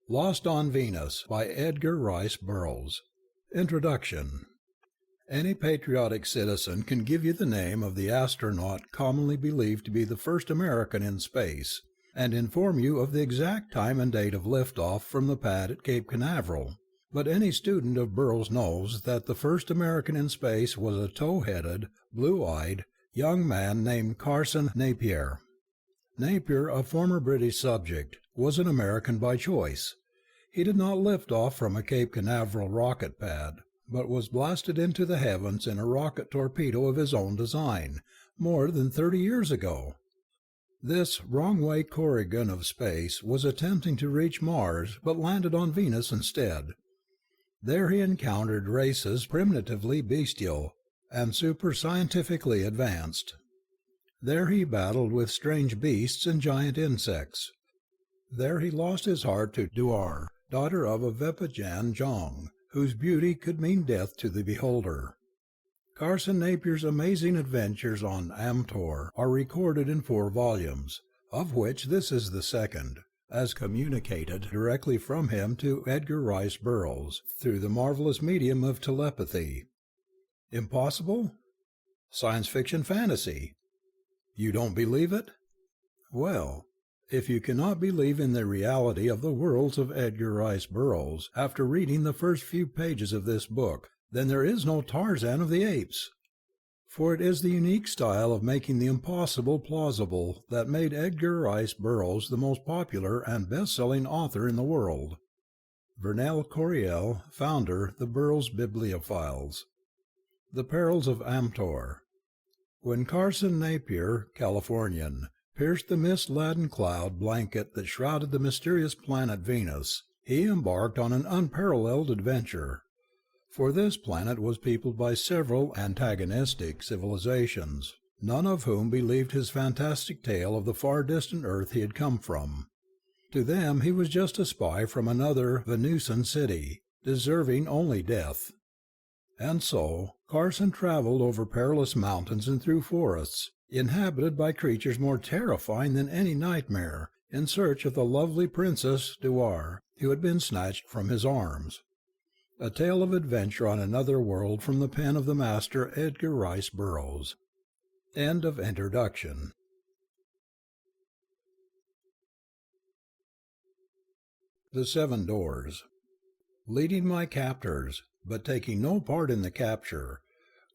Lost on Venus by Edgar Rice Burroughs. Introduction. Any patriotic citizen can give you the name of the astronaut commonly believed to be the first American in space, and inform you of the exact time and date of liftoff from the pad at Cape Canaveral. But any student of Burroughs knows that the first American in space was a tow-headed, blue-eyed, young man named Carson Napier. Napier, a former British subject, was an American by choice. He did not lift off from a Cape Canaveral rocket pad, but was blasted into the heavens in a rocket torpedo of his own design, more than 30 years ago. This wrong-way Corrigan of space was attempting to reach Mars, but landed on Venus instead. There he encountered races primitively bestial and super-scientifically advanced. There he battled with strange beasts and giant insects. There he lost his heart to Duar, daughter of a Venusan Jong, whose beauty could mean death to the beholder. Carson Napier's amazing adventures on Amtor are recorded in 4 volumes, of which this is the second, as communicated directly from him to Edgar Rice Burroughs through the marvelous medium of telepathy. Impossible? Science fiction fantasy? You don't believe it? Well, if you cannot believe in the reality of the worlds of Edgar Rice Burroughs after reading the first few pages of this book, then there is no Tarzan of the Apes. For it is the unique style of making the impossible plausible that made Edgar Rice Burroughs the most popular and best-selling author in the world. Vernel Coriel, founder, The Burroughs Bibliophiles. The Perils of Amtor. When Carson Napier, Californian, pierced the mist-laden cloud blanket that shrouded the mysterious planet Venus, he embarked on an unparalleled adventure. For this planet was peopled by several antagonistic civilizations, none of whom believed his fantastic tale of the far-distant Earth he had come from. To them he was just a spy from another Venusan city, deserving only death. And so, Carson traveled over perilous mountains and through forests, inhabited by creatures more terrifying than any nightmare, in search of the lovely Princess Duar, who had been snatched from his arms. A tale of adventure on another world from the pen of the master Edgar Rice Burroughs. End of introduction. The 7 Doors. Leading my captors, but taking no part in the capture,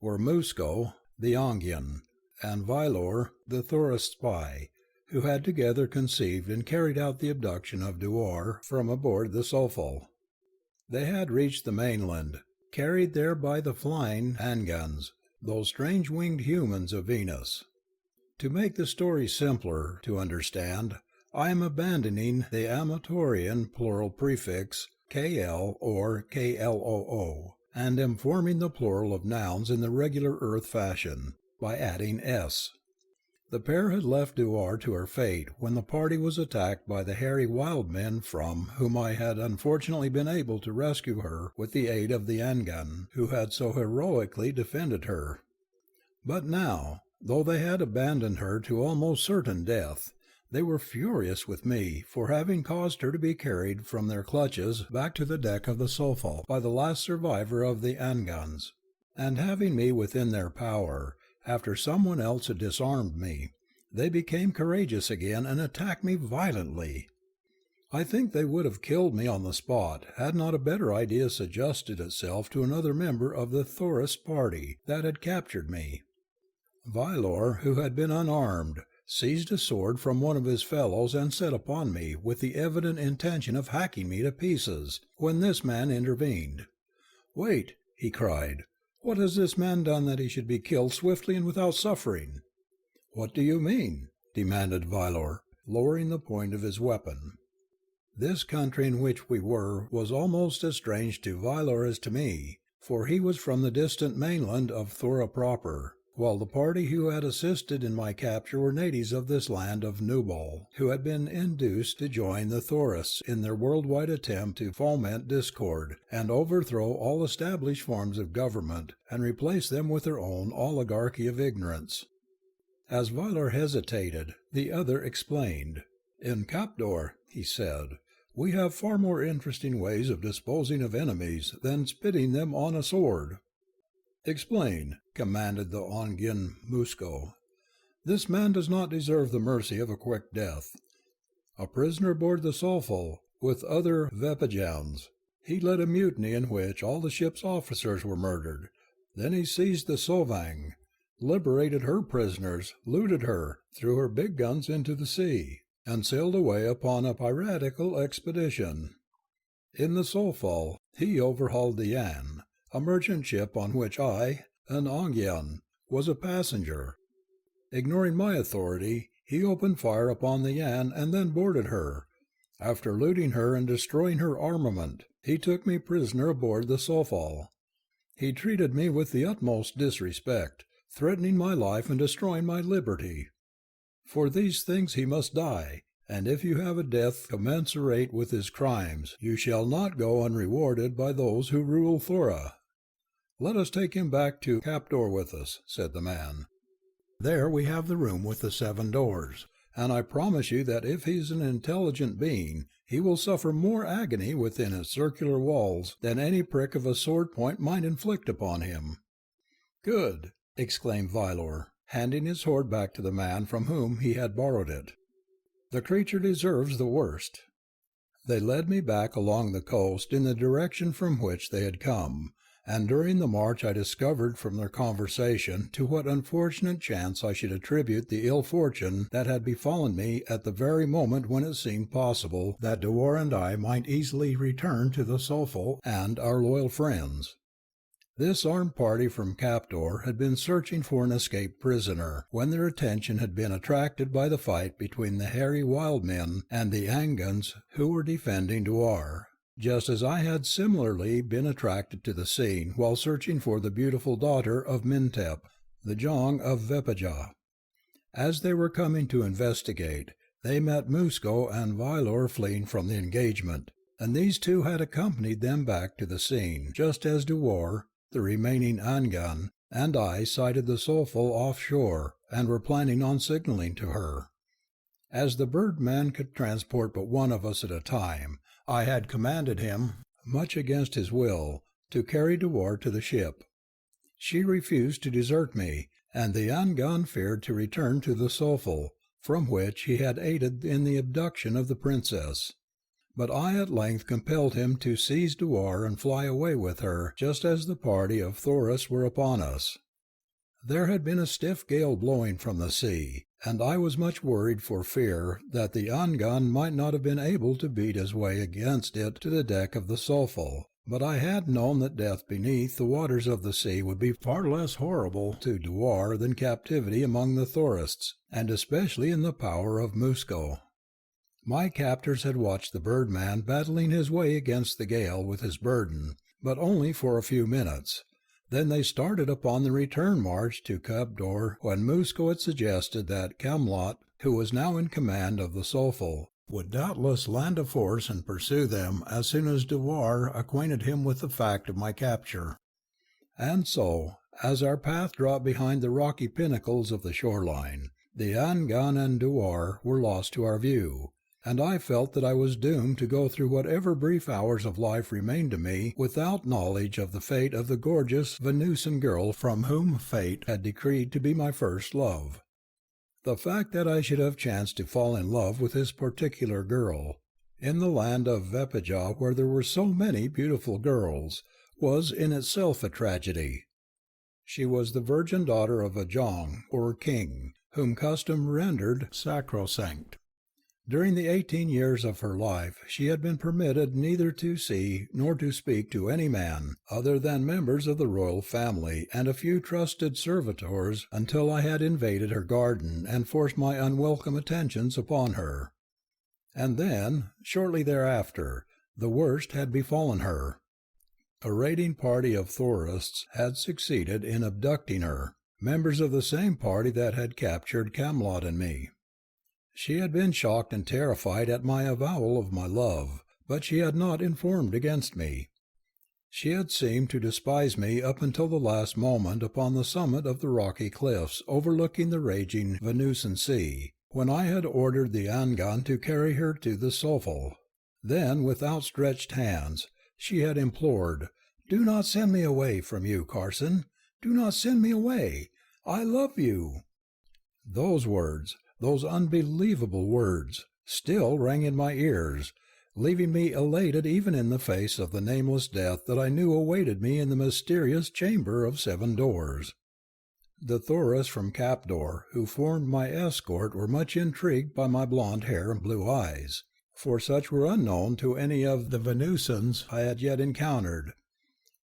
were Musco, the Ongian, and Vylor, the Thoris spy, who had together conceived and carried out the abduction of Duar from aboard the Sophal. They had reached the mainland, carried there by the flying Angans, those strange winged humans of Venus. To make the story simpler to understand, I am abandoning the Amatorian plural prefix KL or KLOO, and am forming the plural of nouns in the regular Earth fashion, by adding S. The pair had left Duar to her fate when the party was attacked by the hairy wild men from whom I had unfortunately been able to rescue her with the aid of the Angan, who had so heroically defended her. But now, though they had abandoned her to almost certain death, they were furious with me for having caused her to be carried from their clutches back to the deck of the Sophal by the last survivor of the Angans, and having me within their power, after someone else had disarmed me, they became courageous again and attacked me violently. I think they would have killed me on the spot had not a better idea suggested itself to another member of the Thoris party that had captured me. Vylor, who had been unarmed, seized a sword from one of his fellows and set upon me with the evident intention of hacking me to pieces, when this man intervened. "Wait," he cried. "What has this man done that he should be killed swiftly and without suffering?" "What do you mean?" demanded Vylor, lowering the point of his weapon. This country in which we were was almost as strange to Vylor as to me, for he was from the distant mainland of Thora proper, while the party who had assisted in my capture were natives of this land of Nubal, who had been induced to join the Thoris in their worldwide attempt to foment discord and overthrow all established forms of government and replace them with their own oligarchy of ignorance. As Vylor hesitated, the other explained. "In Capdor," he said, We have far more interesting ways of disposing of enemies than spitting them on a sword." "Explain," commanded the Onguian Musco. "This man does not deserve the mercy of a quick death. A prisoner aboard the Soulful, with other Vepajans. He led a mutiny in which all the ship's officers were murdered. Then he seized the Sovang, liberated her prisoners, looted her, threw her big guns into the sea, and sailed away upon a piratical expedition. In the Soulful, he overhauled the Yan, a merchant ship on which I, an Onguian, was a passenger. Ignoring my authority, he opened fire upon the Yan and then boarded her. After looting her and destroying her armament, he took me prisoner aboard the Soulful. He treated me with the utmost disrespect, threatening my life and destroying my liberty. For these things he must die, and if you have a death commensurate with his crimes, you shall not go unrewarded by those who rule Thora." "Let us take him back to Captor with us," said the man. "There we have the room with the 7 doors, and I promise you that if he's an intelligent being, he will suffer more agony within its circular walls than any prick of a sword point might inflict upon him." "Good!" exclaimed Vylor, handing his hoard back to the man from whom he had borrowed it. "The creature deserves the worst." They led me back along the coast in the direction from which they had come, and during the march I discovered from their conversation to what unfortunate chance I should attribute the ill fortune that had befallen me at the very moment when it seemed possible that Dewar and I might easily return to the Soulful and our loyal friends. This armed party from Captor had been searching for an escaped prisoner, when their attention had been attracted by the fight between the hairy wild men and the Angans who were defending Dewar, just as I had similarly been attracted to the scene while searching for the beautiful daughter of Mintep, the Jong of Vepaja. As they were coming to investigate, they met Musco and Vylor fleeing from the engagement, and these two had accompanied them back to the scene, just as Dewar, the remaining Angan, and I sighted the Soulful offshore, and were planning on signaling to her. As the Birdman could transport but one of us at a time, I had commanded him, much against his will, to carry Dewar to the ship. She refused to desert me, and the Angan feared to return to the Soulful, from which he had aided in the abduction of the princess. But I at length compelled him to seize Dewar and fly away with her, just as the party of Thoris were upon us. There had been a stiff gale blowing from the sea, and I was much worried for fear that the Angan might not have been able to beat his way against it to the deck of the Soulful, but I had known that death beneath the waters of the sea would be far less horrible to Dewar than captivity among the Thorists, and especially in the power of Musco. My captors had watched the Birdman battling his way against the gale with his burden, but only for a few minutes. Then they started upon the return march to Captor when Musco had suggested that Camelot, who was now in command of the Soulful, would doubtless land a force and pursue them as soon as Dewar acquainted him with the fact of my capture. And so, as our path dropped behind the rocky pinnacles of the shoreline, the Angan and Dewar were lost to our view, and I felt that I was doomed to go through whatever brief hours of life remained to me without knowledge of the fate of the gorgeous Venusan girl from whom fate had decreed to be my first love. The fact that I should have chanced to fall in love with this particular girl, in the land of Vepaja where there were so many beautiful girls, was in itself a tragedy. She was the virgin daughter of a Jong, or king, whom custom rendered sacrosanct. During the 18 years of her life she had been permitted neither to see nor to speak to any man other than members of the royal family and a few trusted servitors until I had invaded her garden and forced my unwelcome attentions upon her. And then, shortly thereafter, the worst had befallen her. A raiding party of Thorists had succeeded in abducting her, members of the same party that had captured Camelot and me. She had been shocked and terrified at my avowal of my love, but she had not informed against me. She had seemed to despise me up until the last moment upon the summit of the rocky cliffs overlooking the raging Venusan sea, when I had ordered the Angan to carry her to the Soulful. Then, with outstretched hands, she had implored, "Do not send me away from you, Carson. Do not send me away. I love you." Those words, those unbelievable words, still rang in my ears, leaving me elated even in the face of the nameless death that I knew awaited me in the mysterious Chamber of Seven Doors. The tourists from Capdor who formed my escort were much intrigued by my blond hair and blue eyes, for such were unknown to any of the Venusans I had yet encountered.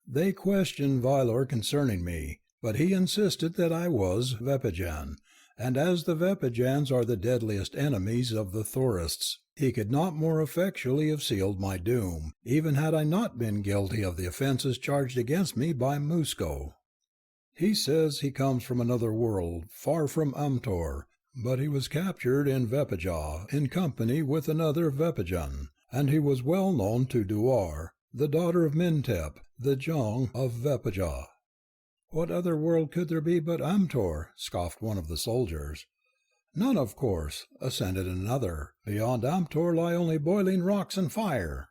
They questioned Vylor concerning me, but he insisted that I was Vepijan, and as the Vepijans are the deadliest enemies of the Thorists, he could not more effectually have sealed my doom, even had I not been guilty of the offences charged against me by Musco. He says he comes from another world, far from Amtor, but he was captured in Vepija in company with another Vepijan, and he was well known to Duar, the daughter of Mintep, the Jong of Vepija. "What other world could there be but Amtor?" scoffed one of the soldiers. "None, of course," assented another. "Beyond Amtor lie only boiling rocks and fire."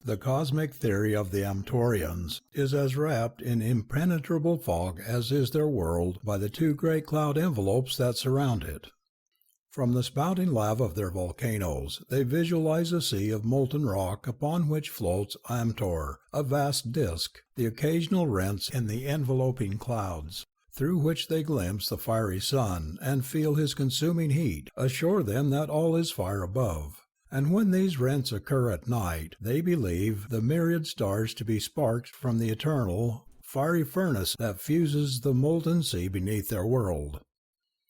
The cosmic theory of the Amtorians is as wrapped in impenetrable fog as is their world by the two great cloud envelopes that surround it. From the spouting lava of their volcanoes, they visualize a sea of molten rock upon which floats Amtor, a vast disk, the occasional rents in the enveloping clouds, through which they glimpse the fiery sun and feel his consuming heat, assure them that all is fire above. And when these rents occur at night, they believe the myriad stars to be sparks from the eternal, fiery furnace that fuses the molten sea beneath their world.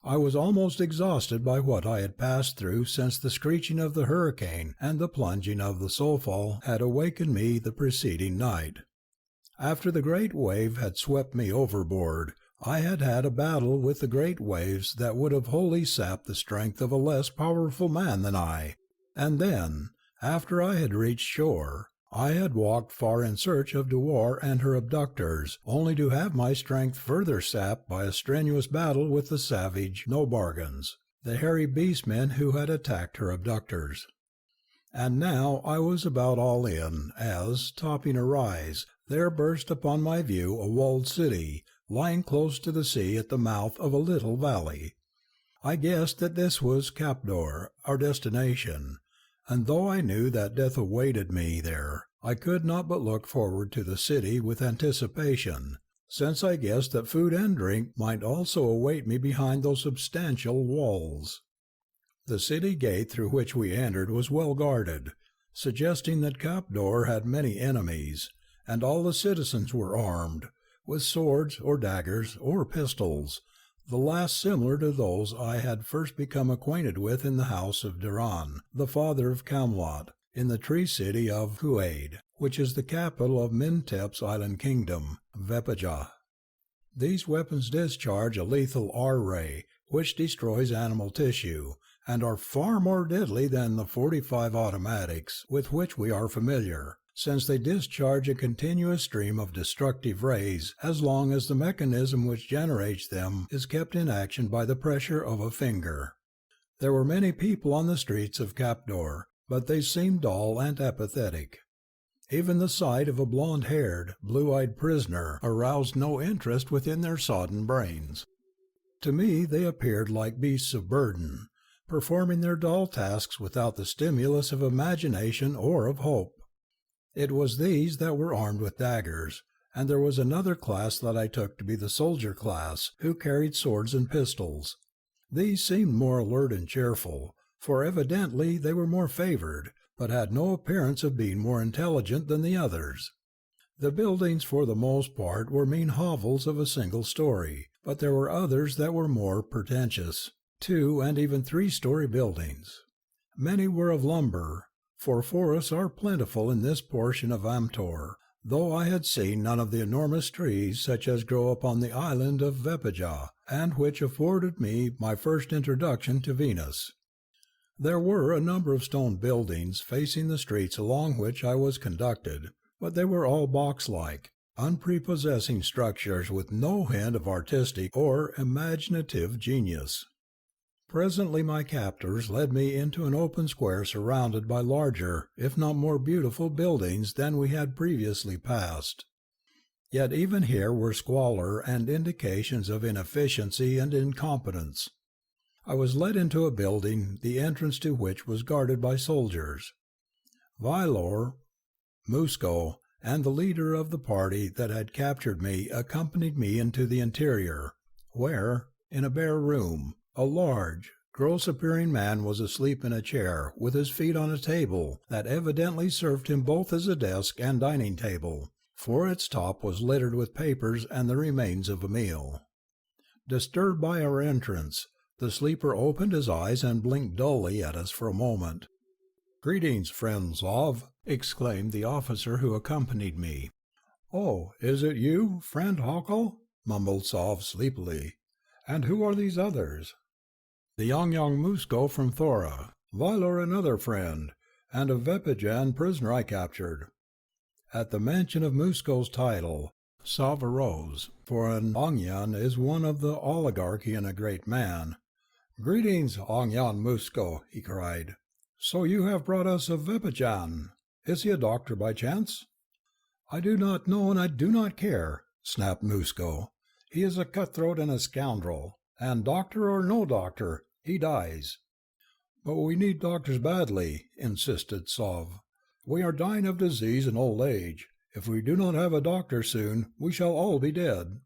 I was almost exhausted by what I had passed through since the screeching of the hurricane and the plunging of the Solfall had awakened me the preceding night. After the great wave had swept me overboard, I had had a battle with the great waves that would have wholly sapped the strength of a less powerful man than I, and then, after I had reached shore, I had walked far in search of Duar and her abductors, only to have my strength further sapped by a strenuous battle with the savage no-bargains, the hairy beastmen who had attacked her abductors. And now I was about all in, as, topping a rise, there burst upon my view a walled city, lying close to the sea at the mouth of a little valley. I guessed that this was Capdor, our destination, and though I knew that death awaited me there, I could not but look forward to the city with anticipation, since I guessed that food and drink might also await me behind those substantial walls. The city gate through which we entered was well guarded, suggesting that Capdor had many enemies, and all the citizens were armed, with swords or daggers or pistols, the last similar to those I had first become acquainted with in the house of Duran, the father of Camelot, in the tree city of Huaid, which is the capital of Mintep's island kingdom, Vepija. These weapons discharge a lethal R-ray, which destroys animal tissue, and are far more deadly than the 45 automatics with which we are familiar, since they discharge a continuous stream of destructive rays as long as the mechanism which generates them is kept in action by the pressure of a finger. There were many people on the streets of Capdor, but they seemed dull and apathetic. Even the sight of a blond-haired, blue-eyed prisoner aroused no interest within their sodden brains. To me they appeared like beasts of burden, performing their dull tasks without the stimulus of imagination or of hope. It was these that were armed with daggers, and there was another class that I took to be the soldier class, who carried swords and pistols. These seemed more alert and cheerful, for evidently they were more favored, but had no appearance of being more intelligent than the others. The buildings for the most part were mean hovels of a single story, but there were others that were more pretentious, 2- and even 3-story buildings. Many were of lumber, for forests are plentiful in this portion of Amtor, though I had seen none of the enormous trees such as grow upon the island of Vepija, and which afforded me my first introduction to Venus. There were a number of stone buildings facing the streets along which I was conducted, but they were all box-like, unprepossessing structures with no hint of artistic or imaginative genius. Presently my captors led me into an open square surrounded by larger, if not more beautiful buildings than we had previously passed. Yet even here were squalor and indications of inefficiency and incompetence. I was led into a building the entrance to which was guarded by soldiers. Vylor, Musco, and the leader of the party that had captured me accompanied me into the interior, where, in a bare room, a large, gross-appearing man was asleep in a chair with his feet on a table that evidently served him both as a desk and dining table, for its top was littered with papers and the remains of a meal. Disturbed by our entrance, the sleeper opened his eyes and blinked dully at us for a moment. "Greetings, friend Sov," exclaimed the officer who accompanied me. "Oh, is it you, friend Hokel?" mumbled Sov sleepily. "And who are these others?" "The young Musco from Thora, Vylor another friend, and a Vepijan prisoner I captured." At the mention of Musco's title, Sov arose, for an Ongyan is one of the oligarchy and a great man. "Greetings, Ongyan Musco," he cried. "So you have brought us a Vepijan. Is he a doctor by chance?" "I do not know and I do not care," snapped Musco. "He is a cutthroat and a scoundrel, and doctor or no doctor, he dies." "But we need doctors badly," insisted Sov. "We are dying of disease and old age. If we do not have a doctor soon, we shall all be dead."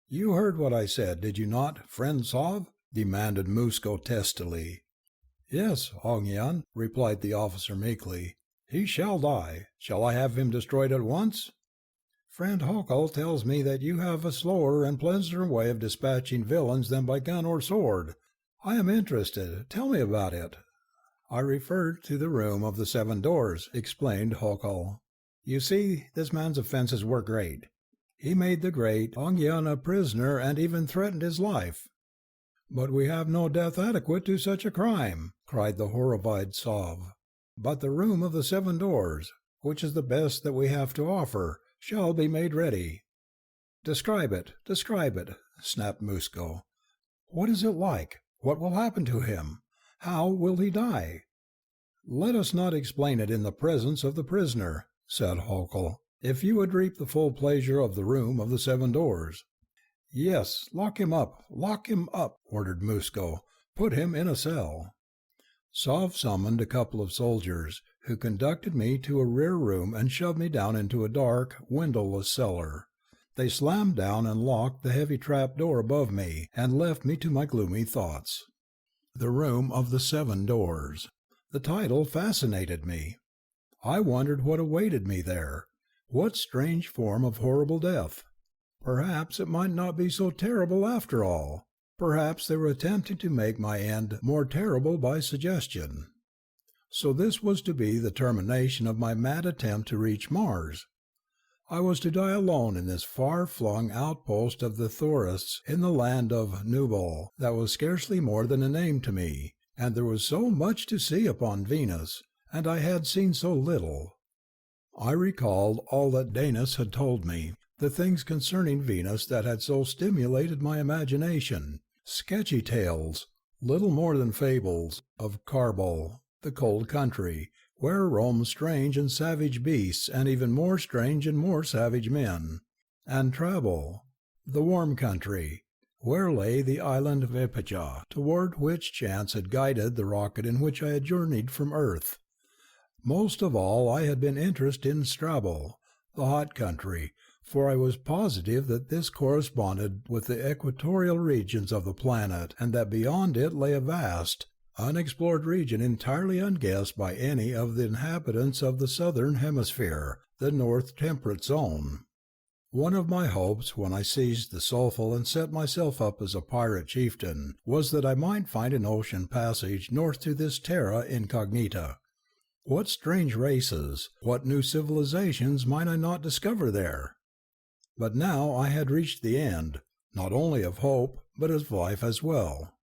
"You heard what I said, did you not, friend Sov?" demanded Musco testily. "Yes, Ongyan," replied the officer meekly. "He shall die. Shall I have him destroyed at once?" "Friend Hokel tells me that you have a slower and pleasanter way of dispatching villains than by gun or sword. I am interested. Tell me about it." "I referred to the room of the 7 doors," explained Hokel. "You see, this man's offenses were great. He made the great Ongyan a prisoner and even threatened his life." "But we have no death adequate to such a crime," cried the horrified Sov. "But the room of the 7 doors, which is the best that we have to offer, shall be made ready." Describe it, snapped Musco. "What is it like? What will happen to him? How will he die?" "Let us not explain it in the presence of the prisoner," said Hokel, "if you would reap the full pleasure of the room of the 7 doors. "Yes, lock him up, ordered Musco. "Put him in a cell." Sov summoned a couple of soldiers, who conducted me to a rear room and shoved me down into a dark, windowless cellar. They slammed down and locked the heavy trap door above me, and left me to my gloomy thoughts. The room of the 7 doors. The title fascinated me. I wondered what awaited me there. What strange form of horrible death? Perhaps it might not be so terrible after all. Perhaps they were attempting to make my end more terrible by suggestion. So this was to be the termination of my mad attempt to reach Mars. I was to die alone in this far-flung outpost of the Thorists in the land of Nubal that was scarcely more than a name to me, and there was so much to see upon Venus, and I had seen so little. I recalled all that Danis had told me, the things concerning Venus that had so stimulated my imagination, sketchy tales, little more than fables, of Carbol, the cold country, where roam strange and savage beasts and even more strange and more savage men, and Trabol, the warm country, where lay the island of Ipija, toward which chance had guided the rocket in which I had journeyed from Earth. Most of all I had been interested in Strabol, the hot country, for I was positive that this corresponded with the equatorial regions of the planet, and that beyond it lay a vast, unexplored region entirely unguessed by any of the inhabitants of the southern hemisphere, the North Temperate Zone. One of my hopes, when I seized the Soulful and set myself up as a pirate chieftain, was that I might find an ocean passage north to this terra incognita. What strange races, what new civilizations might I not discover there? But now I had reached the end, not only of hope, but of life as well.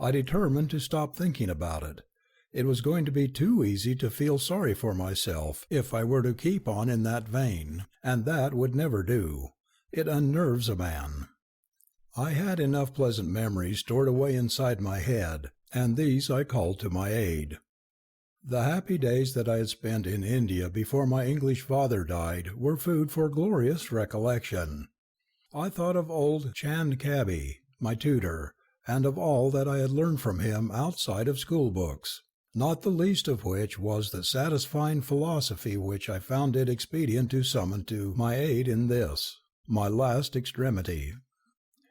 I determined to stop thinking about it. It was going to be too easy to feel sorry for myself if I were to keep on in that vein, and that would never do. It unnerves a man. I had enough pleasant memories stored away inside my head, and these I called to my aid. The happy days that I had spent in India before my English father died were food for glorious recollection. I thought of old Chand Cabby, my tutor, and of all that I had learned from him outside of school books, not the least of which was the satisfying philosophy which I found it expedient to summon to my aid in this, my last extremity.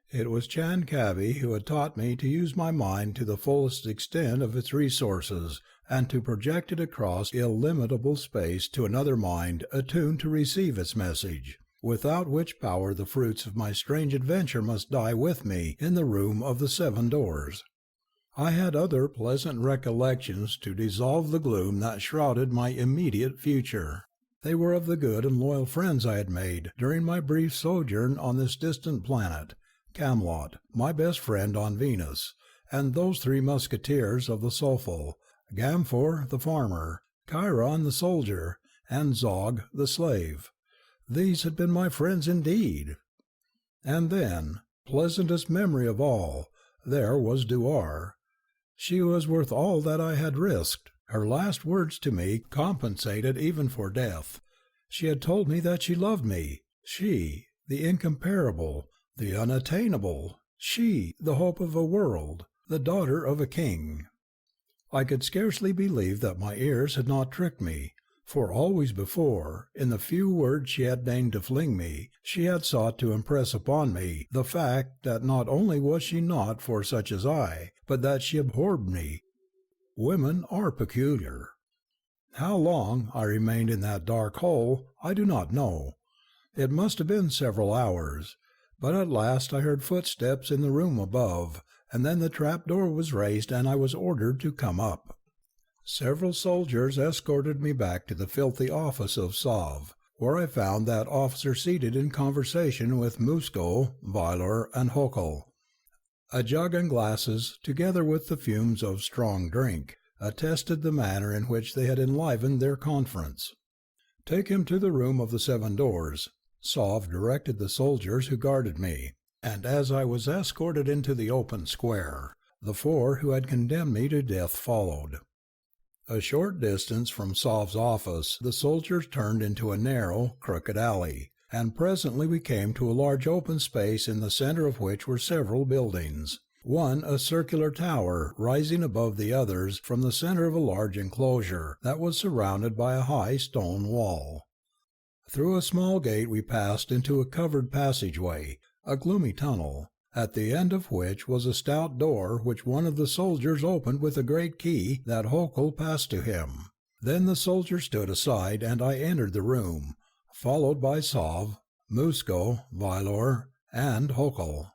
It was Chand Cabby who had taught me to use my mind to the fullest extent of its resources, and to project it across illimitable space to another mind attuned to receive its message, without which power the fruits of my strange adventure must die with me in the room of the 7 doors. I had other pleasant recollections to dissolve the gloom that shrouded my immediate future. They were of the good and loyal friends I had made during my brief sojourn on this distant planet, Camelot, my best friend on Venus, and those 3 musketeers of the Sulphal, Gamfor the farmer, Chiron the soldier, and Zog the slave. These had been my friends indeed. And then, pleasantest memory of all, there was Duar. She was worth all that I had risked. Her last words to me compensated even for death. She had told me that she loved me, she, the incomparable, the unattainable, she, the hope of a world, the daughter of a king. I could scarcely believe that my ears had not tricked me, for always before, in the few words she had deigned to fling me, she had sought to impress upon me the fact that not only was she not for such as I, but that she abhorred me. Women are peculiar. How long I remained in that dark hole I do not know. It must have been several hours, but at last I heard footsteps in the room above, and then the trap-door was raised and I was ordered to come up. Several soldiers escorted me back to the filthy office of Sauve, where I found that officer seated in conversation with Musco, Vylor, and Hokel. A jug and glasses, together with the fumes of strong drink, attested the manner in which they had enlivened their conference. "Take him to the room of the 7 doors," Sauve directed the soldiers who guarded me, and as I was escorted into the open square, the 4 who had condemned me to death followed. A short distance from Sauve's office the soldiers turned into a narrow, crooked alley, and presently we came to a large open space in the center of which were several buildings, one a circular tower rising above the others from the center of a large enclosure that was surrounded by a high stone wall. Through a small gate we passed into a covered passageway, a gloomy tunnel, at the end of which was a stout door which one of the soldiers opened with a great key that Hokel passed to him. Then the soldier stood aside and I entered the room, followed by Sauve, Musco, Vylor, and Hokel.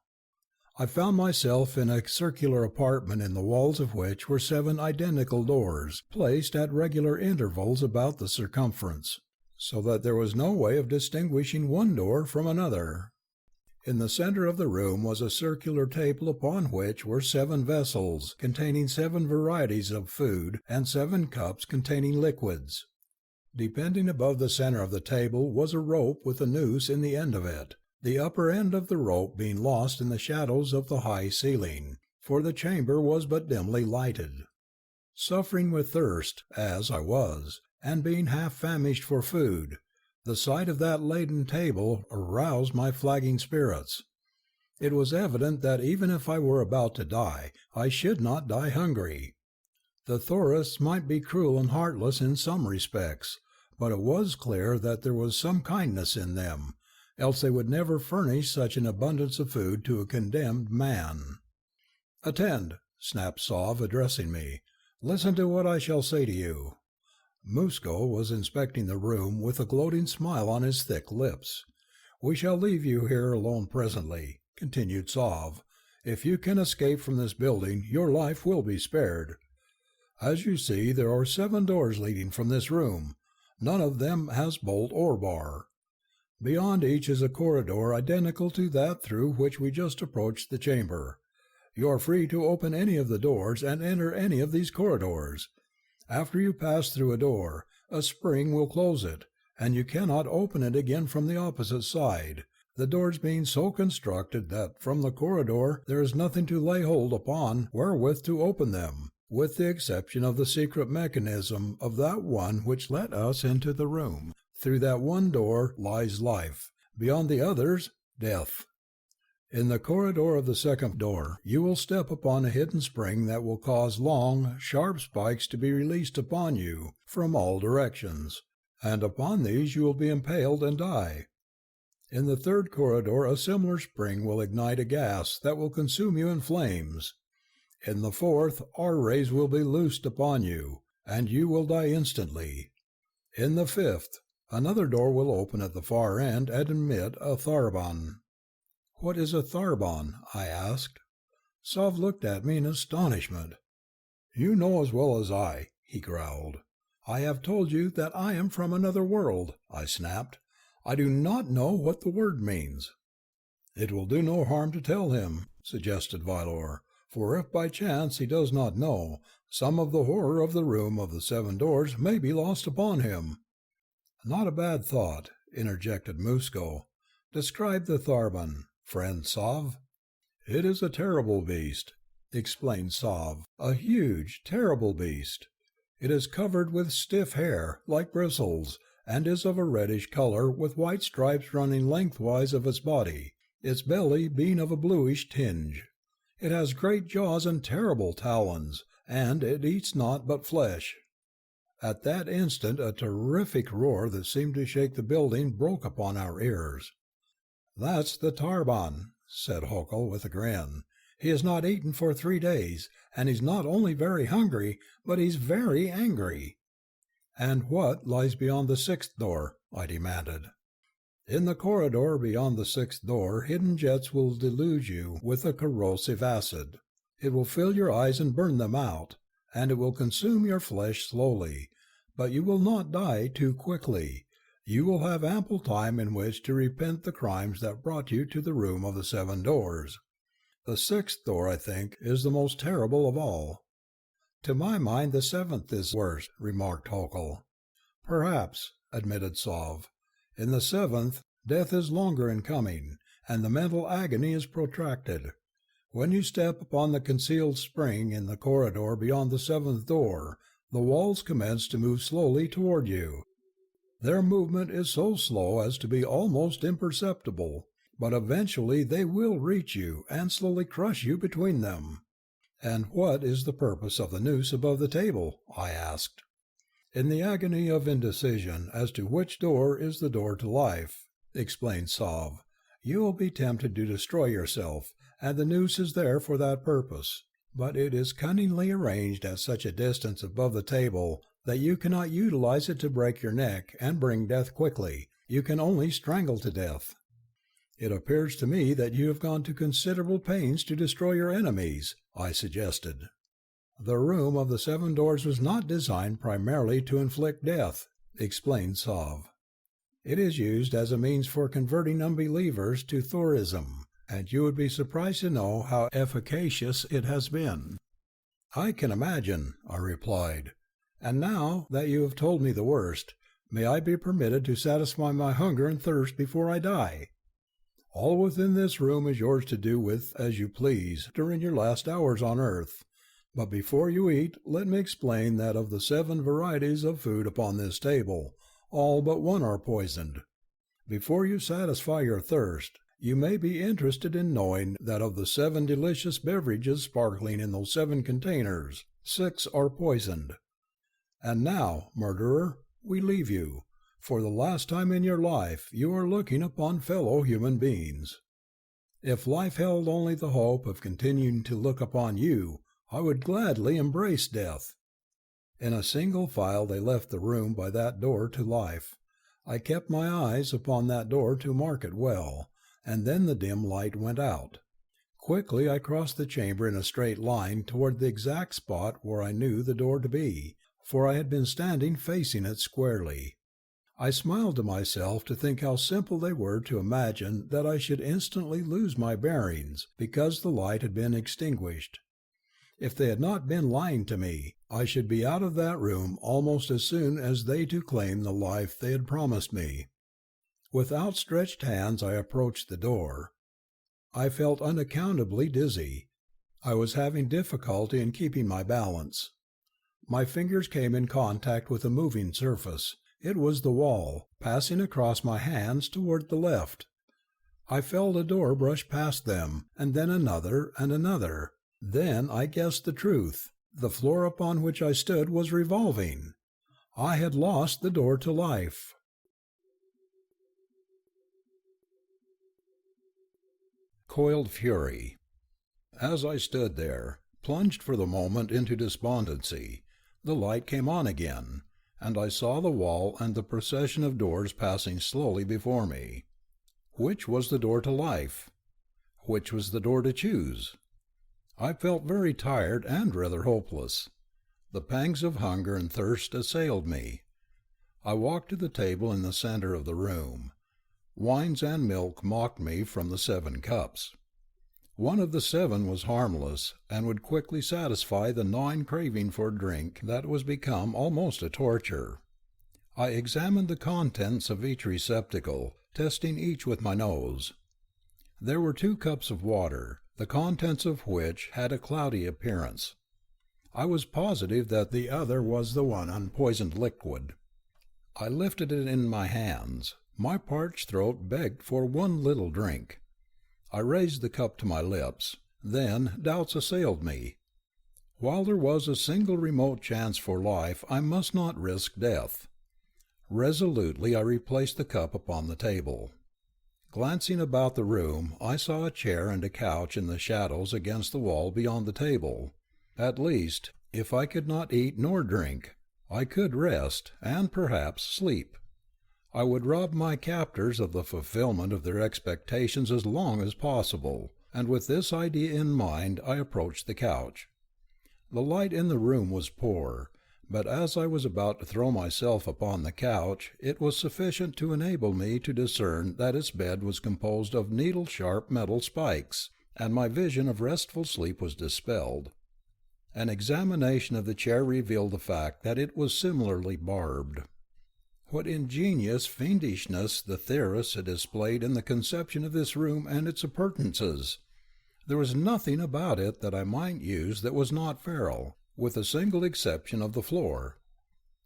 I found myself in a circular apartment in the walls of which were 7 identical doors, placed at regular intervals about the circumference, so that there was no way of distinguishing one door from another. In the center of the room was a circular table upon which were 7 vessels containing 7 varieties of food and 7 cups containing liquids. Depending above the center of the table was a rope with a noose in the end of it, the upper end of the rope being lost in the shadows of the high ceiling, for the chamber was but dimly lighted. Suffering with thirst, as I was, and being half famished for food, the sight of that laden table aroused my flagging spirits. It was evident that even if I were about to die, I should not die hungry. The Thourists might be cruel and heartless in some respects, but it was clear that there was some kindness in them, else they would never furnish such an abundance of food to a condemned man. "Attend," snapped Sauve, addressing me. "Listen to what I shall say to you." Musco was inspecting the room with a gloating smile on his thick lips. "We shall leave you here alone presently," continued Sauve. "If you can escape from this building, your life will be spared. As you see, there are 7 doors leading from this room. None of them has bolt or bar. Beyond each is a corridor identical to that through which we just approached the chamber. You are free to open any of the doors and enter any of these corridors. After you pass through a door, a spring will close it, and you cannot open it again from the opposite side. the doors being so constructed that from the corridor there is nothing to lay hold upon wherewith to open them, with the exception of the secret mechanism of that one which let us into the room. Through that one door lies life, beyond the others, death. In the corridor of the second door, you will step upon a hidden spring that will cause long, sharp spikes to be released upon you from all directions, and upon these you will be impaled and die. In the third corridor, a similar spring will ignite a gas that will consume you in flames. In the fourth, our rays will be loosed upon you, and you will die instantly. In the fifth, another door will open at the far end and admit a Tharban. "What is a Tharban?" I asked. Sov looked at me in astonishment. "You know as well as I," he growled. "I have told you that I am from another world," I snapped. "I do not know what the word means." "It will do no harm to tell him," suggested Vylor, "for if by chance he does not know, some of the horror of the room of the seven doors may be lost upon him." "Not a bad thought," interjected Musco. "Describe the Tharban, friend Sov." "It is a terrible beast," explained Sov. "A huge, terrible beast. It is covered with stiff hair, like bristles, and is of a reddish color with white stripes running lengthwise of its body, its belly being of a bluish tinge. It has great jaws and terrible talons, and it eats naught but flesh." At that instant a terrific roar that seemed to shake the building broke upon our ears. "That's the Tharban," said Hokel with a grin. "He has not eaten for 3 days, and he's not only very hungry, but he's very angry." "And what lies beyond the sixth door?" I demanded. "In the corridor beyond the sixth door, hidden jets will deluge you with a corrosive acid. It will fill your eyes and burn them out, and it will consume your flesh slowly, but you will not die too quickly. You will have ample time in which to repent the crimes that brought you to the room of the seven doors. The sixth door, I think, is the most terrible of all." "To my mind, the seventh is worst," remarked Hokel. "Perhaps," admitted Sov. "In the seventh, death is longer in coming, and the mental agony is protracted. When you step upon the concealed spring in the corridor beyond the seventh door, the walls commence to move slowly toward you. Their movement is so slow as to be almost imperceptible, but eventually they will reach you and slowly crush you between them." "And what is the purpose of the noose above the table?" I asked. "In the agony of indecision as to which door is the door to life," explained Sov, "you will be tempted to destroy yourself, and the noose is there for that purpose. But it is cunningly arranged at such a distance above the table that you cannot utilize it to break your neck and bring death quickly. You can only strangle to death." "It appears to me that you have gone to considerable pains to destroy your enemies," I suggested. "The room of the seven doors was not designed primarily to inflict death," explained Sov. "It is used as a means for converting unbelievers to Thorism, and you would be surprised to know how efficacious it has been." "I can imagine," I replied. "And now that you have told me the worst, may I be permitted to satisfy my hunger and thirst before I die?" "All within this room is yours to do with as you please during your last hours on earth. But before you eat, let me explain that of the 7 varieties of food upon this table, all but one are poisoned. Before you satisfy your thirst, you may be interested in knowing that of the 7 delicious beverages sparkling in those 7 containers, 6 are poisoned. And now, murderer, we leave you. For the last time in your life, you are looking upon fellow human beings. If life held only the hope of continuing to look upon you, I would gladly embrace death." In a single file they left the room by that door to life. I kept my eyes upon that door to mark it well, and then the dim light went out. Quickly I crossed the chamber in a straight line toward the exact spot where I knew the door to be, for I had been standing facing it squarely. I smiled to myself to think how simple they were to imagine that I should instantly lose my bearings because the light had been extinguished. If they had not been lying to me, I should be out of that room almost as soon as they to claim the life they had promised me. With outstretched hands I approached the door. I felt unaccountably dizzy. I was having difficulty in keeping my balance. My fingers came in contact with a moving surface. It was the wall, passing across my hands toward the left. I felt a door brush past them, and then another and another. Then I guessed the truth. The floor upon which I stood was revolving. I had lost the door to life. Coiled fury. As I stood there, plunged for the moment into despondency, the light came on again, and I saw the wall and the procession of doors passing slowly before me. Which was the door to life? Which was the door to choose? I felt very tired and rather hopeless. The pangs of hunger and thirst assailed me. I walked to the table in the center of the room. Wines and milk mocked me from the 7 cups. One of the 7 was harmless, and would quickly satisfy the gnawing craving for drink that was become almost a torture. I examined the contents of each receptacle, testing each with my nose. There were 2 cups of water, the contents of which had a cloudy appearance. I was positive that the other was the one unpoisoned liquid. I lifted it in my hands. My parched throat begged for one little drink. I raised the cup to my lips. Then doubts assailed me. While there was a single remote chance for life, I must not risk death. Resolutely I replaced the cup upon the table. Glancing about the room, I saw a chair and a couch in the shadows against the wall beyond the table. At least, if I could not eat nor drink, I could rest, and perhaps sleep. I would rob my captors of the fulfillment of their expectations as long as possible, and with this idea in mind I approached the couch. The light in the room was poor, but as I was about to throw myself upon the couch, it was sufficient to enable me to discern that its bed was composed of needle-sharp metal spikes, and my vision of restful sleep was dispelled. An examination of the chair revealed the fact that it was similarly barbed. What ingenious fiendishness the theorists had displayed in the conception of this room and its appurtenances! There was nothing about it that I might use that was not feral, with a single exception of the floor.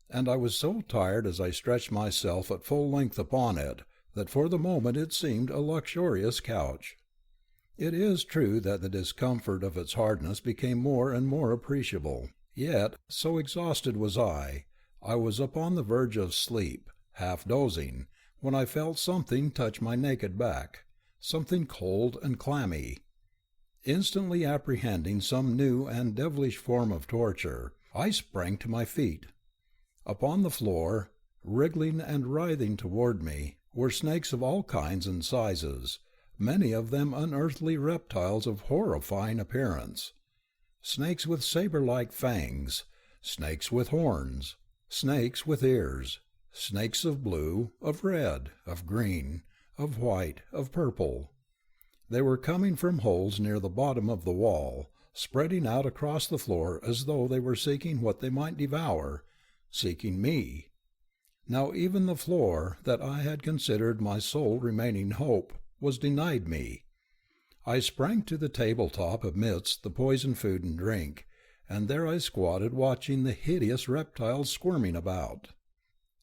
And I was so tired as I stretched myself at full length upon it, that for the moment it seemed a luxurious couch. It is true that the discomfort of its hardness became more and more appreciable. Yet, so exhausted was I was upon the verge of sleep, half dozing, when I felt something touch my naked back, something cold and clammy. Instantly apprehending some new and devilish form of torture, I sprang to my feet. Upon the floor, wriggling and writhing toward me, were snakes of all kinds and sizes, many of them unearthly reptiles of horrifying appearance. Snakes with saber-like fangs, snakes with horns, snakes with ears, snakes of blue, of red, of green, of white, of purple. They were coming from holes near the bottom of the wall, spreading out across the floor as though they were seeking what they might devour, seeking me. Now even the floor, that I had considered my sole remaining hope, was denied me. I sprang to the table-top amidst the poisoned food and drink, and there I squatted watching the hideous reptiles squirming about.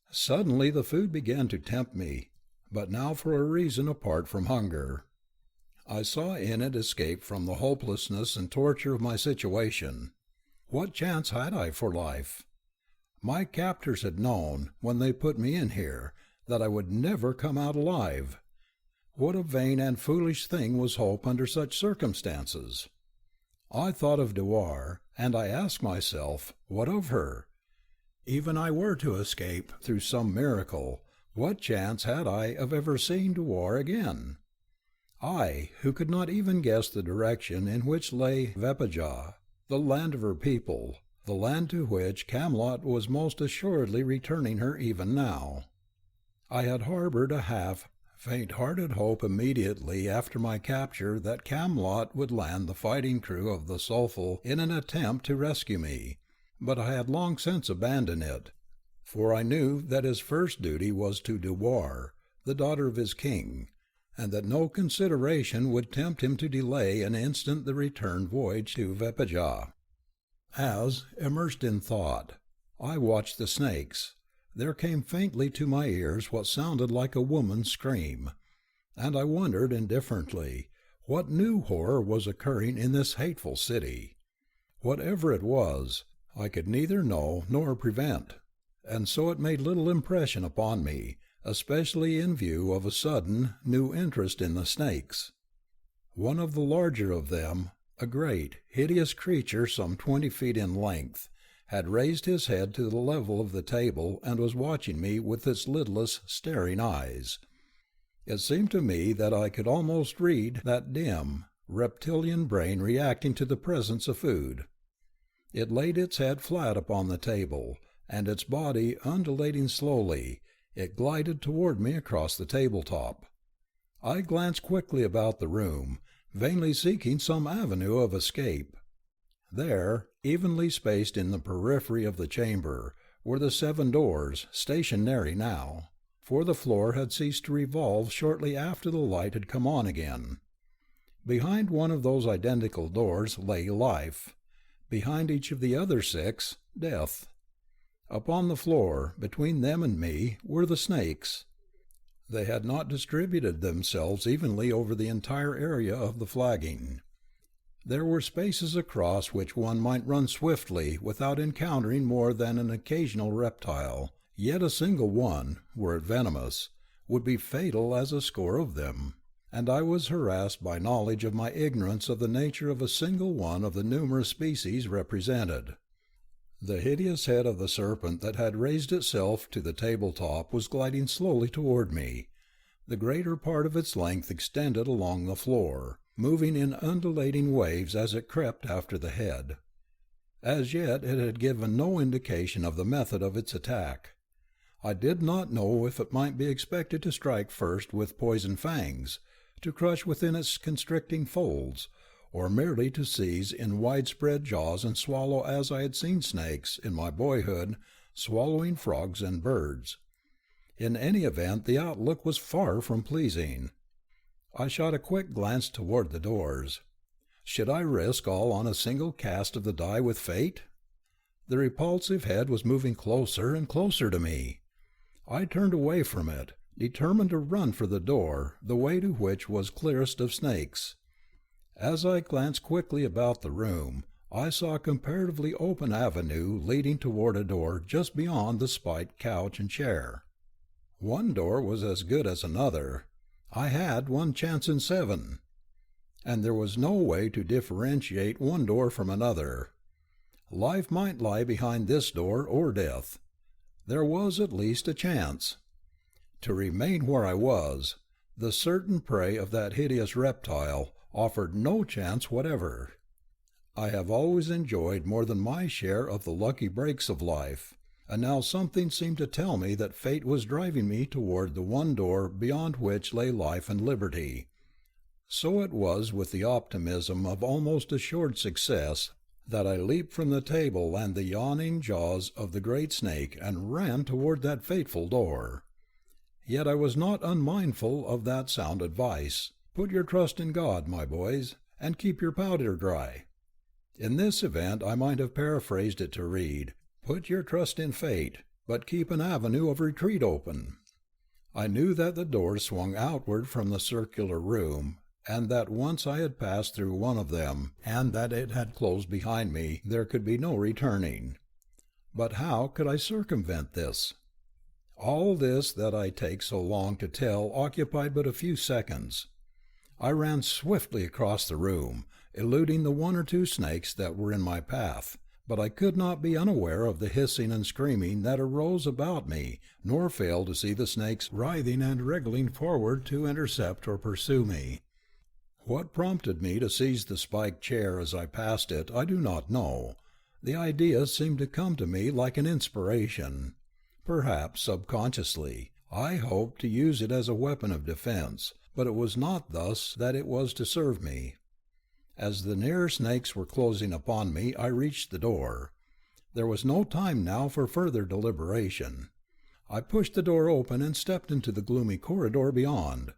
Suddenly the food began to tempt me, but now for a reason apart from hunger. I saw in it escape from the hopelessness and torture of my situation. What chance had I for life? My captors had known, when they put me in here, that I would never come out alive. What a vain and foolish thing was hope under such circumstances! I thought of Dewar, and I asked myself, what of her? Even I were to escape through some miracle, what chance had I of ever seeing Dewar again? I, who could not even guess the direction in which lay Vepajah, the land of her people, the land to which Camelot was most assuredly returning her even now. I had harbored a faint-hearted hope immediately after my capture that Camelot would land the fighting crew of the Sulphal in an attempt to rescue me, but I had long since abandoned it, for I knew that his first duty was to Dewar, the daughter of his king, and that no consideration would tempt him to delay an instant the return voyage to Vepajah. As, immersed in thought, I watched the snakes, there came faintly to my ears what sounded like a woman's scream, and I wondered indifferently what new horror was occurring in this hateful city. Whatever it was, I could neither know nor prevent, and so it made little impression upon me, especially in view of a sudden new interest in the snakes. One of the larger of them, a great, hideous creature some 20 feet in length, had raised his head to the level of the table and was watching me with its lidless, staring eyes. It seemed to me that I could almost read that dim, reptilian brain reacting to the presence of food. It laid its head flat upon the table, and its body undulating slowly, it glided toward me across the tabletop. I glanced quickly about the room, vainly seeking some avenue of escape. There, evenly spaced in the periphery of the chamber, were the 7 doors, stationary now, for the floor had ceased to revolve shortly after the light had come on again. Behind one of those identical doors lay life. Behind each of the other 6, death. Upon the floor, between them and me, were the snakes. They had not distributed themselves evenly over the entire area of the flagging. There were spaces across which one might run swiftly without encountering more than an occasional reptile, yet a single one, were it venomous, would be fatal as a score of them, and I was harassed by knowledge of my ignorance of the nature of a single one of the numerous species represented. The hideous head of the serpent that had raised itself to the tabletop was gliding slowly toward me. The greater part of its length extended along the floor, moving in undulating waves as it crept after the head. As yet it had given no indication of the method of its attack. I did not know if it might be expected to strike first with poison fangs, to crush within its constricting folds, or merely to seize in widespread jaws and swallow as I had seen snakes, in my boyhood, swallowing frogs and birds. In any event, the outlook was far from pleasing. I shot a quick glance toward the doors. Should I risk all on a single cast of the die with fate? The repulsive head was moving closer and closer to me. I turned away from it, determined to run for the door, the way to which was clearest of snakes. As I glanced quickly about the room, I saw a comparatively open avenue leading toward a door just beyond the spiked couch and chair. One door was as good as another. I had one chance in 7, and there was no way to differentiate one door from another. Life might lie behind this door or death. There was at least a chance. To remain where I was, the certain prey of that hideous reptile, offered no chance whatever. I have always enjoyed more than my share of the lucky breaks of life, and now something seemed to tell me that fate was driving me toward the one door beyond which lay life and liberty. So it was with the optimism of almost assured success that I leaped from the table and the yawning jaws of the great snake and ran toward that fateful door. Yet I was not unmindful of that sound advice: "Put your trust in God, my boys, and keep your powder dry." In this event I might have paraphrased it to read, "Put your trust in fate, but keep an avenue of retreat open." I knew that the doors swung outward from the circular room, and that once I had passed through one of them, and that it had closed behind me, there could be no returning. But how could I circumvent this? All this that I take so long to tell occupied but a few seconds. I ran swiftly across the room, eluding the 1 or 2 snakes that were in my path, but I could not be unaware of the hissing and screaming that arose about me, nor fail to see the snakes writhing and wriggling forward to intercept or pursue me. What prompted me to seize the spiked chair as I passed it, I do not know. The idea seemed to come to me like an inspiration. Perhaps subconsciously, I hoped to use it as a weapon of defense, but it was not thus that it was to serve me. As the nearer snakes were closing upon me, I reached the door. There was no time now for further deliberation. I pushed the door open and stepped into the gloomy corridor beyond.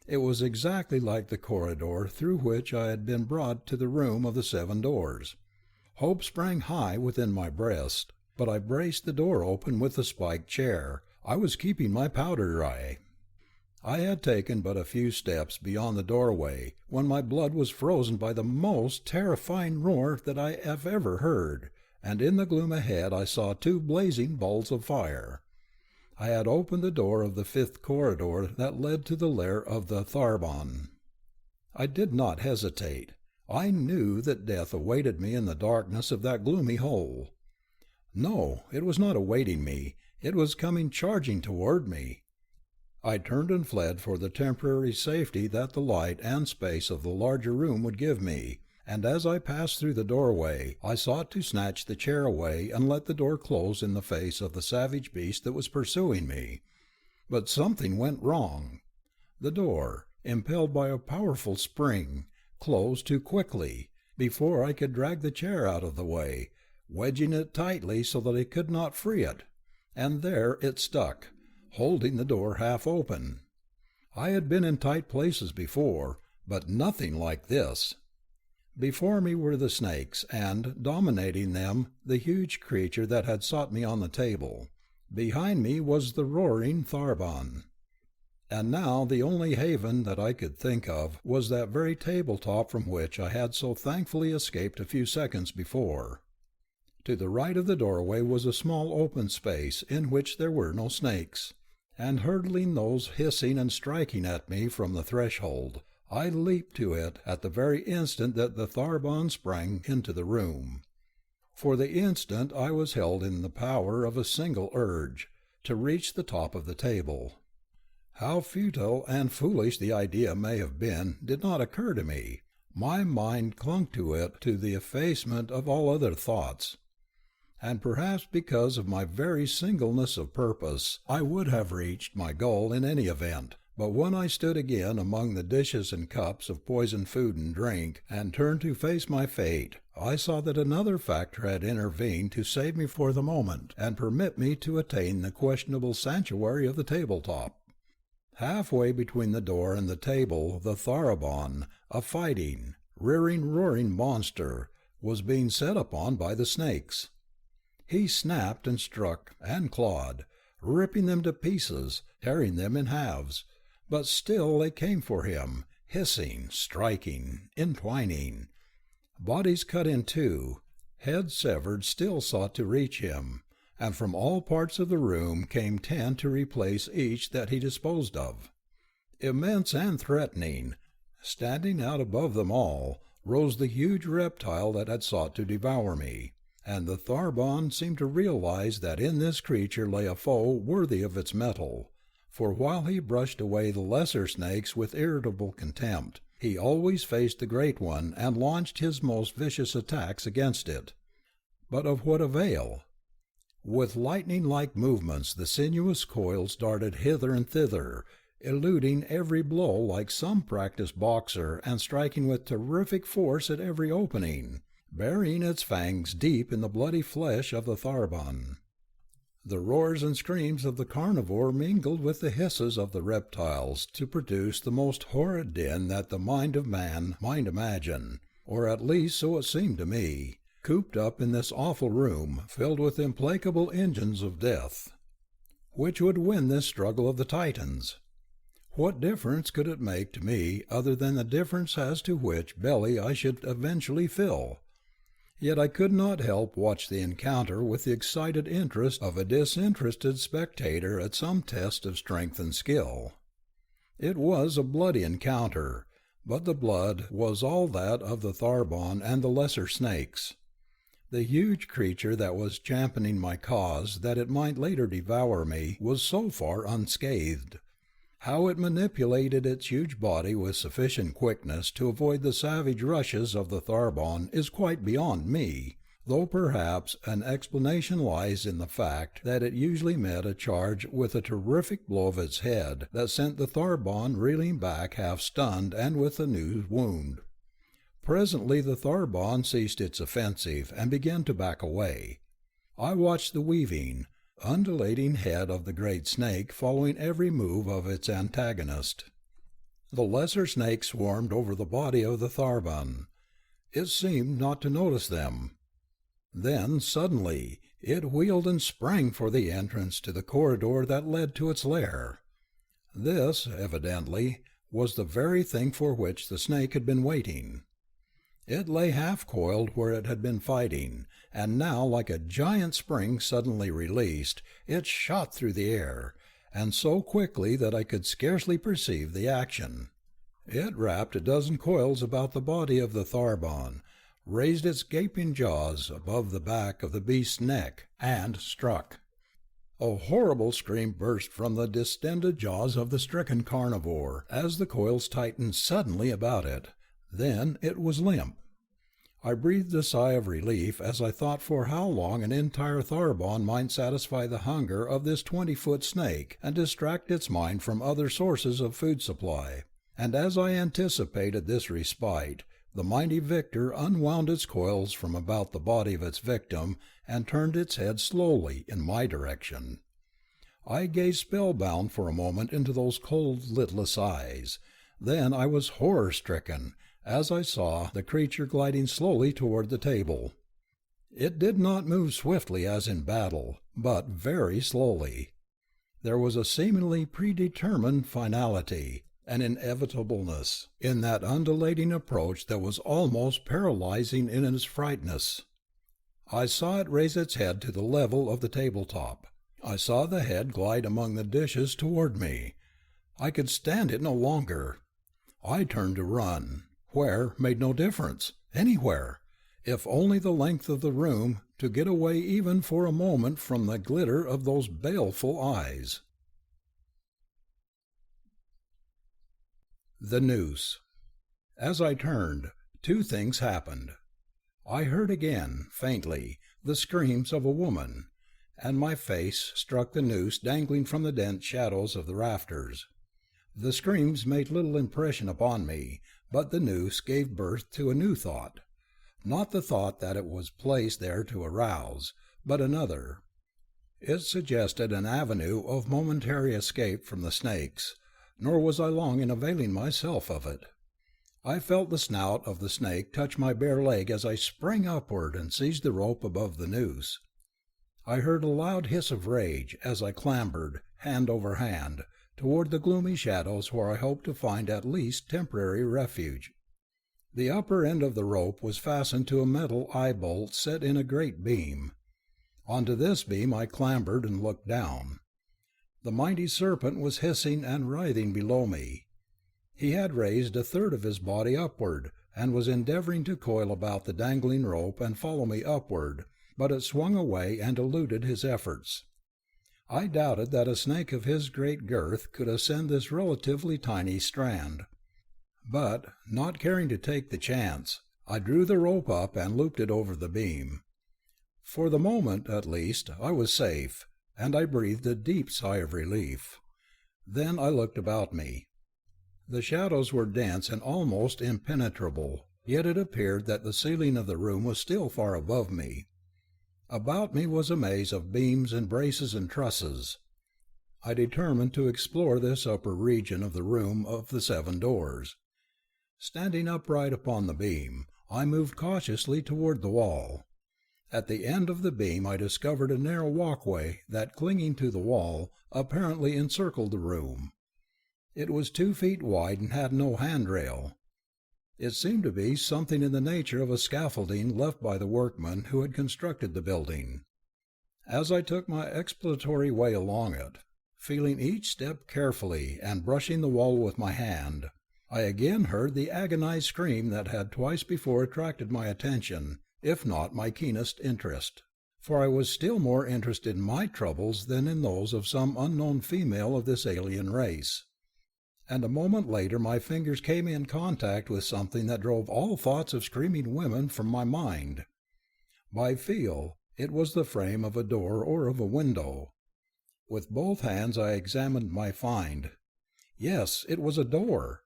It was exactly like the corridor through which I had been brought to the room of the 7 doors. Hope sprang high within my breast, but I braced the door open with the spiked chair. I was keeping my powder dry. I had taken but a few steps beyond the doorway when my blood was frozen by the most terrifying roar that I have ever heard, and in the gloom ahead I saw 2 blazing balls of fire. I had opened the door of the 5th corridor that led to the lair of the Tharbon. I did not hesitate. I knew that death awaited me in the darkness of that gloomy hole. No, it was not awaiting me. It was coming charging toward me. I turned and fled for the temporary safety that the light and space of the larger room would give me, and as I passed through the doorway, I sought to snatch the chair away and let the door close in the face of the savage beast that was pursuing me. But something went wrong. The door, impelled by a powerful spring, closed too quickly, before I could drag the chair out of the way, wedging it tightly so that I could not free it, and there it stuck, holding the door half open. I had been in tight places before, but nothing like this. Before me were the snakes, and, dominating them, the huge creature that had sought me on the table. Behind me was the roaring Tharbon. And now the only haven that I could think of was that very tabletop from which I had so thankfully escaped a few seconds before. To the right of the doorway was a small open space in which there were no snakes, and hurtling those hissing and striking at me from the threshold, I leaped to it at the very instant that the Tharbon sprang into the room. For the instant I was held in the power of a single urge, to reach the top of the table. How futile and foolish the idea may have been did not occur to me. My mind clung to it to the effacement of all other thoughts. And perhaps because of my very singleness of purpose, I would have reached my goal in any event. But when I stood again among the dishes and cups of poisoned food and drink, and turned to face my fate, I saw that another factor had intervened to save me for the moment, and permit me to attain the questionable sanctuary of the tabletop. Halfway between the door and the table, the Tharbon, a fighting, rearing, roaring monster, was being set upon by the snakes. He snapped and struck and clawed, ripping them to pieces, tearing them in halves, but still they came for him, hissing, striking, entwining. Bodies cut in two, heads severed still sought to reach him, and from all parts of the room came 10 to replace each that he disposed of. Immense and threatening, standing out above them all, rose the huge reptile that had sought to devour me, and the Tharbon seemed to realize that in this creature lay a foe worthy of its mettle, for while he brushed away the lesser snakes with irritable contempt, he always faced the great one and launched his most vicious attacks against it. But of what avail? With lightning-like movements the sinuous coils darted hither and thither, eluding every blow like some practised boxer and striking with terrific force at every opening, burying its fangs deep in the bloody flesh of the Tharbon. The roars and screams of the carnivore mingled with the hisses of the reptiles to produce the most horrid din that the mind of man might imagine, or at least so it seemed to me, cooped up in this awful room filled with implacable engines of death. Which would win this struggle of the Titans? What difference could it make to me other than the difference as to which belly I should eventually fill? Yet I could not help watch the encounter with the excited interest of a disinterested spectator at some test of strength and skill. It was a bloody encounter, but the blood was all that of the Tharbon and the lesser snakes. The huge creature that was championing my cause that it might later devour me was so far unscathed. How it manipulated its huge body with sufficient quickness to avoid the savage rushes of the Tharbon is quite beyond me, though perhaps an explanation lies in the fact that it usually met a charge with a terrific blow of its head that sent the Tharbon reeling back half stunned and with a new wound. Presently the Tharbon ceased its offensive and began to back away. I watched the weaving, undulating head of the great snake following every move of its antagonist. The lesser snakes swarmed over the body of the Tharbun. It seemed not to notice them. Then, suddenly, it wheeled and sprang for the entrance to the corridor that led to its lair. This, evidently, was the very thing for which the snake had been waiting. It lay half-coiled where it had been fighting, and now, like a giant spring suddenly released, it shot through the air, and so quickly that I could scarcely perceive the action. It wrapped a dozen coils about the body of the Tharbun, raised its gaping jaws above the back of the beast's neck, and struck. A horrible scream burst from the distended jaws of the stricken carnivore as the coils tightened suddenly about it. Then it was limp. I breathed a sigh of relief as I thought for how long an entire Tharbun might satisfy the hunger of this 20-foot snake and distract its mind from other sources of food supply. And as I anticipated this respite, the mighty victor unwound its coils from about the body of its victim and turned its head slowly in my direction. I gazed spellbound for a moment into those cold, lidless eyes. Then I was horror-stricken as I saw the creature gliding slowly toward the table. It did not move swiftly as in battle, but very slowly. There was a seemingly predetermined finality, an inevitableness, in that undulating approach that was almost paralyzing in its frightness. I saw it raise its head to the level of the tabletop. I saw the head glide among the dishes toward me. I could stand it no longer. I turned to run. Where made no difference. Anywhere. If only the length of the room, to get away even for a moment from the glitter of those baleful eyes. The noose. As I turned, two things happened. I heard again, faintly, the screams of a woman, and my face struck the noose dangling from the dense shadows of the rafters. The screams made little impression upon me, but the noose gave birth to a new thought. Not the thought that it was placed there to arouse, but another. It suggested an avenue of momentary escape from the snakes, nor was I long in availing myself of it. I felt the snout of the snake touch my bare leg as I sprang upward and seized the rope above the noose. I heard a loud hiss of rage as I clambered, hand over hand, toward the gloomy shadows where I hoped to find at least temporary refuge. The upper end of the rope was fastened to a metal eye-bolt set in a great beam. Onto this beam I clambered and looked down. The mighty serpent was hissing and writhing below me. He had raised a third of his body upward, and was endeavoring to coil about the dangling rope and follow me upward, but it swung away and eluded his efforts. I doubted that a snake of his great girth could ascend this relatively tiny strand. But, not caring to take the chance, I drew the rope up and looped it over the beam. For the moment, at least, I was safe, and I breathed a deep sigh of relief. Then I looked about me. The shadows were dense and almost impenetrable, yet it appeared that the ceiling of the room was still far above me. About me was a maze of beams and braces and trusses. I determined to explore this upper region of the room of the 7 doors. Standing upright upon the beam, I moved cautiously toward the wall. At the end of the beam I discovered a narrow walkway that, clinging to the wall, apparently encircled the room. It was 2 feet wide and had no handrail. It seemed to be something in the nature of a scaffolding left by the workmen who had constructed the building. As I took my exploratory way along it, feeling each step carefully and brushing the wall with my hand, I again heard the agonized scream that had twice before attracted my attention, if not my keenest interest. For I was still more interested in my troubles than in those of some unknown female of this alien race. And a moment later my fingers came in contact with something that drove all thoughts of screaming women from my mind. By feel, it was the frame of a door or of a window. With both hands I examined my find. Yes, it was a door.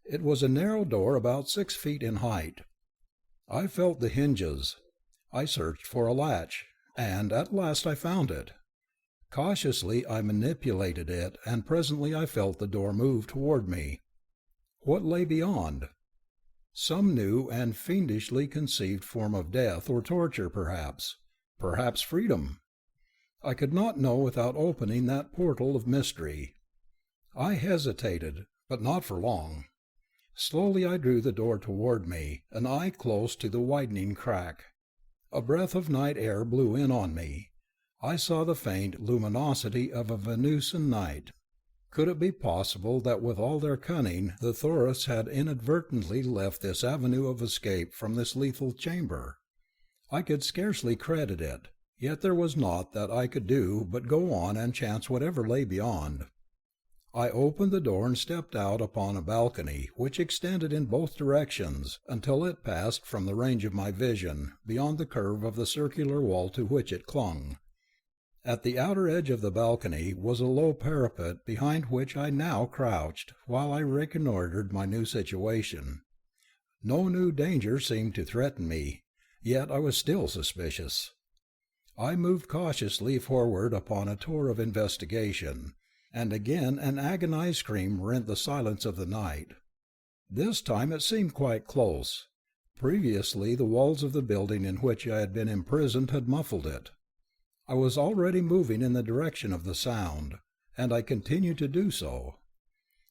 It was a narrow door about 6 feet in height. I felt the hinges. I searched for a latch, and at last I found it. Cautiously I manipulated it, and presently I felt the door move toward me. What lay beyond? Some new and fiendishly conceived form of death or torture, perhaps. Perhaps freedom. I could not know without opening that portal of mystery. I hesitated, but not for long. Slowly I drew the door toward me, an eye close to the widening crack. A breath of night air blew in on me. I saw the faint luminosity of a Venusan night. Could it be possible that with all their cunning the Thoris had inadvertently left this avenue of escape from this lethal chamber? I could scarcely credit it, yet there was naught that I could do but go on and chance whatever lay beyond. I opened the door and stepped out upon a balcony which extended in both directions until it passed from the range of my vision beyond the curve of the circular wall to which it clung. At the outer edge of the balcony was a low parapet behind which I now crouched while I reconnoitered my new situation. No new danger seemed to threaten me, yet I was still suspicious. I moved cautiously forward upon a tour of investigation, and again an agonized scream rent the silence of the night. This time it seemed quite close. Previously the walls of the building in which I had been imprisoned had muffled it. I was already moving in the direction of the sound, and I continued to do so.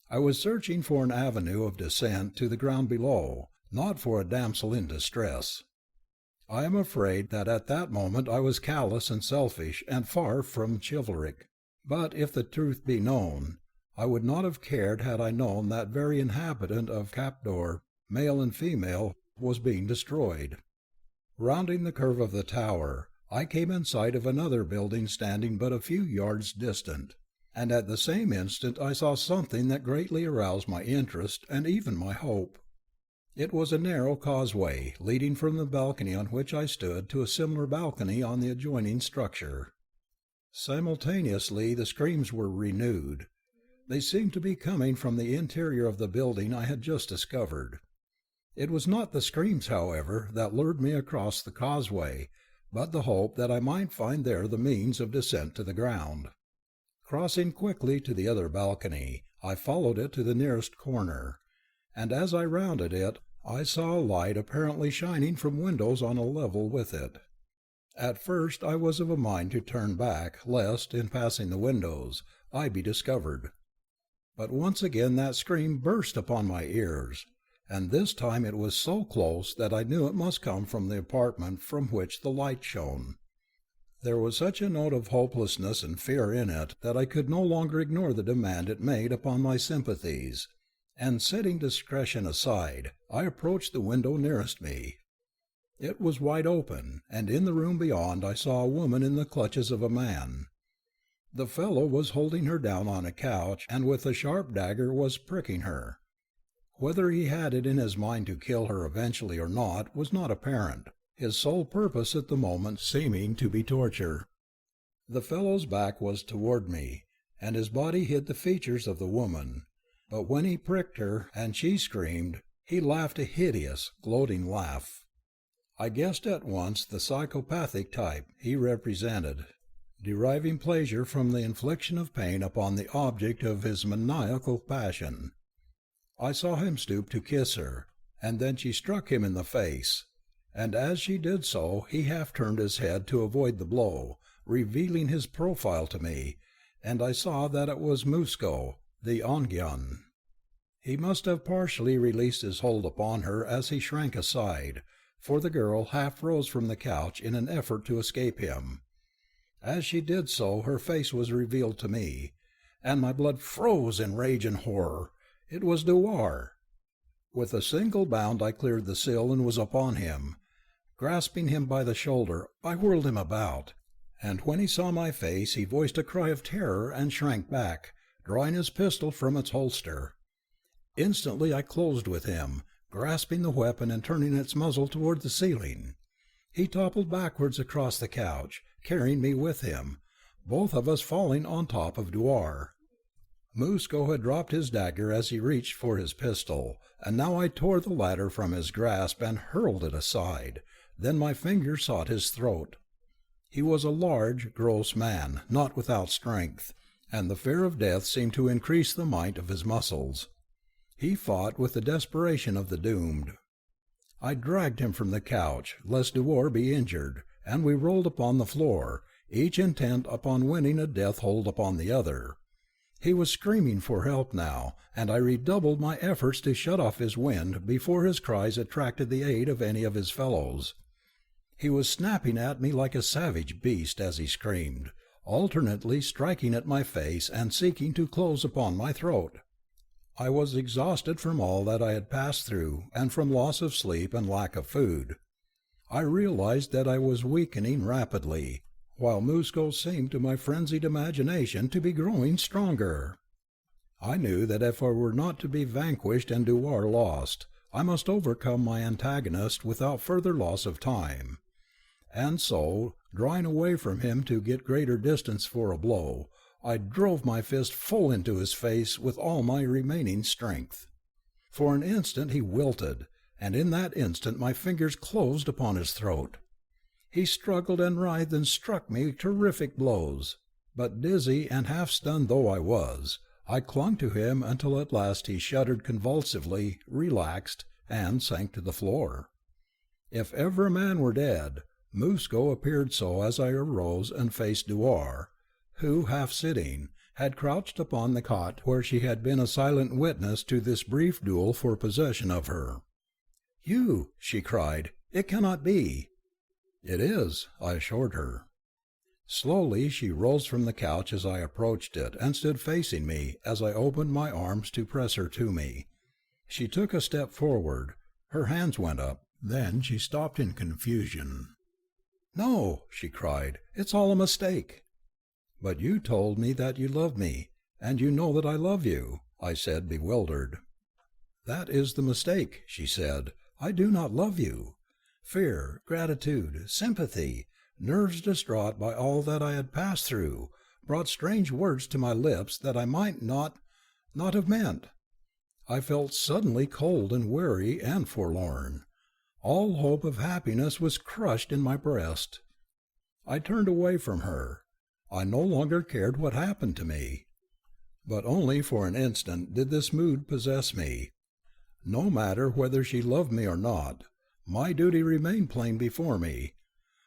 I was searching for an avenue of descent to the ground below, not for a damsel in distress. I am afraid that at that moment I was callous and selfish and far from chivalric. But if the truth be known, I would not have cared had I known that very inhabitant of Capdor, male and female, was being destroyed. Rounding the curve of the tower, I came in sight of another building standing but a few yards distant, and at the same instant I saw something that greatly aroused my interest and even my hope. It was a narrow causeway leading from the balcony on which I stood to a similar balcony on the adjoining structure. Simultaneously the screams were renewed. They seemed to be coming from the interior of the building I had just discovered. It was not the screams, however, that lured me across the causeway, but the hope that I might find there the means of descent to the ground. Crossing quickly to the other balcony, I followed it to the nearest corner, and as I rounded it, I saw a light apparently shining from windows on a level with it. At first I was of a mind to turn back, lest, in passing the windows, I be discovered. But once again that scream burst upon my ears, and this time it was so close that I knew it must come from the apartment from which the light shone. There was such a note of hopelessness and fear in it that I could no longer ignore the demand it made upon my sympathies, and setting discretion aside, I approached the window nearest me. It was wide open, and in the room beyond I saw a woman in the clutches of a man. The fellow was holding her down on a couch, and with a sharp dagger was pricking her. Whether he had it in his mind to kill her eventually or not was not apparent, his sole purpose at the moment seeming to be torture. The fellow's back was toward me, and his body hid the features of the woman, but when he pricked her and she screamed, he laughed a hideous, gloating laugh. I guessed at once the psychopathic type he represented, deriving pleasure from the infliction of pain upon the object of his maniacal passion. I saw him stoop to kiss her, and then she struck him in the face, and as she did so he half turned his head to avoid the blow, revealing his profile to me, and I saw that it was Musco, the Onguian. He must have partially released his hold upon her as he shrank aside, for the girl half rose from the couch in an effort to escape him. As she did so her face was revealed to me, and my blood froze in rage and horror. It was Dewar. With a single bound I cleared the sill and was upon him. Grasping him by the shoulder, I whirled him about, and when he saw my face he voiced a cry of terror and shrank back, drawing his pistol from its holster. Instantly I closed with him, grasping the weapon and turning its muzzle toward the ceiling. He toppled backwards across the couch, carrying me with him, both of us falling on top of Dewar. Musco had dropped his dagger as he reached for his pistol, and now I tore the latter from his grasp and hurled it aside. Then my fingers sought his throat. He was a large, gross man, not without strength, and the fear of death seemed to increase the might of his muscles. He fought with the desperation of the doomed. I dragged him from the couch, lest Dewar be injured, and we rolled upon the floor, each intent upon winning a death hold upon the other. He was screaming for help now, and I redoubled my efforts to shut off his wind before his cries attracted the aid of any of his fellows. He was snapping at me like a savage beast as he screamed, alternately striking at my face and seeking to close upon my throat. I was exhausted from all that I had passed through, and from loss of sleep and lack of food. I realized that I was weakening rapidly, while Musco seemed to my frenzied imagination to be growing stronger. I knew that if I were not to be vanquished and Dewar lost, I must overcome my antagonist without further loss of time. And so, drawing away from him to get greater distance for a blow, I drove my fist full into his face with all my remaining strength. For an instant he wilted, and in that instant my fingers closed upon his throat. He struggled and writhed and struck me terrific blows, but dizzy and half-stunned though I was, I clung to him until at last he shuddered convulsively, relaxed, and sank to the floor. If ever a man were dead, Musco appeared so as I arose and faced Dewar, who, half sitting, had crouched upon the cot where she had been a silent witness to this brief duel for possession of her. "You!" she cried. "It cannot be!" "It is," I assured her. Slowly she rose from the couch as I approached it, and stood facing me as I opened my arms to press her to me. She took a step forward. Her hands went up. Then she stopped in confusion. "No," she cried, "it's all a mistake." "But you told me that you loved me, and you know that I love you," I said, bewildered. "That is the mistake," she said. "I do not love you. Fear, gratitude, sympathy, nerves distraught by all that I had passed through, brought strange words to my lips that I might not have meant. I felt suddenly cold and weary and forlorn. All hope of happiness was crushed in my breast. I turned away from her. I no longer cared what happened to me. But only for an instant did this mood possess me. No matter whether she loved me or not, my duty remained plain before me.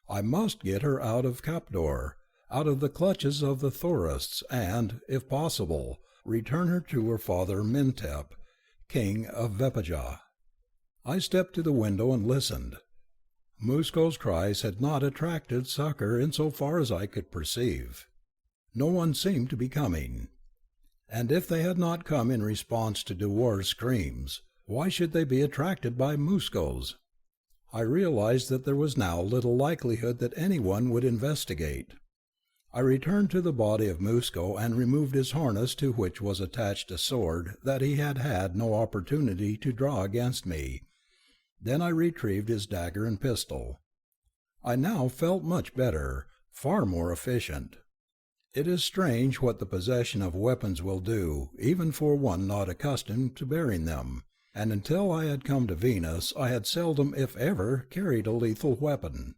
I must get her out of Capdor, out of the clutches of the Thorists, and, if possible, return her to her father Mintep, king of Vepajah. I stepped to the window and listened. Musco's cries had not attracted succor in so far as I could perceive. No one seemed to be coming. And if they had not come in response to Dewar's screams, why should they be attracted by Musco's? I realized that there was now little likelihood that anyone would investigate. I returned to the body of Musco and removed his harness, to which was attached a sword that he had had no opportunity to draw against me. Then I retrieved his dagger and pistol. I now felt much better, far more efficient. It is strange what the possession of weapons will do, even for one not accustomed to bearing them, and until I had come to Venus I had seldom, if ever, carried a lethal weapon.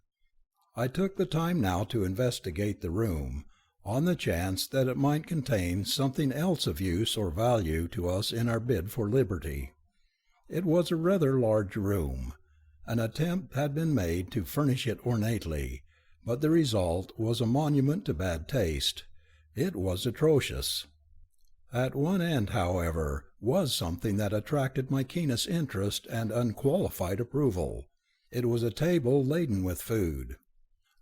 I took the time now to investigate the room, on the chance that it might contain something else of use or value to us in our bid for liberty. It was a rather large room. An attempt had been made to furnish it ornately, but the result was a monument to bad taste. It was atrocious. At one end, however, was something that attracted my keenest interest and unqualified approval. It was a table laden with food.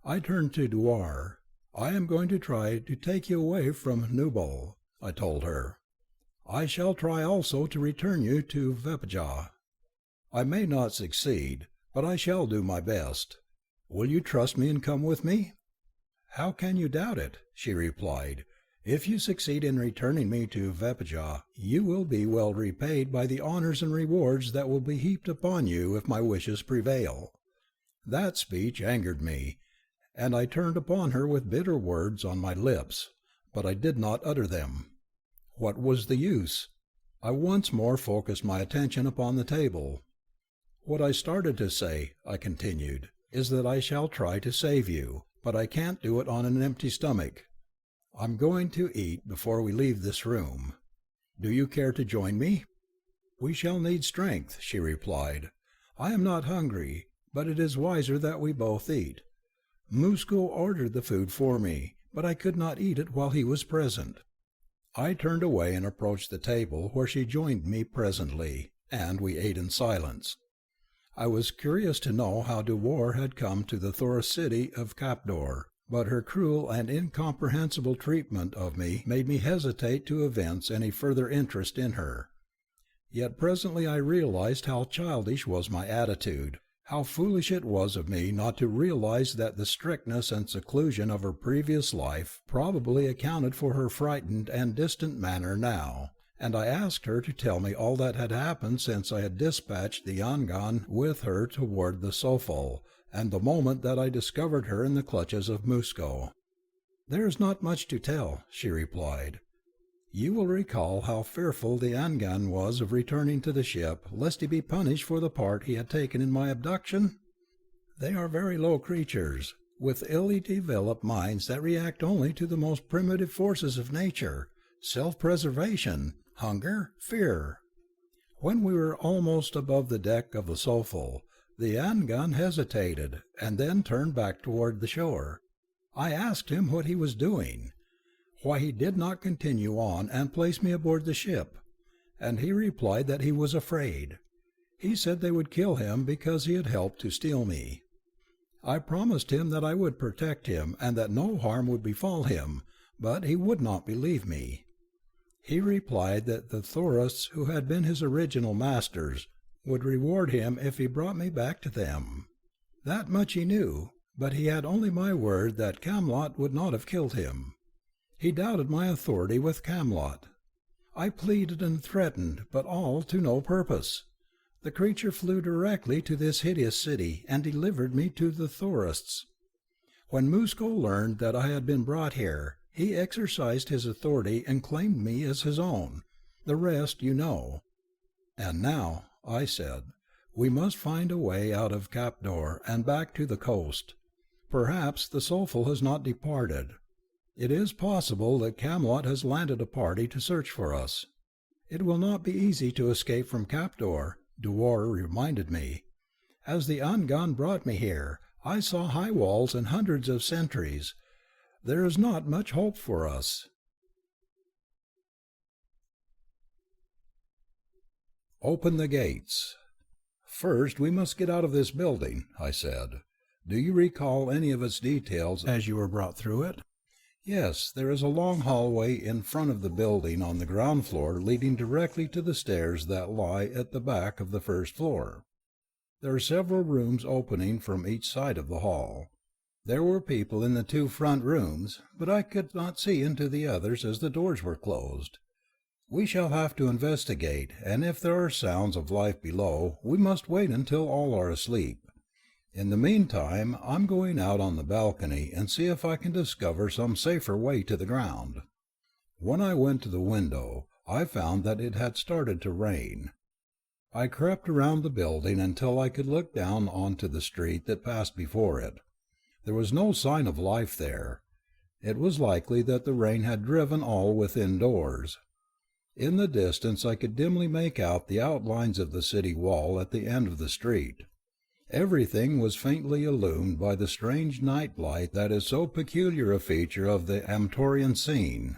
I turned to Dewar. "I am going to try to take you away from Nubal," I told her. "I shall try also to return you to Vepajah. I may not succeed, but I shall do my best. Will you trust me and come with me?" "How can you doubt it?" she replied. "If you succeed in returning me to Vepajah, you will be well repaid by the honors and rewards that will be heaped upon you if my wishes prevail." That speech angered me, and I turned upon her with bitter words on my lips, but I did not utter them. What was the use? I once more focused my attention upon the table. "What I started to say," I continued, "is that I shall try to save you, but I can't do it on an empty stomach. I'm going to eat before we leave this room. Do you care to join me?" "We shall need strength," she replied. "I am not hungry, but it is wiser that we both eat. Musco ordered the food for me, but I could not eat it while he was present." I turned away and approached the table, where she joined me presently, and we ate in silence. I was curious to know how de War had come to the Thoris city of Capdor, but her cruel and incomprehensible treatment of me made me hesitate to evince any further interest in her. Yet presently I realized how childish was my attitude, how foolish it was of me not to realize that the strictness and seclusion of her previous life probably accounted for her frightened and distant manner now, and I asked her to tell me all that had happened since I had dispatched the Yangan with her toward the Sofal, and the moment that I discovered her in the clutches of Musco. "There is not much to tell," she replied. "You will recall how fearful the Yangan was of returning to the ship, lest he be punished for the part he had taken in my abduction? They are very low creatures, with illy developed minds that react only to the most primitive forces of nature, self-preservation, hunger, fear. When we were almost above the deck of the Sofal, the Yangan hesitated, and then turned back toward the shore. I asked him what he was doing, why he did not continue on and place me aboard the ship, and he replied that he was afraid. He said they would kill him because he had helped to steal me. I promised him that I would protect him and that no harm would befall him, but he would not believe me. He replied that the Thorists who had been his original masters would reward him if he brought me back to them. That much he knew, but he had only my word that Camelot would not have killed him. He doubted my authority with Camelot. I pleaded and threatened, but all to no purpose. The creature flew directly to this hideous city and delivered me to the Thorists. When Musco learned that I had been brought here, he exercised his authority and claimed me as his own. The rest you know. And now, I said, we must find a way out of Capdor and back to the coast. Perhaps the Sofal has not departed. It is possible that Camelot has landed a party to search for us. It will not be easy to escape from Capdor, de War reminded me. As the Yangan brought me here, I saw high walls and hundreds of sentries. There is not much hope for us. Open the gates. First, we must get out of this building, I said. Do you recall any of its details as you were brought through it? Yes, there is a long hallway in front of the building on the ground floor leading directly to the stairs that lie at the back of the first floor. There are several rooms opening from each side of the hall. There were people in the two front rooms, but I could not see into the others as the doors were closed. We shall have to investigate, and if there are sounds of life below, we must wait until all are asleep. In the meantime, I'm going out on the balcony and see if I can discover some safer way to the ground. When I went to the window, I found that it had started to rain. I crept around the building until I could look down onto the street that passed before it. There was no sign of life there. It was likely that the rain had driven all within doors. In the distance I could dimly make out the outlines of the city wall at the end of the street. Everything was faintly illumined by the strange night light that is so peculiar a feature of the Amtorian scene.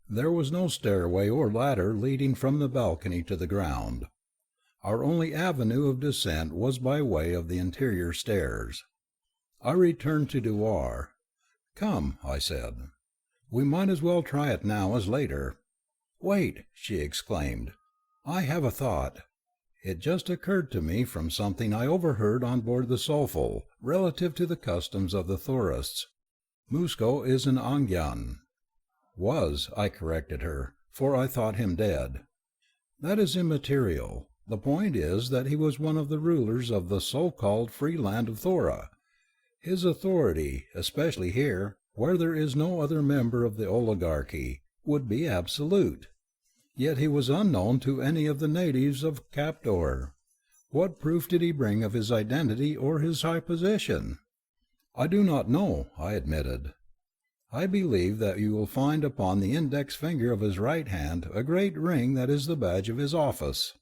There was no stairway or ladder leading from the balcony to the ground. Our only avenue of descent was by way of the interior stairs. I returned to de War. "Come," I said. "We might as well try it now as later." "Wait," she exclaimed. "I have a thought. It just occurred to me from something I overheard on board the Sofal, relative to the customs of the Thorists. Musco is an Yangan." "Was," I corrected her, for I thought him dead. "That is immaterial. The point is that he was one of the rulers of the so-called free land of Thora. His authority, especially here, where there is no other member of the oligarchy, would be absolute. Yet he was unknown to any of the natives of Capdor. What proof did he bring of his identity or his high position? "I do not know," I admitted. "I believe that you will find upon the index finger of his right hand a great ring that is the badge of his office."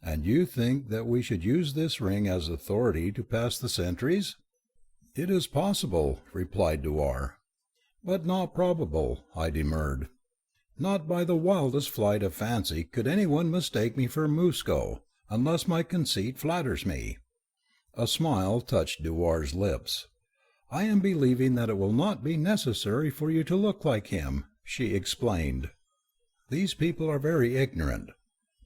"And you think that we should use this ring as authority to pass the sentries?" "It is possible," replied Dewar. "But not probable," I demurred. "Not by the wildest flight of fancy could anyone mistake me for Musco, unless my conceit flatters me." A smile touched Dewar's lips. "I am believing that it will not be necessary for you to look like him," she explained. "These people are very ignorant.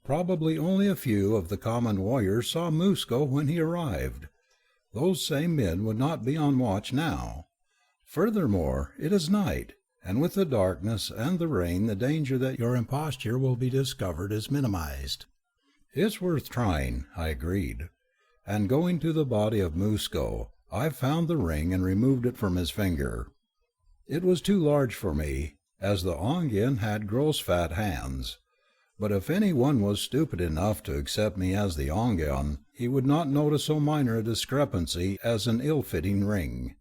Probably only a few of the common warriors saw Musco when he arrived. Those same men would not be on watch now. Furthermore, it is night, and with the darkness and the rain the danger that your imposture will be discovered is minimized." "It's worth trying," I agreed, and going to the body of Musco, I found the ring and removed it from his finger. It was too large for me, as the Ongian had gross fat hands. But if any one was stupid enough to accept me as the Ongian, he would not notice so minor a discrepancy as an ill-fitting ring.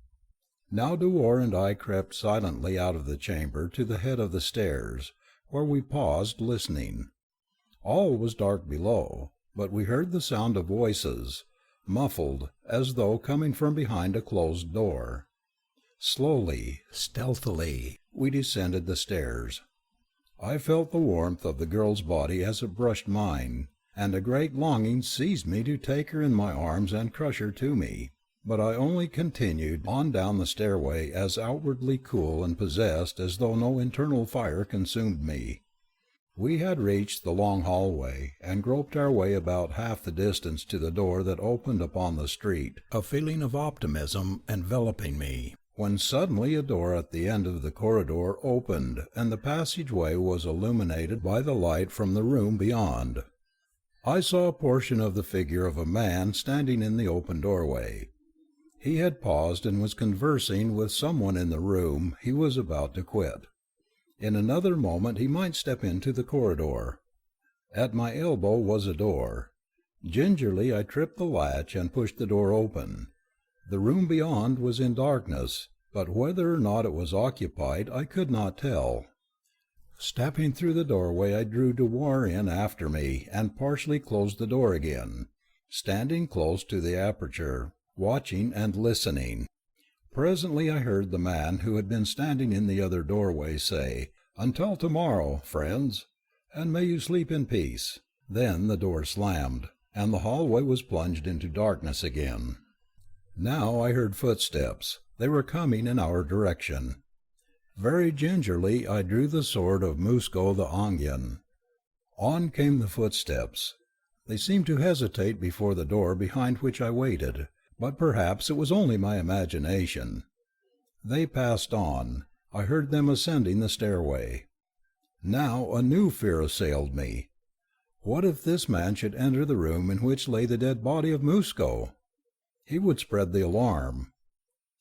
Now Dewar and I crept silently out of the chamber to the head of the stairs, where we paused, listening. All was dark below, but we heard the sound of voices, muffled, as though coming from behind a closed door. Slowly, stealthily, we descended the stairs. I felt the warmth of the girl's body as it brushed mine, and a great longing seized me to take her in my arms and crush her to me, but I only continued on down the stairway as outwardly cool and possessed as though no internal fire consumed me. We had reached the long hallway, and groped our way about half the distance to the door that opened upon the street, a feeling of optimism enveloping me, when suddenly a door at the end of the corridor opened, and the passageway was illuminated by the light from the room beyond. I saw a portion of the figure of a man standing in the open doorway. He had paused and was conversing with someone in the room he was about to quit. In another moment he might step into the corridor. At my elbow was a door. Gingerly I tripped the latch and pushed the door open. The room beyond was in darkness, but whether or not it was occupied I could not tell. Stepping through the doorway I drew Dewar in after me and partially closed the door again, standing close to the aperture, watching and listening. Presently I heard the man who had been standing in the other doorway say, "Until tomorrow, friends, and may you sleep in peace." Then the door slammed, and the hallway was plunged into darkness again. Now I heard footsteps. They were coming in our direction. Very gingerly I drew the sword of Musco the Ongian. On came the footsteps. They seemed to hesitate before the door behind which I waited, but perhaps it was only my imagination. They passed on. I heard them ascending the stairway. Now a new fear assailed me. What if this man should enter the room in which lay the dead body of Musco? He would spread the alarm.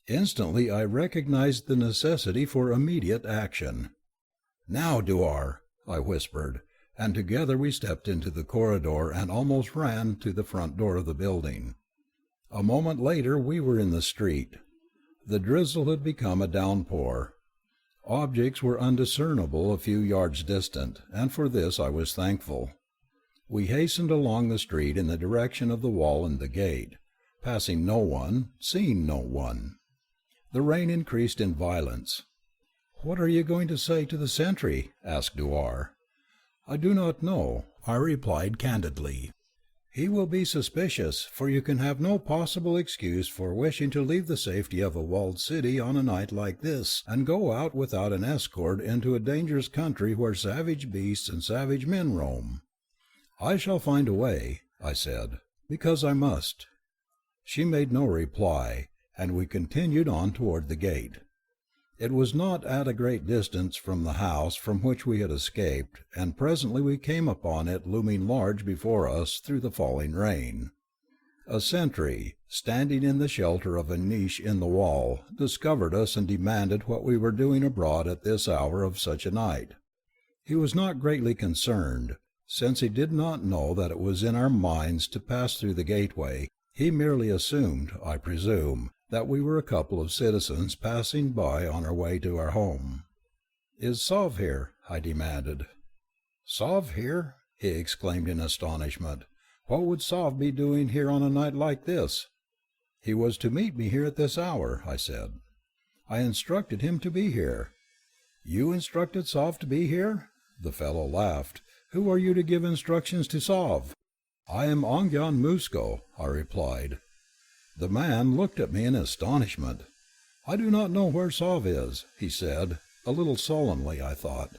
Instantly I recognized the necessity for immediate action. "Now, Dewar," I whispered, and together we stepped into the corridor and almost ran to the front door of the building. A moment later we were in the street. The drizzle had become a downpour. Objects were undiscernible a few yards distant, and for this I was thankful. We hastened along the street in the direction of the wall and the gate, passing no one, seeing no one. The rain increased in violence. "What are you going to say to the sentry?" asked Dewar. "I do not know," I replied candidly. "He will be suspicious, for you can have no possible excuse for wishing to leave the safety of a walled city on a night like this, and go out without an escort into a dangerous country where savage beasts and savage men roam." "I shall find a way," I said, "because I must." She made no reply, and we continued on toward the gate. It was not at a great distance from the house from which we had escaped, and presently we came upon it looming large before us through the falling rain. A sentry, standing in the shelter of a niche in the wall, discovered us and demanded what we were doing abroad at this hour of such a night. He was not greatly concerned, since he did not know that it was in our minds to pass through the gateway. He merely assumed, I presume, that we were a couple of citizens passing by on our way to our home. "Is Sov here?" I demanded. "Sov here?" he exclaimed in astonishment. "What would Sov be doing here on a night like this?" "He was to meet me here at this hour," I said. "I instructed him to be here." "You instructed Sov to be here?" The fellow laughed. "Who are you to give instructions to Sov?" "I am Ongyan Musko," I replied. The man looked at me in astonishment. "I do not know where Sov is," he said, a little sullenly, I thought.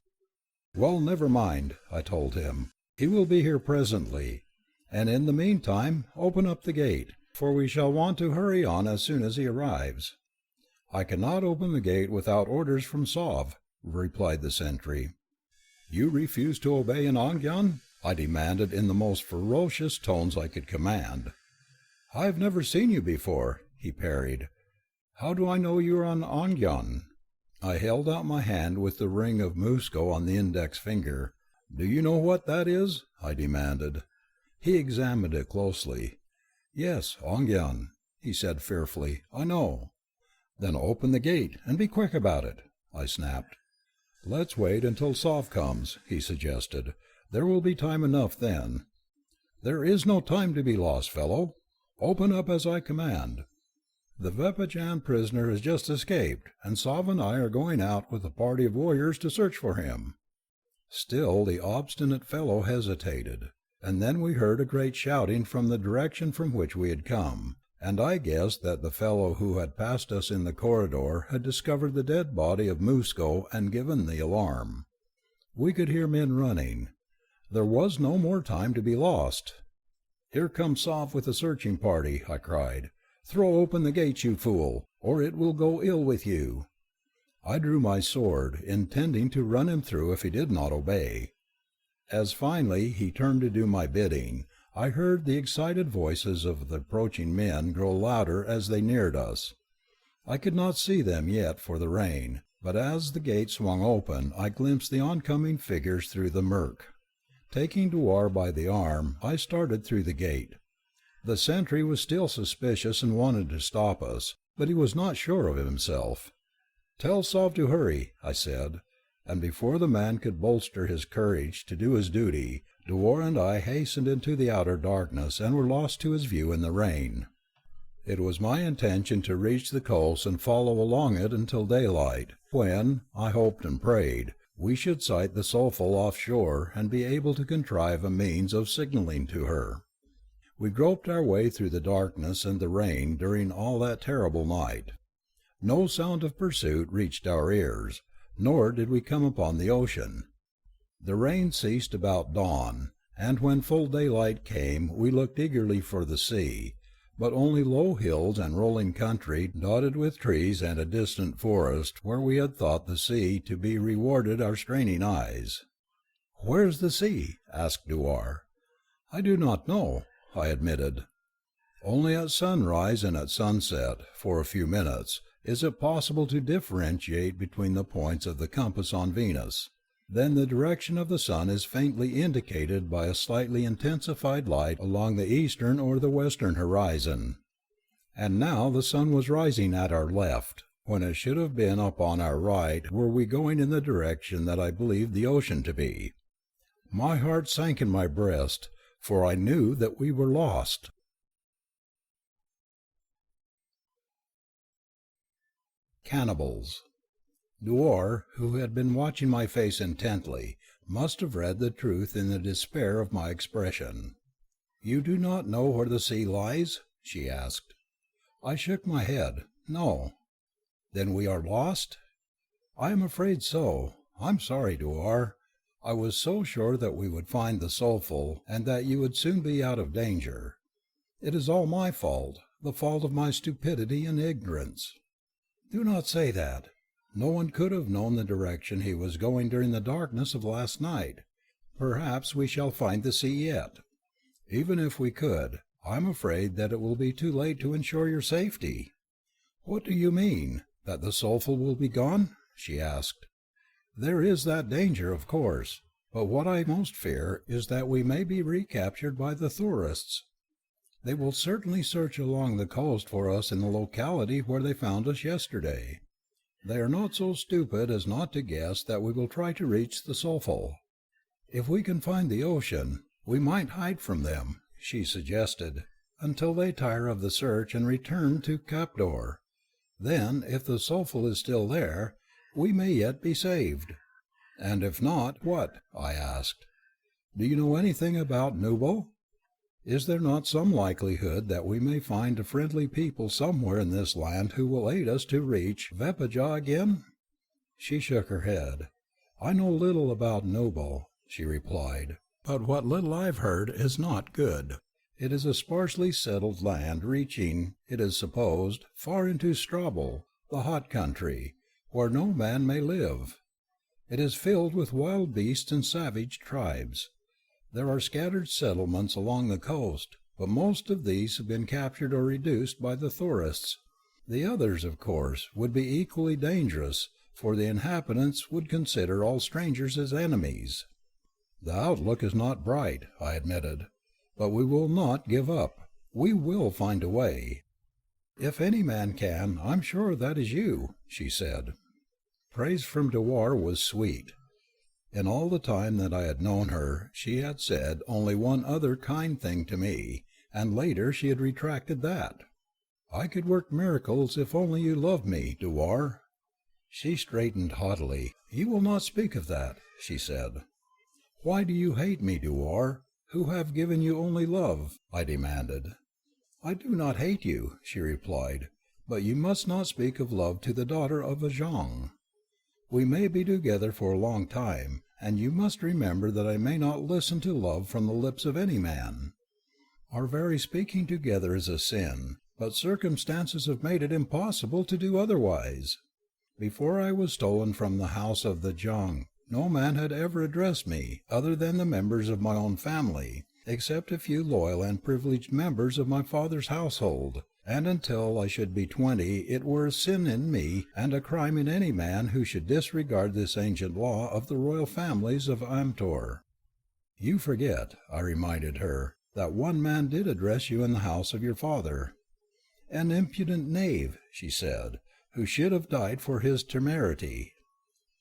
"Well, never mind," I told him. "He will be here presently, and in the meantime open up the gate, for we shall want to hurry on as soon as he arrives." "I cannot open the gate without orders from Sov," replied the sentry. "You refuse to obey an Ongyan?" I demanded in the most ferocious tones I could command. "I have never seen you before," he parried. "How do I know you are an Ongyan?" I held out my hand with the ring of Musko on the index finger. "Do you know what that is?" I demanded. He examined it closely. "Yes, Ongyan," he said fearfully, "I know." "Then open the gate, and be quick about it," I snapped. "Let's wait until Sov comes," he suggested. "There will be time enough then." "There is no time to be lost, fellow. Open up as I command. The Venusan prisoner has just escaped, and Sov and I are going out with a party of warriors to search for him." Still the obstinate fellow hesitated, and then we heard a great shouting from the direction from which we had come, and I guessed that the fellow who had passed us in the corridor had discovered the dead body of Musko and given the alarm. We could hear men running. There was no more time to be lost. "Here comes Sov with a searching party," I cried. "Throw open the gate, you fool, or it will go ill with you." I drew my sword, intending to run him through if he did not obey. As finally he turned to do my bidding, I heard the excited voices of the approaching men grow louder as they neared us. I could not see them yet for the rain, but as the gate swung open I glimpsed the oncoming figures through the murk. Taking Dewar by the arm, I started through the gate. The sentry was still suspicious and wanted to stop us, but he was not sure of himself. "Tell Sov to hurry," I said, and before the man could bolster his courage to do his duty, Dewar and I hastened into the outer darkness and were lost to his view in the rain. It was my intention to reach the coast and follow along it until daylight, when, I hoped and prayed, we should sight the Soulful offshore and be able to contrive a means of signaling to her. We groped our way through the darkness and the rain during all that terrible night. No sound of pursuit reached our ears, nor did we come upon the ocean. The rain ceased about dawn, and when full daylight came we looked eagerly for the sea, but only low hills and rolling country dotted with trees and a distant forest where we had thought the sea to be rewarded our straining eyes. "Where is the sea?" asked Dewar. "I do not know," I admitted. "Only at sunrise and at sunset, for a few minutes, is it possible to differentiate between the points of the compass on Venus. Then the direction of the sun is faintly indicated by a slightly intensified light along the eastern or the western horizon. And now the sun was rising at our left, when it should have been upon our right were we going in the direction that I believed the ocean to be. My heart sank in my breast, for I knew that we were lost. Cannibals. Dewar, who had been watching my face intently, must have read the truth in the despair of my expression. "You do not know where the sea lies?" she asked. I shook my head. "No." "Then we are lost?" "I am afraid so. I'm sorry, Dewar. I was so sure that we would find the Soulful, and that you would soon be out of danger. It is all my fault, the fault of my stupidity and ignorance." "Do not say that. No one could have known the direction he was going during the darkness of last night. Perhaps we shall find the sea yet. Even if we could, I'm afraid that it will be too late to ensure your safety." "What do you mean? That the Soulful will be gone?" she asked. "There is that danger, of course, but what I most fear is that we may be recaptured by the tourists." They will certainly search along the coast for us in the locality where they found us yesterday. They are not so stupid as not to guess that we will try to reach the sulphur. If we can find the ocean, we might hide from them, she suggested, until they tire of the search and return to Capdor. Then, if the sulphur is still there, we may yet be saved. And if not, what? I asked. Do you know anything about Nubal? Is there not some likelihood that we may find a friendly people somewhere in this land who will aid us to reach Vepajah again? She shook her head. I know little about Nubal, she replied, but what little I've heard is not good. It is a sparsely settled land reaching, it is supposed, far into Strabel, the hot country, where no man may live. It is filled with wild beasts and savage tribes. There are scattered settlements along the coast, but most of these have been captured or reduced by the tourists. The others, of course, would be equally dangerous, for the inhabitants would consider all strangers as enemies. The outlook is not bright, I admitted, but we will not give up. We will find a way. If any man can, I'm sure that is you, she said. Praise from Dewar was sweet. In all the time that I had known her, she had said only one other kind thing to me, and later she had retracted that. I could work miracles if only you loved me, Dewar. She straightened haughtily. You will not speak of that, she said. Why do you hate me, Dewar, who have given you only love? I demanded. I do not hate you, she replied, but you must not speak of love to the daughter of a Zhang. We may be together for a long time, and you must remember that I may not listen to love from the lips of any man. Our very speaking together is a sin, but circumstances have made it impossible to do otherwise. Before I was stolen from the house of the Zhang, no man had ever addressed me, other than the members of my own family, except a few loyal and privileged members of my father's household, and until I should be 20 it were a sin in me and a crime in any man who should disregard this ancient law of the royal families of Amtor. You forget, I reminded her, that one man did address you in the house of your father. An impudent knave, she said, who should have died for his temerity.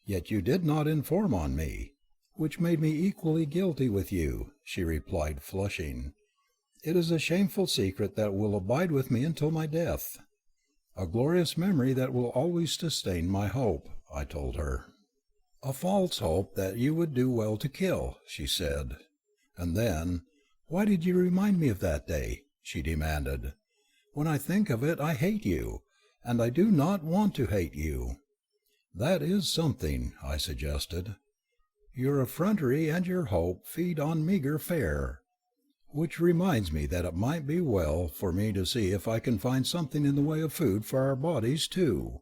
Yet you did not inform on me, which made me equally guilty with you, she replied, flushing. It is a shameful secret that will abide with me until my death. A glorious memory that will always sustain my hope, I told her. A false hope that you would do well to kill, she said. And then, why did you remind me of that day? She demanded. When I think of it, I hate you, and I do not want to hate you. That is something, I suggested. Your effrontery and your hope feed on meagre fare. Which reminds me that it might be well for me to see if I can find something in the way of food for our bodies, too.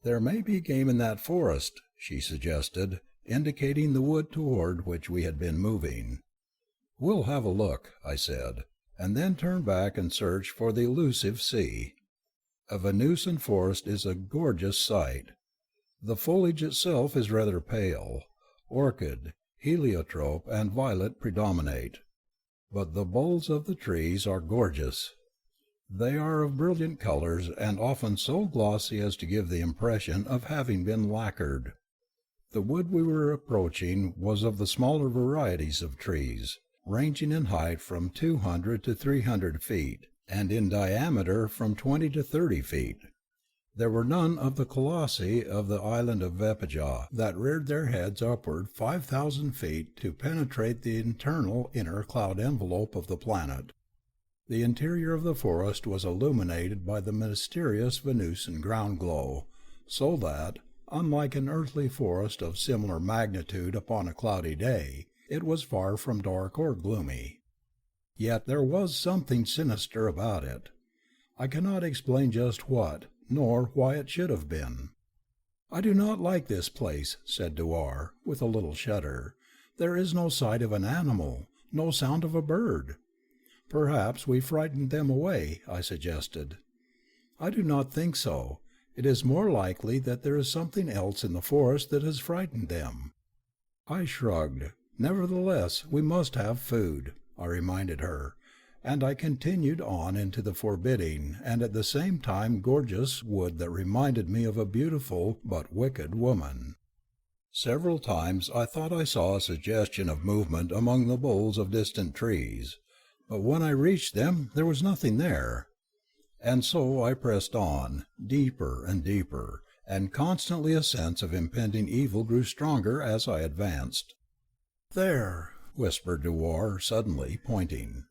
There may be game in that forest, she suggested, indicating the wood toward which we had been moving. We'll have a look, I said, and then turn back and search for the elusive sea. A Venusan forest is a gorgeous sight. The foliage itself is rather pale. Orchid, heliotrope, and violet predominate. But the boles of the trees are gorgeous. They are of brilliant colors and often so glossy as to give the impression of having been lacquered. The wood we were approaching was of the smaller varieties of trees, ranging in height from 200 to 300 feet, and in diameter from 20 to 30 feet. There were none of the colossi of the island of Vepajah that reared their heads upward 5,000 feet to penetrate the internal inner cloud envelope of the planet. The interior of the forest was illuminated by the mysterious Venusan ground glow, so that, unlike an earthly forest of similar magnitude upon a cloudy day, it was far from dark or gloomy. Yet there was something sinister about it. I cannot explain just what, nor why it should have been. I do not like this place, said Dewar, with a little shudder. There is no sight of an animal, no sound of a bird. Perhaps we frightened them away, I suggested. I do not think so. It is more likely that there is something else in the forest that has frightened them. I shrugged. Nevertheless, we must have food, I reminded her, and I continued on into the forbidding and at the same time gorgeous wood that reminded me of a beautiful but wicked woman. Several times I thought I saw a suggestion of movement among the boles of distant trees, but when I reached them there was nothing there. And so I pressed on, deeper and deeper, and constantly a sense of impending evil grew stronger as I advanced. "There," whispered Dewar, suddenly, pointing.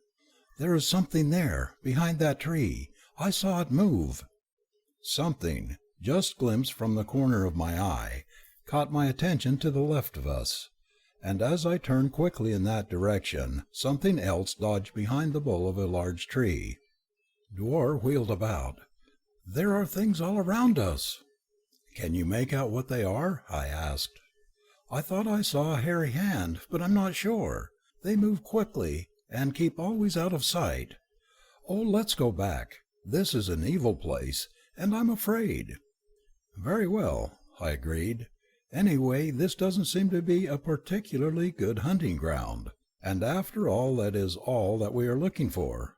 "There is something there, behind that tree. I saw it move." Something, just glimpsed from the corner of my eye, caught my attention to the left of us, and as I turned quickly in that direction, something else dodged behind the bole of a large tree. Dewar wheeled about. "There are things all around us." "Can you make out what they are?" I asked. "I thought I saw a hairy hand, but I'm not sure. They move quickly, and keep always out of sight. Oh, let's go back. This is an evil place, and I'm afraid." "Very well," I agreed. "Anyway, this doesn't seem to be a particularly good hunting ground, and after all that is all that we are looking for."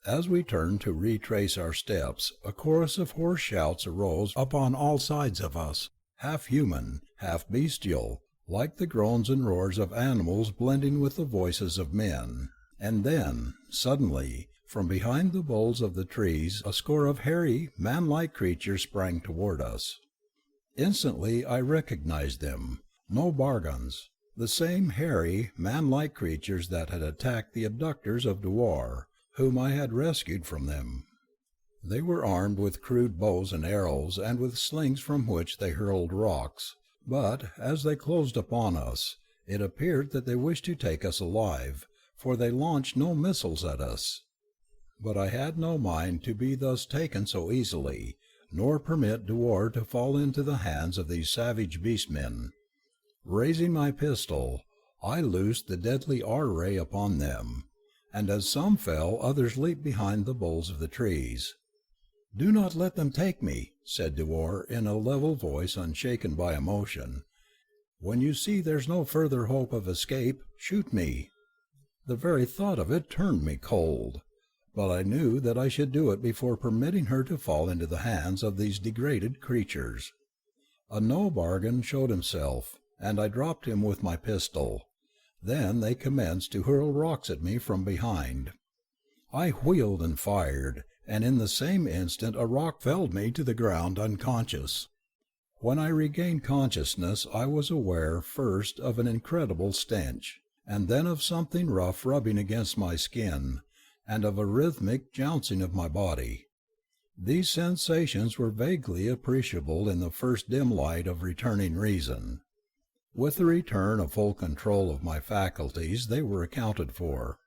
As we turned to retrace our steps, a chorus of hoarse shouts arose upon all sides of us, half human, half bestial, like the groans and roars of animals blending with the voices of men. And then, suddenly, from behind the boles of the trees a score of hairy, man-like creatures sprang toward us. Instantly I recognized them, no bargains, the same hairy, man-like creatures that had attacked the abductors of Dewar, whom I had rescued from them. They were armed with crude bows and arrows, and with slings from which they hurled rocks, but, as they closed upon us, it appeared that they wished to take us alive, for they launched no missiles at us. But I had no mind to be thus taken so easily, nor permit Dewar to fall into the hands of these savage beastmen. Raising my pistol, I loosed the deadly R-ray upon them, and as some fell, others leaped behind the boles of the trees. "Do not let them take me," said Dewar in a level voice unshaken by emotion. "When you see there's no further hope of escape, shoot me." The very thought of it turned me cold, but I knew that I should do it before permitting her to fall into the hands of these degraded creatures. A no-bargain showed himself, and I dropped him with my pistol. Then they commenced to hurl rocks at me from behind. I wheeled and fired, and in the same instant a rock felled me to the ground unconscious. When I regained consciousness I was aware first of an incredible stench, and then of something rough rubbing against my skin, and of a rhythmic jouncing of my body. These sensations were vaguely appreciable in the first dim light of returning reason. With the return of full control of my faculties they were accounted for.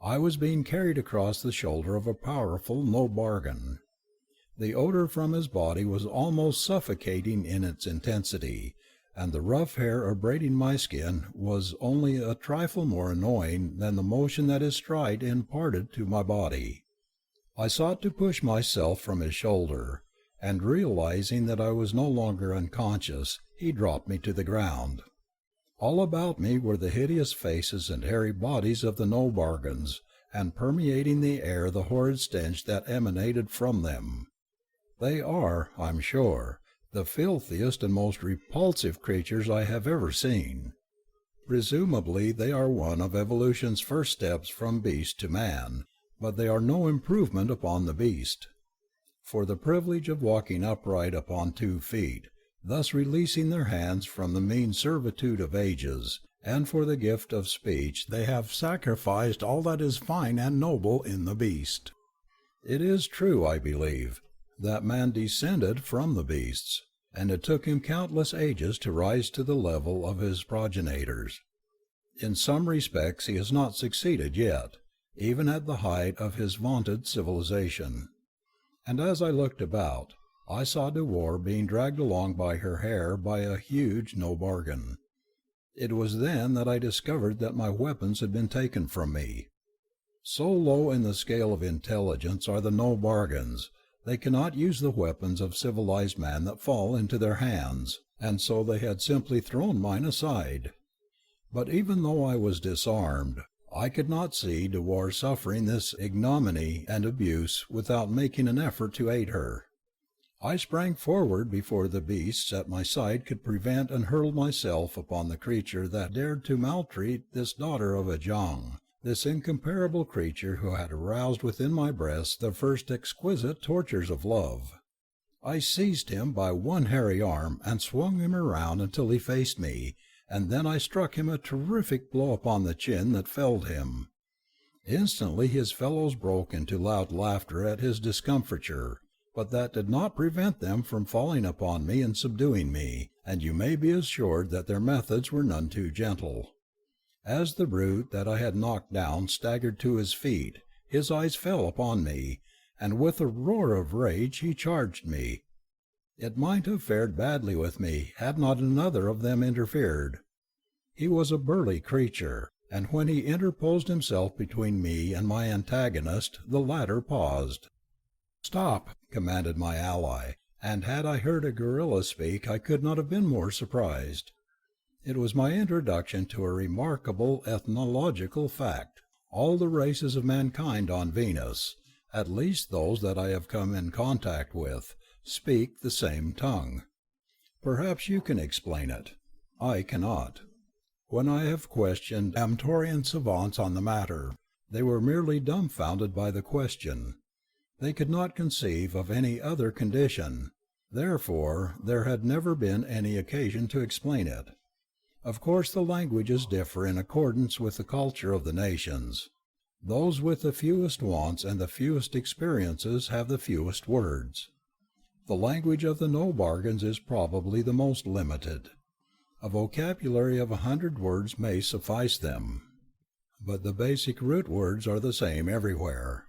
I was being carried across the shoulder of a powerful no-bargain. The odor from his body was almost suffocating in its intensity, and the rough hair abrading my skin was only a trifle more annoying than the motion that his stride imparted to my body. I sought to push myself from his shoulder, and realizing that I was no longer unconscious, he dropped me to the ground. All about me were the hideous faces and hairy bodies of the no-bargains, and permeating the air the horrid stench that emanated from them. They are, I'm sure, the filthiest and most repulsive creatures I have ever seen. Presumably they are one of evolution's first steps from beast to man, but they are no improvement upon the beast. For the privilege of walking upright upon 2 feet, thus releasing their hands from the mean servitude of ages, and for the gift of speech they have sacrificed all that is fine and noble in the beast. It is true, I believe, that man descended from the beasts, and it took him countless ages to rise to the level of his progenitors. In some respects he has not succeeded yet, even at the height of his vaunted civilization. And as I looked about, I saw Dewar being dragged along by her hair by a huge no-bargain. It was then that I discovered that my weapons had been taken from me. So low in the scale of intelligence are the no-bargains, they cannot use the weapons of civilized man that fall into their hands, and so they had simply thrown mine aside. But even though I was disarmed, I could not see Dewar suffering this ignominy and abuse without making an effort to aid her. I sprang forward before the beasts at my side could prevent and hurled myself upon the creature that dared to maltreat this daughter of a Jung, this incomparable creature who had aroused within my breast the first exquisite tortures of love. I seized him by one hairy arm and swung him around until he faced me, and then I struck him a terrific blow upon the chin that felled him. Instantly his fellows broke into loud laughter at his discomfiture, but that did not prevent them from falling upon me and subduing me, and you may be assured that their methods were none too gentle. As the brute that I had knocked down staggered to his feet, his eyes fell upon me, and with a roar of rage he charged me. It might have fared badly with me had not another of them interfered. He was a burly creature, and when he interposed himself between me and my antagonist, the latter paused. "Stop!" commanded my ally, and had I heard a gorilla speak I could not have been more surprised. It was my introduction to a remarkable ethnological fact. All the races of mankind on Venus, at least those that I have come in contact with, speak the same tongue. Perhaps you can explain it. I cannot. When I have questioned Amtorian savants on the matter, they were merely dumbfounded by the question. They could not conceive of any other condition. Therefore, there had never been any occasion to explain it. Of course the languages differ in accordance with the culture of the nations. Those with the fewest wants and the fewest experiences have the fewest words. The language of the no-bargains is probably the most limited. A vocabulary of 100 words may suffice them, but the basic root words are the same everywhere.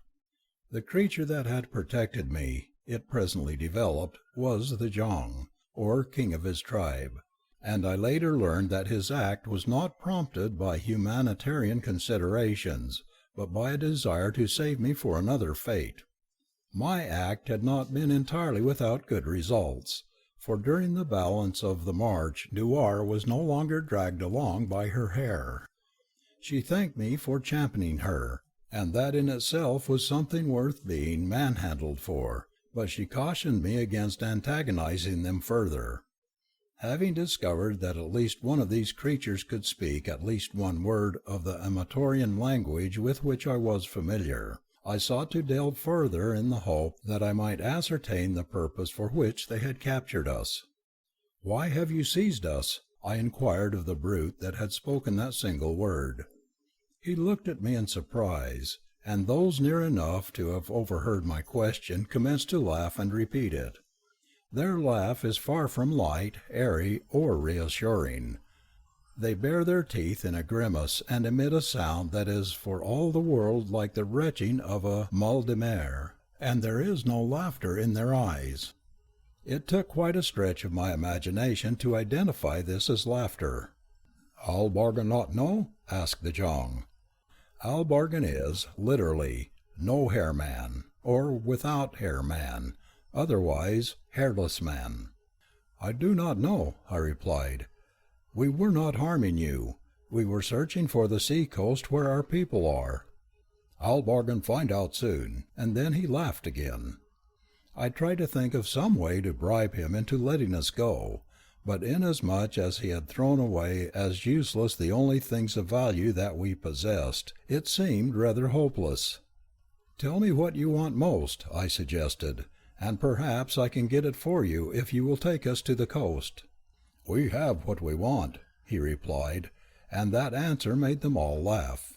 The creature that had protected me, it presently developed, was the Jong, or king of his tribe, and I later learned that his act was not prompted by humanitarian considerations, but by a desire to save me for another fate. My act had not been entirely without good results, for during the balance of the march Dewar was no longer dragged along by her hair. She thanked me for championing her, and that in itself was something worth being manhandled for, but she cautioned me against antagonizing them further. Having discovered that at least one of these creatures could speak at least one word of the Amatorian language with which I was familiar, I sought to delve further in the hope that I might ascertain the purpose for which they had captured us. "Why have you seized us?" I inquired of the brute that had spoken that single word. He looked at me in surprise, and those near enough to have overheard my question commenced to laugh and repeat it. Their laugh is far from light, airy, or reassuring. They bare their teeth in a grimace and emit a sound that is for all the world like the retching of a mal de mer, and there is no laughter in their eyes. It took quite a stretch of my imagination to identify this as laughter. "Albargan not know?" asked the Jong. Albargan is, literally, no hair man, or without hair man, otherwise hairless man. "I do not know," I replied. "We were not harming you. We were searching for the sea-coast where our people are." "Albargan find out soon," and then he laughed again. I tried to think of some way to bribe him into letting us go, but inasmuch as he had thrown away as useless the only things of value that we possessed, it seemed rather hopeless. "Tell me what you want most," I suggested, "and perhaps I can get it for you if you will take us to the coast." "We have what we want," he replied, and that answer made them all laugh.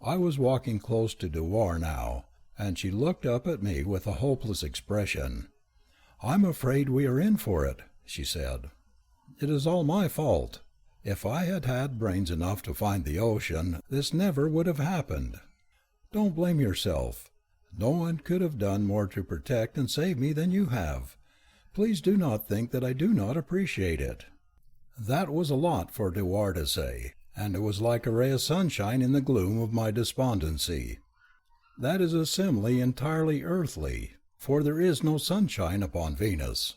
I was walking close to Dewar now, and she looked up at me with a hopeless expression. "I'm afraid we are in for it," she said. "It is all my fault. If I had had brains enough to find the ocean, this never would have happened. Don't blame yourself. No one could have done more to protect and save me than you have. Please do not think that I do not appreciate it." That was a lot for Dewar to say, and it was like a ray of sunshine in the gloom of my despondency. That is a simile entirely earthly, for there is no sunshine upon Venus.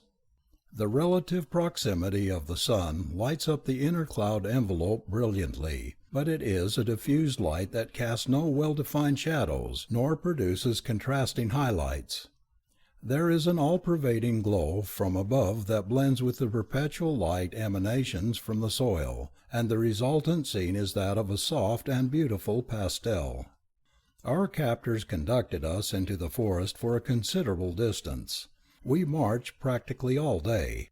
The relative proximity of the sun lights up the inner cloud envelope brilliantly, but it is a diffused light that casts no well-defined shadows, nor produces contrasting highlights. There is an all-pervading glow from above that blends with the perpetual light emanations from the soil, and the resultant scene is that of a soft and beautiful pastel. Our captors conducted us into the forest for a considerable distance. We marched practically all day.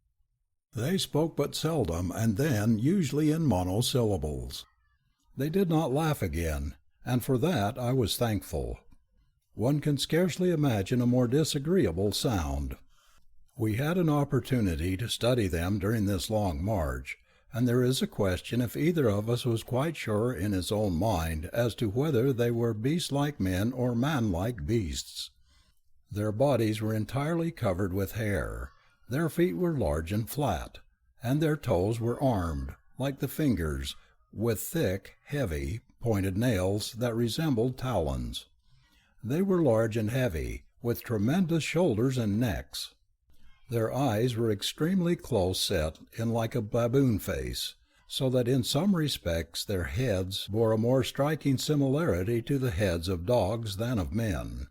They spoke but seldom, and then usually in monosyllables. They did not laugh again, and for that I was thankful. One can scarcely imagine a more disagreeable sound. We had an opportunity to study them during this long march, and there is a question if either of us was quite sure in his own mind as to whether they were beast-like men or man-like beasts. Their bodies were entirely covered with hair, their feet were large and flat, and their toes were armed, like the fingers, with thick, heavy, pointed nails that resembled talons. They were large and heavy, with tremendous shoulders and necks. Their eyes were extremely close set in like a baboon face, so that in some respects their heads bore a more striking similarity to the heads of dogs than of men.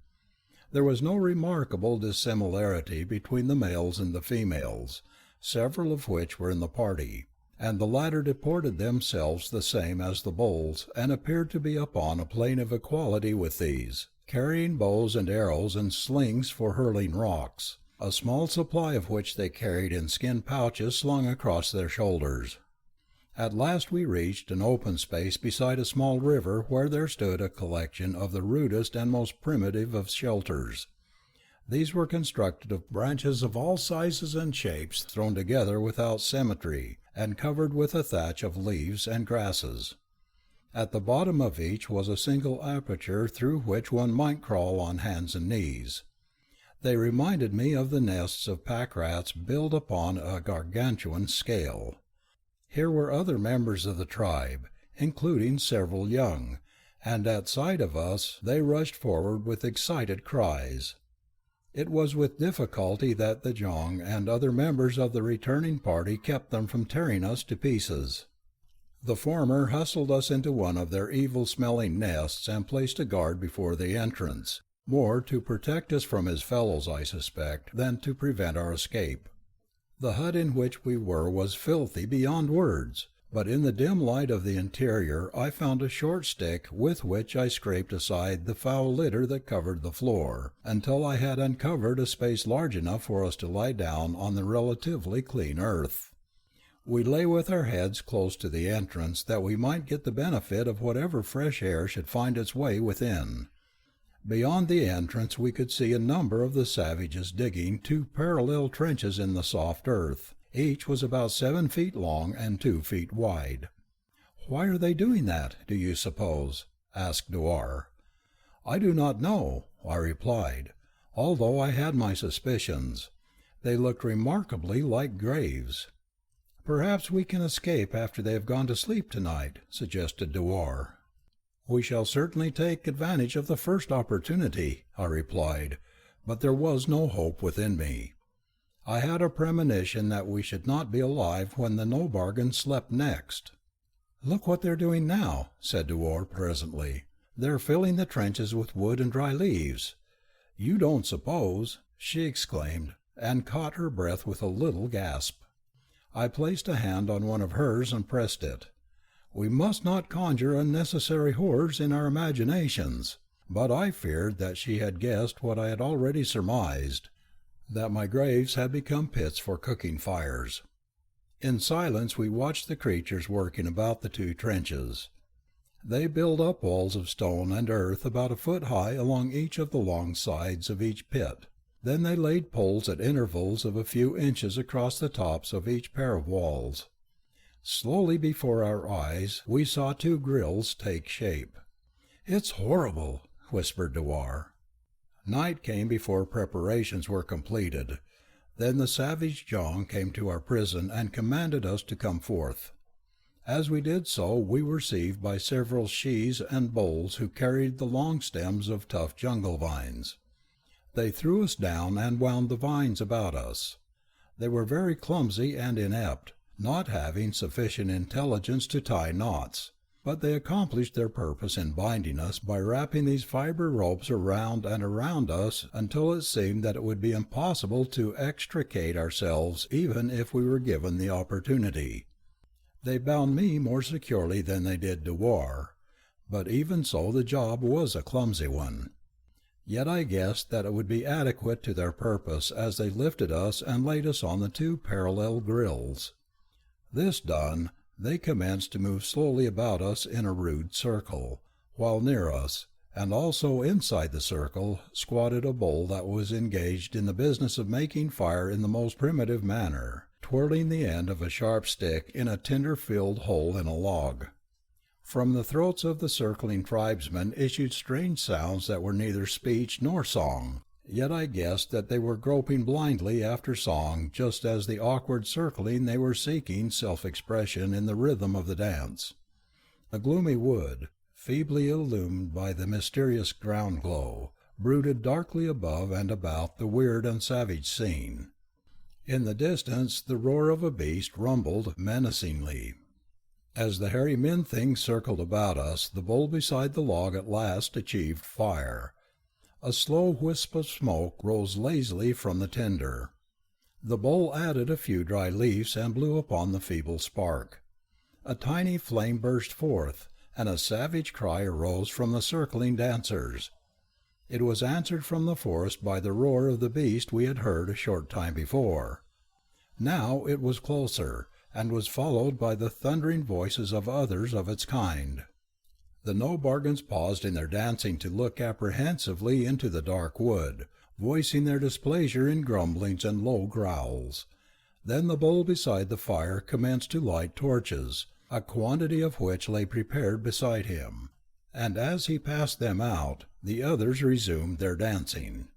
There was no remarkable dissimilarity between the males and the females, several of which were in the party, and the latter deported themselves the same as the bulls, and appeared to be upon a plane of equality with these, carrying bows and arrows and slings for hurling rocks, a small supply of which they carried in skin pouches slung across their shoulders. At last we reached an open space beside a small river where there stood a collection of the rudest and most primitive of shelters. These were constructed of branches of all sizes and shapes thrown together without symmetry, and covered with a thatch of leaves and grasses. At the bottom of each was a single aperture through which one might crawl on hands and knees. They reminded me of the nests of pack rats built upon a gargantuan scale. Here were other members of the tribe, including several young, and at sight of us they rushed forward with excited cries. It was with difficulty that the Jong and other members of the returning party kept them from tearing us to pieces. The former hustled us into one of their evil-smelling nests and placed a guard before the entrance, more to protect us from his fellows, I suspect, than to prevent our escape. The hut in which we were was filthy beyond words, but in the dim light of the interior I found a short stick with which I scraped aside the foul litter that covered the floor, until I had uncovered a space large enough for us to lie down on the relatively clean earth. We lay with our heads close to the entrance that we might get the benefit of whatever fresh air should find its way within. Beyond the entrance we could see a number of the savages digging 2 parallel trenches in the soft earth. Each was about 7 feet long and 2 feet wide. "Why are they doing that, do you suppose?" asked Dewar. "I do not know," I replied, although I had my suspicions. They looked remarkably like graves. "Perhaps we can escape after they have gone to sleep tonight," suggested Dewar. "We shall certainly take advantage of the first opportunity," I replied, but there was no hope within me. I had a premonition that we should not be alive when the No Bargain slept next. "Look what they're doing now," said Dewar presently. "They're filling the trenches with wood and dry leaves. You don't suppose—" she exclaimed, and caught her breath with a little gasp. I placed a hand on one of hers and pressed it. We must not conjure unnecessary horrors in our imaginations, but I feared that she had guessed what I had already surmised, that my graves had become pits for cooking fires. In silence we watched the creatures working about the 2 trenches. They built up walls of stone and earth about a foot high along each of the long sides of each pit. Then they laid poles at intervals of a few inches across the tops of each pair of walls. Slowly before our eyes we saw 2 grills take shape. "It's horrible," whispered Dewar. Night came before preparations were completed. Then the savage Jong came to our prison and commanded us to come forth. As we did so we were received by several shes and bulls who carried the long stems of tough jungle vines. They threw us down and wound the vines about us. They were very clumsy and inept, not having sufficient intelligence to tie knots. But they accomplished their purpose in binding us by wrapping these fiber ropes around and around us until it seemed that it would be impossible to extricate ourselves even if we were given the opportunity. They bound me more securely than they did Dewar, but even so the job was a clumsy one. Yet I guessed that it would be adequate to their purpose as they lifted us and laid us on the two parallel grills. This done, they commenced to move slowly about us in a rude circle, while near us, and also inside the circle, squatted a bull that was engaged in the business of making fire in the most primitive manner, twirling the end of a sharp stick in a tinder-filled hole in a log. From the throats of the circling tribesmen issued strange sounds that were neither speech nor song, yet I guessed that they were groping blindly after song, just as the awkward circling they were seeking self-expression in the rhythm of the dance. A gloomy wood, feebly illumined by the mysterious ground glow, brooded darkly above and about the weird and savage scene. In the distance the roar of a beast rumbled menacingly. As the hairy men-thing circled about us, the bull beside the log at last achieved fire. A slow wisp of smoke rose lazily from the tinder. The bull added a few dry leaves and blew upon the feeble spark. A tiny flame burst forth, and a savage cry arose from the circling dancers. It was answered from the forest by the roar of the beast we had heard a short time before. Now it was closer, and was followed by the thundering voices of others of its kind. The no-bargains paused in their dancing to look apprehensively into the dark wood, voicing their displeasure in grumblings and low growls. Then the bull beside the fire commenced to light torches, a quantity of which lay prepared beside him, and as he passed them out, the others resumed their dancing.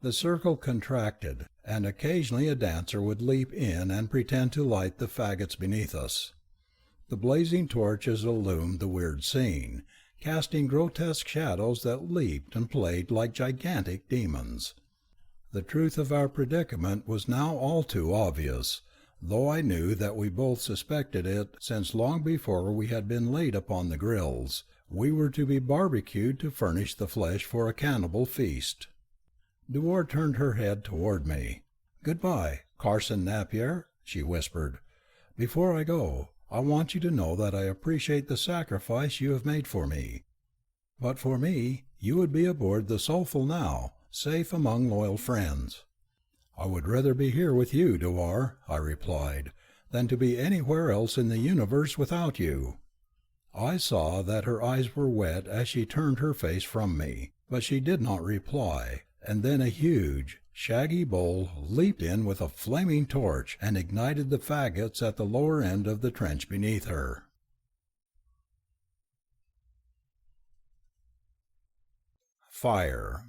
The circle contracted, and occasionally a dancer would leap in and pretend to light the faggots beneath us. The blazing torches illumined the weird scene, casting grotesque shadows that leaped and played like gigantic demons. The truth of our predicament was now all too obvious, though I knew that we both suspected it, since long before we had been laid upon the grills, we were to be barbecued to furnish the flesh for a cannibal feast. Dewar turned her head toward me. "Goodbye, Carson Napier," she whispered. "Before I go, I want you to know that I appreciate the sacrifice you have made for me. But for me, you would be aboard the Soulful now, safe among loyal friends." "I would rather be here with you, Dewar," I replied, "than to be anywhere else in the universe without you." I saw that her eyes were wet as she turned her face from me, but she did not reply, and then a huge, shaggy bull leaped in with a flaming torch and ignited the faggots at the lower end of the trench beneath her. Fire.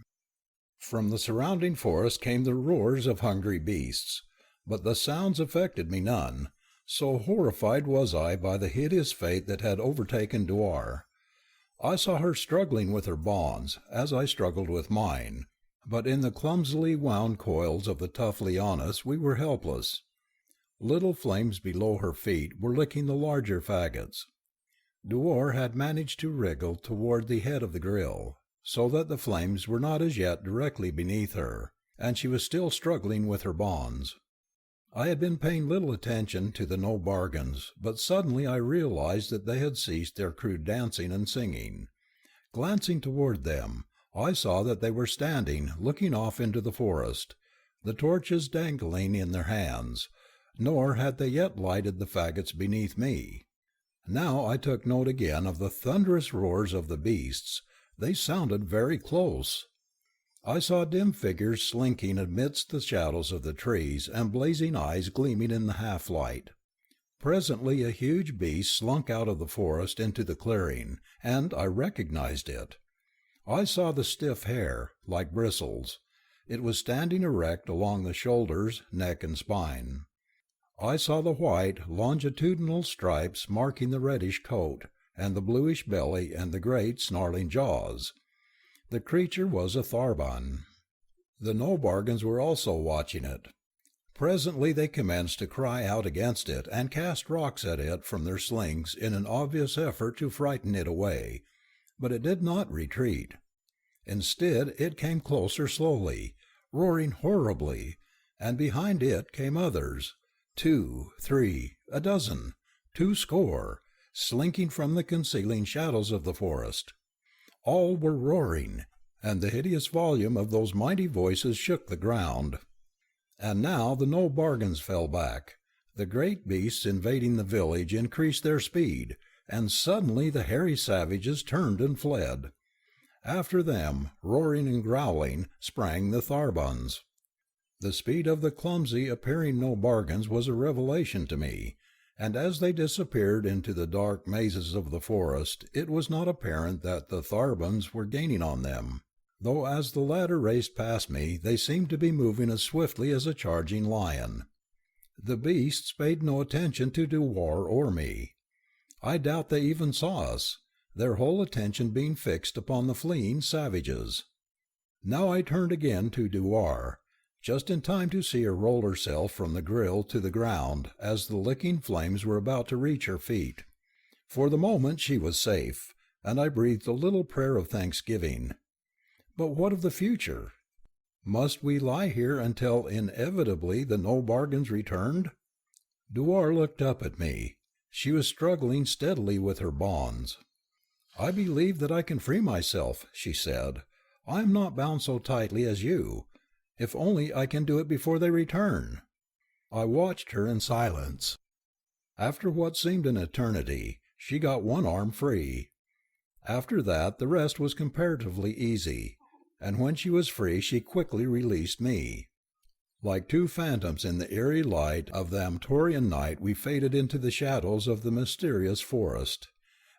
From the surrounding forest came the roars of hungry beasts, but the sounds affected me none, so horrified was I by the hideous fate that had overtaken Dewar. I saw her struggling with her bonds, as I struggled with mine, but in the clumsily wound coils of the tough lianas we were helpless. Little flames below her feet were licking the larger faggots. Dewar had managed to wriggle toward the head of the grill, so that the flames were not as yet directly beneath her, and she was still struggling with her bonds. I had been paying little attention to the no-bargains, but suddenly I realized that they had ceased their crude dancing and singing. Glancing toward them, I saw that they were standing, looking off into the forest, the torches dangling in their hands, nor had they yet lighted the faggots beneath me. Now I took note again of the thunderous roars of the beasts. They sounded very close. I saw dim figures slinking amidst the shadows of the trees, and blazing eyes gleaming in the half-light. Presently a huge beast slunk out of the forest into the clearing, and I recognized it. I saw the stiff hair, like bristles. It was standing erect along the shoulders, neck, and spine. I saw the white, longitudinal stripes marking the reddish coat, and the bluish belly and the great, snarling jaws. The creature was a Tharban. The no-bargains were also watching it. Presently they commenced to cry out against it and cast rocks at it from their slings in an obvious effort to frighten it away, but it did not retreat. Instead, it came closer slowly, roaring horribly, and behind it came others, 2, 3, a dozen, 20, slinking from the concealing shadows of the forest. All were roaring, and the hideous volume of those mighty voices shook the ground. And now the no-bargains fell back. The great beasts invading the village increased their speed, and suddenly the hairy savages turned and fled. After them, roaring and growling, sprang the Tharbans. The speed of the clumsy appearing no-bargains was a revelation to me, and as they disappeared into the dark mazes of the forest, it was not apparent that the Tharbans were gaining on them, though as the latter raced past me they seemed to be moving as swiftly as a charging lion. The beasts paid no attention to Dewar or me. I doubt they even saw us, their whole attention being fixed upon the fleeing savages. Now I turned again to Dewar, just in time to see her roll herself from the grill to the ground as the licking flames were about to reach her feet. For the moment she was safe, and I breathed a little prayer of thanksgiving. But what of the future? Must we lie here until inevitably the no-bargains returned? Dewar looked up at me. She was struggling steadily with her bonds. "I believe that I can free myself," she said. "I am not bound so tightly as you. If only I can do it before they return." I watched her in silence. After what seemed an eternity, she got one arm free. After that the rest was comparatively easy, and when she was free she quickly released me. Like two phantoms in the eerie light of the Amtorian night we faded into the shadows of the mysterious forest,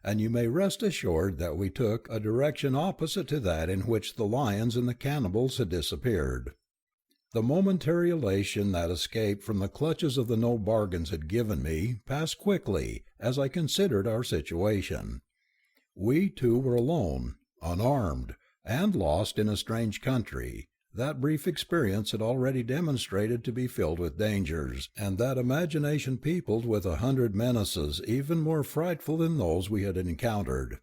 and you may rest assured that we took a direction opposite to that in which the lions and the cannibals had disappeared. The momentary elation that escape from the clutches of the no-bargains had given me passed quickly as I considered our situation. We two were alone, unarmed, and lost in a strange country. That brief experience had already demonstrated to be filled with dangers, and that imagination peopled with 100 menaces even more frightful than those we had encountered.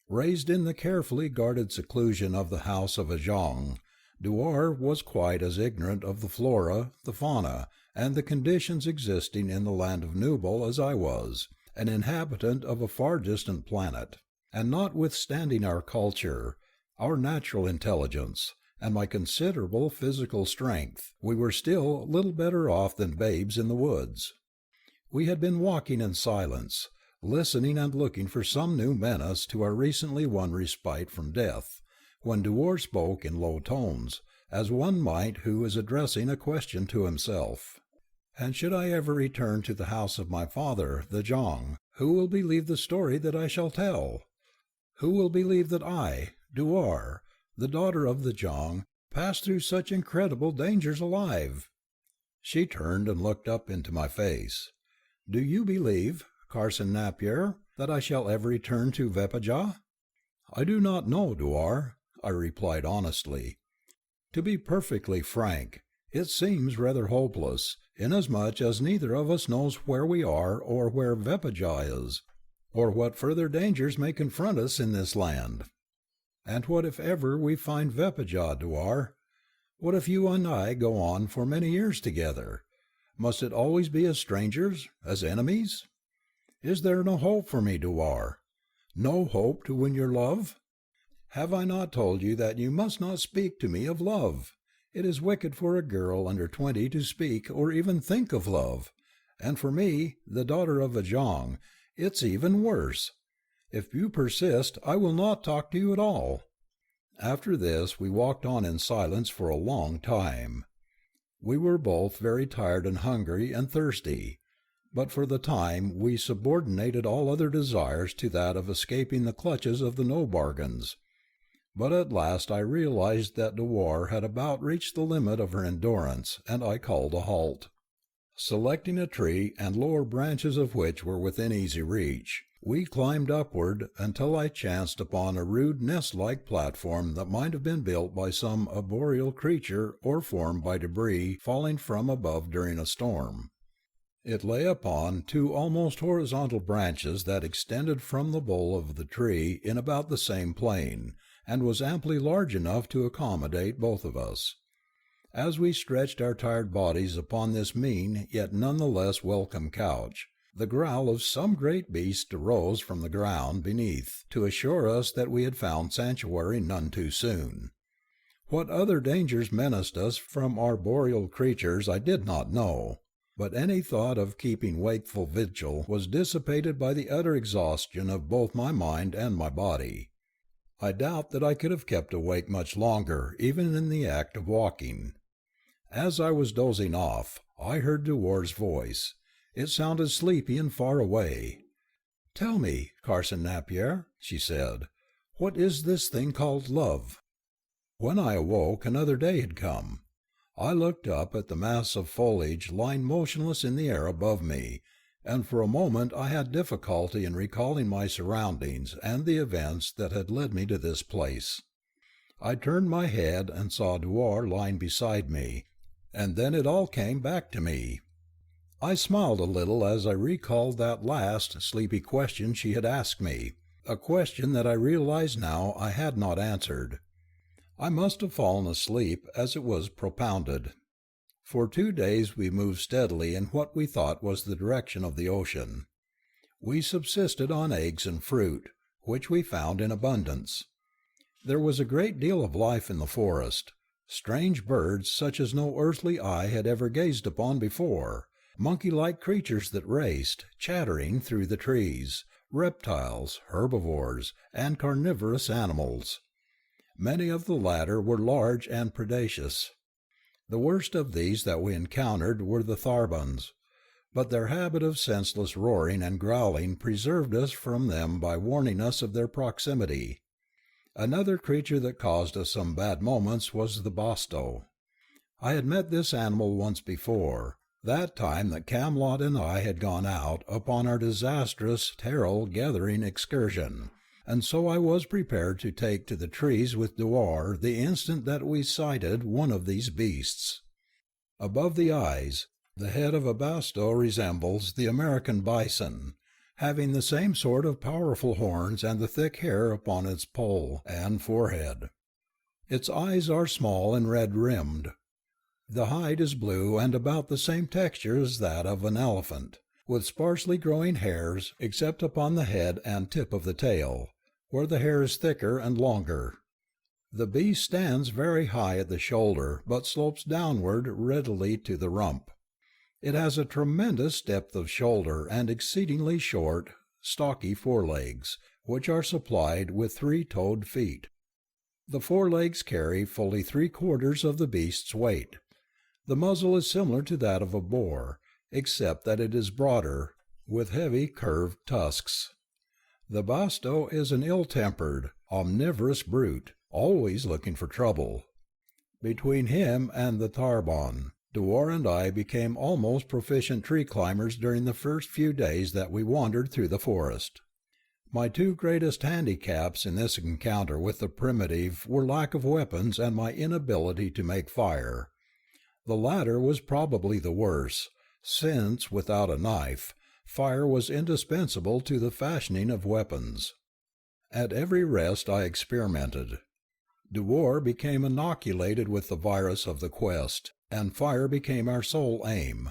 Raised in the carefully guarded seclusion of the house of a Zhang, Dewar was quite as ignorant of the flora, the fauna, and the conditions existing in the land of Nubal as I was, an inhabitant of a far distant planet. And notwithstanding our culture, our natural intelligence, and my considerable physical strength, we were still little better off than babes in the woods. We had been walking in silence, listening and looking for some new menace to our recently won respite from death, when Dewar spoke in low tones, as one might who is addressing a question to himself. "And should I ever return to the house of my father, the Zhang, who will believe the story that I shall tell? Who will believe that I, Dewar, the daughter of the Zhang, passed through such incredible dangers alive?" She turned and looked up into my face. "Do you believe, Carson Napier, that I shall ever return to Vepajah?" "I do not know, Dewar," I replied honestly. "To be perfectly frank, it seems rather hopeless, inasmuch as neither of us knows where we are or where Vepajah is, or what further dangers may confront us in this land. And what if ever we find Vepajah, Dewar? What if you and I go on for many years together? Must it always be as strangers, as enemies? Is there no hope for me, Dewar? No hope to win your love? Have I not told you that you must not speak to me of love? It is wicked for a girl under 20 to speak or even think of love, and for me, the daughter of a Zhang, it's even worse. If you persist, I will not talk to you at all." After this we walked on in silence for a long time. We were both very tired and hungry and thirsty, but for the time we subordinated all other desires to that of escaping the clutches of the no-bargains. But at last I realized that Dewar had about reached the limit of her endurance, and I called a halt. Selecting a tree and lower branches of which were within easy reach, We climbed upward until I chanced upon a rude nest-like platform that might have been built by some arboreal creature or formed by debris falling from above during a storm. It lay upon two almost horizontal branches that extended from the bole of the tree in about the same plane, and was amply large enough to accommodate both of us. As we stretched our tired bodies upon this mean yet none the less welcome couch, the growl of some great beast arose from the ground beneath to assure us that we had found sanctuary none too soon. What other dangers menaced us from arboreal creatures I did not know, but any thought of keeping wakeful vigil was dissipated by the utter exhaustion of both my mind and my body. I doubt that I could have kept awake much longer, even in the act of walking. As I was dozing off, I heard Dewar's voice. It sounded sleepy and far away. "Tell me, Carson Napier," she said, "what is this thing called love?" When I awoke, another day had come. I looked up at the mass of foliage lying motionless in the air above me, and for a moment I had difficulty in recalling my surroundings and the events that had led me to this place. I turned my head and saw Dewar lying beside me, and then it all came back to me. I smiled a little as I recalled that last sleepy question she had asked me, a question that I realized now I had not answered. I must have fallen asleep as it was propounded. For 2 days we moved steadily in what we thought was the direction of the ocean. We subsisted on eggs and fruit, which we found in abundance. There was a great deal of life in the forest, strange birds such as no earthly eye had ever gazed upon before, monkey-like creatures that raced, chattering, through the trees, reptiles, herbivores, and carnivorous animals. Many of the latter were large and predaceous. The worst of these that we encountered were the tharbans, but their habit of senseless roaring and growling preserved us from them by warning us of their proximity. Another creature that caused us some bad moments was the basto. I had met this animal once before, that time that Camelot and I had gone out upon our disastrous taro-gathering excursion, and so I was prepared to take to the trees with Dewar the instant that we sighted one of these beasts. Above the eyes, the head of a basto resembles the American bison, having the same sort of powerful horns and the thick hair upon its poll and forehead. Its eyes are small and red-rimmed. The hide is blue and about the same texture as that of an elephant, with sparsely growing hairs except upon the head and tip of the tail, where the hair is thicker and longer. The beast stands very high at the shoulder, but slopes downward readily to the rump. It has a tremendous depth of shoulder and exceedingly short, stocky forelegs, which are supplied with 3-toed feet. The forelegs carry fully 3/4 of the beast's weight. The muzzle is similar to that of a boar, except that it is broader, with heavy curved tusks. The basto is an ill-tempered, omnivorous brute, always looking for trouble. Between him and the tarban, Dewar and I became almost proficient tree climbers during the first few days that we wandered through the forest. My two greatest handicaps in this encounter with the primitive were lack of weapons and my inability to make fire. The latter was probably the worse, since, without a knife, fire was indispensable to the fashioning of weapons. At every rest I experimented. Dewar became inoculated with the virus of the quest, and fire became our sole aim.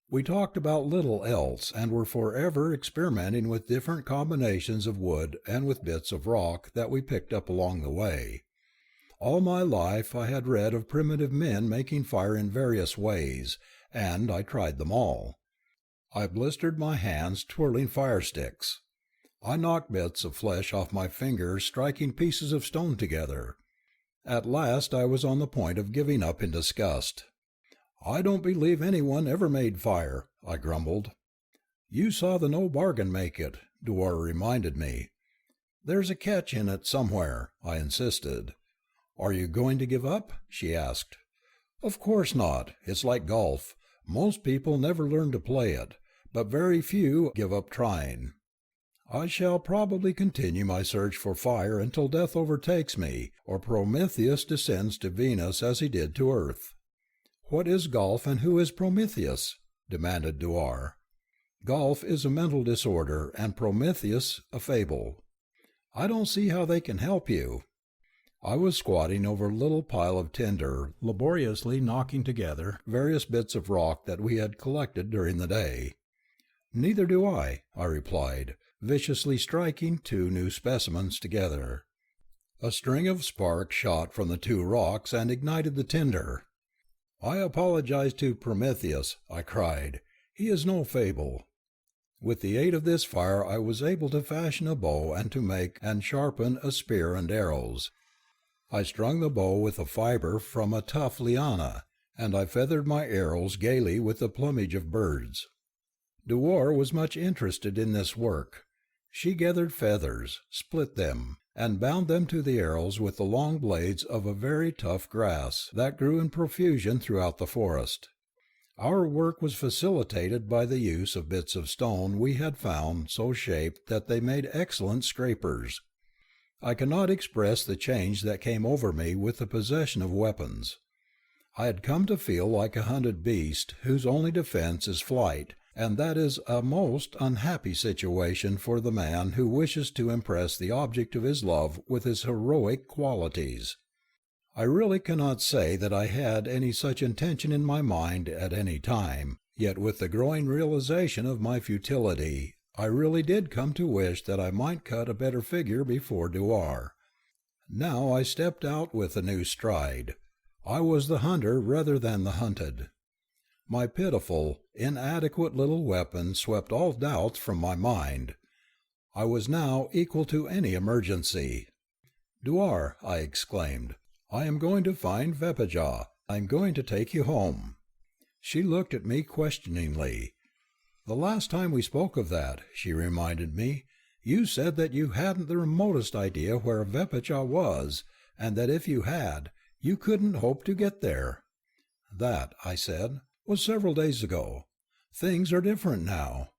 We talked about little else, and were forever experimenting with different combinations of wood and with bits of rock that we picked up along the way. All my life I had read of primitive men making fire in various ways, and I tried them all. I blistered my hands twirling fire sticks. I knocked bits of flesh off my fingers striking pieces of stone together. At last I was on the point of giving up in disgust. "I don't believe anyone ever made fire," I grumbled. "You saw the No Bargain make it," Dewar reminded me. "There's a catch in it somewhere," I insisted. "Are you going to give up?" she asked. "Of course not. It's like golf. Most people never learn to play it, but very few give up trying." I shall probably continue my search for fire until death overtakes me, or Prometheus descends to Venus as he did to Earth." "What is golf, and who is Prometheus?" demanded Dewar. "Golf is a mental disorder, and Prometheus a fable." "I don't see how they can help you." I was squatting over a little pile of tinder, laboriously knocking together various bits of rock that we had collected during the day. "Neither do I," I replied, viciously striking two new specimens together. A string of sparks shot from the two rocks and ignited the tinder. "I apologize to Prometheus," I cried. "He is no fable." With the aid of this fire I was able to fashion a bow and to make and sharpen a spear and arrows. I strung the bow with a fibre from a tough liana, and I feathered my arrows gaily with the plumage of birds. Dewar was much interested in this work. She gathered feathers, split them, and bound them to the arrows with the long blades of a very tough grass that grew in profusion throughout the forest. Our work was facilitated by the use of bits of stone we had found so shaped that they made excellent scrapers. I cannot express the change that came over me with the possession of weapons. I had come to feel like a hunted beast whose only defense is flight, and that is a most unhappy situation for the man who wishes to impress the object of his love with his heroic qualities. I really cannot say that I had any such intention in my mind at any time, yet with the growing realization of my futility, I really did come to wish that I might cut a better figure before Dewar. Now I stepped out with a new stride. I was the hunter rather than the hunted. My pitiful, inadequate little weapon swept all doubts from my mind. I was now equal to any emergency. "Dewar," I exclaimed, "I am going to find Vepajah. I am going to take you home." She looked at me questioningly. "The last time we spoke of that," she reminded me, "you said that you hadn't the remotest idea where Vepajah was, and that if you had, you couldn't hope to get there." "That," I said, "was several days ago. Things are different now.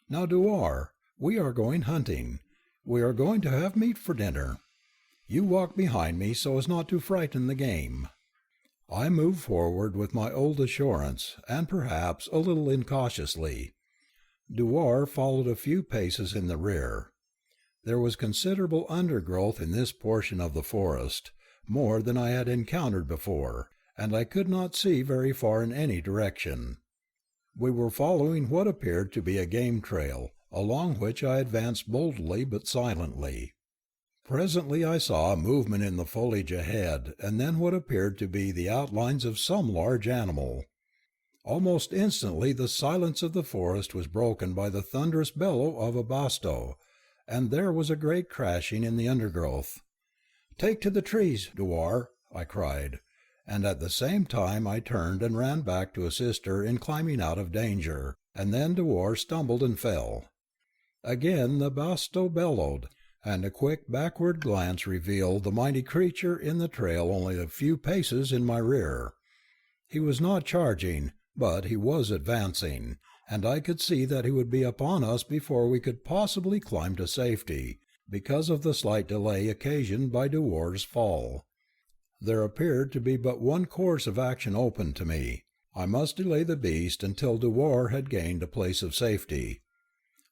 Now, Dewar, we are going hunting. We are going to have meat for dinner. You walk behind me so as not to frighten the game." I moved forward with my old assurance, and perhaps a little incautiously. Dewar followed a few paces in the rear. There was considerable undergrowth in this portion of the forest, more than I had encountered before, and I could not see very far in any direction. We were following what appeared to be a game trail, along which I advanced boldly but silently. Presently I saw a movement in the foliage ahead, and then what appeared to be the outlines of some large animal. Almost instantly the silence of the forest was broken by the thunderous bellow of a basto, and there was a great crashing in the undergrowth. "Take to the trees, Dewar," I cried, and at the same time I turned and ran back to assist her in climbing out of danger, and then Dewar stumbled and fell. Again the basto bellowed, and a quick backward glance revealed the mighty creature in the trail only a few paces in my rear. He was not charging, but he was advancing, and I could see that he would be upon us before we could possibly climb to safety, because of the slight delay occasioned by Dewar's fall. There appeared to be but one course of action open to me. I must delay the beast until Dewar had gained a place of safety.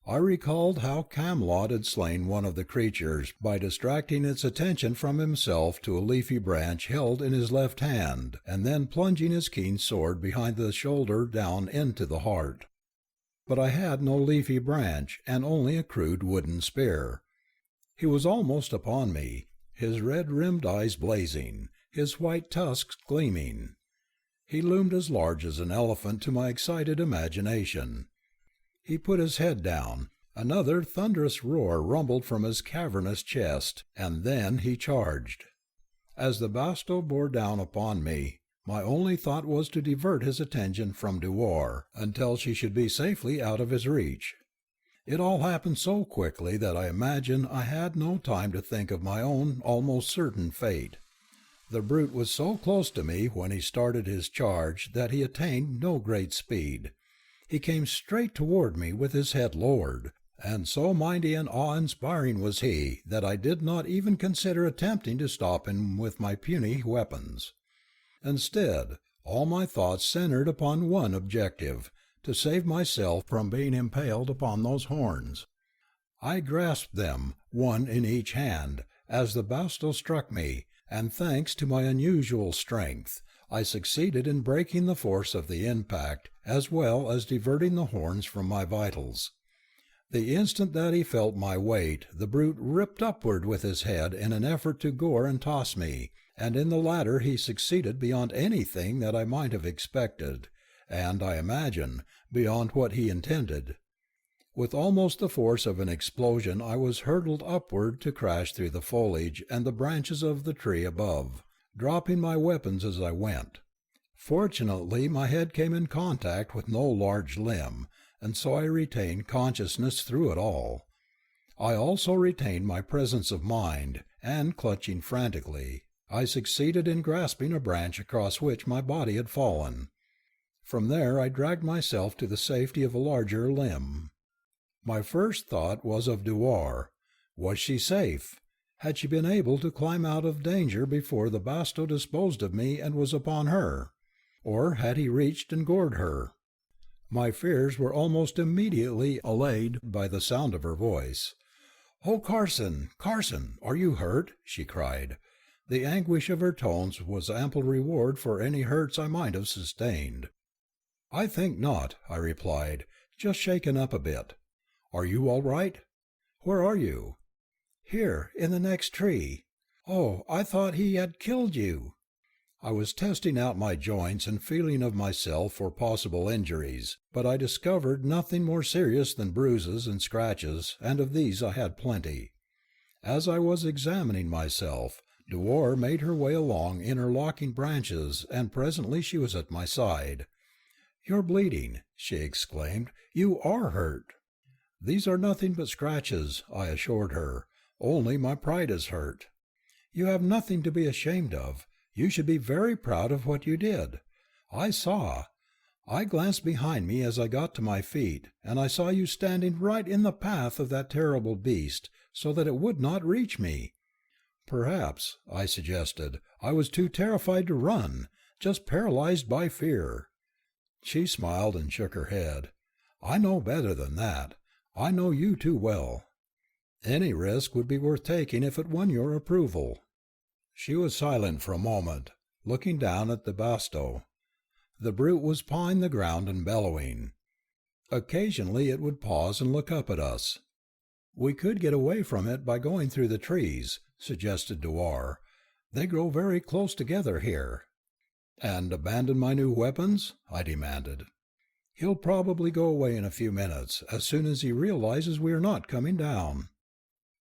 I recalled how Camelot had slain one of the creatures by distracting its attention from himself to a leafy branch held in his left hand, and then plunging his keen sword behind the shoulder down into the heart. But I had no leafy branch, and only a crude wooden spear. He was almost upon me, his red-rimmed eyes blazing, his white tusks gleaming. He loomed as large as an elephant to my excited imagination. He put his head down. Another thunderous roar rumbled from his cavernous chest, and then he charged. As the basto bore down upon me, my only thought was to divert his attention from Dewar until she should be safely out of his reach. It all happened so quickly that I imagine I had no time to think of my own almost certain fate. The brute was so close to me when he started his charge that he attained no great speed. He came straight toward me with his head lowered, and so mighty and awe-inspiring was he that I did not even consider attempting to stop him with my puny weapons. Instead, all my thoughts centered upon one objective: to save myself from being impaled upon those horns. I grasped them, one in each hand, as the basto struck me, and thanks to my unusual strength, I succeeded in breaking the force of the impact, as well as diverting the horns from my vitals. The instant that he felt my weight, the brute ripped upward with his head in an effort to gore and toss me, and in the latter he succeeded beyond anything that I might have expected, and, I imagine, beyond what he intended. With almost the force of an explosion I was hurtled upward to crash through the foliage and the branches of the tree above, dropping my weapons as I went. Fortunately my head came in contact with no large limb, and so I retained consciousness through it all. I also retained my presence of mind, and, clutching frantically, I succeeded in grasping a branch across which my body had fallen. From there I dragged myself to the safety of a larger limb. My first thought was of Dewar. Was she safe? Had she been able to climb out of danger before the basto disposed of me and was upon her? Or had he reached and gored her? My fears were almost immediately allayed by the sound of her voice. "Oh, Carson, Carson, are you hurt?" she cried. The anguish of her tones was ample reward for any hurts I might have sustained. "I think not," I replied, "just shaken up a bit. Are you all right? Where are you?" "Here, in the next tree. Oh, I thought he had killed you." I was testing out my joints and feeling of myself for possible injuries, but I discovered nothing more serious than bruises and scratches, and of these I had plenty. As I was examining myself, Dewar made her way along interlocking branches, and presently she was at my side. "You're bleeding," she exclaimed. "You are hurt." "These are nothing but scratches," I assured her. "Only my pride is hurt." "You have nothing to be ashamed of. You should be very proud of what you did. I glanced behind me as I got to my feet, and I saw you standing right in the path of that terrible beast, so that it would not reach me." "Perhaps," I suggested, "I was too terrified to run, just paralyzed by fear." She smiled and shook her head. "I know better than that. I know you too well. Any risk would be worth taking if it won your approval." She was silent for a moment, looking down at the basto. The brute was pawing the ground and bellowing. Occasionally it would pause and look up at us. "We could get away from it by going through the trees," suggested Dewar. "They grow very close together here." "And abandon my new weapons?" I demanded. "He'll probably go away in a few minutes, as soon as he realizes we are not coming down."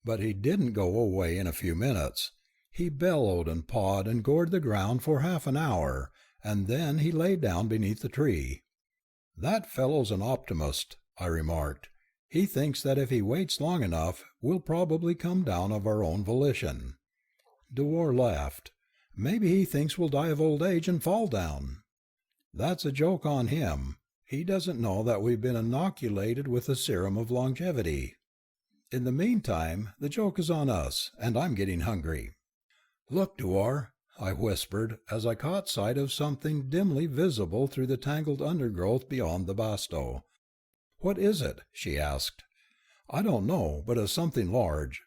But he didn't go away in a few minutes. He bellowed and pawed and gored the ground for half an hour, and then he lay down beneath the tree. "That fellow's an optimist," I remarked. "He thinks that if he waits long enough, we'll probably come down of our own volition." Dewar laughed. "Maybe he thinks we'll die of old age and fall down." "That's a joke on him. He doesn't know that we've been inoculated with the serum of longevity. In the meantime, the joke is on us, and I'm getting hungry." "Look, Dewar," I whispered, as I caught sight of something dimly visible through the tangled undergrowth beyond the basto. "What is it?" she asked. "I don't know, but it's something large."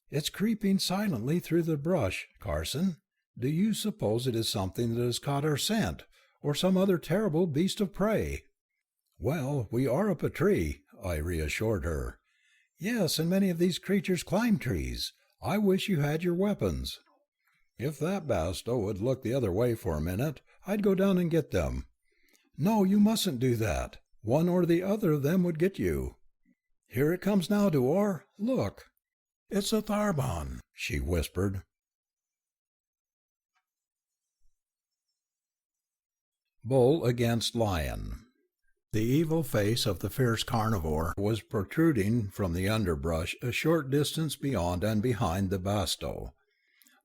"It's creeping silently through the brush, Carson. Do you suppose it is something that has caught our scent, or some other terrible beast of prey?" "Well, we are up a tree," I reassured her. "Yes, and many of these creatures climb trees. I wish you had your weapons." "If that basto would look the other way for a minute, I'd go down and get them." "No, you mustn't do that. One or the other of them would get you." "Here it comes now, Dewar. Look." "It's a tharbon," she whispered. Bull against lion. The evil face of the fierce carnivore was protruding from the underbrush a short distance beyond and behind the basto.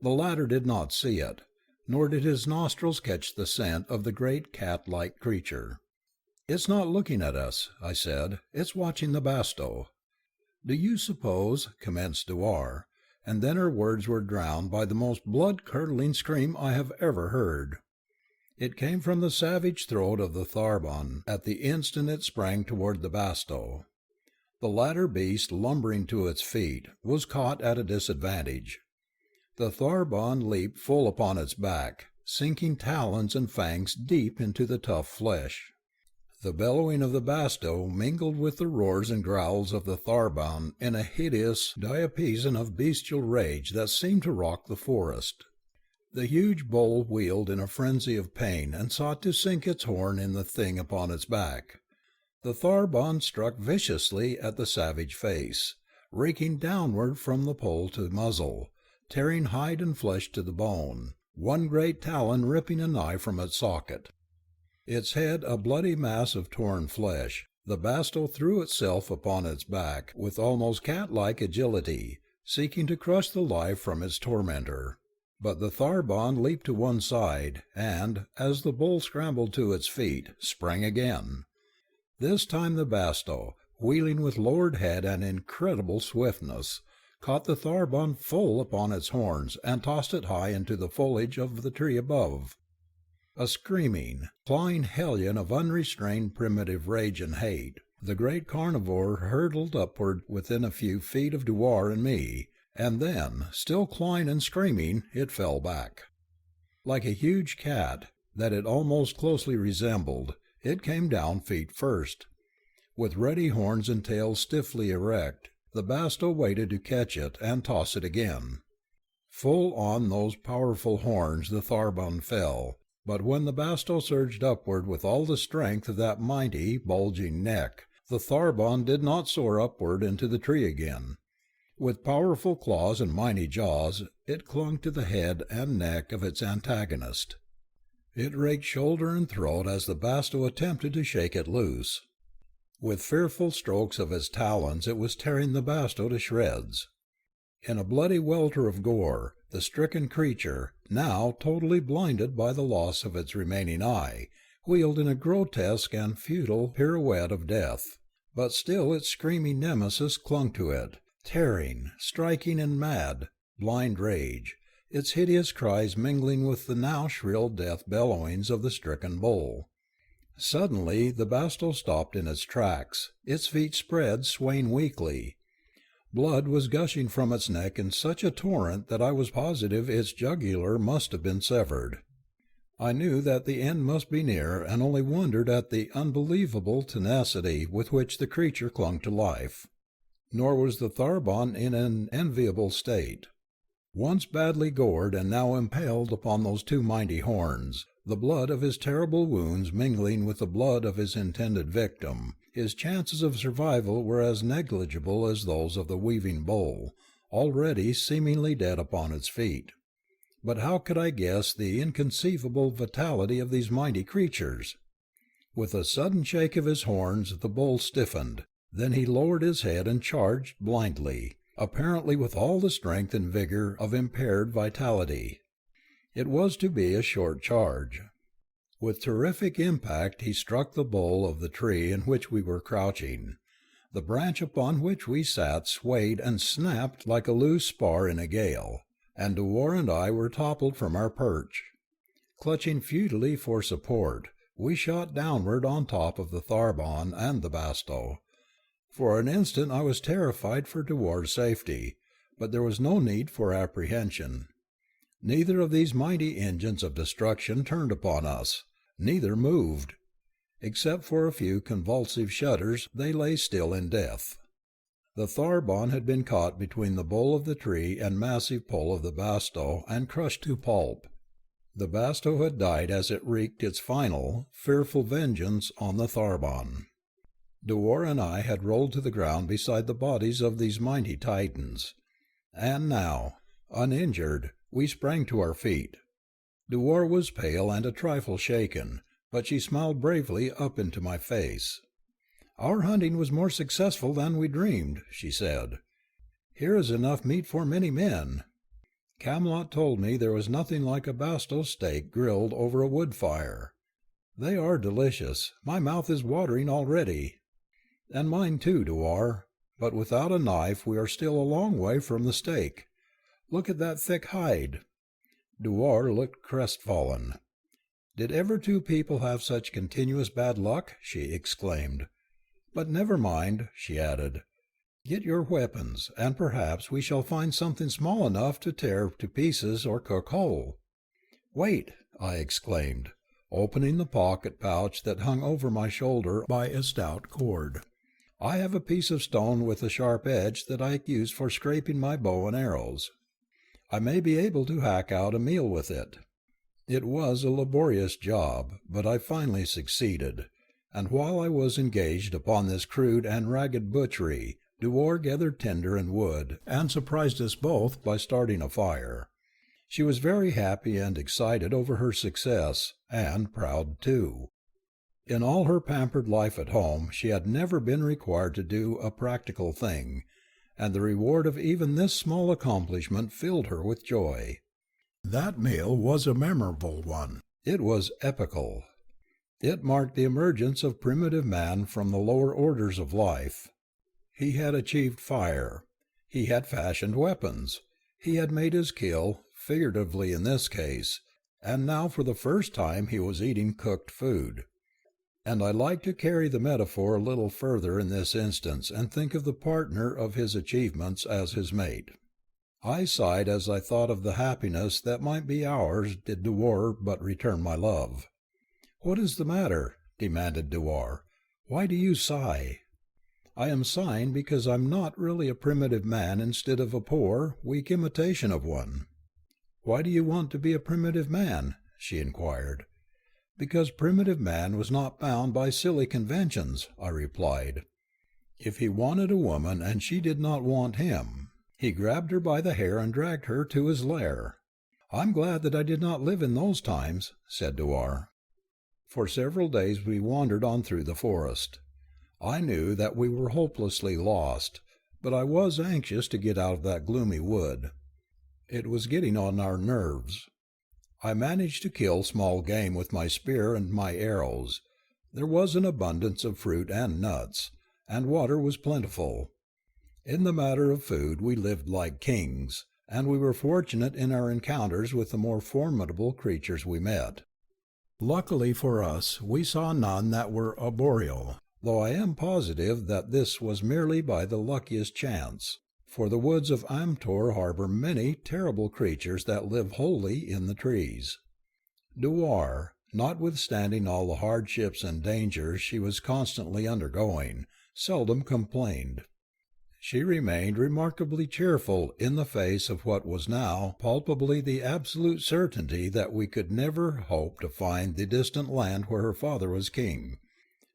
The latter did not see it, nor did his nostrils catch the scent of the great cat-like creature. "It's not looking at us," I said. "It's watching the basto." "Do you suppose," commenced Dewar, and then her words were drowned by the most blood-curdling scream I have ever heard. It came from the savage throat of the Tharbon at the instant it sprang toward the Basto. The latter beast, lumbering to its feet, was caught at a disadvantage. The Tharbon leaped full upon its back, sinking talons and fangs deep into the tough flesh. The bellowing of the Basto mingled with the roars and growls of the Tharbon in a hideous diapason of bestial rage that seemed to rock the forest. The huge bull wheeled in a frenzy of pain and sought to sink its horn in the thing upon its back. The Tharbon struck viciously at the savage face, raking downward from the poll to muzzle, tearing hide and flesh to the bone, one great talon ripping a knife from its socket. Its head a bloody mass of torn flesh, the Basto threw itself upon its back with almost cat-like agility, seeking to crush the life from its tormentor. But the Tharbon leaped to one side, and, as the bull scrambled to its feet, sprang again. This time the Basto, wheeling with lowered head and incredible swiftness, caught the Tharbon full upon its horns and tossed it high into the foliage of the tree above. A screaming, clawing hellion of unrestrained primitive rage and hate, the great carnivore hurtled upward within a few feet of Dewar and me, and then, still clawing and screaming, it fell back. Like a huge cat, that it almost closely resembled, it came down feet first. With ready horns and tail stiffly erect, the Basto waited to catch it and toss it again. Full on those powerful horns the Tharbon fell, but when the Basto surged upward with all the strength of that mighty, bulging neck, the Tharbon did not soar upward into the tree again. With powerful claws and mighty jaws, it clung to the head and neck of its antagonist. It raked shoulder and throat as the Basto attempted to shake it loose. With fearful strokes of its talons it was tearing the Basto to shreds. In a bloody welter of gore, the stricken creature, now totally blinded by the loss of its remaining eye, wheeled in a grotesque and futile pirouette of death. But still its screaming nemesis clung to it, tearing, striking in mad, blind rage, its hideous cries mingling with the now shrill death bellowings of the stricken bull. Suddenly the Basto stopped in its tracks, its feet spread, swaying weakly. Blood was gushing from its neck in such a torrent that I was positive its jugular must have been severed. I knew that the end must be near, and only wondered at the unbelievable tenacity with which the creature clung to life. Nor was the Tharbon in an enviable state. Once badly gored and now impaled upon those two mighty horns, the blood of his terrible wounds mingling with the blood of his intended victim, his chances of survival were as negligible as those of the weaving bull, already seemingly dead upon its feet. But how could I guess the inconceivable vitality of these mighty creatures? With a sudden shake of his horns the bull stiffened, then he lowered his head and charged blindly, apparently with all the strength and vigor of impaired vitality. It was to be a short charge. With terrific impact he struck the bole of the tree in which we were crouching. The branch upon which we sat swayed and snapped like a loose spar in a gale, and Dewar and I were toppled from our perch. Clutching futilely for support, we shot downward on top of the Tharbon and the Basto. For an instant I was terrified for Dewar's safety, but there was no need for apprehension. Neither of these mighty engines of destruction turned upon us. Neither moved. Except for a few convulsive shudders, they lay still in death. The Tharbon had been caught between the bole of the tree and massive pole of the Basto and crushed to pulp. The Basto had died as it wreaked its final, fearful vengeance on the Tharbon. Dewar and I had rolled to the ground beside the bodies of these mighty titans. And now, uninjured, we sprang to our feet. Dewar was pale and a trifle shaken, but she smiled bravely up into my face. "Our hunting was more successful than we dreamed," she said. "Here is enough meat for many men. Camelot told me there was nothing like a Basto steak grilled over a wood fire. They are delicious. My mouth is watering already." "And mine too, Dewar. but without a knife we are still a long way from the stake. Look at that thick hide." Dewar looked crestfallen. "Did ever two people have such continuous bad luck?" she exclaimed. "But never mind," she added. "Get your weapons, and perhaps we shall find something small enough to tear to pieces or cook whole." "Wait!" I exclaimed, opening the pocket pouch that hung over my shoulder by a stout cord. "I have a piece of stone with a sharp edge that I use for scraping my bow and arrows. I may be able to hack out a meal with it." It was a laborious job, but I finally succeeded, and while I was engaged upon this crude and ragged butchery, Dewar gathered tinder and wood, and surprised us both by starting a fire. She was very happy and excited over her success, and proud too. In all her pampered life at home she had never been required to do a practical thing, and the reward of even this small accomplishment filled her with joy. That meal was a memorable one. It was epical. It marked the emergence of primitive man from the lower orders of life. He had achieved fire. He had fashioned weapons. He had made his kill, figuratively in this case, and now for the first time he was eating cooked food. And I like to carry the metaphor a little further in this instance and think of the partner of his achievements as his mate. I sighed as I thought of the happiness that might be ours did Dewar but return my love. "What is the matter?" demanded Dewar. "Why do you sigh?" "I am sighing because I'm not really a primitive man instead of a poor, weak imitation of one." "Why do you want to be a primitive man?" she inquired. "Because primitive man was not bound by silly conventions," I replied. "If he wanted a woman and she did not want him, he grabbed her by the hair and dragged her to his lair." "I'm glad that I did not live in those times," said Dewar. For several days we wandered on through the forest. I knew that we were hopelessly lost, but I was anxious to get out of that gloomy wood. It was getting on our nerves. I managed to kill small game with my spear and my arrows. There was an abundance of fruit and nuts, and water was plentiful. In the matter of food we lived like kings, and we were fortunate in our encounters with the more formidable creatures we met. Luckily for us, we saw none that were arboreal, though I am positive that this was merely by the luckiest chance, for the woods of Amtor harbor many terrible creatures that live wholly in the trees. Dewar, notwithstanding all the hardships and dangers she was constantly undergoing, seldom complained. She remained remarkably cheerful in the face of what was now palpably the absolute certainty that we could never hope to find the distant land where her father was king.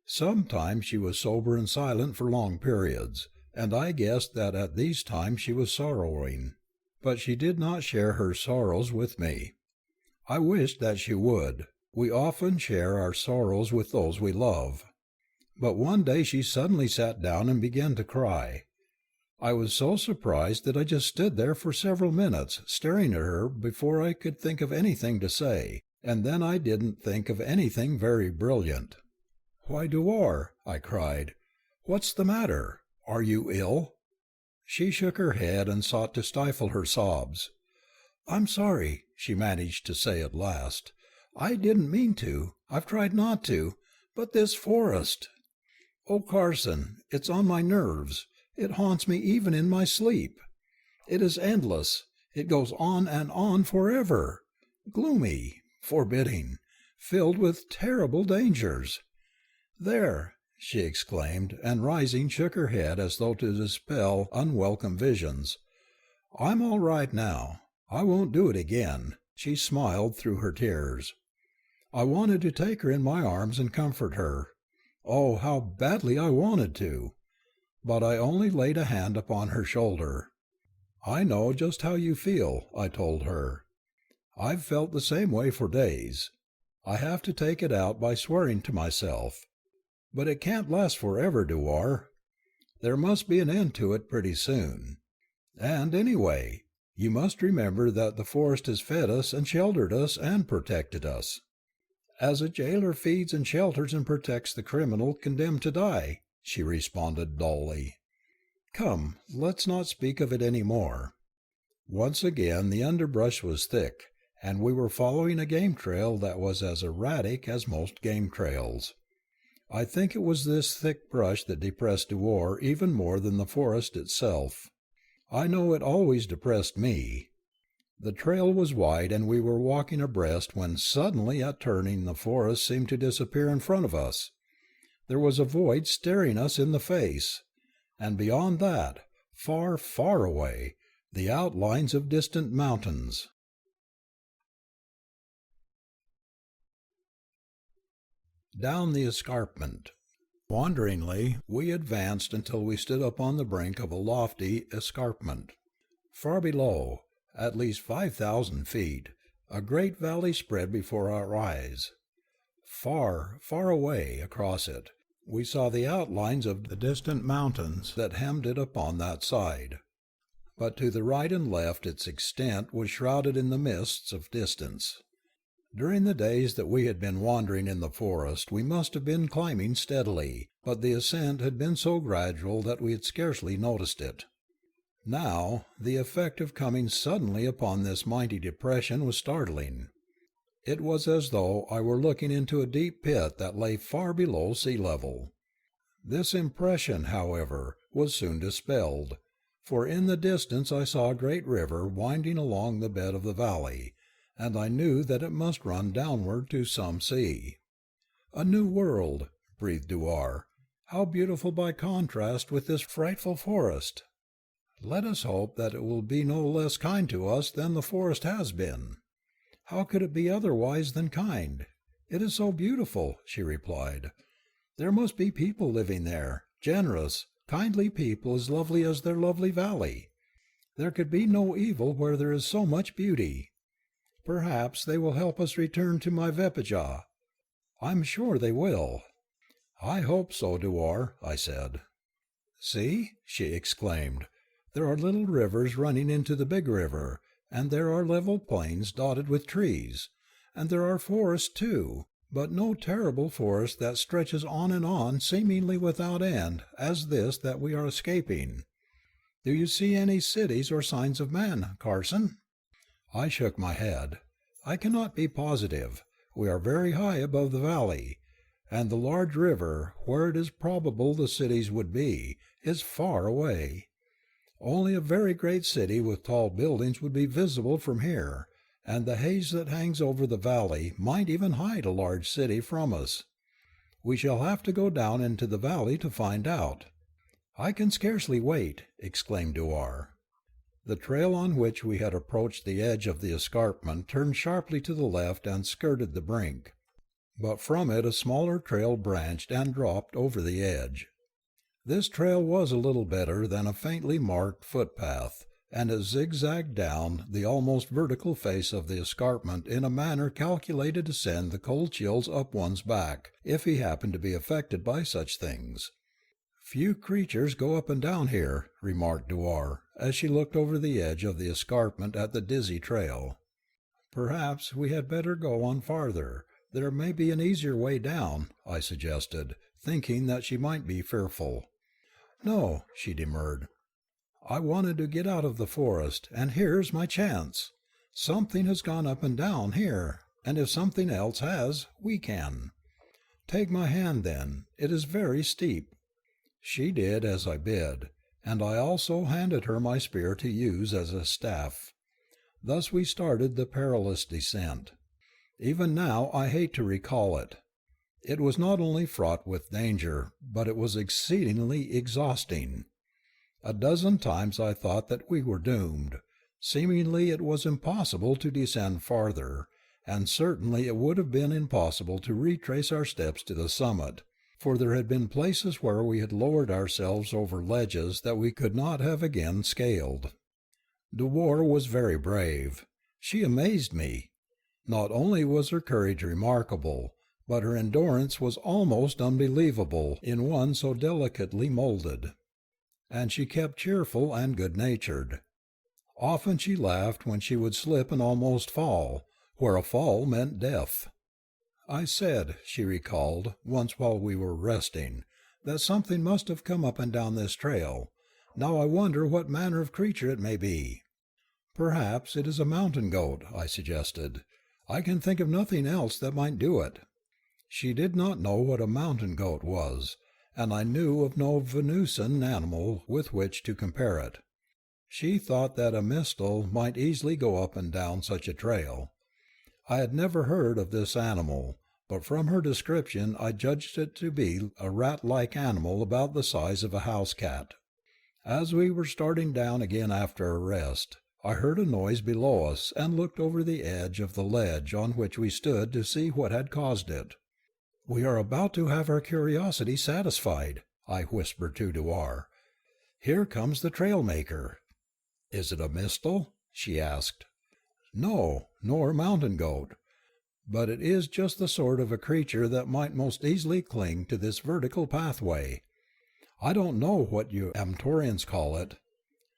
Sometimes she was sober and silent for long periods, and I guessed that at these times she was sorrowing. But she did not share her sorrows with me. I wished that she would. We often share our sorrows with those we love. But one day she suddenly sat down and began to cry. I was so surprised that I just stood there for several minutes, staring at her before I could think of anything to say, and then I didn't think of anything very brilliant. "Why, Dewar," I cried, "what's the matter? Are you ill?" She shook her head and sought to stifle her sobs. "I'm sorry," she managed to say at last. "I didn't mean to. I've tried not to. But this forest! Oh, Carson, it's on my nerves. It haunts me even in my sleep. It is endless. It goes on and on forever. Gloomy, forbidding, filled with terrible dangers. There!" she exclaimed, and rising shook her head as though to dispel unwelcome visions. "I'm all right now. I won't do it again." She smiled through her tears. I wanted to take her in my arms and comfort her. Oh, how badly I wanted to! But I only laid a hand upon her shoulder. "I know just how you feel," I told her. "I've felt the same way for days. I have to take it out by swearing to myself. But it can't last forever, Dewar. There must be an end to it pretty soon. And anyway, you must remember that the forest has fed us and sheltered us and protected us." "As a jailer feeds and shelters and protects the criminal condemned to die," she responded dully. Come, let's not speak of it any more." Once again the underbrush was thick, and we were following a game trail that was as erratic as most game trails. I think it was this thick brush that depressed Dewar even more than the forest itself. I know it always depressed me. The trail was wide and we were walking abreast when suddenly at turning the forest seemed to disappear in front of us. There was a void staring us in the face, and beyond that, far, far away, the outlines of distant mountains. Down the escarpment. Wanderingly, we advanced until we stood upon the brink of a lofty escarpment. Far below, at least 5,000 feet, a great valley spread before our eyes. Far, far away across it, we saw the outlines of the distant mountains that hemmed it upon that side. But to the right and left its extent was shrouded in the mists of distance. During the days that we had been wandering in the forest we must have been climbing steadily, but the ascent had been so gradual that we had scarcely noticed it. Now, the effect of coming suddenly upon this mighty depression was startling. It was as though I were looking into a deep pit that lay far below sea level. This impression, however, was soon dispelled, for in the distance I saw a great river winding along the bed of the valley, and I knew that it must run downward to some sea. "A new world," breathed Dewar. "How beautiful by contrast with this frightful forest! Let us hope that it will be no less kind to us than the forest has been." "How could it be otherwise than kind? It is so beautiful," she replied. "There must be people living there, generous, kindly people as lovely as their lovely valley. There could be no evil where there is so much beauty. Perhaps they will help us return to my Vepajah. I'm sure they will." "I hope so, Dewar," I said. "See," she exclaimed, "there are little rivers running into the big river, and there are level plains dotted with trees, and there are forests too, but no terrible forest that stretches on seemingly without end as this that we are escaping. Do you see any cities or signs of man, Carson?" I shook my head. "I cannot be positive. We are very high above the valley, and the large river, where it is probable the cities would be, is far away. Only a very great city with tall buildings would be visible from here, and the haze that hangs over the valley might even hide a large city from us. We shall have to go down into the valley to find out." "I can scarcely wait," exclaimed Dewar. The trail on which we had approached the edge of the escarpment turned sharply to the left and skirted the brink, but from it a smaller trail branched and dropped over the edge. This trail was a little better than a faintly marked footpath, and it zigzagged down the almost vertical face of the escarpment in a manner calculated to send the cold chills up one's back, if he happened to be affected by such things. "Few creatures go up and down here," remarked Dewar, as she looked over the edge of the escarpment at the dizzy trail. "Perhaps we had better go on farther. There may be an easier way down," I suggested, thinking that she might be fearful. "No," she demurred. "I wanted to get out of the forest, and here's my chance. Something has gone up and down here, and if something else has, we can. Take my hand, then. It is very steep." She did as I bid, and I also handed her my spear to use as a staff. Thus we started the perilous descent. Even now I hate to recall it. It was not only fraught with danger, but it was exceedingly exhausting. A dozen times I thought that we were doomed. Seemingly it was impossible to descend farther, and certainly it would have been impossible to retrace our steps to the summit, for there had been places where we had lowered ourselves over ledges that we could not have again scaled. Dewar was very brave. She amazed me. Not only was her courage remarkable, but her endurance was almost unbelievable in one so delicately moulded. And she kept cheerful and good-natured. Often she laughed when she would slip and almost fall, where a fall meant death. "I said," she recalled, once while we were resting, "that something must have come up and down this trail. Now I wonder what manner of creature it may be." "Perhaps it is a mountain goat," I suggested. "I can think of nothing else that might do it." She did not know what a mountain goat was, and I knew of no Venusan animal with which to compare it. She thought that a mistal might easily go up and down such a trail. I had never heard of this animal, but from her description I judged it to be a rat-like animal about the size of a house cat. As we were starting down again after a rest, I heard a noise below us and looked over the edge of the ledge on which we stood to see what had caused it. "We are about to have our curiosity satisfied," I whispered to Dewar. "Here comes the trail maker." "Is it a mistal?" she asked. "No, nor mountain goat. But it is just the sort of a creature that might most easily cling to this vertical pathway. I don't know what you Amtorians call it.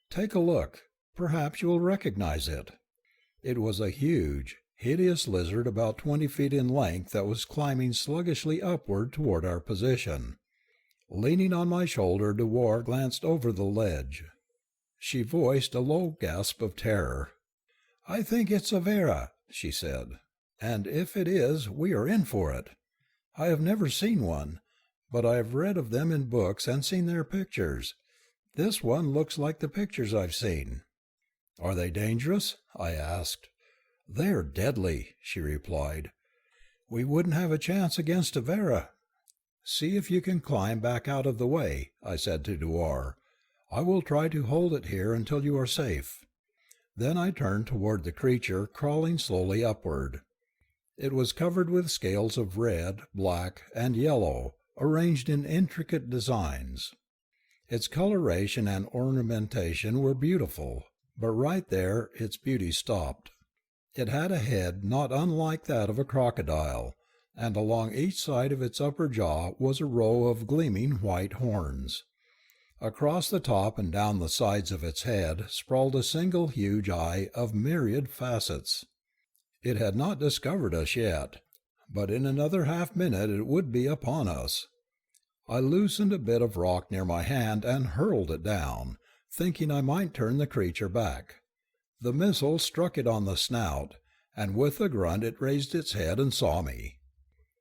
Take a look. Perhaps you will recognize it." It was a huge, hideous lizard about 20 feet in length that was climbing sluggishly upward toward our position. Leaning on my shoulder, Dewar glanced over the ledge. She voiced a low gasp of terror. "I think it's a Vera," she said, "and if it is, we are in for it. I have never seen one, but I have read of them in books and seen their pictures. This one looks like the pictures I've seen." "Are they dangerous?" I asked. "They're deadly," she replied. "We wouldn't have a chance against a Vera." "See if you can climb back out of the way," I said to Dewar. "I will try to hold it here until you are safe." Then I turned toward the creature crawling slowly upward. It was covered with scales of red, black, and yellow, arranged in intricate designs. Its coloration and ornamentation were beautiful, but right there its beauty stopped. It had a head not unlike that of a crocodile, and along each side of its upper jaw was a row of gleaming white horns. Across the top and down the sides of its head sprawled a single huge eye of myriad facets. It had not discovered us yet, but in another half-minute it would be upon us. I loosened a bit of rock near my hand and hurled it down, thinking I might turn the creature back. The missile struck it on the snout, and with a grunt it raised its head and saw me.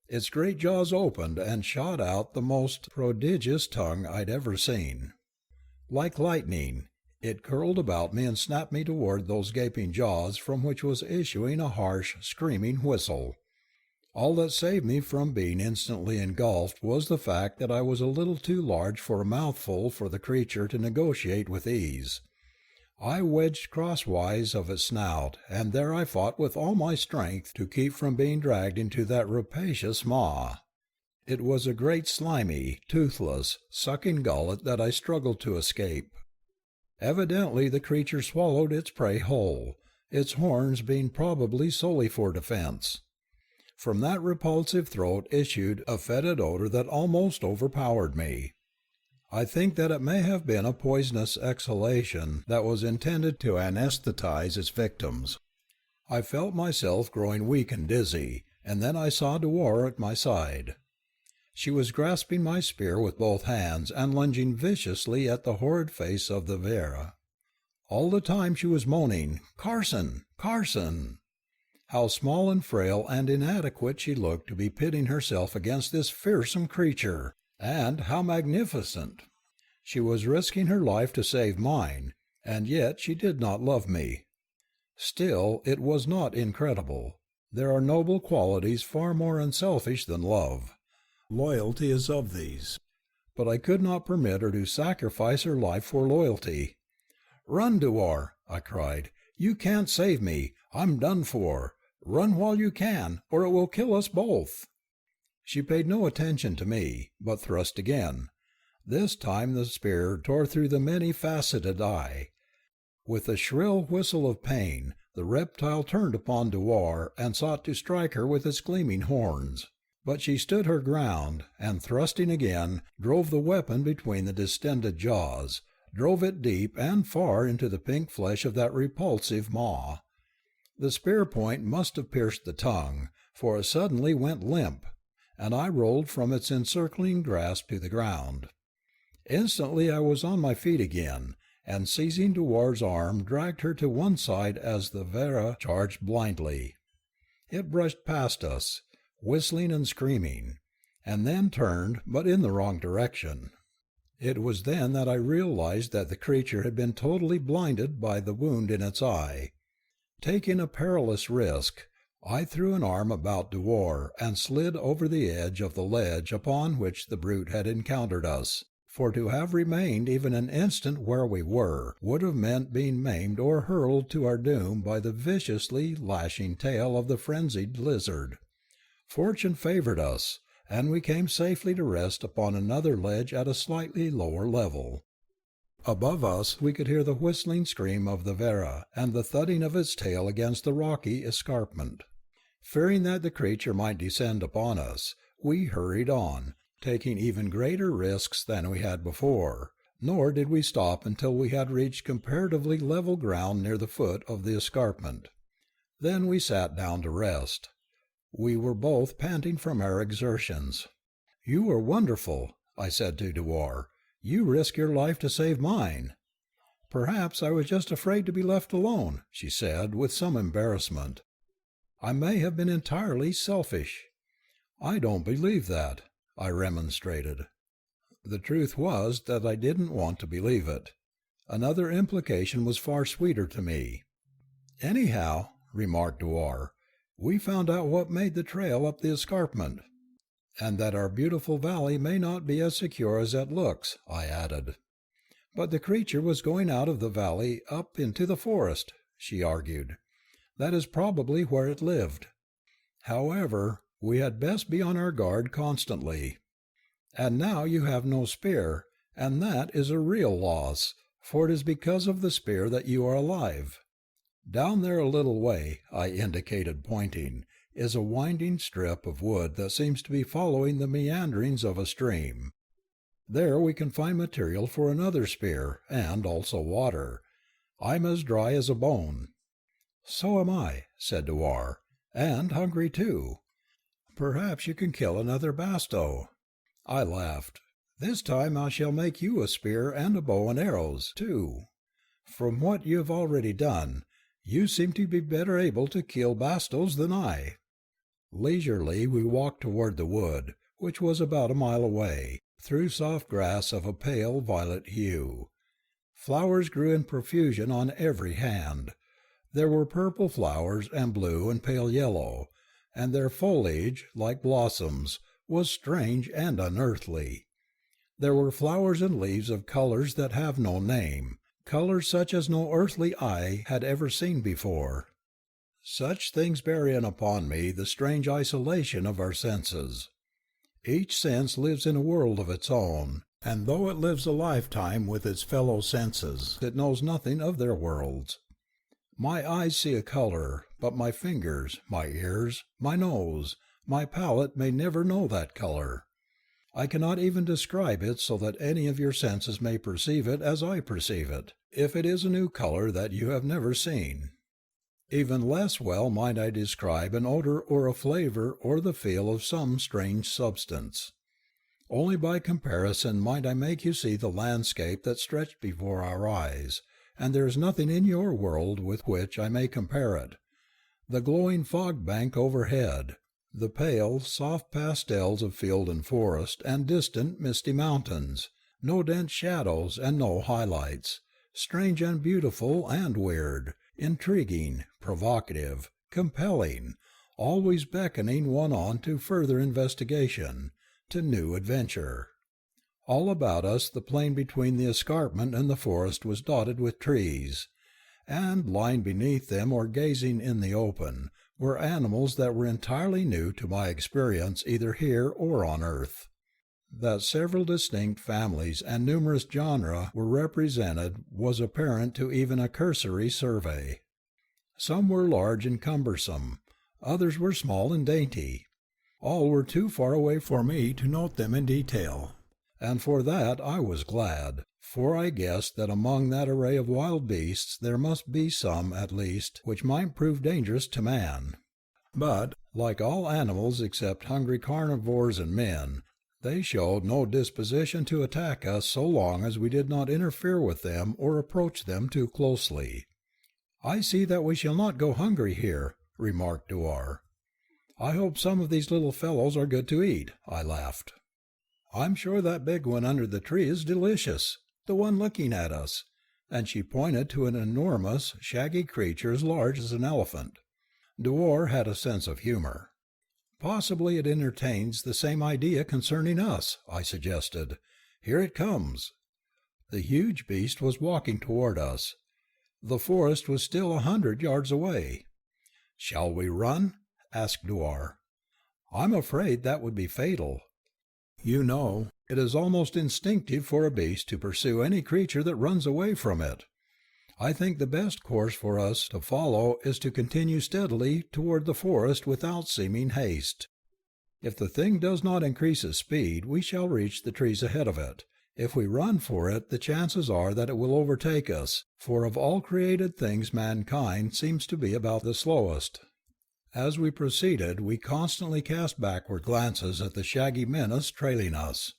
Its great jaws opened and shot out the most prodigious tongue I'd ever seen. Like lightning, it curled about me and snapped me toward those gaping jaws from which was issuing a harsh, screaming whistle. All that saved me from being instantly engulfed was the fact that I was a little too large for a mouthful for the creature to negotiate with ease. I wedged crosswise of its snout, and there I fought with all my strength to keep from being dragged into that rapacious maw. It was a great slimy, toothless, sucking gullet that I struggled to escape. Evidently the creature swallowed its prey whole, its horns being probably solely for defense. From that repulsive throat issued a fetid odor that almost overpowered me. I think that it may have been a poisonous exhalation that was intended to anesthetize its victims. I felt myself growing weak and dizzy, and then I saw Dewar at my side. She was grasping my spear with both hands and lunging viciously at the horrid face of the Vera. All the time she was moaning, "Carson! Carson!" How small and frail and inadequate she looked to be pitting herself against this fearsome creature! And how magnificent! She was risking her life to save mine, and yet she did not love me. Still, it was not incredible. There are noble qualities far more unselfish than love. Loyalty is of these. But I could not permit her to sacrifice her life for loyalty. "Run, Dewar!" I cried. "You can't save me. I'm done for. Run while you can, or it will kill us both." She paid no attention to me, but thrust again. This time the spear tore through the many-faceted eye. With a shrill whistle of pain, the reptile turned upon Dewar and sought to strike her with its gleaming horns. But she stood her ground, and thrusting again, drove the weapon between the distended jaws, drove it deep and far into the pink flesh of that repulsive maw. The spear point must have pierced the tongue, for it suddenly went limp, and I rolled from its encircling grasp to the ground. Instantly I was on my feet again, and seizing Dewar's arm dragged her to one side as the Vera charged blindly. It brushed past us, whistling and screaming, and then turned, but in the wrong direction. It was then that I realized that the creature had been totally blinded by the wound in its eye. Taking a perilous risk, I threw an arm about Dewar and slid over the edge of the ledge upon which the brute had encountered us, for to have remained even an instant where we were would have meant being maimed or hurled to our doom by the viciously lashing tail of the frenzied lizard. Fortune favored us, and we came safely to rest upon another ledge at a slightly lower level. Above us we could hear the whistling scream of the Vera and the thudding of its tail against the rocky escarpment. Fearing that the creature might descend upon us, we hurried on, taking even greater risks than we had before, nor did we stop until we had reached comparatively level ground near the foot of the escarpment. Then we sat down to rest. We were both panting from our exertions. "You are wonderful," I said to Dewar. "You risk your life to save mine." "Perhaps I was just afraid to be left alone," she said, with some embarrassment. "I may have been entirely selfish." "I don't believe that," I remonstrated. The truth was that I didn't want to believe it. Another implication was far sweeter to me. "Anyhow," remarked Dewar, "we found out what made the trail up the escarpment." "And that our beautiful valley may not be as secure as it looks," I added. "But the creature was going out of the valley up into the forest," she argued. "That is probably where it lived. However, we had best be on our guard constantly. And now you have no spear, and that is a real loss, for it is because of the spear that you are alive. Down there a little way," I indicated, pointing, "is a winding strip of wood that seems to be following the meanderings of a stream. There we can find material for another spear, and also water. I'm as dry as a bone." "So am I," said Dewar, "and hungry too. Perhaps you can kill another basto." I laughed. "This time I shall make you a spear and a bow and arrows, too. From what you have already done, you seem to be better able to kill bastos than I." Leisurely we walked toward the wood, which was about a mile away, through soft grass of a pale violet hue. Flowers grew in profusion on every hand. There were purple flowers and blue and pale yellow, and their foliage, like blossoms, was strange and unearthly. There were flowers and leaves of colors that have no name, colors such as no earthly eye had ever seen before. Such things bear in upon me the strange isolation of our senses. Each sense lives in a world of its own, and though it lives a lifetime with its fellow senses, it knows nothing of their worlds. My eyes see a color, but my fingers, my ears, my nose, my palate may never know that color. I cannot even describe it so that any of your senses may perceive it as I perceive it, if it is a new color that you have never seen. Even less well might I describe an odor or a flavor or the feel of some strange substance. Only by comparison might I make you see the landscape that stretched before our eyes, and there is nothing in your world with which I may compare it. The glowing fog bank overhead, the pale, soft pastels of field and forest and distant misty mountains, no dense shadows and no highlights, strange and beautiful and weird, intriguing, provocative, compelling, always beckoning one on to further investigation, to new adventure. All about us the plain between the escarpment and the forest was dotted with trees, and lying beneath them or gazing in the open were animals that were entirely new to my experience either here or on earth. That several distinct families and numerous genera were represented was apparent to even a cursory survey. Some were large and cumbersome, others were small and dainty. All were too far away for me to note them in detail, and for that I was glad, for I guessed that among that array of wild beasts there must be some, at least, which might prove dangerous to man. But, like all animals except hungry carnivores and men, They showed no disposition to attack us so long as we did not interfere with them or approach them too closely. "I see that we shall not go hungry here," remarked Dewar. "I hope some of these little fellows are good to eat," I laughed. "I'm sure that big one under the tree is delicious, the one looking at us," and she pointed to an enormous, shaggy creature as large as an elephant. Dewar had a sense of humor. "Possibly it entertains the same idea concerning us," I suggested. "Here it comes." The huge beast was walking toward us. The forest was still 100 yards away. "Shall we run?" asked Dewar. "I'm afraid that would be fatal. You know, it is almost instinctive for a beast to pursue any creature that runs away from it. I think the best course for us to follow is to continue steadily toward the forest without seeming haste. If the thing does not increase its speed, we shall reach the trees ahead of it. If we run for it, the chances are that it will overtake us, for of all created things mankind seems to be about the slowest." As we proceeded, we constantly cast backward glances at the shaggy menace trailing us.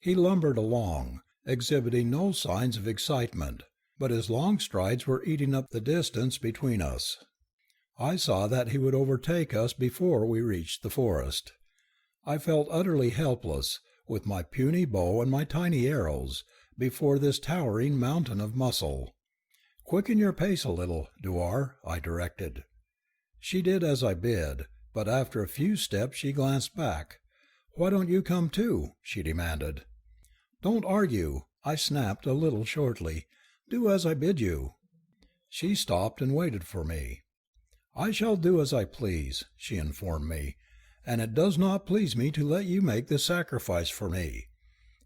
He lumbered along, exhibiting no signs of excitement, but his long strides were eating up the distance between us. I saw that he would overtake us before we reached the forest. I felt utterly helpless, with my puny bow and my tiny arrows, before this towering mountain of muscle. "Quicken your pace a little, Dewar," I directed. She did as I bid, but after a few steps she glanced back. "Why don't you come too?" she demanded. "Don't argue," I snapped a little shortly. "Do as I bid you." She stopped and waited for me. "I shall do as I please," she informed me, "and it does not please me to let you make this sacrifice for me.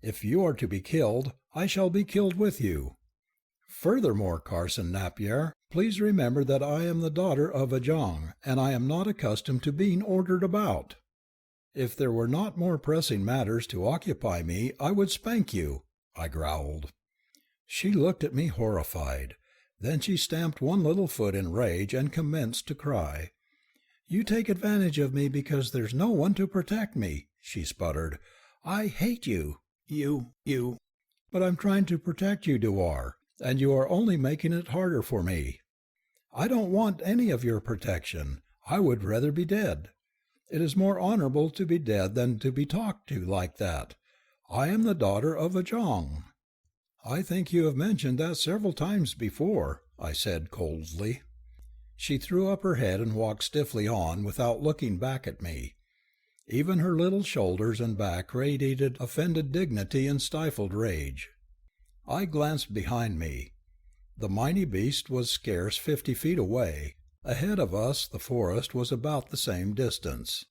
If you are to be killed, I shall be killed with you. Furthermore, Carson Napier, please remember that I am the daughter of a Jong, and I am not accustomed to being ordered about. If there were not more pressing matters to occupy me, I would spank you," I growled. She looked at me horrified. Then she stamped one little foot in rage and commenced to cry. "You take advantage of me because there's no one to protect me," she sputtered. "I hate you. You. But I'm trying to protect you, Dewar, and you are only making it harder for me. I don't want any of your protection. I would rather be dead. It is more honorable to be dead than to be talked to like that. I am the daughter of a Jong." "I think you have mentioned that several times before," I said coldly. She threw up her head and walked stiffly on without looking back at me. Even her little shoulders and back radiated offended dignity and stifled rage. I glanced behind me. The mighty beast was scarce 50 feet away. Ahead of us the forest was about the same distance.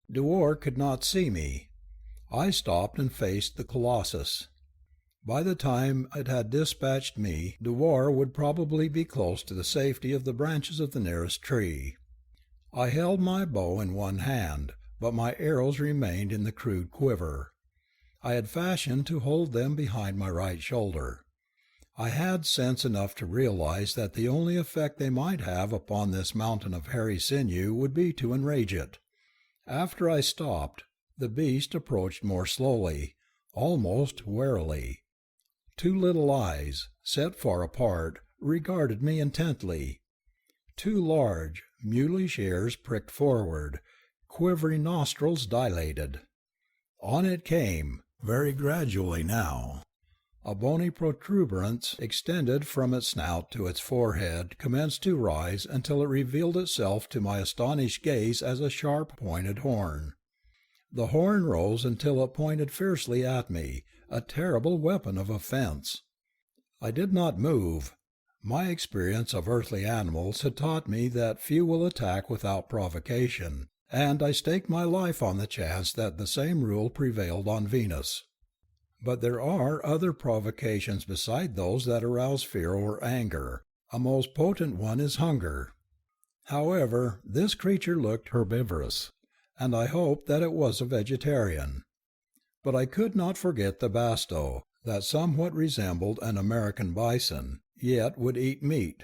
Dewar could not see me. I stopped and faced the colossus. By the time it had dispatched me, Dewar would probably be close to the safety of the branches of the nearest tree. I held my bow in one hand, but my arrows remained in the crude quiver. I had fashioned to hold them behind my right shoulder. I had sense enough to realize that the only effect they might have upon this mountain of hairy sinew would be to enrage it. After I stopped, the beast approached more slowly, almost warily. Two little eyes, set far apart, regarded me intently. Two large, mulish ears pricked forward, quivering nostrils dilated. On it came, very gradually now. A bony protuberance extended from its snout to its forehead commenced to rise until it revealed itself to my astonished gaze as a sharp-pointed horn. The horn rose until it pointed fiercely at me, a terrible weapon of offense. I did not move. My experience of earthly animals had taught me that few will attack without provocation, and I staked my life on the chance that the same rule prevailed on Venus. But there are other provocations beside those that arouse fear or anger. A most potent one is hunger. However, this creature looked herbivorous, and I hoped that it was a vegetarian. But I could not forget the basto, that somewhat resembled an American bison, yet would eat meat.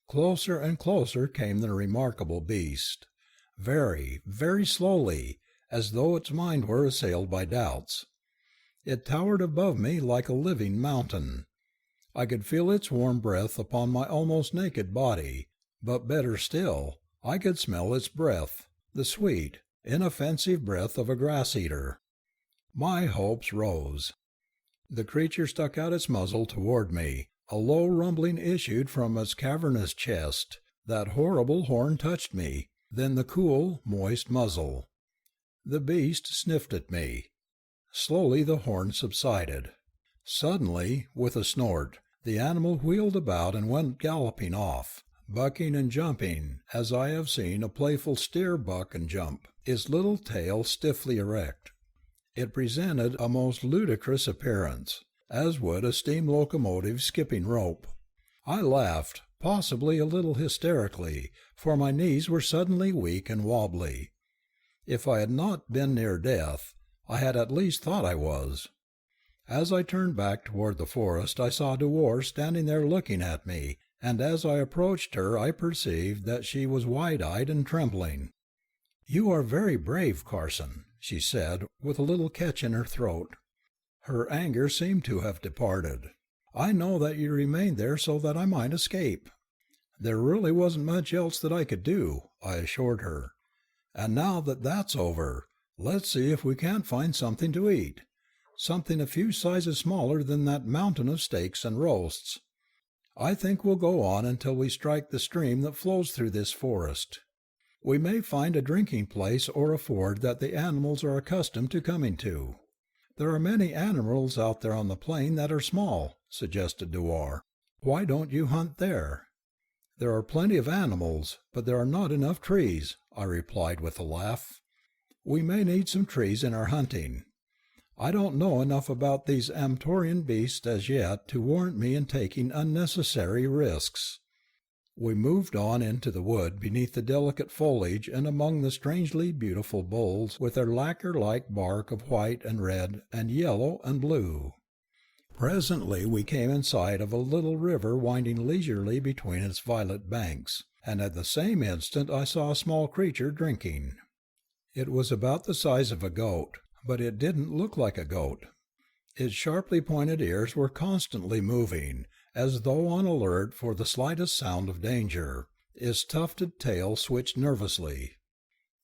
Closer and closer came the remarkable beast. Very, very slowly, as though its mind were assailed by doubts. It towered above me like a living mountain. I could feel its warm breath upon my almost naked body, but better still, I could smell its breath, the sweet, inoffensive breath of a grass-eater. My hopes rose. The creature stuck out its muzzle toward me. A low rumbling issued from its cavernous chest. That horrible horn touched me, then the cool, moist muzzle. The beast sniffed at me. Slowly the horn subsided. Suddenly, with a snort, the animal wheeled about and went galloping off, bucking and jumping, as I have seen a playful steer buck and jump, its little tail stiffly erect. It presented a most ludicrous appearance, as would a steam locomotive skipping rope. I laughed, possibly a little hysterically, for my knees were suddenly weak and wobbly. If I had not been near death, I had at least thought I was. As I turned back toward the forest, I saw Dewar standing there looking at me, and as I approached her I perceived that she was wide-eyed and trembling. "You are very brave, Carson," she said, with a little catch in her throat. Her anger seemed to have departed. "I know that you remained there so that I might escape." "There really wasn't much else that I could do," I assured her. "And now that that's over, let's see if we can't find something to eat. Something a few sizes smaller than that mountain of steaks and roasts. I think we'll go on until we strike the stream that flows through this forest. We may find a drinking place or a ford that the animals are accustomed to coming to." "There are many animals out there on the plain that are small," suggested Dewar. "Why don't you hunt there?" "There are plenty of animals, but there are not enough trees," I replied with a laugh. "We may need some trees in our hunting. I don't know enough about these Amtorian beasts as yet to warrant me in taking unnecessary risks." We moved on into the wood beneath the delicate foliage and among the strangely beautiful boles with their lacquer-like bark of white and red and yellow and blue. Presently we came in sight of a little river winding leisurely between its violet banks, and at the same instant I saw a small creature drinking. It was about the size of a goat, but it didn't look like a goat. Its sharply pointed ears were constantly moving, as though on alert for the slightest sound of danger. Its tufted tail switched nervously.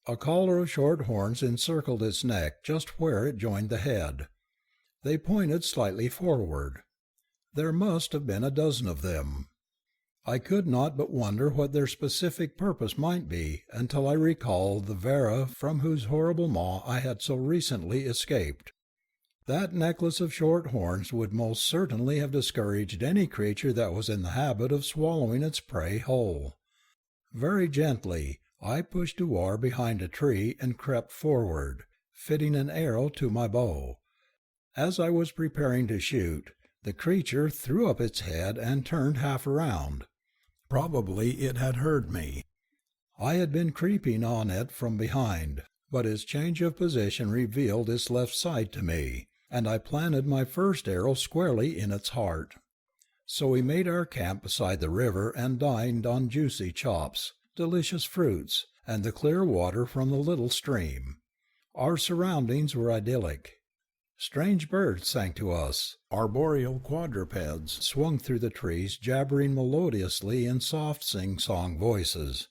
A collar of short horns encircled its neck just where it joined the head. They pointed slightly forward. There must have been a dozen of them. I could not but wonder what their specific purpose might be until I recalled the Vera from whose horrible maw I had so recently escaped. That necklace of short horns would most certainly have discouraged any creature that was in the habit of swallowing its prey whole. Very gently I pushed Dewar behind a tree and crept forward, fitting an arrow to my bow. As I was preparing to shoot, the creature threw up its head and turned half around. Probably it had heard me. I had been creeping on it from behind, but its change of position revealed its left side to me, and I planted my first arrow squarely in its heart. So we made our camp beside the river and dined on juicy chops, delicious fruits, and the clear water from the little stream. Our surroundings were idyllic. Strange birds sang to us. Arboreal quadrupeds swung through the trees, jabbering melodiously in soft sing-song voices.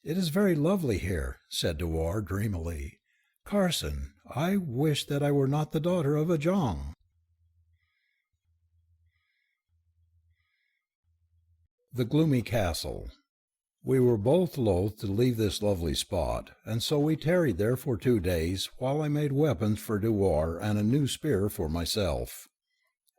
"It is very lovely here," said Dewar dreamily. "Carson, I wish that I were not the daughter of a Jong." The Gloomy Castle. We were both loath to leave this lovely spot, and so we tarried there for 2 days while I made weapons for Dewar and a new spear for myself.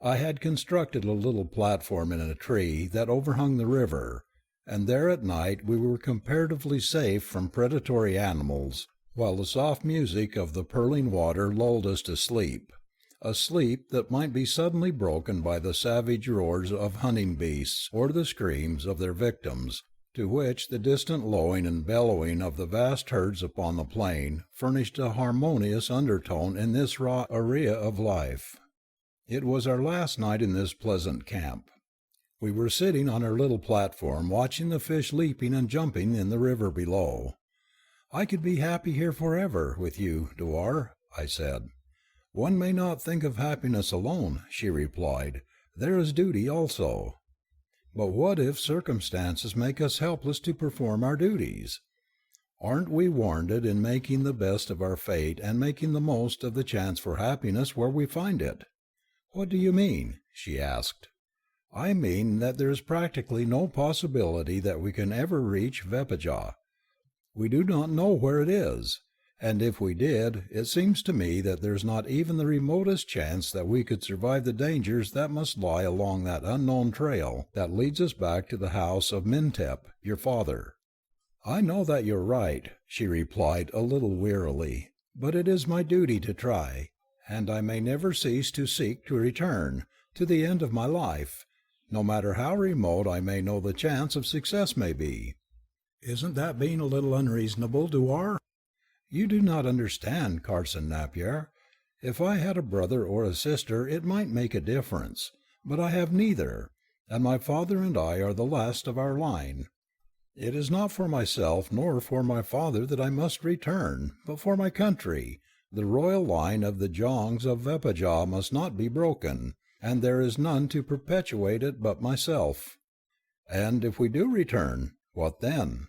I had constructed a little platform in a tree that overhung the river, and there at night we were comparatively safe from predatory animals, while the soft music of the purling water lulled us to sleep, a sleep that might be suddenly broken by the savage roars of hunting beasts or the screams of their victims, to which the distant lowing and bellowing of the vast herds upon the plain furnished a harmonious undertone in this raw area of life. It was our last night in this pleasant camp. We were sitting on our little platform watching the fish leaping and jumping in the river below. I could be happy here forever with you, Dewar, I said. One may not think of happiness alone, she replied. There is duty also. But what if circumstances make us helpless to perform our duties? Aren't we warranted in making the best of our fate and making the most of the chance for happiness where we find it? What do you mean? She asked. I mean that there is practically no possibility that we can ever reach Vepajah. We do not know where it is, and if we did, it seems to me that there is not even the remotest chance that we could survive the dangers that must lie along that unknown trail that leads us back to the house of Mintep, your father. I know that you're right, she replied a little wearily, but it is my duty to try, and I may never cease to seek to return, to the end of my life, no matter how remote I may know the chance of success may be. Isn't that being a little unreasonable, Dewar? You do not understand, Carson Napier. If I had a brother or a sister, it might make a difference, but I have neither, and my father and I are the last of our line. It is not for myself nor for my father that I must return, but for my country. The royal line of the Jongs of Vepajah must not be broken, and there is none to perpetuate it but myself. And if we do return, what then?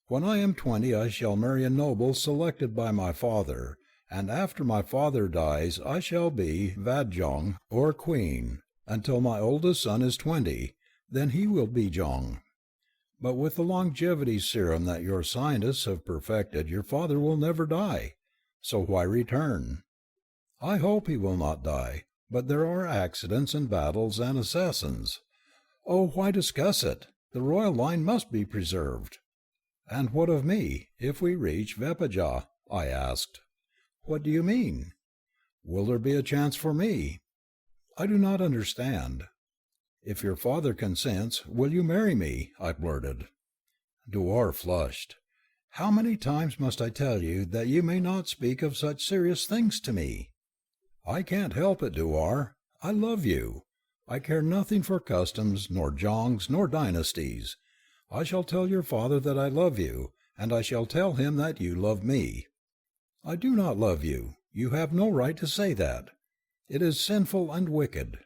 When I am 20 I shall marry a noble selected by my father, and after my father dies I shall be Vadjong, or queen, until my oldest son is 20, then he will be Jong. But with the longevity serum that your scientists have perfected, your father will never die, so why return? I hope he will not die, but there are accidents and battles and assassins. Oh, why discuss it? The royal line must be preserved. And what of me, if we reach Vepajah? I asked. What do you mean? Will there be a chance for me? I do not understand. If your father consents, will you marry me? I blurted. Dewar flushed. How many times must I tell you that you may not speak of such serious things to me? I can't help it, Dewar. I love you. I care nothing for customs, nor jongs, nor dynasties. I shall tell your father that I love you, and I shall tell him that you love me. I do not love you. You have no right to say that. It is sinful and wicked.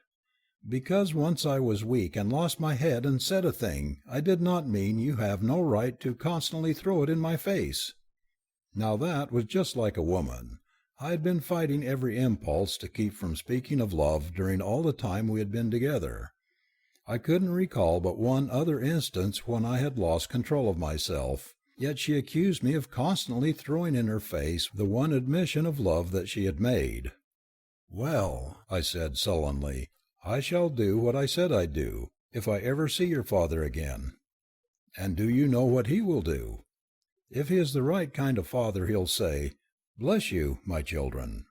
Because once I was weak and lost my head and said a thing, I did not mean you have no right to constantly throw it in my face. Now that was just like a woman. I had been fighting every impulse to keep from speaking of love during all the time we had been together. I couldn't recall but one other instance when I had lost control of myself, yet she accused me of constantly throwing in her face the one admission of love that she had made. Well, I said sullenly, I shall do what I said I'd do, if I ever see your father again. And do you know what he will do? If he is the right kind of father, he'll say, Bless you, my children.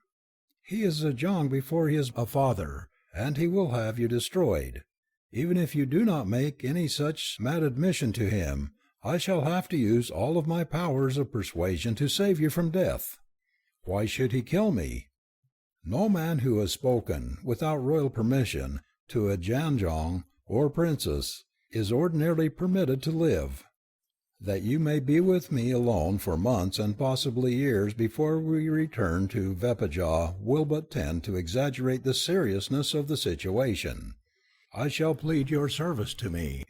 He is a Jong before he is a father, and he will have you destroyed. Even if you do not make any such mad admission to him, I shall have to use all of my powers of persuasion to save you from death. Why should he kill me? No man who has spoken, without royal permission, to a Janjong or princess is ordinarily permitted to live. That you may be with me alone for months and possibly years before we return to Vepajah will but tend to exaggerate the seriousness of the situation. I shall plead your service to me,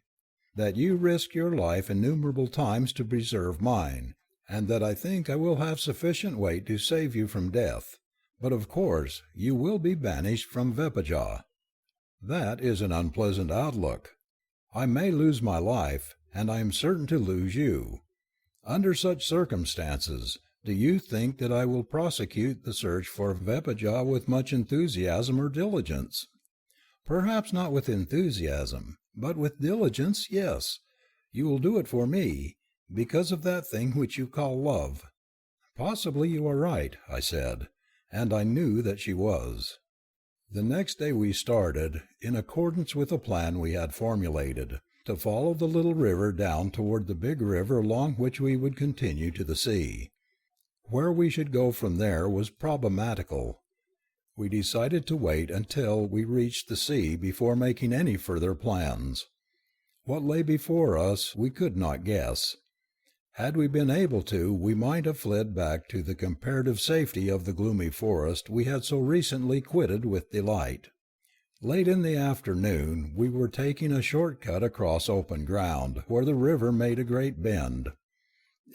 that you risk your life innumerable times to preserve mine, and that I think I will have sufficient weight to save you from death. But of course you will be banished from Vepajah. That is an unpleasant outlook. I may lose my life, and I am certain to lose you. Under such circumstances, do you think that I will prosecute the search for Vepajah with much enthusiasm or diligence? Perhaps not with enthusiasm, but with diligence, yes. You will do it for me, because of that thing which you call love. Possibly you are right, I said, and I knew that she was. The next day we started, in accordance with a plan we had formulated, to follow the little river down toward the big river along which we would continue to the sea. Where we should go from there was problematical. We decided to wait until we reached the sea before making any further plans. What lay before us we could not guess. Had we been able to, we might have fled back to the comparative safety of the gloomy forest we had so recently quitted with delight. Late in the afternoon, we were taking a short cut across open ground, where the river made a great bend.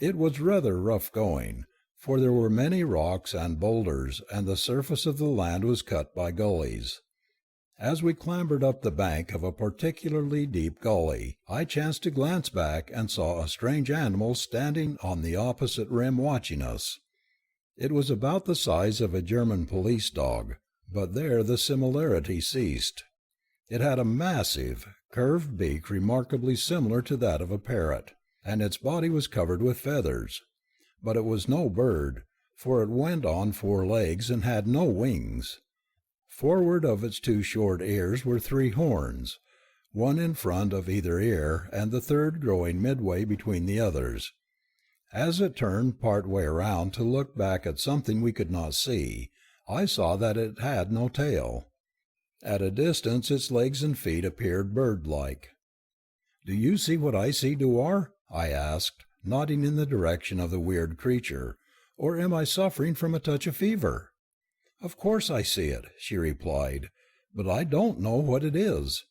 It was rather rough going, for there were many rocks and boulders, and the surface of the land was cut by gullies. As we clambered up the bank of a particularly deep gully, I chanced to glance back and saw a strange animal standing on the opposite rim watching us. It was about the size of a German police dog, but there the similarity ceased. It had a massive, curved beak remarkably similar to that of a parrot, and its body was covered with feathers. But it was no bird, for it went on 4 legs and had no wings. Forward of its 2 short ears were 3 horns, one in front of either ear and the third growing midway between the others. As it turned part way around to look back at something we could not see, I saw that it had no tail. At a distance its legs and feet appeared bird-like. "Do you see what I see, Dewar?" I asked, nodding in the direction of the weird creature. "Or am I suffering from a touch of fever?" "Of course I see it," she replied, "but I don't know what it is.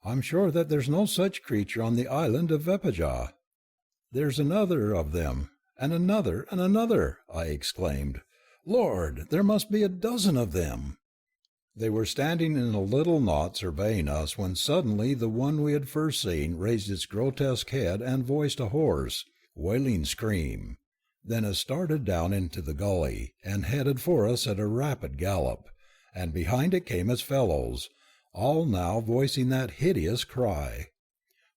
I'm sure that there's no such creature on the island of Vepajah." "There's another of them, and another, and another," I exclaimed. "Lord, there must be a dozen of them." They were standing in a little knot surveying us when suddenly the one we had first seen raised its grotesque head and voiced a hoarse, wailing scream. Then it started down into the gully, and headed for us at a rapid gallop, and behind it came its fellows, all now voicing that hideous cry.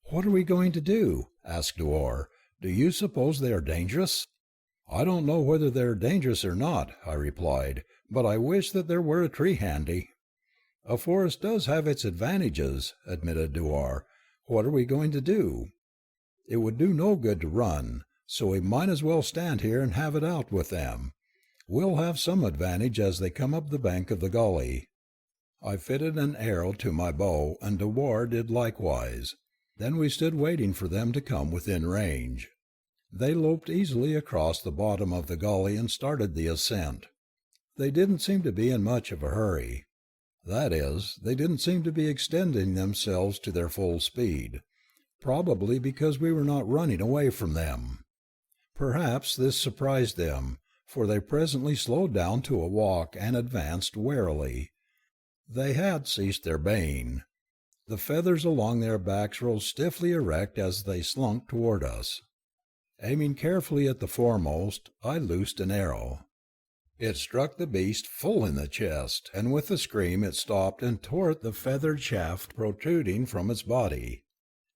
"What are we going to do?" asked Dewar. "Do you suppose they are dangerous?" "I don't know whether they are dangerous or not," I replied, "but I wish that there were a tree handy." "A forest does have its advantages," admitted Dewar. "What are we going to do?" "It would do no good to run, so we might as well stand here and have it out with them. We'll have some advantage as they come up the bank of the gully." I fitted an arrow to my bow, and Dewar did likewise. Then we stood waiting for them to come within range. They loped easily across the bottom of the gully and started the ascent. They didn't seem to be in much of a hurry. That is, they didn't seem to be extending themselves to their full speed, probably because we were not running away from them. Perhaps this surprised them, for they presently slowed down to a walk and advanced warily. They had ceased their baying. The feathers along their backs rose stiffly erect as they slunk toward us. Aiming carefully at the foremost, I loosed an arrow. It struck the beast full in the chest, and with a scream it stopped and tore at the feathered shaft protruding from its body.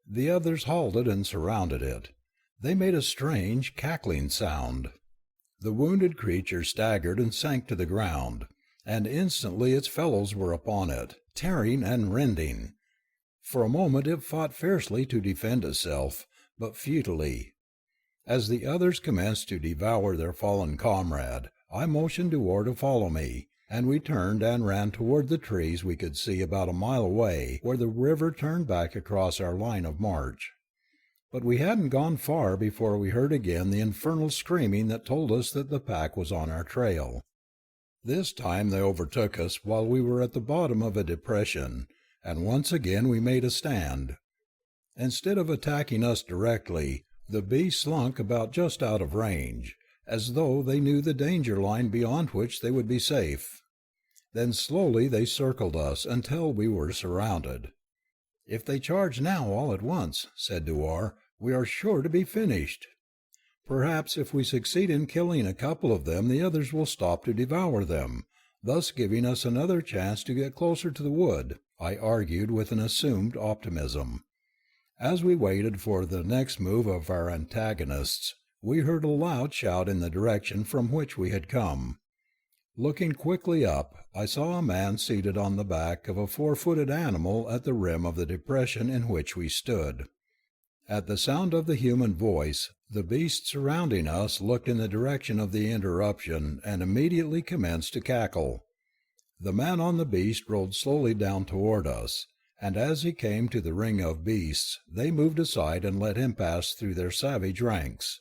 The others halted and surrounded it. They made a strange, cackling sound. The wounded creature staggered and sank to the ground, and instantly its fellows were upon it, tearing and rending. For a moment it fought fiercely to defend itself, but futilely. As the others commenced to devour their fallen comrade, I motioned Dewar to follow me, and we turned and ran toward the trees we could see about a mile away, where the river turned back across our line of march. But we hadn't gone far before we heard again the infernal screaming that told us that the pack was on our trail. This time they overtook us while we were at the bottom of a depression, and once again we made a stand. Instead of attacking us directly, the beasts slunk about just out of range, as though they knew the danger line beyond which they would be safe. Then slowly they circled us until we were surrounded. "If they charge now all at once," said Dewar, "we are sure to be finished. Perhaps if we succeed in killing a couple of them, the others will stop to devour them, thus giving us another chance to get closer to the wood," I argued with an assumed optimism. As we waited for the next move of our antagonists, we heard a loud shout in the direction from which we had come. Looking quickly up, I saw a man seated on the back of a 4-footed animal at the rim of the depression in which we stood. At the sound of the human voice, the beasts surrounding us looked in the direction of the interruption and immediately commenced to cackle. The man on the beast rode slowly down toward us, and as he came to the ring of beasts, they moved aside and let him pass through their savage ranks.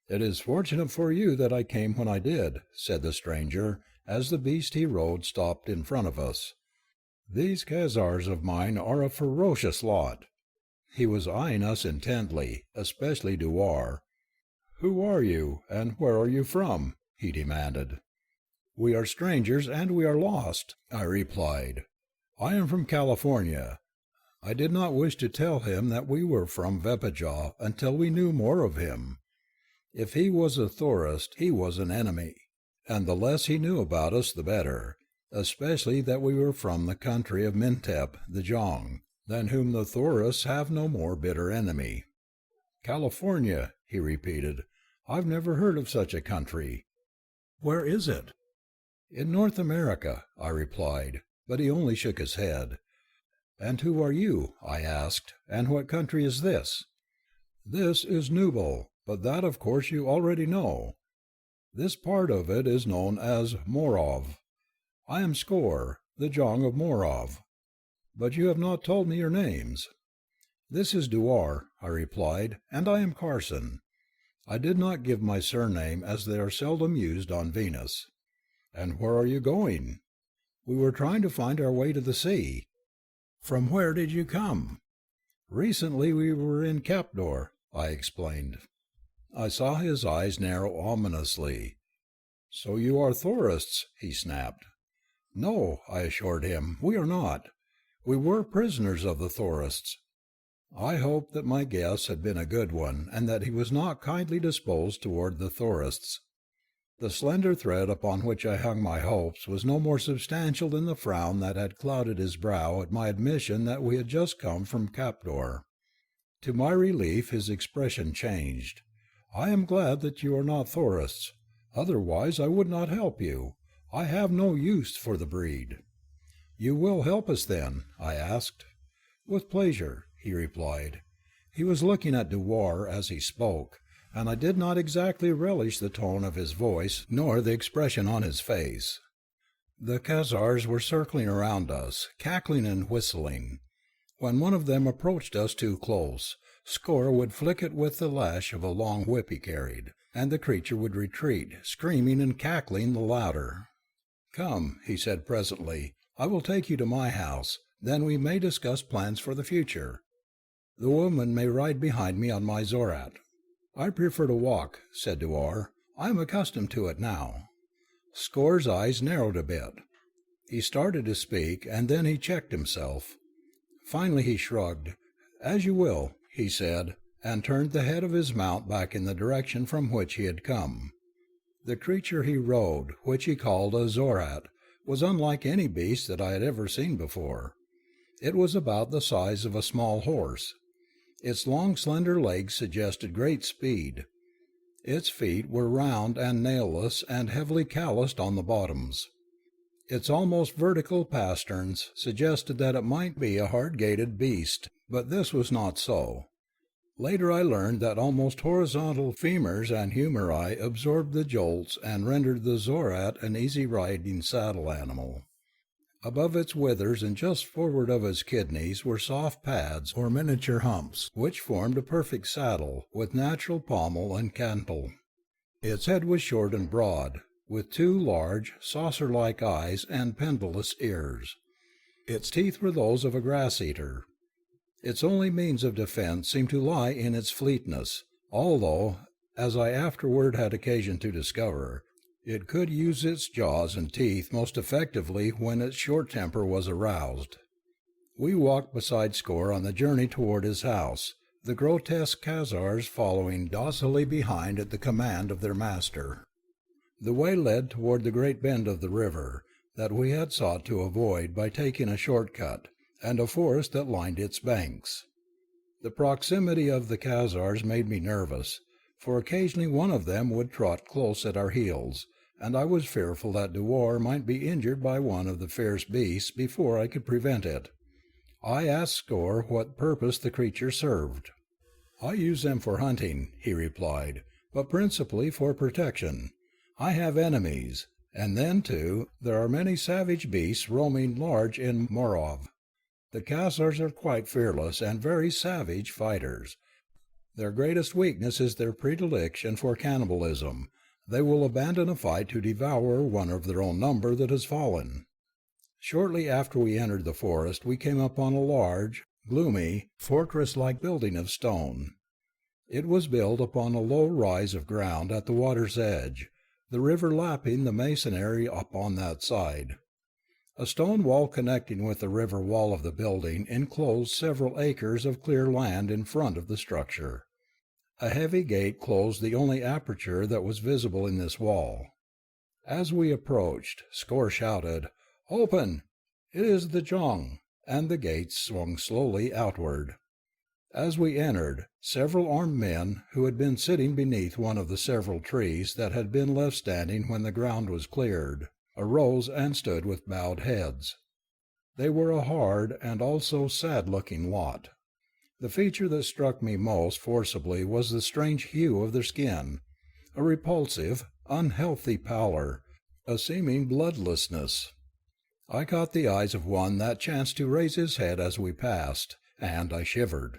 "It is fortunate for you that I came when I did," said the stranger, as the beast he rode stopped in front of us. "These Khazars of mine are a ferocious lot." He was eyeing us intently, especially Dewar. "Who are you, and where are you from?" he demanded. "We are strangers, and we are lost," I replied. "I am from California." I did not wish to tell him that we were from Vepajaw until we knew more of him. If he was a Thorist, he was an enemy, and the less he knew about us the better, especially that we were from the country of Mintep, the Jong, than whom the Thorists have no more bitter enemy. "California," he repeated. "I've never heard of such a country. Where is it?" "In North America," I replied, but he only shook his head. "And who are you?" I asked, "and what country is this?" "This is Nubal, but that of course you already know. This part of it is known as Morov. I am Skor, the Jong of Morov. But you have not told me your names." "This is Dewar," I replied, "and I am Carson." I did not give my surname, as they are seldom used on Venus. "And where are you going?" "We were trying to find our way to the sea." "From where did you come?" "Recently we were in Capdor," I explained. I saw his eyes narrow ominously. "So you are Thorists," he snapped. "No," I assured him, "we are not. We were prisoners of the Thorists." I hoped that my guess had been a good one, and that he was not kindly disposed toward the Thorists. The slender thread upon which I hung my hopes was no more substantial than the frown that had clouded his brow at my admission that we had just come from Capdor. To my relief his expression changed. "I am glad that you are not Thorists. Otherwise I would not help you. I have no use for the breed." "You will help us then?" I asked. "With pleasure," he replied. He was looking at Dewar as he spoke, and I did not exactly relish the tone of his voice nor the expression on his face. The Khazars were circling around us, cackling and whistling. When one of them approached us too close, Skor would flick it with the lash of a long whip he carried, and the creature would retreat, screaming and cackling the louder. "Come," he said presently, "I will take you to my house. Then we may discuss plans for the future. The woman may ride behind me on my Zorat." "I prefer to walk," said Dewar. "I am accustomed to it now." Skor's eyes narrowed a bit. He started to speak, and then he checked himself. Finally he shrugged. "As you will," he said, and turned the head of his mount back in the direction from which he had come. The creature he rode, which he called a Zorat, was unlike any beast that I had ever seen before. It was about the size of a small horse. Its long, slender legs suggested great speed. Its feet were round and nailless and heavily calloused on the bottoms. Its almost vertical pasterns suggested that it might be a hard-gaited beast, but this was not so. Later I learned that almost horizontal femurs and humeri absorbed the jolts and rendered the Zorat an easy-riding saddle animal. Above its withers and just forward of its kidneys were soft pads or miniature humps, which formed a perfect saddle, with natural pommel and cantle. Its head was short and broad, with two large, saucer-like eyes and pendulous ears. Its teeth were those of a grass-eater. Its only means of defense seemed to lie in its fleetness, although, as I afterward had occasion to discover, it could use its jaws and teeth most effectively when its short temper was aroused. We walked beside Skor on the journey toward his house, the grotesque Khazars following docilely behind at the command of their master. The way led toward the great bend of the river that we had sought to avoid by taking a short cut, and a forest that lined its banks. The proximity of the Khazars made me nervous, for occasionally one of them would trot close at our heels, and I was fearful that Dewar might be injured by one of the fierce beasts before I could prevent it. I asked Skor what purpose the creature served. "I use them for hunting," he replied, "but principally for protection. I have enemies, and then, too, there are many savage beasts roaming large in Morov. The Khazars are quite fearless and very savage fighters. Their greatest weakness is their predilection for cannibalism. They will abandon a fight to devour one of their own number that has fallen. Shortly after we entered the forest, we came upon a large, gloomy, fortress-like building of stone. It was built upon a low rise of ground at the water's edge, the river lapping the masonry upon that side. A stone wall connecting with the river wall of the building enclosed several acres of clear land in front of the structure. A heavy gate closed the only aperture that was visible in this wall. As we approached, Score shouted, "Open! It is the Jong!" and the gate swung slowly outward. As we entered, several armed men, who had been sitting beneath one of the several trees that had been left standing when the ground was cleared, arose and stood with bowed heads. They were a hard and also sad-looking lot. The feature that struck me most forcibly was the strange hue of their skin, a repulsive, unhealthy pallor, a seeming bloodlessness. I caught the eyes of one that chanced to raise his head as we passed, and I shivered.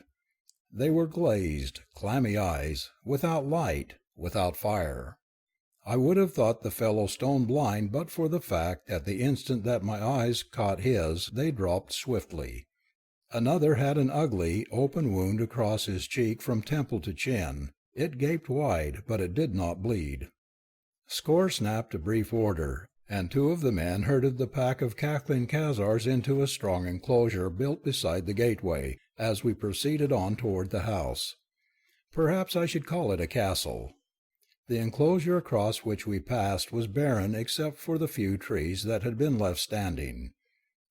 They were glazed, clammy eyes, without light, without fire. I would have thought the fellow stone blind but for the fact that the instant that my eyes caught his they dropped swiftly. Another had an ugly, open wound across his cheek from temple to chin. It gaped wide, but it did not bleed. Score snapped a brief order, and two of the men herded the pack of cackling Khazars into a strong enclosure built beside the gateway, as we proceeded on toward the house. Perhaps I should call it a castle. The enclosure across which we passed was barren except for the few trees that had been left standing.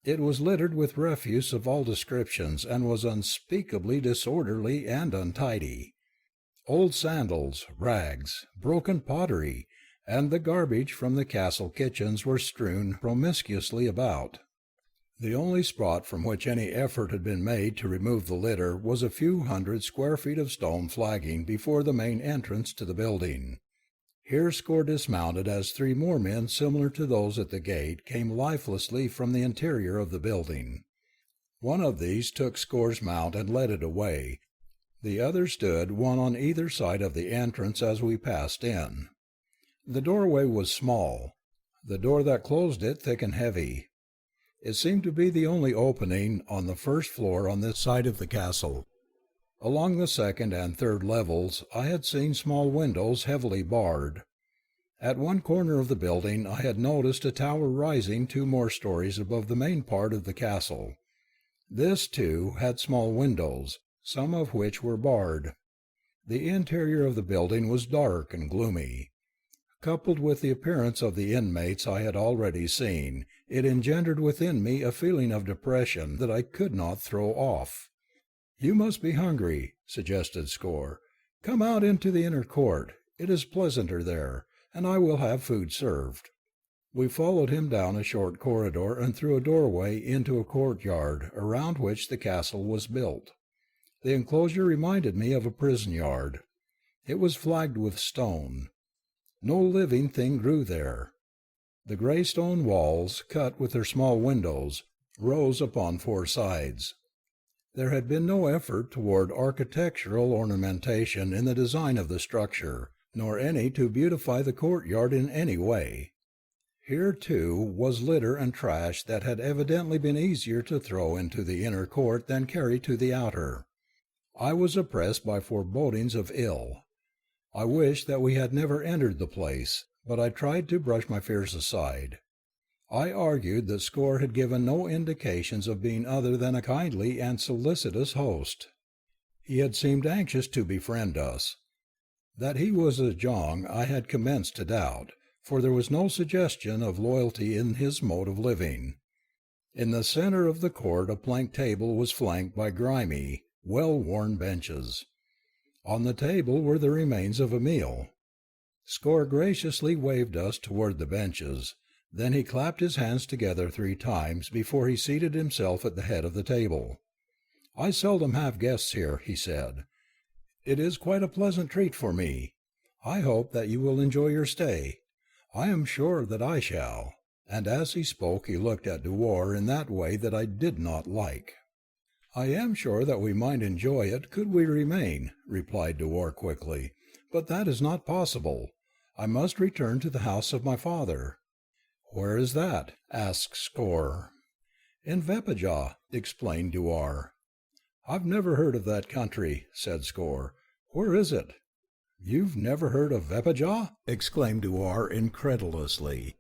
It was littered with refuse of all descriptions and was unspeakably disorderly and untidy. Old sandals, rags, broken pottery, and the garbage from the castle kitchens were strewn promiscuously about. The only spot from which any effort had been made to remove the litter was a few 100 square feet of stone flagging before the main entrance to the building. Here Score dismounted as three more men similar to those at the gate came lifelessly from the interior of the building. One of these took Score's mount and led it away. The others stood one on either side of the entrance as we passed in. The doorway was small, the door that closed it thick and heavy. It seemed to be the only opening on the first floor on this side of the castle. Along the second and third levels I had seen small windows heavily barred. At one corner of the building I had noticed a tower rising 2 more stories above the main part of the castle. This, too, had small windows, some of which were barred. The interior of the building was dark and gloomy. Coupled with the appearance of the inmates I had already seen, it engendered within me a feeling of depression that I could not throw off. "You must be hungry," suggested Score. "Come out into the inner court. It is pleasanter there, and I will have food served." We followed him down a short corridor and through a doorway into a courtyard around which the castle was built. The enclosure reminded me of a prison yard. It was flagged with stone. No living thing grew there. The grey stone walls, cut with their small windows, rose upon 4 sides. There had been no effort toward architectural ornamentation in the design of the structure, nor any to beautify the courtyard in any way. Here, too, was litter and trash that had evidently been easier to throw into the inner court than carry to the outer. I was oppressed by forebodings of ill. I wished that we had never entered the place, but I tried to brush my fears aside. I argued that Score had given no indications of being other than a kindly and solicitous host. He had seemed anxious to befriend us. That he was a Jong I had commenced to doubt, for there was no suggestion of loyalty in his mode of living. In the center of the court a plank table was flanked by grimy, well-worn benches. On the table were the remains of a meal. Score graciously waved us toward the benches. Then he clapped his hands together 3 times before he seated himself at the head of the table. "I seldom have guests here," he said. "It is quite a pleasant treat for me. I hope that you will enjoy your stay. I am sure that I shall." And as he spoke he looked at Dewar in that way that I did not like. "I am sure that we might enjoy it could we remain," replied Dewar quickly, "but that is not possible. I must return to the house of my father." "Where is that?" asked Score. "In Vepajah," explained Dewar. "I've never heard of that country," said Score. "Where is it?" "You've never heard of Vepajah?" exclaimed Dewar incredulously.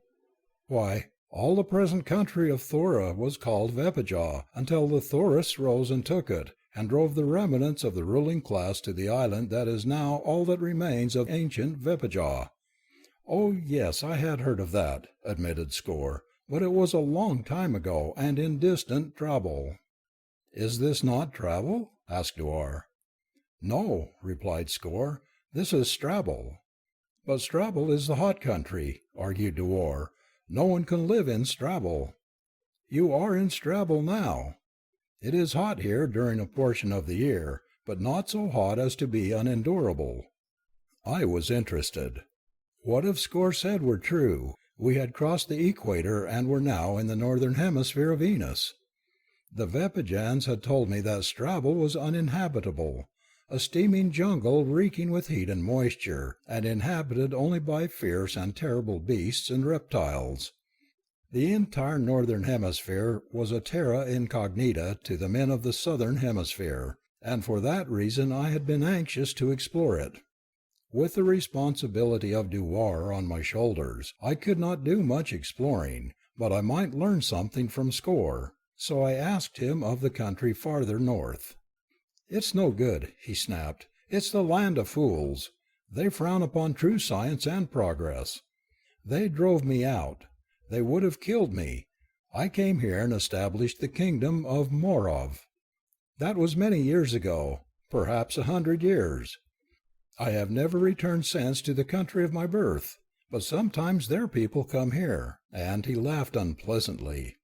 "Why, all the present country of Thora was called Vepajah, until the Thoris rose and took it, and drove the remnants of the ruling class to the island that is now all that remains of ancient Vepajah." "Oh, yes, I had heard of that," admitted Score, "but it was a long time ago, and in distant Travel." "Is this not Travel?" asked Dewar. "No," replied Score, "this is Strabble." "But Strabble is the hot country," argued Dewar. "No one can live in Strabble." "You are in Strabble now. It is hot here during a portion of the year, but not so hot as to be unendurable." I was interested. What if Score said were true? We had crossed the equator and were now in the northern hemisphere of Venus. The Vepajans had told me that Strabble was uninhabitable, a steaming jungle reeking with heat and moisture, and inhabited only by fierce and terrible beasts and reptiles. The entire northern hemisphere was a terra incognita to the men of the southern hemisphere, and for that reason I had been anxious to explore it. With the responsibility of Dewar on my shoulders, I could not do much exploring, but I might learn something from Score, so I asked him of the country farther north. "It's no good," he snapped. "It's the land of fools. They frown upon true science and progress. They drove me out. They would have killed me. I came here and established the kingdom of Morov. That was many years ago, perhaps 100 years. I have never returned since to the country of my birth, but sometimes their people come here," and he laughed unpleasantly.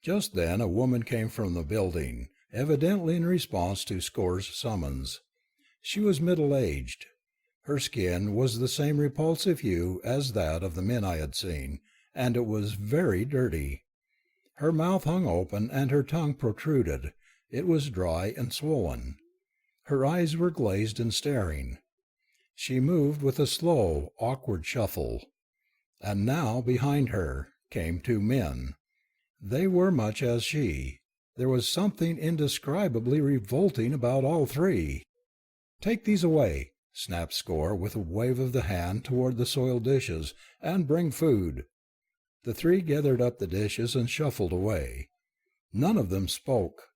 Just then a woman came from the building, evidently in response to Score's summons. She was middle-aged. Her skin was the same repulsive hue as that of the men I had seen, and it was very dirty. Her mouth hung open and her tongue protruded. It was dry and swollen. Her eyes were glazed and staring. She moved with a slow, awkward shuffle. And now, behind her, came 2 men. They were much as she. There was something indescribably revolting about all 3. "Take these away," snapped Score with a wave of the hand toward the soiled dishes, "and bring food." The 3 gathered up the dishes and shuffled away. None of them spoke.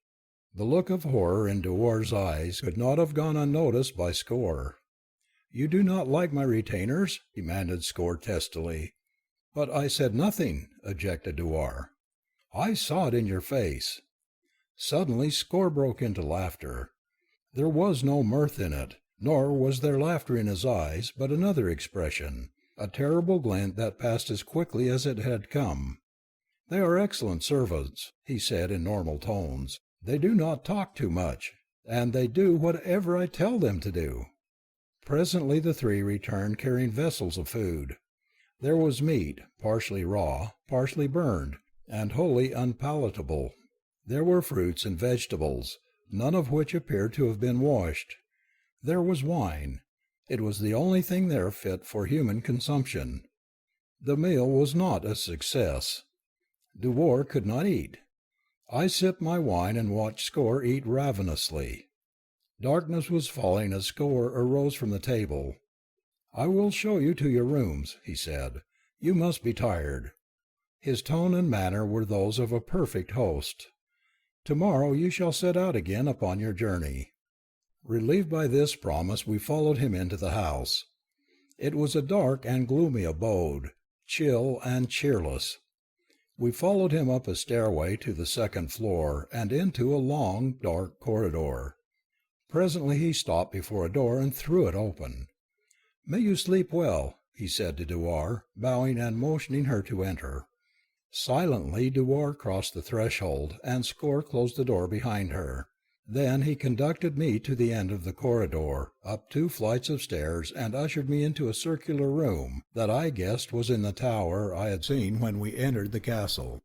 The look of horror in Dewar's eyes could not have gone unnoticed by Score. "You do not like my retainers?" demanded Score testily. "But I said nothing," objected Dewar. "I saw it in your face." Suddenly Score broke into laughter. There was no mirth in it, nor was there laughter in his eyes, but another expression, a terrible glint that passed as quickly as it had come. "They are excellent servants," he said in normal tones. "They do not talk too much, and they do whatever I tell them to do." Presently the 3 returned carrying vessels of food. There was meat, partially raw, partially burned, and wholly unpalatable. There were fruits and vegetables, none of which appeared to have been washed. There was wine. It was the only thing there fit for human consumption. The meal was not a success. Dewar could not eat. I sipped my wine and watched Score eat ravenously. Darkness was falling as Score arose from the table. "I will show you to your rooms," he said. "You must be tired." His tone and manner were those of a perfect host. "Tomorrow you shall set out again upon your journey." Relieved by this promise, we followed him into the house. It was a dark and gloomy abode, chill and cheerless. We followed him up a stairway to the 2nd floor and into a long, dark corridor. Presently he stopped before a door and threw it open. "May you sleep well," he said to Dewar, bowing and motioning her to enter. Silently Dewar crossed the threshold, and Score closed the door behind her. Then he conducted me to the end of the corridor, up 2 flights of stairs, and ushered me into a circular room that I guessed was in the tower I had seen when we entered the castle.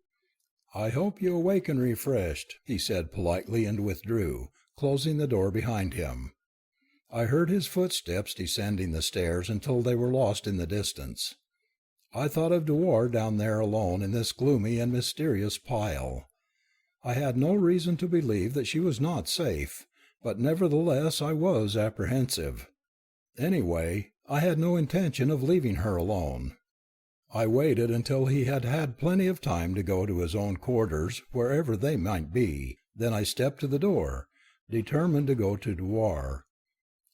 "I hope you awaken refreshed," he said politely and withdrew, closing the door behind him. I heard his footsteps descending the stairs until they were lost in the distance. I thought of Dewar down there alone in this gloomy and mysterious pile. I had no reason to believe that she was not safe, but nevertheless I was apprehensive. Anyway, I had no intention of leaving her alone. I waited until he had had plenty of time to go to his own quarters, wherever they might be. Then I stepped to the door, determined to go to Dewar.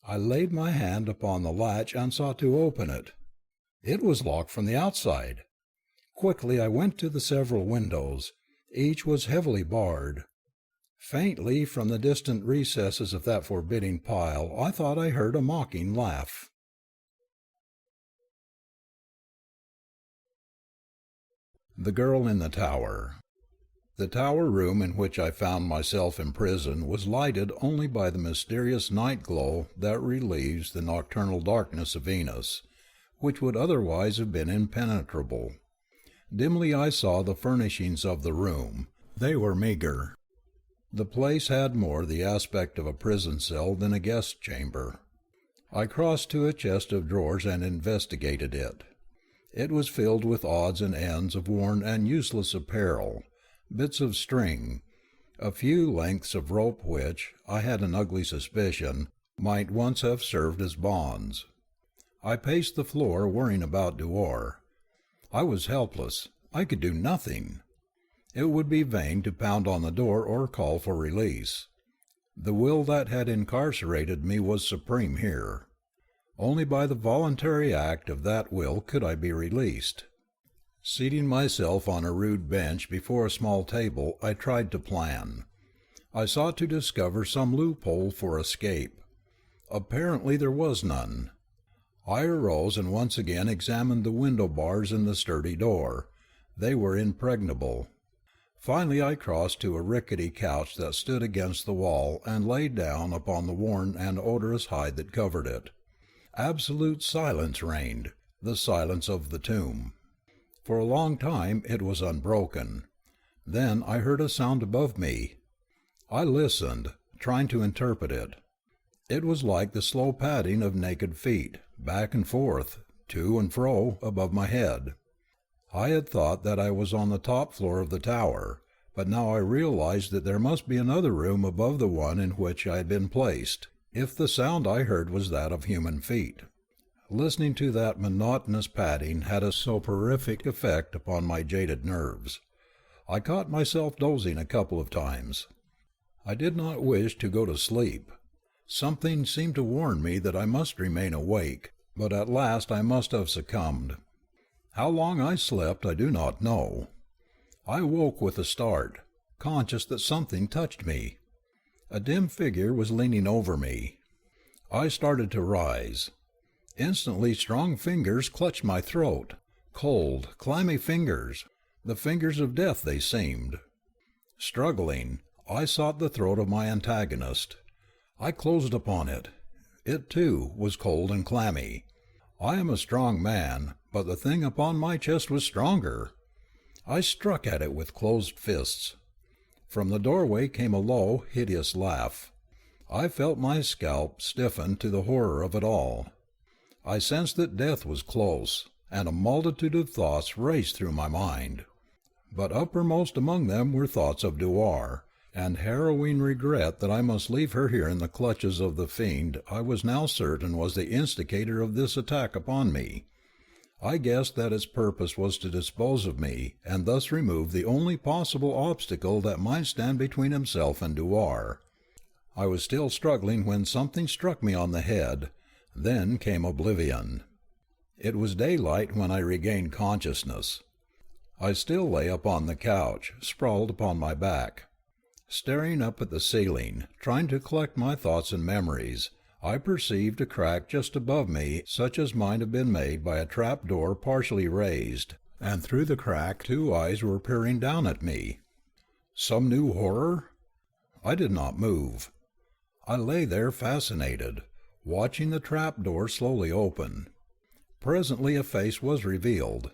I laid my hand upon the latch and sought to open it. It was locked from the outside. Quickly I went to the several windows. Each was heavily barred. Faintly, from the distant recesses of that forbidding pile, I thought I heard a mocking laugh. The Girl in the Tower. The tower room in which I found myself imprisoned was lighted only by the mysterious night glow that relieves the nocturnal darkness of Venus, which would otherwise have been impenetrable. Dimly I saw the furnishings of the room. They were meagre. The place had more the aspect of a prison cell than a guest chamber. I crossed to a chest of drawers and investigated it. It was filled with odds and ends of worn and useless apparel, bits of string, a few lengths of rope which, I had an ugly suspicion, might once have served as bonds. I paced the floor, worrying about Dewar. I was helpless. I could do nothing. It would be vain to pound on the door or call for release. The will that had incarcerated me was supreme here. Only by the voluntary act of that will could I be released. Seating myself on a rude bench before a small table, I tried to plan. I sought to discover some loophole for escape. Apparently there was none. I arose and once again examined the window bars and the sturdy door. They were impregnable. Finally I crossed to a rickety couch that stood against the wall and lay down upon the worn and odorous hide that covered it. Absolute silence reigned, the silence of the tomb. For a long time it was unbroken. Then I heard a sound above me. I listened, trying to interpret it. It was like the slow padding of naked feet, back and forth, to and fro, above my head. I had thought that I was on the top floor of the tower, but now I realized that there must be another room above the one in which I had been placed, if the sound I heard was that of human feet. Listening to that monotonous padding had a soporific effect upon my jaded nerves. I caught myself dozing a couple of times. I did not wish to go to sleep. Something seemed to warn me that I must remain awake, but at last I must have succumbed. How long I slept I do not know. I woke with a start, conscious that something touched me. A dim figure was leaning over me. I started to rise. Instantly strong fingers clutched my throat. Cold, clammy fingers. The fingers of death they seemed. Struggling, I sought the throat of my antagonist. I closed upon it. It, too, was cold and clammy. I am a strong man, but the thing upon my chest was stronger. I struck at it with closed fists. From the doorway came a low, hideous laugh. I felt my scalp stiffen to the horror of it all. I sensed that death was close, and a multitude of thoughts raced through my mind. But uppermost among them were thoughts of Dewar, and harrowing regret that I must leave her here in the clutches of the fiend I was now certain was the instigator of this attack upon me. I guessed that its purpose was to dispose of me, and thus remove the only possible obstacle that might stand between himself and Dewar. I was still struggling when something struck me on the head. Then came oblivion. It was daylight when I regained consciousness. I still lay upon the couch, sprawled upon my back. Staring up at the ceiling, trying to collect my thoughts and memories, I perceived a crack just above me such as might have been made by a trap-door partially raised, and through the crack 2 eyes were peering down at me. Some new horror? I did not move. I lay there fascinated, watching the trap-door slowly open. Presently a face was revealed.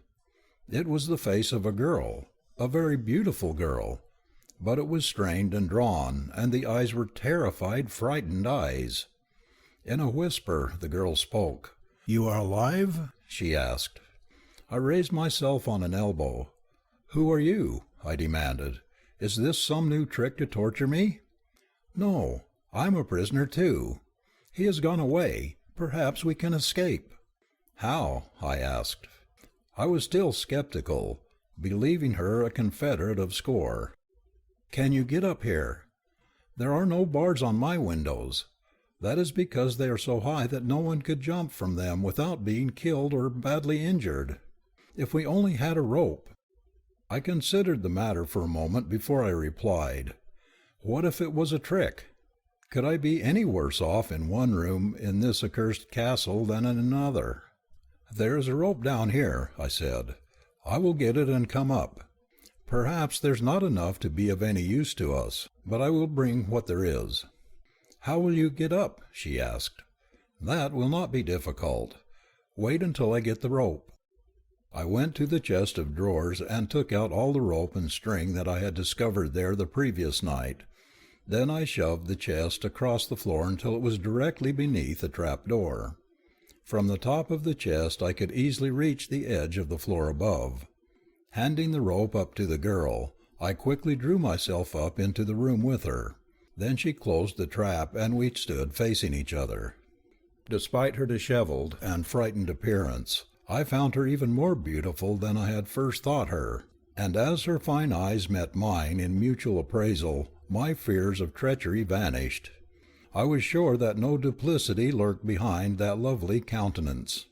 It was the face of a girl A very beautiful girl, but it was strained and drawn, and the eyes were terrified, frightened eyes. In a whisper the girl spoke. "You are alive?" she asked. I raised myself on an elbow. "Who are you?" I demanded. "Is this some new trick to torture me?" "No, I'm a prisoner too. He has gone away. Perhaps we can escape." "How?" I asked. I was still skeptical, believing her a confederate of Score. "Can you get up here?" "There are no bars on my windows. That is because they are so high that no one could jump from them without being killed or badly injured. If we only had a rope." I considered the matter for a moment before I replied. What if it was a trick? Could I be any worse off in one room in this accursed castle than in another? "There is a rope down here," I said. "I will get it and come up. Perhaps there's not enough to be of any use to us, but I will bring what there is." "How will you get up?" she asked. "That will not be difficult. Wait until I get the rope." I went to the chest of drawers and took out all the rope and string that I had discovered there the previous night. Then I shoved the chest across the floor until it was directly beneath a trap door. From the top of the chest I could easily reach the edge of the floor above. Handing the rope up to the girl, I quickly drew myself up into the room with her. Then she closed the trap and we stood facing each other. Despite her disheveled and frightened appearance, I found her even more beautiful than I had first thought her, and as her fine eyes met mine in mutual appraisal, my fears of treachery vanished. I was sure that no duplicity lurked behind that lovely countenance.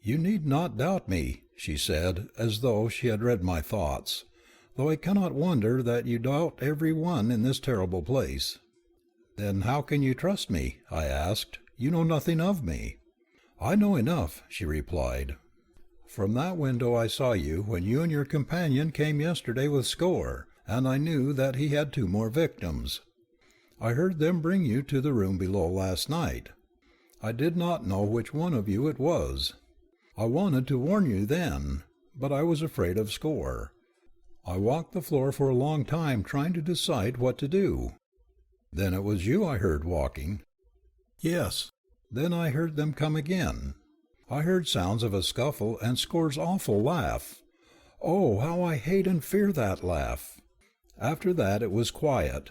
"You need not doubt me," she said, as though she had read my thoughts, "though I cannot wonder that you doubt every one in this terrible place." "Then how can you trust me?" I asked. "You know nothing of me." "I know enough," she replied. "From that window I saw you when you and your companion came yesterday with Score, and I knew that he had 2 more victims. I heard them bring you to the room below last night. I did not know which one of you it was. I wanted to warn you then, but I was afraid of Score. I walked the floor for a long time trying to decide what to do." "Then it was you I heard walking?" "Yes. Then I heard them come again. I heard sounds of a scuffle and Score's awful laugh. Oh, how I hate and fear that laugh! After that it was quiet.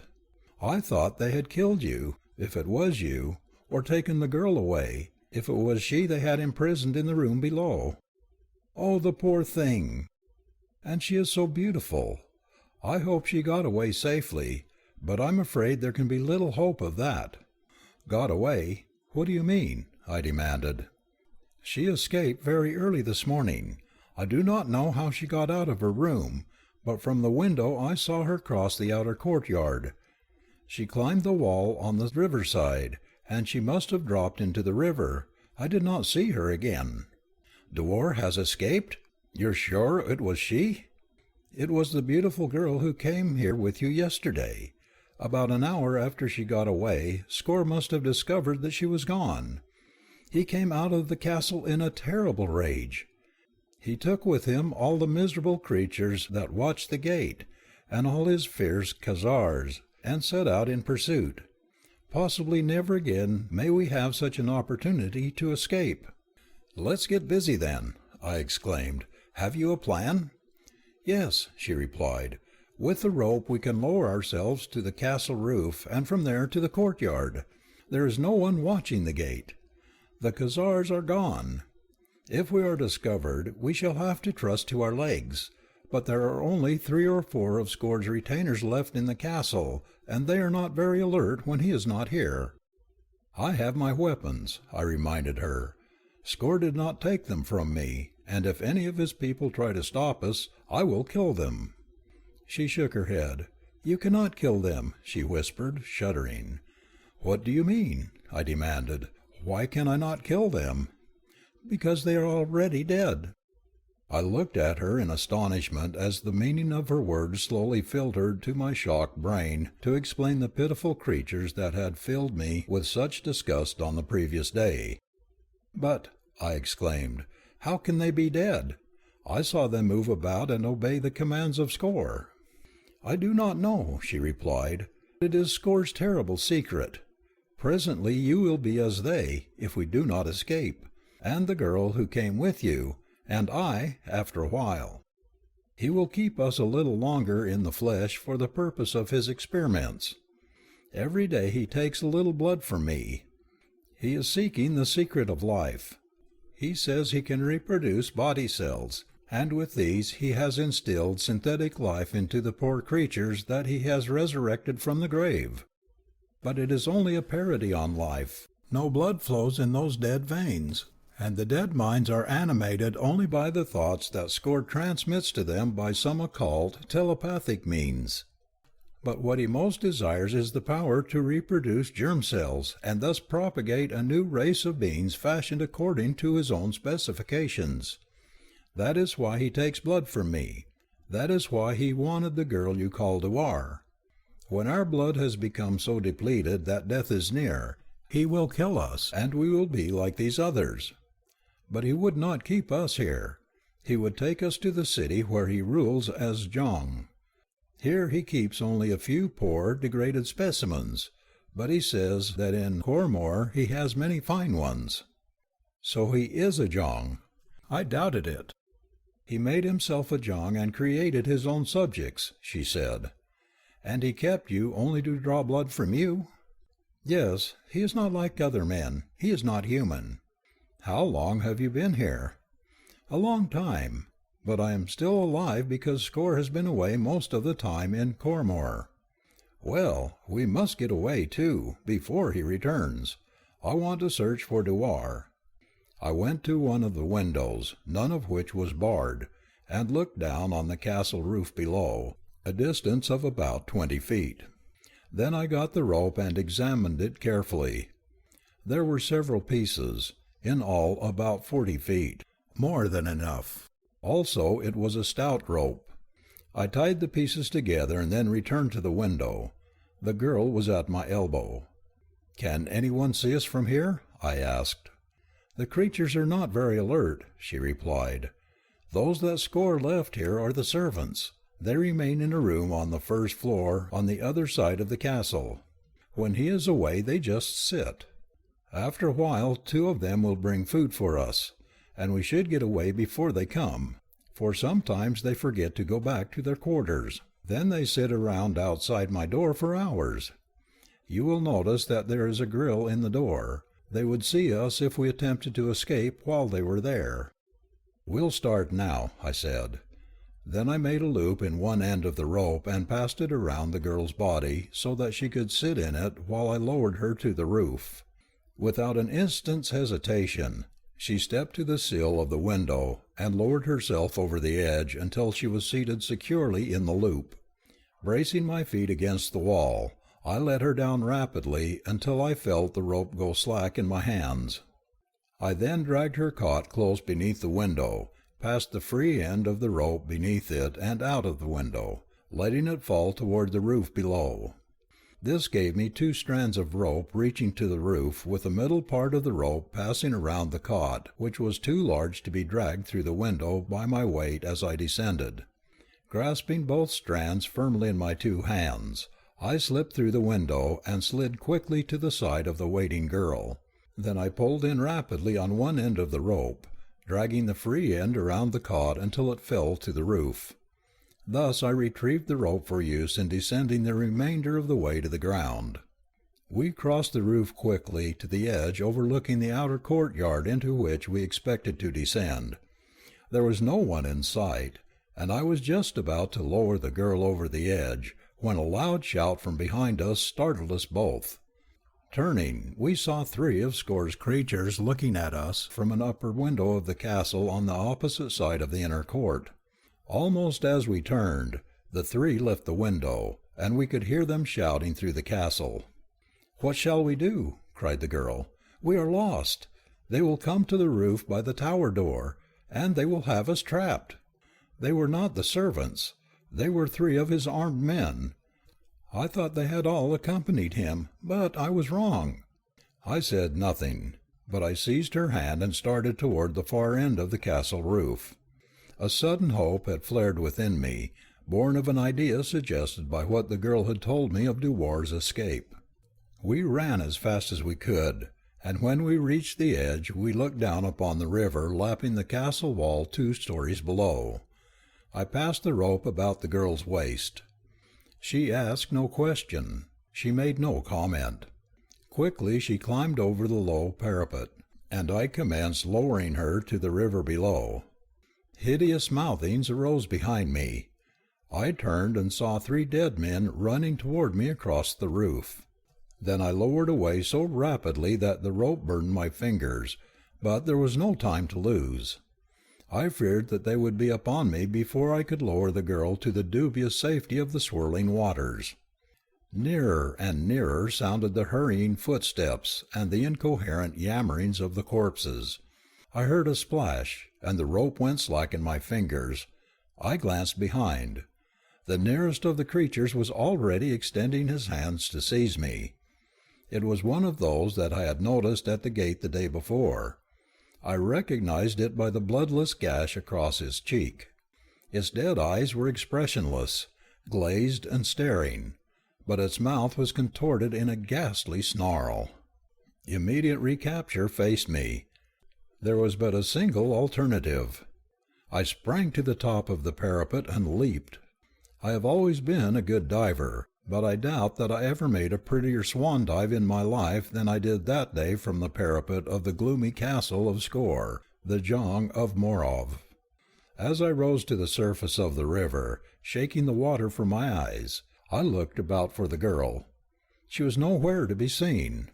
I thought they had killed you, if it was you, or taken the girl away, if it was she they had imprisoned in the room below. Oh, the poor thing! And she is so beautiful. I hope she got away safely, but I'm afraid there can be little hope of that." "Got away? What do you mean?" I demanded. "She escaped very early this morning. I do not know how she got out of her room, but from the window I saw her cross the outer courtyard. She climbed the wall on the riverside, and she must have dropped into the river. I did not see her again." "Dewar has escaped? You're sure it was she?" "It was the beautiful girl who came here with you yesterday. About an hour after she got away, Score must have discovered that she was gone. He came out of the castle in a terrible rage. He took with him all the miserable creatures that watched the gate, and all his fierce Khazars, and set out in pursuit. Possibly never again may we have such an opportunity to escape." "Let's get busy then," I exclaimed. "Have you a plan?" "Yes," she replied. "With the rope we can lower ourselves to the castle roof, and from there to the courtyard. There is no one watching the gate. The Khazars are gone. If we are discovered, we shall have to trust to our legs. But there are only 3 or 4 of Score's retainers left in the castle, and they are not very alert when he is not here." "I have my weapons," I reminded her. "Score did not take them from me, and if any of his people try to stop us, I will kill them." She shook her head. "You cannot kill them," she whispered, shuddering. "What do you mean?" I demanded. "Why can I not kill them?" "Because they are already dead." I looked at her in astonishment as the meaning of her words slowly filtered to my shocked brain to explain the pitiful creatures that had filled me with such disgust on the previous day. "But," I exclaimed, "how can they be dead? I saw them move about and obey the commands of Score." "I do not know," she replied. "It is Score's terrible secret. Presently you will be as they, if we do not escape, and the girl who came with you, and I, after a while. He will keep us a little longer in the flesh for the purpose of his experiments. Every day he takes a little blood from me. He is seeking the secret of life. He says he can reproduce body cells, and with these he has instilled synthetic life into the poor creatures that he has resurrected from the grave. But it is only a parody on life. No blood flows in those dead veins, and the dead minds are animated only by the thoughts that Score transmits to them by some occult, telepathic means. But what he most desires is the power to reproduce germ cells, and thus propagate a new race of beings fashioned according to his own specifications. That is why he takes blood from me. That is why he wanted the girl you call Dewar. When our blood has become so depleted that death is near, he will kill us, and we will be like these others. But he would not keep us here. He would take us to the city where he rules as Jong. Here he keeps only a few poor, degraded specimens, but he says that in Cormor he has many fine ones." "So he is a Jong." "I doubted it." "He made himself a Jong and created his own subjects," she said. "And he kept you only to draw blood from you?" "Yes, he is not like other men. He is not human." "How long have you been here?" "A long time, but I am still alive because Score has been away most of the time in Cormor." "Well, we must get away, too, before he returns. I want to search for Dewar." I went to one of the windows, none of which was barred, and looked down on the castle roof below, a distance of about 20 feet. Then I got the rope and examined it carefully. There were several pieces, in all about 40 feet, more than enough. Also, it was a stout rope. I tied the pieces together and then returned to the window. The girl was at my elbow. "Can anyone see us from here?" I asked. "The creatures are not very alert," she replied. "Those that Score left here are the servants. They remain in a room on the first floor on the other side of the castle. When he is away they just sit. After a while 2 of them will bring food for us, and we should get away before they come, for sometimes they forget to go back to their quarters. Then they sit around outside my door for hours. You will notice that there is a grill in the door. They would see us if we attempted to escape while they were there." "We'll start now," I said. Then I made a loop in one end of the rope and passed it around the girl's body so that she could sit in it while I lowered her to the roof. Without an instant's hesitation, she stepped to the sill of the window and lowered herself over the edge until she was seated securely in the loop. Bracing my feet against the wall, I let her down rapidly until I felt the rope go slack in my hands. I then dragged her cot close beneath the window, past the free end of the rope beneath it and out of the window, letting it fall toward the roof below. This gave me 2 strands of rope reaching to the roof, with the middle part of the rope passing around the cot, which was too large to be dragged through the window by my weight as I descended. Grasping both strands firmly in my 2 hands, I slipped through the window and slid quickly to the side of the waiting girl. Then I pulled in rapidly on one end of the rope, dragging the free end around the cot until it fell to the roof. Thus I retrieved the rope for use in descending the remainder of the way to the ground. We crossed the roof quickly to the edge overlooking the outer courtyard into which we expected to descend. There was no one in sight, and I was just about to lower the girl over the edge when a loud shout from behind us startled us both. Turning, we saw 3 of Score's creatures looking at us from an upper window of the castle on the opposite side of the inner court. Almost as we turned, the 3 left the window, and we could hear them shouting through the castle. "What shall we do?" cried the girl. "We are lost. They will come to the roof by the tower door, and they will have us trapped." They were not the servants. They were 3 of his armed men. I thought they had all accompanied him, but I was wrong. I said nothing, but I seized her hand and started toward the far end of the castle roof. A sudden hope had flared within me, born of an idea suggested by what the girl had told me of Duwar's escape. We ran as fast as we could, and when we reached the edge we looked down upon the river lapping the castle wall 2 stories below. I passed the rope about the girl's waist. She asked no question. She made no comment. Quickly she climbed over the low parapet, and I commenced lowering her to the river below. Hideous mouthings arose behind me. I turned and saw 3 dead men running toward me across the roof. Then I lowered away so rapidly that the rope burned my fingers, but there was no time to lose. I feared that they would be upon me before I could lower the girl to the dubious safety of the swirling waters. Nearer and nearer sounded the hurrying footsteps and the incoherent yammerings of the corpses. I heard a splash, and the rope went slack in my fingers. I glanced behind. The nearest of the creatures was already extending his hands to seize me. It was one of those that I had noticed at the gate the day before. I recognized it by the bloodless gash across his cheek. Its dead eyes were expressionless, glazed and staring, but its mouth was contorted in a ghastly snarl. Immediate recapture faced me. There was but a single alternative. I sprang to the top of the parapet and leaped. I have always been a good diver, but I doubt that I ever made a prettier swan dive in my life than I did that day from the parapet of the gloomy castle of Skor, the Jong of Morov. As I rose to the surface of the river, shaking the water from my eyes, I looked about for the girl. She was nowhere to be seen.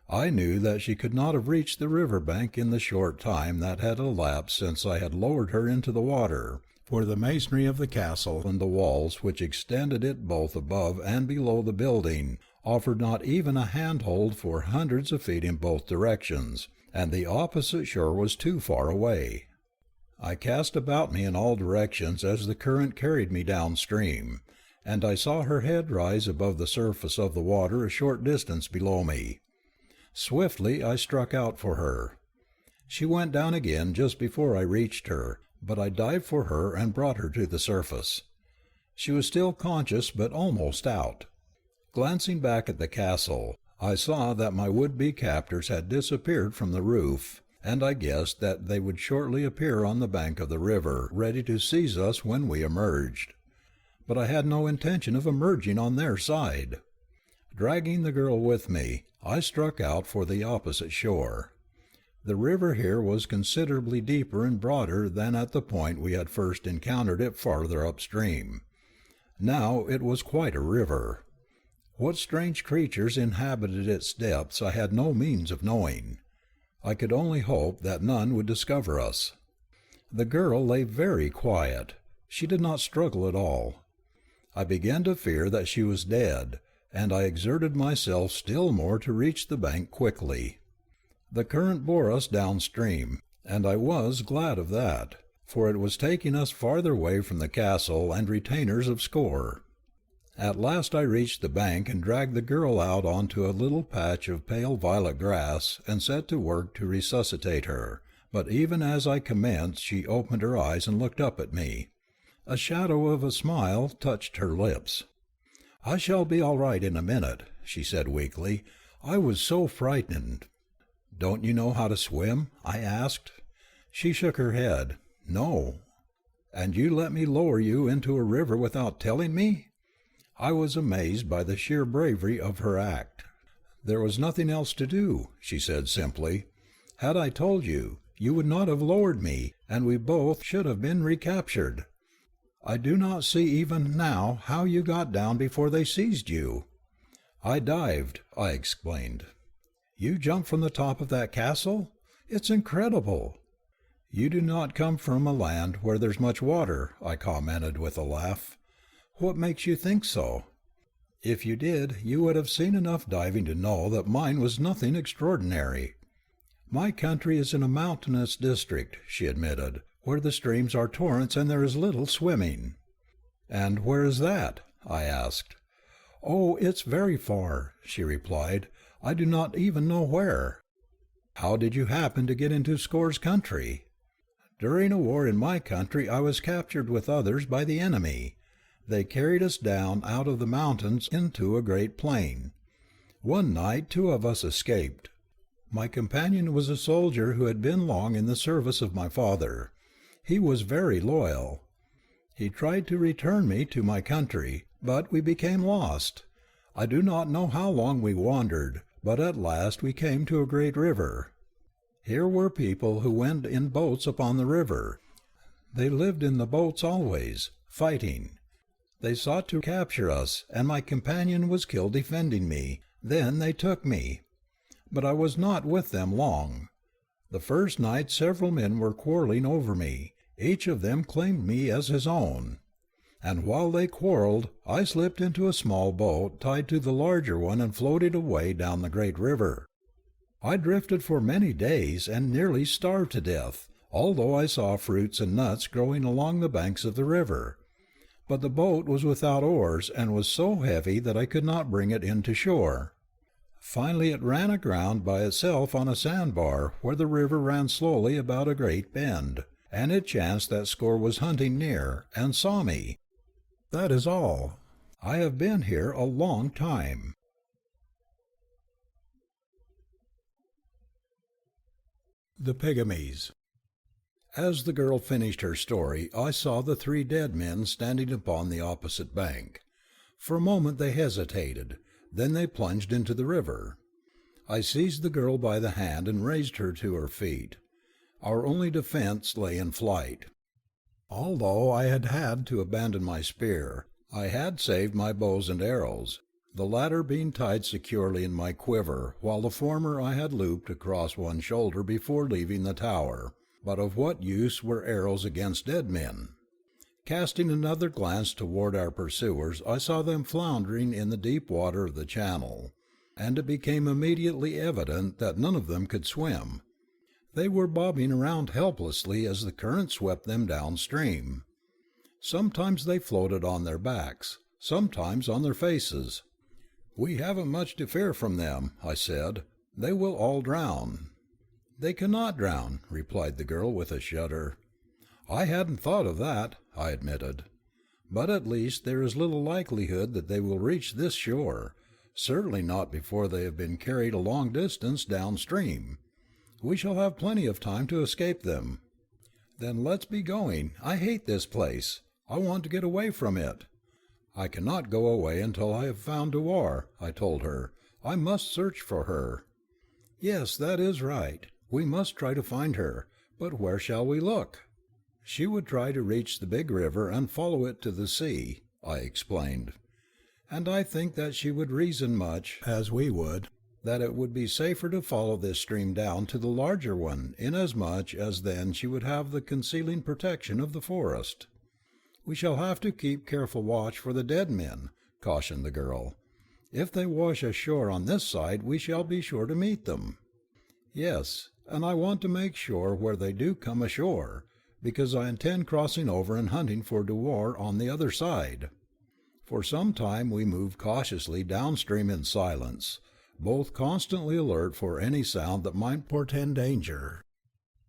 I knew that she could not have reached the river bank in the short time that had elapsed since I had lowered her into the water, for the masonry of the castle and the walls which extended it both above and below the building offered not even a handhold for hundreds of feet in both directions, and the opposite shore was too far away. I cast about me in all directions as the current carried me downstream, and I saw her head rise above the surface of the water a short distance below me. Swiftly I struck out for her. She went down again just before I reached her, but I dived for her and brought her to the surface. She was still conscious but almost out. Glancing back at the castle, I saw that my would-be captors had disappeared from the roof, and I guessed that they would shortly appear on the bank of the river, ready to seize us when we emerged. But I had no intention of emerging on their side. Dragging the girl with me, I struck out for the opposite shore. The river here was considerably deeper and broader than at the point we had first encountered it farther upstream. Now it was quite a river. What strange creatures inhabited its depths I had no means of knowing. I could only hope that none would discover us. The girl lay very quiet. She did not struggle at all. I began to fear that she was dead, and I exerted myself still more to reach the bank quickly. The current bore us downstream, and I was glad of that, for it was taking us farther away from the castle and retainers of Skor. At last I reached the bank and dragged the girl out onto a little patch of pale violet grass and set to work to resuscitate her, but even as I commenced she opened her eyes and looked up at me. A shadow of a smile touched her lips. "I shall be all right in a minute," she said weakly. "I was so frightened." "Don't you know how to swim?" I asked. She shook her head. "No." "And you let me lower you into a river without telling me?" I was amazed by the sheer bravery of her act. "There was nothing else to do," she said simply. "Had I told you, you would not have lowered me, and we both should have been recaptured. I do not see even now how you got down before they seized you." "I dived," I explained. "You jumped from the top of that castle? It's incredible." "You do not come from a land where there's much water," I commented with a laugh. "What makes you think so?" "If you did, you would have seen enough diving to know that mine was nothing extraordinary." "My country is in a mountainous district," she admitted, "where the streams are torrents and there is little swimming." "And where is that?" I asked. "Oh, it's very far," she replied. "I do not even know where." "How did you happen to get into Skor's country?" During a war in my country I was captured with others by the enemy. They carried us down out of the mountains into a great plain. One night 2 of us escaped. My companion was a soldier who had been long in the service of my father. He was very loyal. He tried to return me to my country, but we became lost. I do not know how long we wandered, but at last we came to a great river. Here were people who went in boats upon the river. They lived in the boats always, fighting. They sought to capture us, and my companion was killed defending me. Then they took me. But I was not with them long. The first night several men were quarreling over me. Each of them claimed me as his own. And while they quarreled, I slipped into a small boat tied to the larger one and floated away down the great river. I drifted for many days and nearly starved to death, although I saw fruits and nuts growing along the banks of the river. But the boat was without oars and was so heavy that I could not bring it in to shore. Finally it ran aground by itself on a sandbar where the river ran slowly about a great bend, and it chanced that Score was hunting near, and saw me. That is all. I have been here a long time. The Pygmies. As the girl finished her story, I saw the 3 dead men standing upon the opposite bank. For a moment they hesitated. Then they plunged into the river. I seized the girl by the hand and raised her to her feet. Our only defense lay in flight. Although I had had to abandon my spear, I had saved my bows and arrows, the latter being tied securely in my quiver, while the former I had looped across one shoulder before leaving the tower. But of what use were arrows against dead men? Casting another glance toward our pursuers, I saw them floundering in the deep water of the channel, and it became immediately evident that none of them could swim. They were bobbing around helplessly as the current swept them downstream. Sometimes they floated on their backs, sometimes on their faces. "We haven't much to fear from them," I said. "They will all drown." "They cannot drown," replied the girl with a shudder. "I hadn't thought of that," I admitted. "But at least there is little likelihood that they will reach this shore, certainly not before they have been carried a long distance downstream. We shall have plenty of time to escape them." "Then let's be going. I hate this place. I want to get away from it." "I cannot go away until I have found Dewar," I told her. "I must search for her." "Yes, that is right. We must try to find her. But where shall we look?" "She would try to reach the big river and follow it to the sea," I explained. "And I think that she would reason much as we would, that it would be safer to follow this stream down to the larger one, inasmuch as then she would have the concealing protection of the forest." "We shall have to keep careful watch for the dead men," cautioned the girl. "If they wash ashore on this side, we shall be sure to meet them." "Yes, and I want to make sure where they do come ashore, because I intend crossing over and hunting for Dewar on the other side." For some time we moved cautiously downstream in silence, both constantly alert for any sound that might portend danger.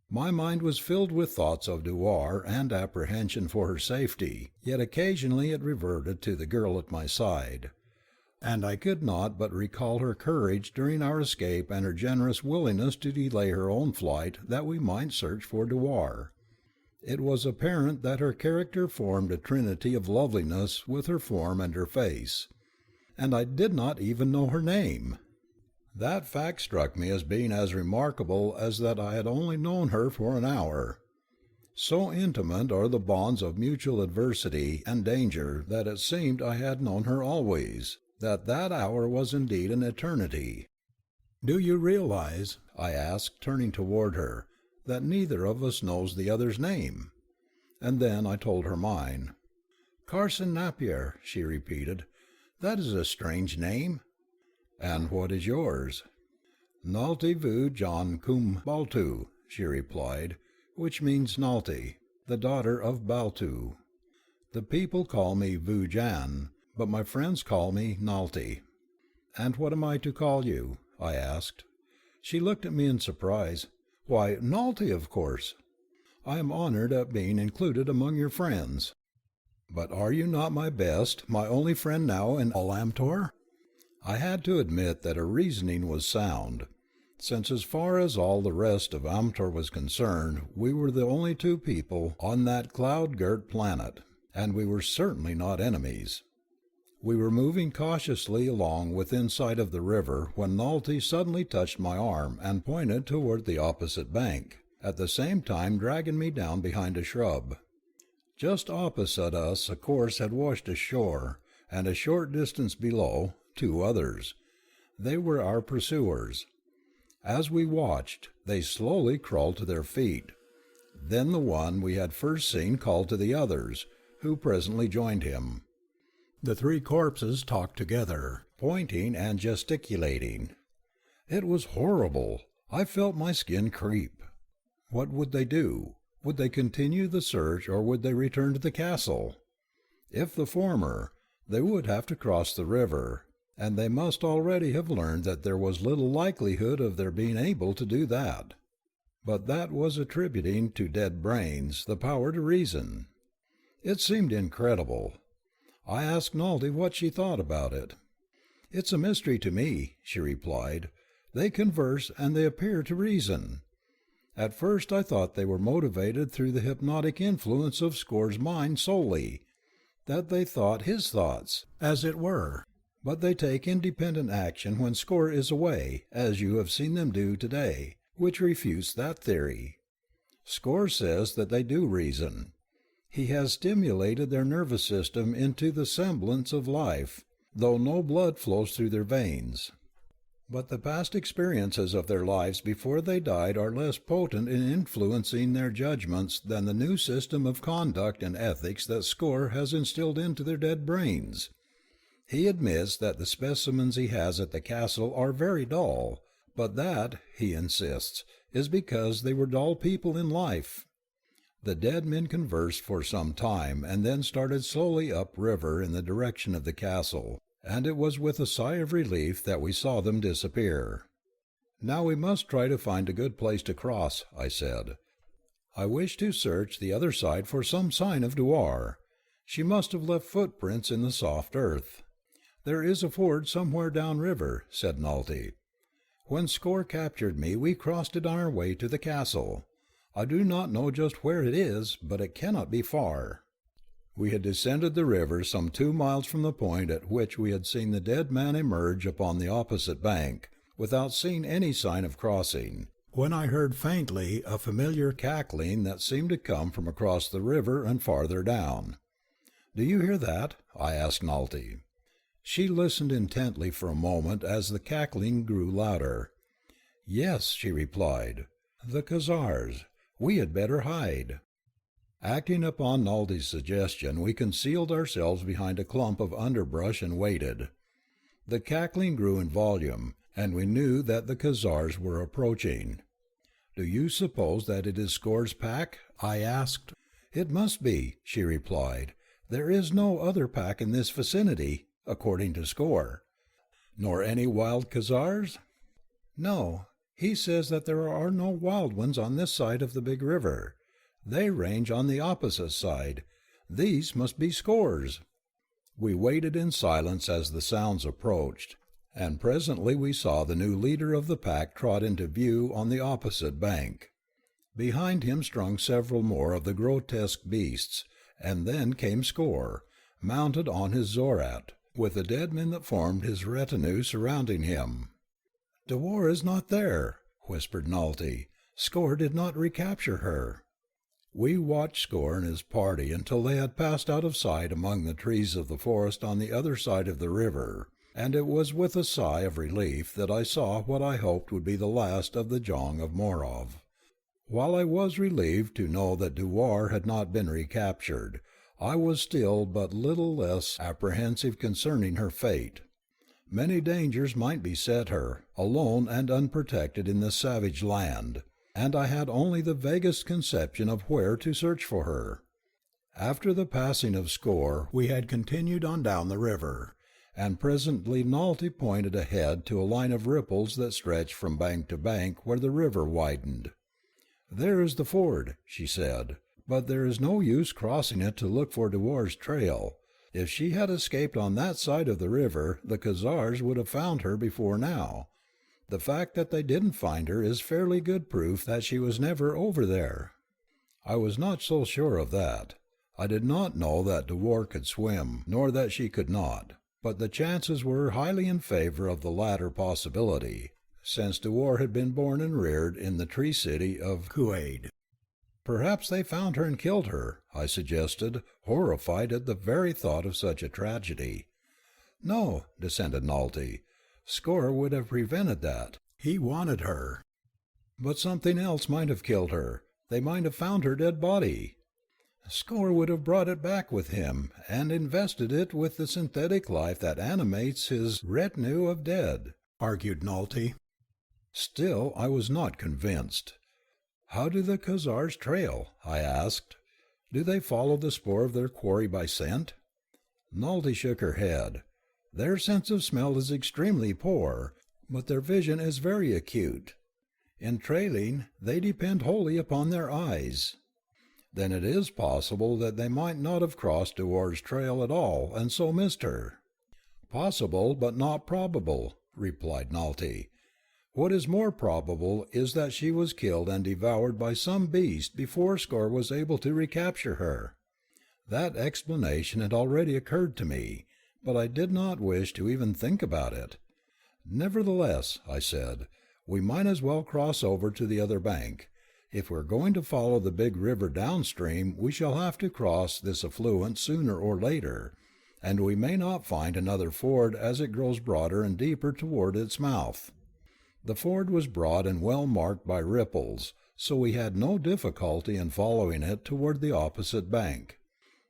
My mind was filled with thoughts of Dewar and apprehension for her safety, yet occasionally it reverted to the girl at my side, and I could not but recall her courage during our escape and her generous willingness to delay her own flight that we might search for Dewar. It was apparent that her character formed a trinity of loveliness with her form and her face, and I did not even know her name. That fact struck me as being as remarkable as that I had only known her for an hour. So intimate are the bonds of mutual adversity and danger that it seemed I had known her always, that hour was indeed an eternity. "Do you realize," I asked, turning toward her, "that neither of us knows the other's name?" And then I told her mine. "Carson Napier," she repeated. "That is a strange name." "And what is yours?" "Nalti Vu John Kum Baltu," she replied, which means Nalti, the daughter of Baltu. "The people call me Vu Jan, but my friends call me Nalti." "And what am I to call you?" I asked. She looked at me in surprise. "Why, Nalti, of course." I am honored at being included among your friends. But are you not my best, my only friend now in all Amtor? I had to admit that her reasoning was sound, since as far as all the rest of Amtor was concerned, we were the only two people on that cloud-girt planet, and we were certainly not enemies. We were moving cautiously along within sight of the river when Nalty suddenly touched my arm and pointed toward the opposite bank, at the same time dragging me down behind a shrub. Just opposite us a course had washed ashore, and a short distance below, two others. They were our pursuers. As we watched, they slowly crawled to their feet. Then the one we had first seen called to the others, who presently joined him. The three corpses talked together, pointing and gesticulating. It was horrible. I felt my skin creep. What would they do? Would they continue the search, or would they return to the castle? If the former, they would have to cross the river, and they must already have learned that there was little likelihood of their being able to do that. But that was attributing to dead brains the power to reason. It seemed incredible. I asked Nalty what she thought about it. "It's a mystery to me," she replied. "They converse and they appear to reason. At first I thought they were motivated through the hypnotic influence of Score's mind solely, that they thought his thoughts, as it were, but they take independent action when Score is away, as you have seen them do today, which refutes that theory. Score says that they do reason. He has stimulated their nervous system into the semblance of life, though no blood flows through their veins. But the past experiences of their lives before they died are less potent in influencing their judgments than the new system of conduct and ethics that Score has instilled into their dead brains. He admits that the specimens he has at the castle are very dull, but that, he insists, is because they were dull people in life." The dead men conversed for some time, and then started slowly up-river in the direction of the castle, and it was with a sigh of relief that we saw them disappear. "Now we must try to find a good place to cross," I said. "I wish to search the other side for some sign of Dewar. She must have left footprints in the soft earth." "There is a ford somewhere down-river," said Nalty. "When Score captured me, we crossed it on our way to the castle. I do not know just where it is, but it cannot be far." We had descended the river some 2 miles from the point at which we had seen the dead man emerge upon the opposite bank, without seeing any sign of crossing, when I heard faintly a familiar cackling that seemed to come from across the river and farther down. "Do you hear that?" I asked Nalty. She listened intently for a moment as the cackling grew louder. "Yes," she replied, "the Khazars. We had better hide." Acting upon Nalty's suggestion, we concealed ourselves behind a clump of underbrush and waited. The cackling grew in volume, and we knew that the Khazars were approaching. "Do you suppose that it is Score's pack?" I asked. "It must be," she replied. "There is no other pack in this vicinity, according to Score." "Nor any wild Khazars?" "No. He says that there are no wild ones on this side of the big river. They range on the opposite side. These must be Score's." We waited in silence as the sounds approached, and presently we saw the new leader of the pack trot into view on the opposite bank. Behind him strung several more of the grotesque beasts, and then came Score, mounted on his Zorat, with the dead men that formed his retinue surrounding him. "Dewar is not there," whispered Nalty. "Score did not recapture her." We watched Score and his party until they had passed out of sight among the trees of the forest on the other side of the river, and it was with a sigh of relief that I saw what I hoped would be the last of the Jong of Morov. While I was relieved to know that Dewar had not been recaptured, I was still but little less apprehensive concerning her fate. Many dangers might beset her, alone and unprotected in this savage land, and I had only the vaguest conception of where to search for her. After the passing of Score, we had continued on down the river, and presently Nalty pointed ahead to a line of ripples that stretched from bank to bank where the river widened. "There is the ford," she said, "but there is no use crossing it to look for Dewar's trail. If she had escaped on that side of the river, the Khazars would have found her before now. The fact that they didn't find her is fairly good proof that she was never over there." I was not so sure of that. I did not know that Dewar could swim, nor that she could not, but the chances were highly in favor of the latter possibility, since Dewar had been born and reared in the tree city of Kuwait. "Perhaps they found her and killed her," I suggested, horrified at the very thought of such a tragedy. "No," dissented Nalty. "Score would have prevented that. He wanted her." "But something else might have killed her. They might have found her dead body." "Score would have brought it back with him, and invested it with the synthetic life that animates his retinue of dead," argued Nalty. Still I was not convinced. "How do the Khazars trail?" I asked. "Do they follow the spoor of their quarry by scent?" Nalty shook her head. "Their sense of smell is extremely poor, but their vision is very acute. In trailing, they depend wholly upon their eyes." "Then it is possible that they might not have crossed Dewar's trail at all, and so missed her." "Possible, but not probable," replied Nalty. "What is more probable is that she was killed and devoured by some beast before Score was able to recapture her." That explanation had already occurred to me, but I did not wish to even think about it. "Nevertheless," I said, "we might as well cross over to the other bank. If we're going to follow the big river downstream, we shall have to cross this affluent sooner or later, and we may not find another ford as it grows broader and deeper toward its mouth." The ford was broad and well marked by ripples, so we had no difficulty in following it toward the opposite bank.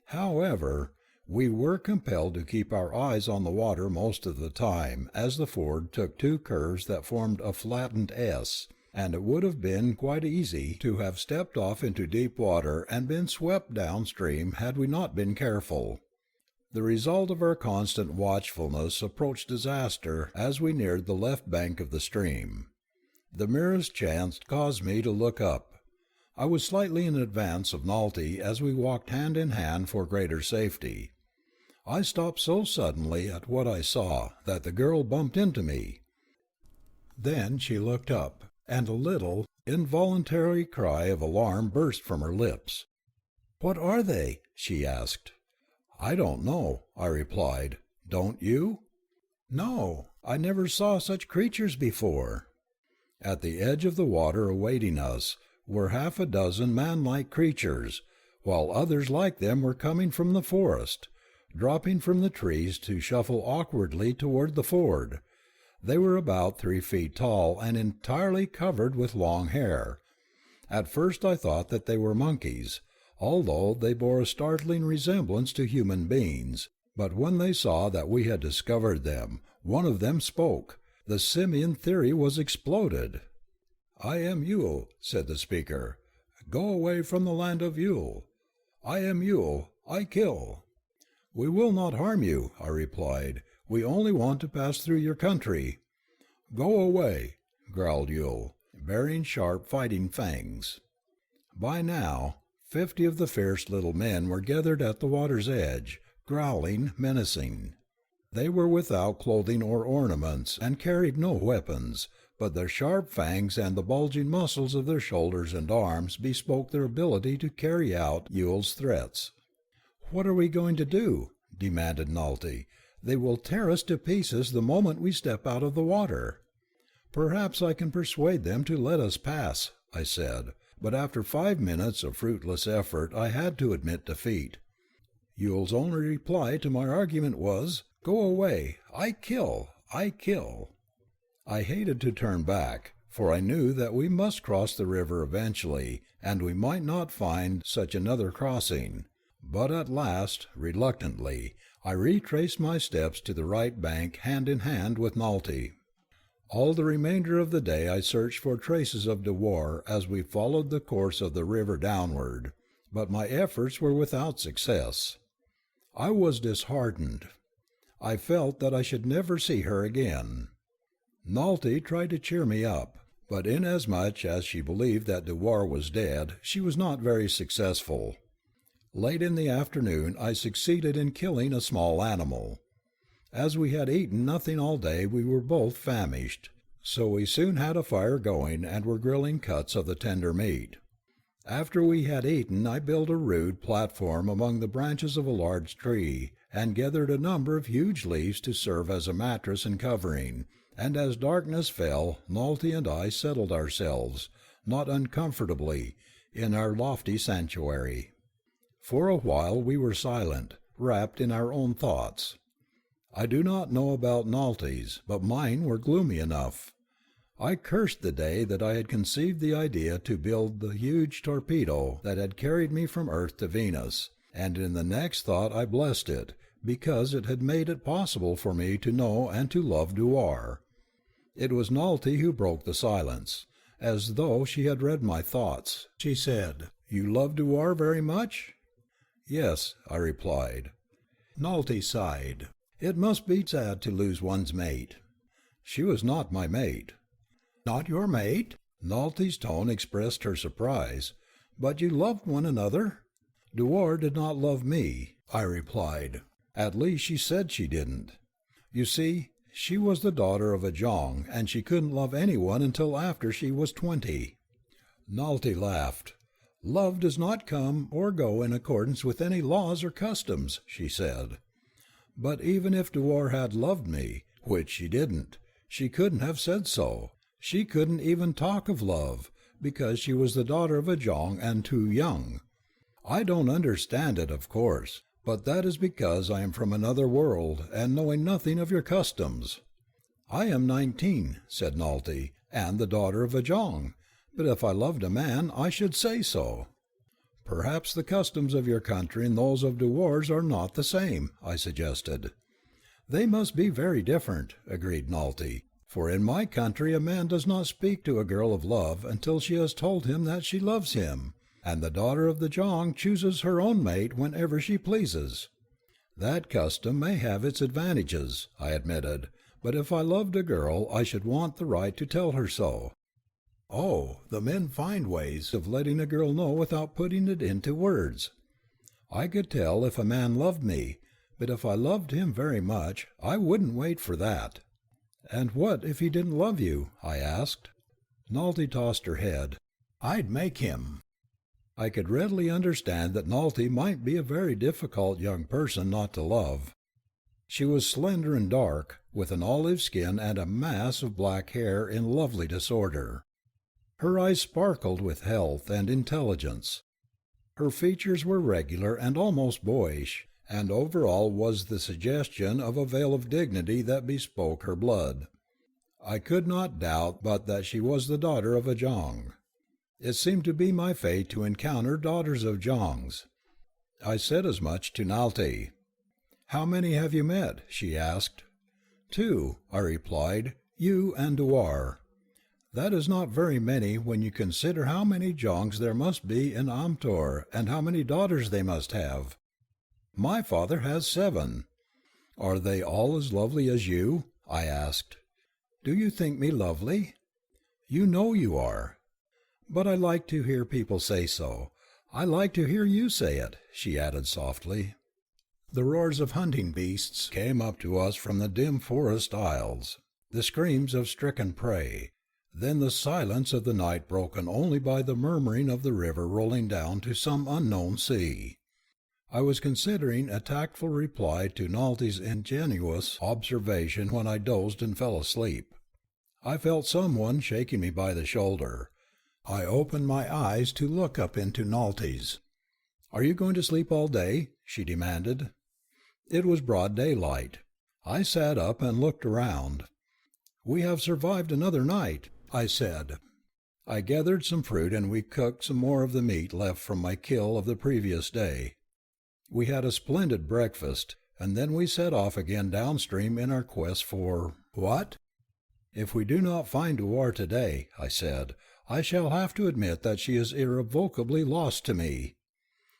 However, we were compelled to keep our eyes on the water most of the time, as the ford took two curves that formed a flattened S, and it would have been quite easy to have stepped off into deep water and been swept downstream had we not been careful. The result of our constant watchfulness approached disaster as we neared the left bank of the stream. The merest chance caused me to look up. I was slightly in advance of Nalty as we walked hand in hand for greater safety. I stopped so suddenly at what I saw that the girl bumped into me. Then she looked up, and a little, involuntary cry of alarm burst from her lips. "What are they?" she asked. "I don't know," I replied. "Don't you?" "No, I never saw such creatures before." At the edge of the water awaiting us were half a dozen man-like creatures, while others like them were coming from the forest, dropping from the trees to shuffle awkwardly toward the ford. They were about 3 feet tall and entirely covered with long hair. At first I thought that they were monkeys, although they bore a startling resemblance to human beings, but when they saw that we had discovered them, one of them spoke. The simian theory was exploded. "I am Yule," said the speaker. "Go away from the land of Yule. I am Yule. I kill." "We will not harm you," I replied. "We only want to pass through your country." "Go away," growled Yule, baring sharp fighting fangs. By now 50 of the fierce little men were gathered at the water's edge, growling, menacing. They were without clothing or ornaments, and carried no weapons, but their sharp fangs and the bulging muscles of their shoulders and arms bespoke their ability to carry out Yule's threats. "What are we going to do?" demanded Nalty. "They will tear us to pieces the moment we step out of the water." "Perhaps I can persuade them to let us pass," I said, but after 5 minutes of fruitless effort I had to admit defeat. Yule's only reply to my argument was, "Go away. I kill. I kill." I hated to turn back, for I knew that we must cross the river eventually, and we might not find such another crossing. But at last, reluctantly, I retraced my steps to the right bank hand in hand with Nalty. All the remainder of the day I searched for traces of Dewar as we followed the course of the river downward, but my efforts were without success. I was disheartened. I felt that I should never see her again. Nalty tried to cheer me up, But inasmuch as she believed that Dewar was dead, she was not very successful. Late in the afternoon I succeeded in killing a small animal. As we had eaten nothing all day, we were both famished, so we soon had a fire going and were grilling cuts of the tender meat. After we had eaten, I built a rude platform among the branches of a large tree, and gathered a number of huge leaves to serve as a mattress and covering, and as darkness fell, Nalty and I settled ourselves, not uncomfortably, in our lofty sanctuary. For a while we were silent, wrapped in our own thoughts. I do not know about Nalty's, but mine were gloomy enough. I cursed the day that I had conceived the idea to build the huge torpedo that had carried me from Earth to Venus, and in the next thought I blessed it, because it had made it possible for me to know and to love Dewar. It was Nalty who broke the silence. As though she had read my thoughts, she said, "You love Dewar very much?" "Yes," I replied. Nalty sighed. "It must be sad to lose one's mate." "She was not my mate." "Not your mate?" Nalty's tone expressed her surprise. "But you loved one another?" "Dewar did not love me," I replied. "At least she said she didn't. You see, she was the daughter of a Jong, and she couldn't love anyone until after she was 20. Nalty laughed. "Love does not come or go in accordance with any laws or customs," she said. "But even if Dewar had loved me, which she didn't, she couldn't have said so. She couldn't even talk of love, because she was the daughter of a Jong and too young. I don't understand it, of course, but that is because I am from another world, and knowing nothing of your customs." "I am 19, said Nalty, "and the daughter of a Jong, but if I loved a man, I should say so." "Perhaps the customs of your country and those of Dewar's are not the same," I suggested. "They must be very different," agreed Nalty, "for in my country a man does not speak to a girl of love until she has told him that she loves him, and the daughter of the Jong chooses her own mate whenever she pleases." "That custom may have its advantages," I admitted, "but if I loved a girl I should want the right to tell her so." "Oh, the men find ways of letting a girl know without putting it into words. I could tell if a man loved me, but if I loved him very much, I wouldn't wait for that." "And what if he didn't love you?" I asked. Nalty tossed her head. "I'd make him." I could readily understand that Nalty might be a very difficult young person not to love. She was slender and dark, with an olive skin and a mass of black hair in lovely disorder. Her eyes sparkled with health and intelligence. Her features were regular and almost boyish, and over all was the suggestion of a veil of dignity that bespoke her blood. I could not doubt but that she was the daughter of a Jong. It seemed to be my fate to encounter daughters of Jongs. I said as much to Nalty. "How many have you met?" she asked. "Two," I replied, "you and Dewar." "That is not very many when you consider how many Jongs there must be in Amtor, and how many daughters they must have." "My father has 7. "Are they all as lovely as you?" I asked. "Do you think me lovely?" "You know you are." "But I like to hear people say so. I like to hear you say it," she added softly. The roars of hunting beasts came up to us from the dim forest aisles, the screams of stricken prey, then the silence of the night broken only by the murmuring of the river rolling down to some unknown sea. I was considering a tactful reply to Nalty's ingenuous observation when I dozed and fell asleep. I felt someone shaking me by the shoulder. I opened my eyes to look up into Nalty's. "Are you going to sleep all day?" she demanded. It was broad daylight. I sat up and looked around. "We have survived another night," I said. I gathered some fruit and we cooked some more of the meat left from my kill of the previous day. We had a splendid breakfast, and then we set off again downstream in our quest for what? "If we do not find Dewar today," I said, "I shall have to admit that she is irrevocably lost to me."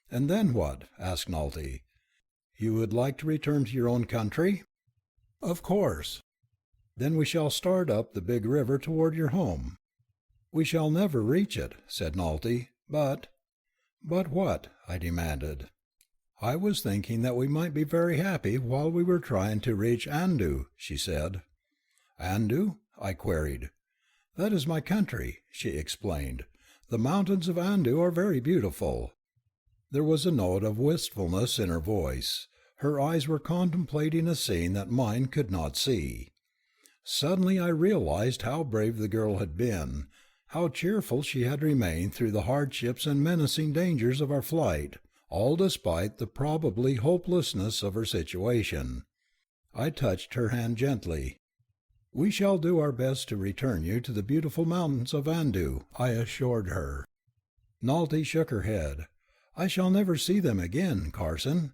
"And then what?" asked Nalty. "You would like to return to your own country?" "Of course." "Then we shall start up the big river toward your home." "We shall never reach it," said Nalty, "but—" "But what?" I demanded. "I was thinking that we might be very happy while we were trying to reach Andu," she said. "Andu?" I queried. "That is my country," she explained. "The mountains of Andu are very beautiful." There was a note of wistfulness in her voice. Her eyes were contemplating a scene that mine could not see. Suddenly I realized how brave the girl had been, how cheerful she had remained through the hardships and menacing dangers of our flight, all despite the probably hopelessness of her situation. I touched her hand gently. "We shall do our best to return you to the beautiful mountains of Andu," I assured her. Nalty shook her head. "I shall never see them again, Carson.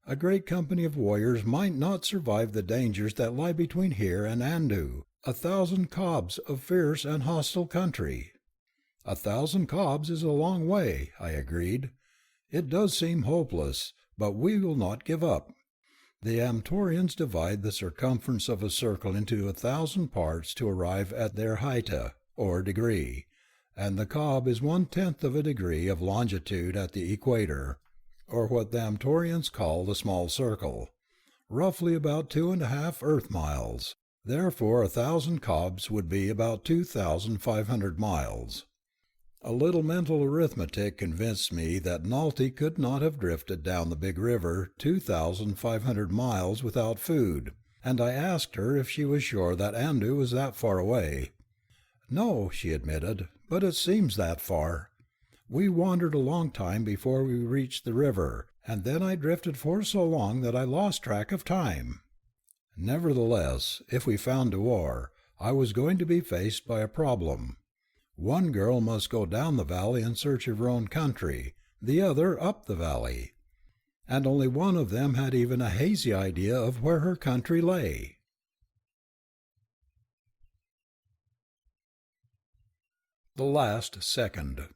A great company of warriors might not survive the dangers that lie between here and Andu, 1,000 kobs of fierce and hostile country." "1,000 kobs is a long way," I agreed. "It does seem hopeless, but we will not give up. The Amtorians divide the circumference of a circle into 1,000 parts to arrive at their heta, or degree, and the kob is 1/10 of a degree of longitude at the equator, or what the Amtorians call the small circle, roughly about 2½ earth miles. Therefore 1,000 kobs would be about 2,500 miles. A little mental arithmetic convinced me that Nalty could not have drifted down the big river 2,500 miles without food, and I asked her if she was sure that Andu was that far away. "No," she admitted, "but it seems that far. We wandered a long time before we reached the river, and then I drifted for so long that I lost track of time." Nevertheless, if we found Dewar, I was going to be faced by a problem. One girl must go down the valley in search of her own country, the other up the valley. And only one of them had even a hazy idea of where her country lay. The last second.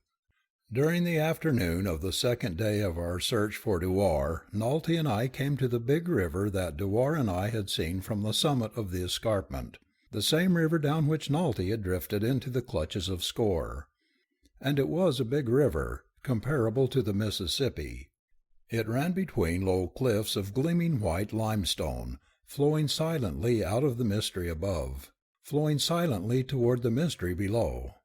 During the afternoon of the second day of our search for Dewar, Nalty and I came to the big river that Dewar and I had seen from the summit of the escarpment, the same river down which Nalty had drifted into the clutches of Score. And it was a big river, comparable to the Mississippi. It ran between low cliffs of gleaming white limestone, flowing silently out of the mystery above, flowing silently toward the mystery below.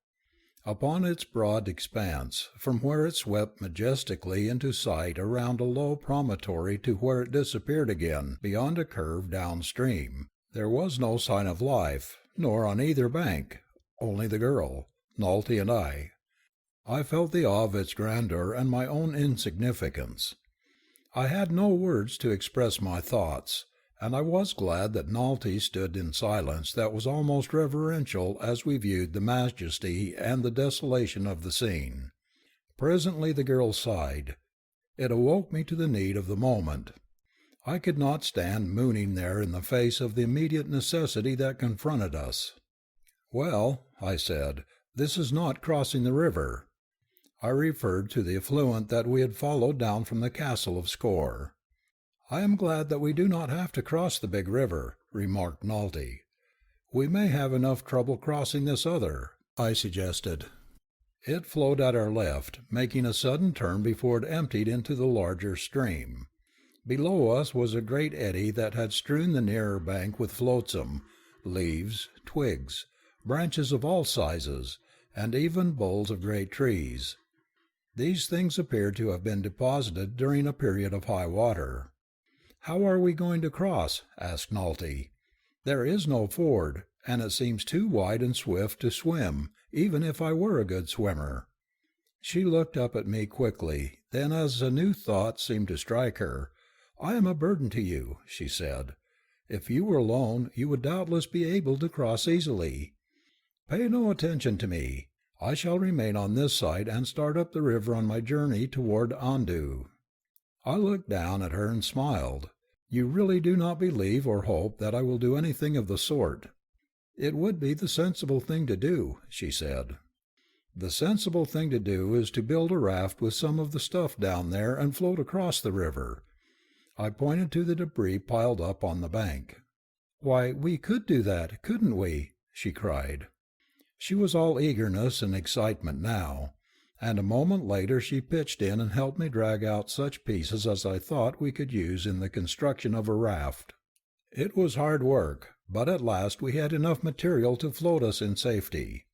Upon its broad expanse, from where it swept majestically into sight around a low promontory to where it disappeared again beyond a curve downstream, there was no sign of life, nor on either bank, only the girl, Nalty, and I. I felt the awe of its grandeur and my own insignificance. I had no words to express my thoughts, and I was glad that Nalty stood in silence that was almost reverential as we viewed the majesty and the desolation of the scene. Presently the girl sighed. It awoke me to the need of the moment. I could not stand mooning there in the face of the immediate necessity that confronted us. "Well," I said, "this is not crossing the river." I referred to the affluent that we had followed down from the castle of Score. "I am glad that we do not have to cross the big river," remarked Nalty. "We may have enough trouble crossing this other," I suggested. It flowed at our left, making a sudden turn before it emptied into the larger stream. Below us was a great eddy that had strewn the nearer bank with flotsam, leaves, twigs, branches of all sizes, and even boles of great trees. These things appeared to have been deposited during a period of high water. "How are we going to cross?" asked Nalty. "There is no ford, and it seems too wide and swift to swim, even if I were a good swimmer." She looked up at me quickly, then as a new thought seemed to strike her, "I am a burden to you," she said. "If you were alone, you would doubtless be able to cross easily. Pay no attention to me. I shall remain on this side and start up the river on my journey toward Andu." I looked down at her and smiled. "You really do not believe or hope that I will do anything of the sort?" "It would be the sensible thing to do," she said. "The sensible thing to do is to build a raft with some of the stuff down there and float across the river." I pointed to the debris piled up on the bank. "Why, we could do that, couldn't we?" she cried. She was all eagerness and excitement now, and a moment later she pitched in and helped me drag out such pieces as I thought we could use in the construction of a raft. It was hard work, but at last we had enough material to float us in safety.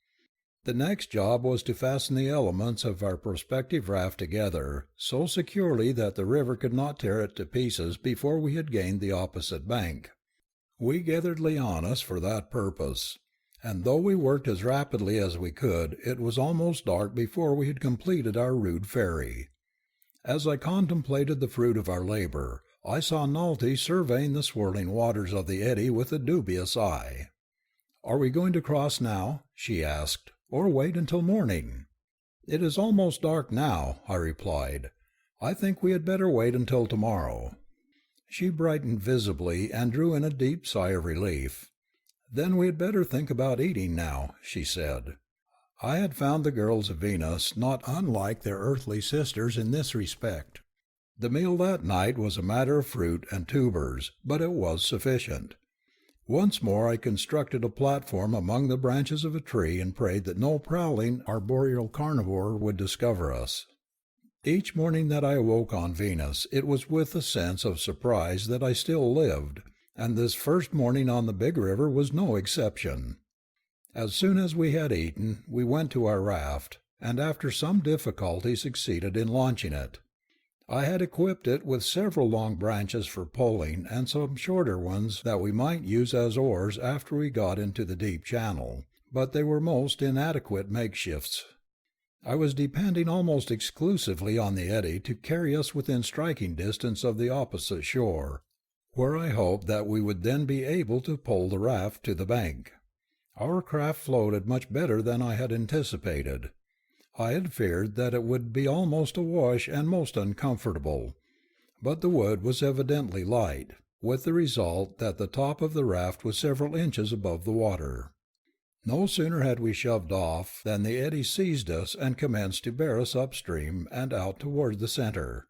The next job was to fasten the elements of our prospective raft together so securely that the river could not tear it to pieces before we had gained the opposite bank. We gathered lianas for that purpose, and though we worked as rapidly as we could, it was almost dark before we had completed our rude ferry. As I contemplated the fruit of our labor, I saw Nalty surveying the swirling waters of the eddy with a dubious eye. "Are we going to cross now?" she asked, "or wait until morning?" "It is almost dark now," I replied. "I think we had better wait until tomorrow." She brightened visibly and drew in a deep sigh of relief. "Then we had better think about eating now," she said. I had found the girls of Venus not unlike their earthly sisters in this respect. The meal that night was a matter of fruit and tubers, but it was sufficient. Once more I constructed a platform among the branches of a tree and prayed that no prowling arboreal carnivore would discover us. Each morning that I awoke on Venus, it was with a sense of surprise that I still lived, and this first morning on the big river was no exception. As soon as we had eaten, we went to our raft, and after some difficulty succeeded in launching it. I had equipped it with several long branches for poling and some shorter ones that we might use as oars after we got into the deep channel, but they were most inadequate makeshifts. I was depending almost exclusively on the eddy to carry us within striking distance of the opposite shore, where I hoped that we would then be able to pole the raft to the bank. Our craft floated much better than I had anticipated. I had feared that it would be almost awash and most uncomfortable, but the wood was evidently light, with the result that the top of the raft was several inches above the water. No sooner had we shoved off than the eddy seized us and commenced to bear us upstream and out toward the center.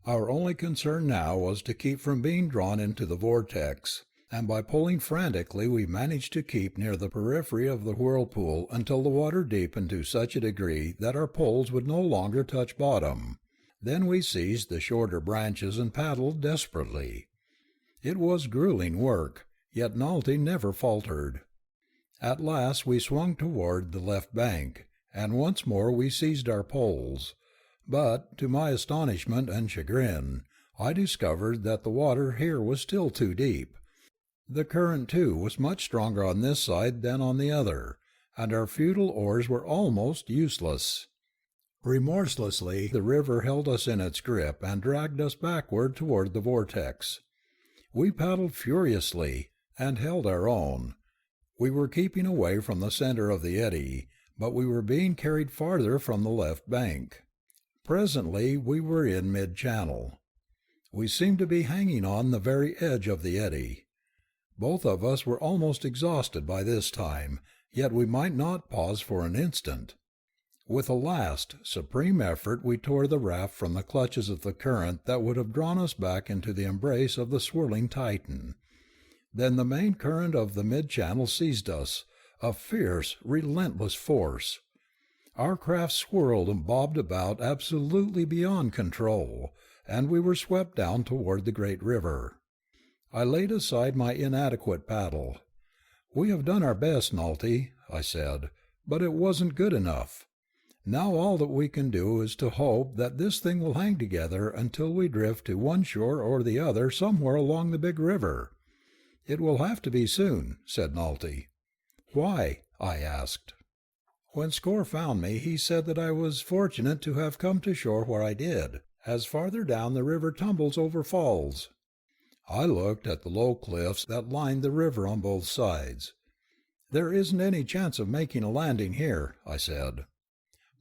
Our only concern now was to keep from being drawn into the vortex, and by pulling frantically we managed to keep near the periphery of the whirlpool until the water deepened to such a degree that our poles would no longer touch bottom. Then we seized the shorter branches and paddled desperately. It was grueling work, yet Nalty never faltered. At last we swung toward the left bank, and once more we seized our poles. But, to my astonishment and chagrin, I discovered that the water here was still too deep. The current, too, was much stronger on this side than on the other, and our futile oars were almost useless. Remorselessly, the river held us in its grip and dragged us backward toward the vortex. We paddled furiously, and held our own. We were keeping away from the center of the eddy, but we were being carried farther from the left bank. Presently we were in mid-channel. We seemed to be hanging on the very edge of the eddy. Both of us were almost exhausted by this time, yet we might not pause for an instant. With a last, supreme effort we tore the raft from the clutches of the current that would have drawn us back into the embrace of the swirling Titan. Then the main current of the mid-channel seized us, a fierce, relentless force. Our craft swirled and bobbed about absolutely beyond control, and we were swept down toward the great river. I laid aside my inadequate paddle. "We have done our best, Nalty," I said, "but it wasn't good enough. Now all that we can do is to hope that this thing will hang together until we drift to one shore or the other somewhere along the big river." "It will have to be soon," said Nalty. "Why?" I asked. "When Score found me, he said that I was fortunate to have come to shore where I did, as farther down the river tumbles over falls." I looked at the low cliffs that lined the river on both sides. "There isn't any chance of making a landing here," I said.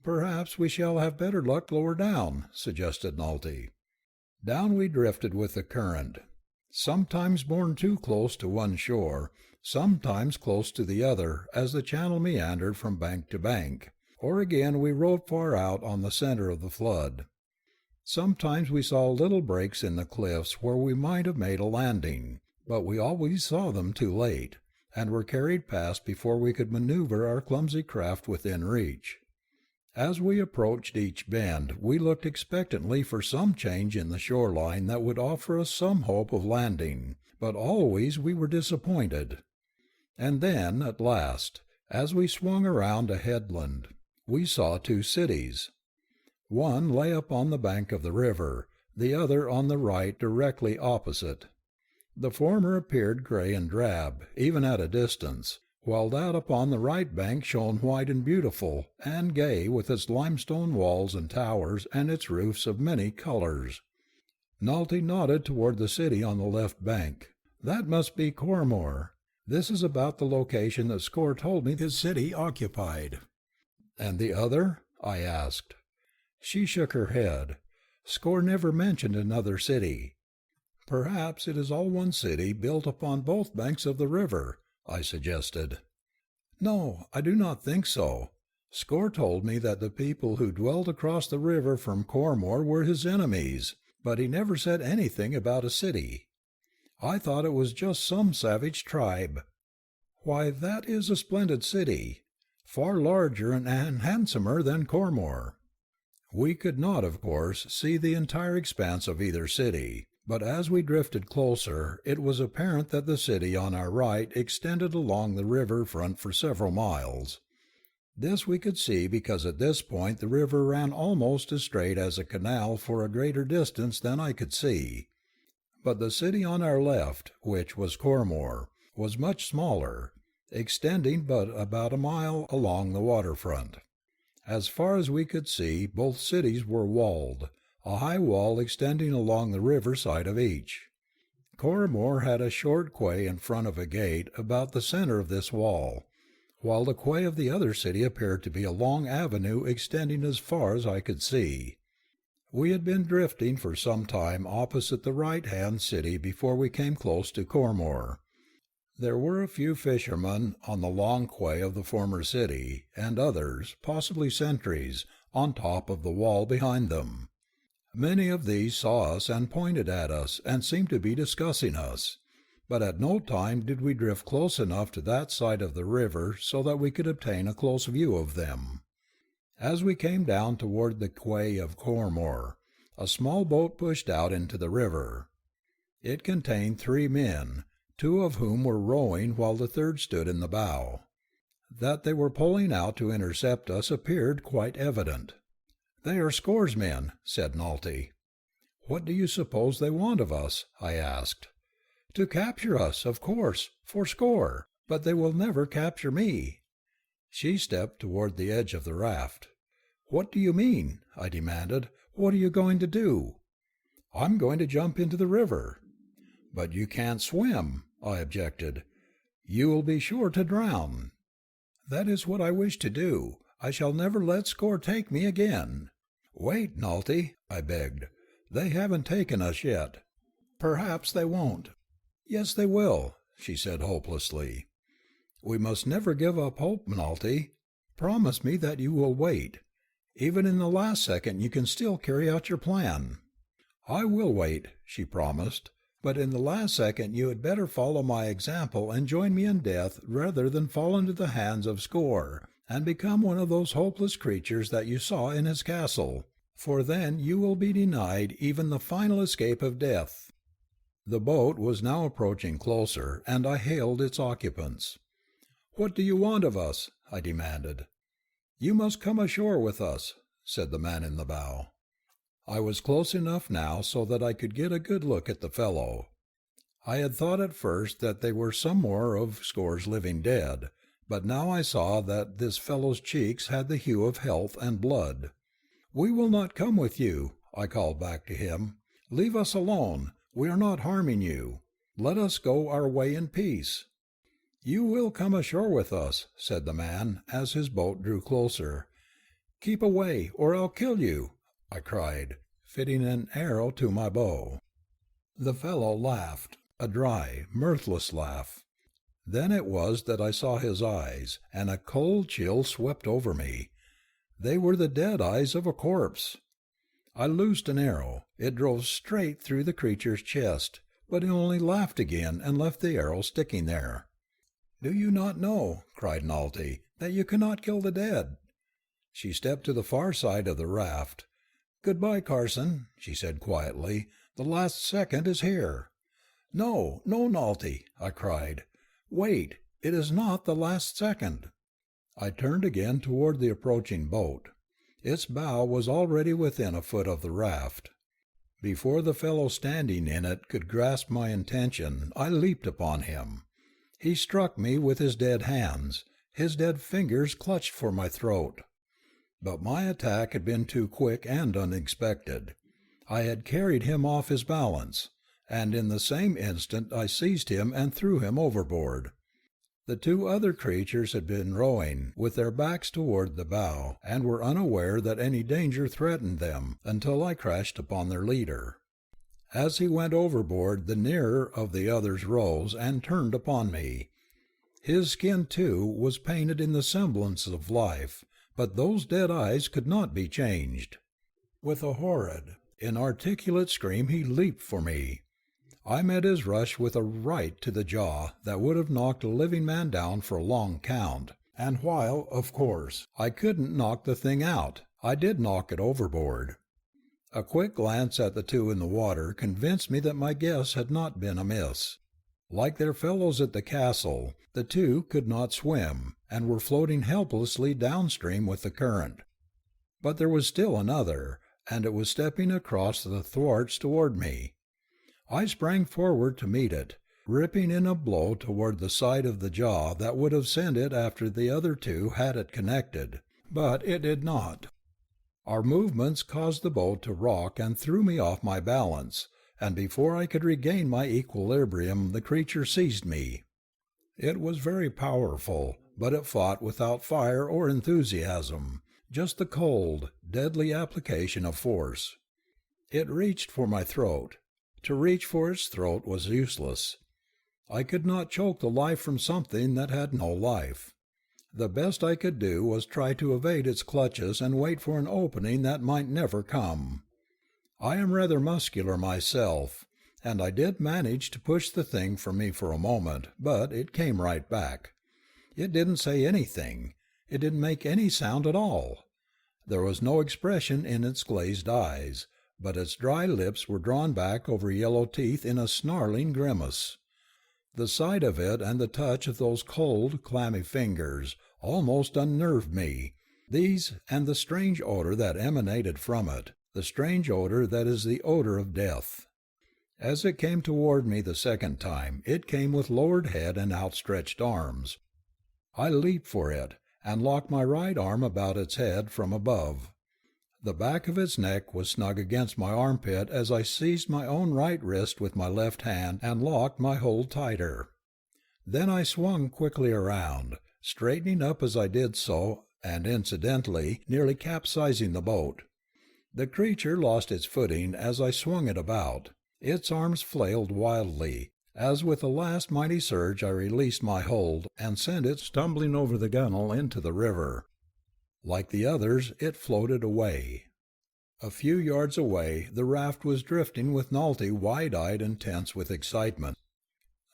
"Perhaps we shall have better luck lower down," suggested Nalty. Down we drifted with the current, sometimes borne too close to one shore, sometimes close to the other as the channel meandered from bank to bank, or again we rode far out on the center of the flood. Sometimes we saw little breaks in the cliffs where we might have made a landing, but we always saw them too late, and were carried past before we could maneuver our clumsy craft within reach. As we approached each bend, we looked expectantly for some change in the shoreline that would offer us some hope of landing, but always we were disappointed. And then, at last, as we swung around a headland, we saw two cities. One lay up on the bank of the river, the other on the right directly opposite. The former appeared gray and drab, even at a distance, while that upon the right bank shone white and beautiful, and gay with its limestone walls and towers and its roofs of many colors. Nalty nodded toward the city on the left bank. "That must be Cormor. This is about the location that Score told me his city occupied." "And the other?" I asked. She shook her head. "Score never mentioned another city." "Perhaps it is all one city built upon both banks of the river," I suggested. "No, I do not think so. Score told me that the people who dwelt across the river from Cormor were his enemies, but he never said anything about a city. I thought it was just some savage tribe." "Why, that is a splendid city, far larger and handsomer than Cormor." We could not, of course, see the entire expanse of either city, but as we drifted closer it was apparent that the city on our right extended along the river front for several miles. This we could see because at this point the river ran almost as straight as a canal for a greater distance than I could see. But the city on our left, which was Cormor, was much smaller, extending but about a mile along the waterfront. As far as we could see, both cities were walled, a high wall extending along the river side of each. Cormor had a short quay in front of a gate about the center of this wall, while the quay of the other city appeared to be a long avenue extending as far as I could see. We had been drifting for some time opposite the right-hand city before we came close to Cormor. There were a few fishermen on the long quay of the former city, and others, possibly sentries, on top of the wall behind them. Many of these saw us and pointed at us and seemed to be discussing us, but at no time did we drift close enough to that side of the river so that we could obtain a close view of them. As we came down toward the quay of Cormor, a small boat pushed out into the river. It contained 3 men, 2 of whom were rowing while the third stood in the bow. That they were pulling out to intercept us appeared quite evident. "They are Score's men," said Nalty. "What do you suppose they want of us?" I asked. "To capture us, of course, for Score, but they will never capture me." She stepped toward the edge of the raft. "What do you mean?" I demanded. "What are you going to do?" "I'm going to jump into the river." "But you can't swim," I objected. "You will be sure to drown." "That is what I wish to do. I shall never let Score take me again." "Wait, Nalty," I begged. "They haven't taken us yet." "Perhaps they won't." "Yes, they will," she said hopelessly. "We must never give up hope, Nalty. Promise me that you will wait. Even in the last second you can still carry out your plan." "I will wait," she promised. "But in the last second you had better follow my example and join me in death rather than fall into the hands of Score and become one of those hopeless creatures that you saw in his castle, for then you will be denied even the final escape of death." The boat was now approaching closer, and I hailed its occupants. "What do you want of us?" I demanded. "You must come ashore with us," said the man in the bow. I was close enough now so that I could get a good look at the fellow. I had thought at first that they were some more of Score's living dead, but now I saw that this fellow's cheeks had the hue of health and blood. "We will not come with you," I called back to him. "Leave us alone. We are not harming you. Let us go our way in peace." "You will come ashore with us," said the man, as his boat drew closer. "Keep away, or I'll kill you," I cried, fitting an arrow to my bow. The fellow laughed, a dry, mirthless laugh. Then it was that I saw his eyes, and a cold chill swept over me. They were the dead eyes of a corpse. I loosed an arrow. It drove straight through the creature's chest, but he only laughed again and left the arrow sticking there. "Do you not know," cried Nalty, "that you cannot kill the dead?" She stepped to the far side of the raft. "Goodbye, Carson," she said quietly. "The last second is here." "No, no, Nalty," I cried. "Wait, it is not the last second." I turned again toward the approaching boat. Its bow was already within a foot of the raft. Before the fellow standing in it could grasp my intention, I leaped upon him. He struck me with his dead hands. His dead fingers clutched for my throat. But my attack had been too quick and unexpected. I had carried him off his balance, and in the same instant I seized him and threw him overboard. The two other creatures had been rowing, with their backs toward the bow, and were unaware that any danger threatened them, until I crashed upon their leader. As he went overboard, the nearer of the others rose and turned upon me. His skin, too, was painted in the semblance of life, but those dead eyes could not be changed. With a horrid, inarticulate scream he leaped for me. I met his rush with a right to the jaw that would have knocked a living man down for a long count, and while, of course, I couldn't knock the thing out, I did knock it overboard. A quick glance at the two in the water convinced me that my guess had not been amiss. Like their fellows at the castle, the two could not swim, and were floating helplessly downstream with the current. But there was still another, and it was stepping across the thwarts toward me. I sprang forward to meet it, ripping in a blow toward the side of the jaw that would have sent it after the other two had it connected, but it did not. Our movements caused the boat to rock and threw me off my balance, and before I could regain my equilibrium the creature seized me. It was very powerful, but it fought without fire or enthusiasm, just the cold, deadly application of force. It reached for my throat. To reach for its throat was useless. I could not choke the life from something that had no life. The best I could do was try to evade its clutches and wait for an opening that might never come. I am rather muscular myself, and I did manage to push the thing from me for a moment, but it came right back. It didn't say anything. It didn't make any sound at all. There was no expression in its glazed eyes, but its dry lips were drawn back over yellow teeth in a snarling grimace. The sight of it and the touch of those cold, clammy fingers almost unnerved me. These, and the strange odor that emanated from it, the strange odor that is the odor of death. As it came toward me the second time, it came with lowered head and outstretched arms. I leaped for it, and locked my right arm about its head from above. The back of its neck was snug against my armpit as I seized my own right wrist with my left hand and locked my hold tighter. Then I swung quickly around, straightening up as I did so, and incidentally nearly capsizing the boat. The creature lost its footing as I swung it about. Its arms flailed wildly, as with a last mighty surge I released my hold and sent it stumbling over the gunwale into the river. Like the others, it floated away. A few yards away, the raft was drifting with Nalty wide-eyed and tense with excitement.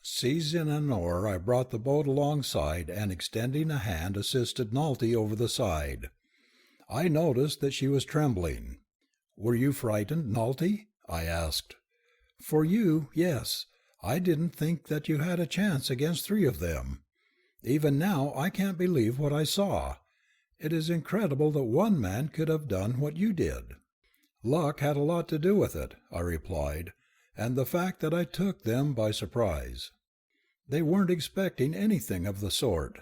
Seizing an oar, I brought the boat alongside and, extending a hand, assisted Nalty over the side. I noticed that she was trembling. "Were you frightened, Nalty?" I asked. "For you, yes. I didn't think that you had a chance against 3 of them. Even now I can't believe what I saw. It is incredible that one man could have done what you did." "Luck had a lot to do with it," I replied, "and the fact that I took them by surprise. They weren't expecting anything of the sort."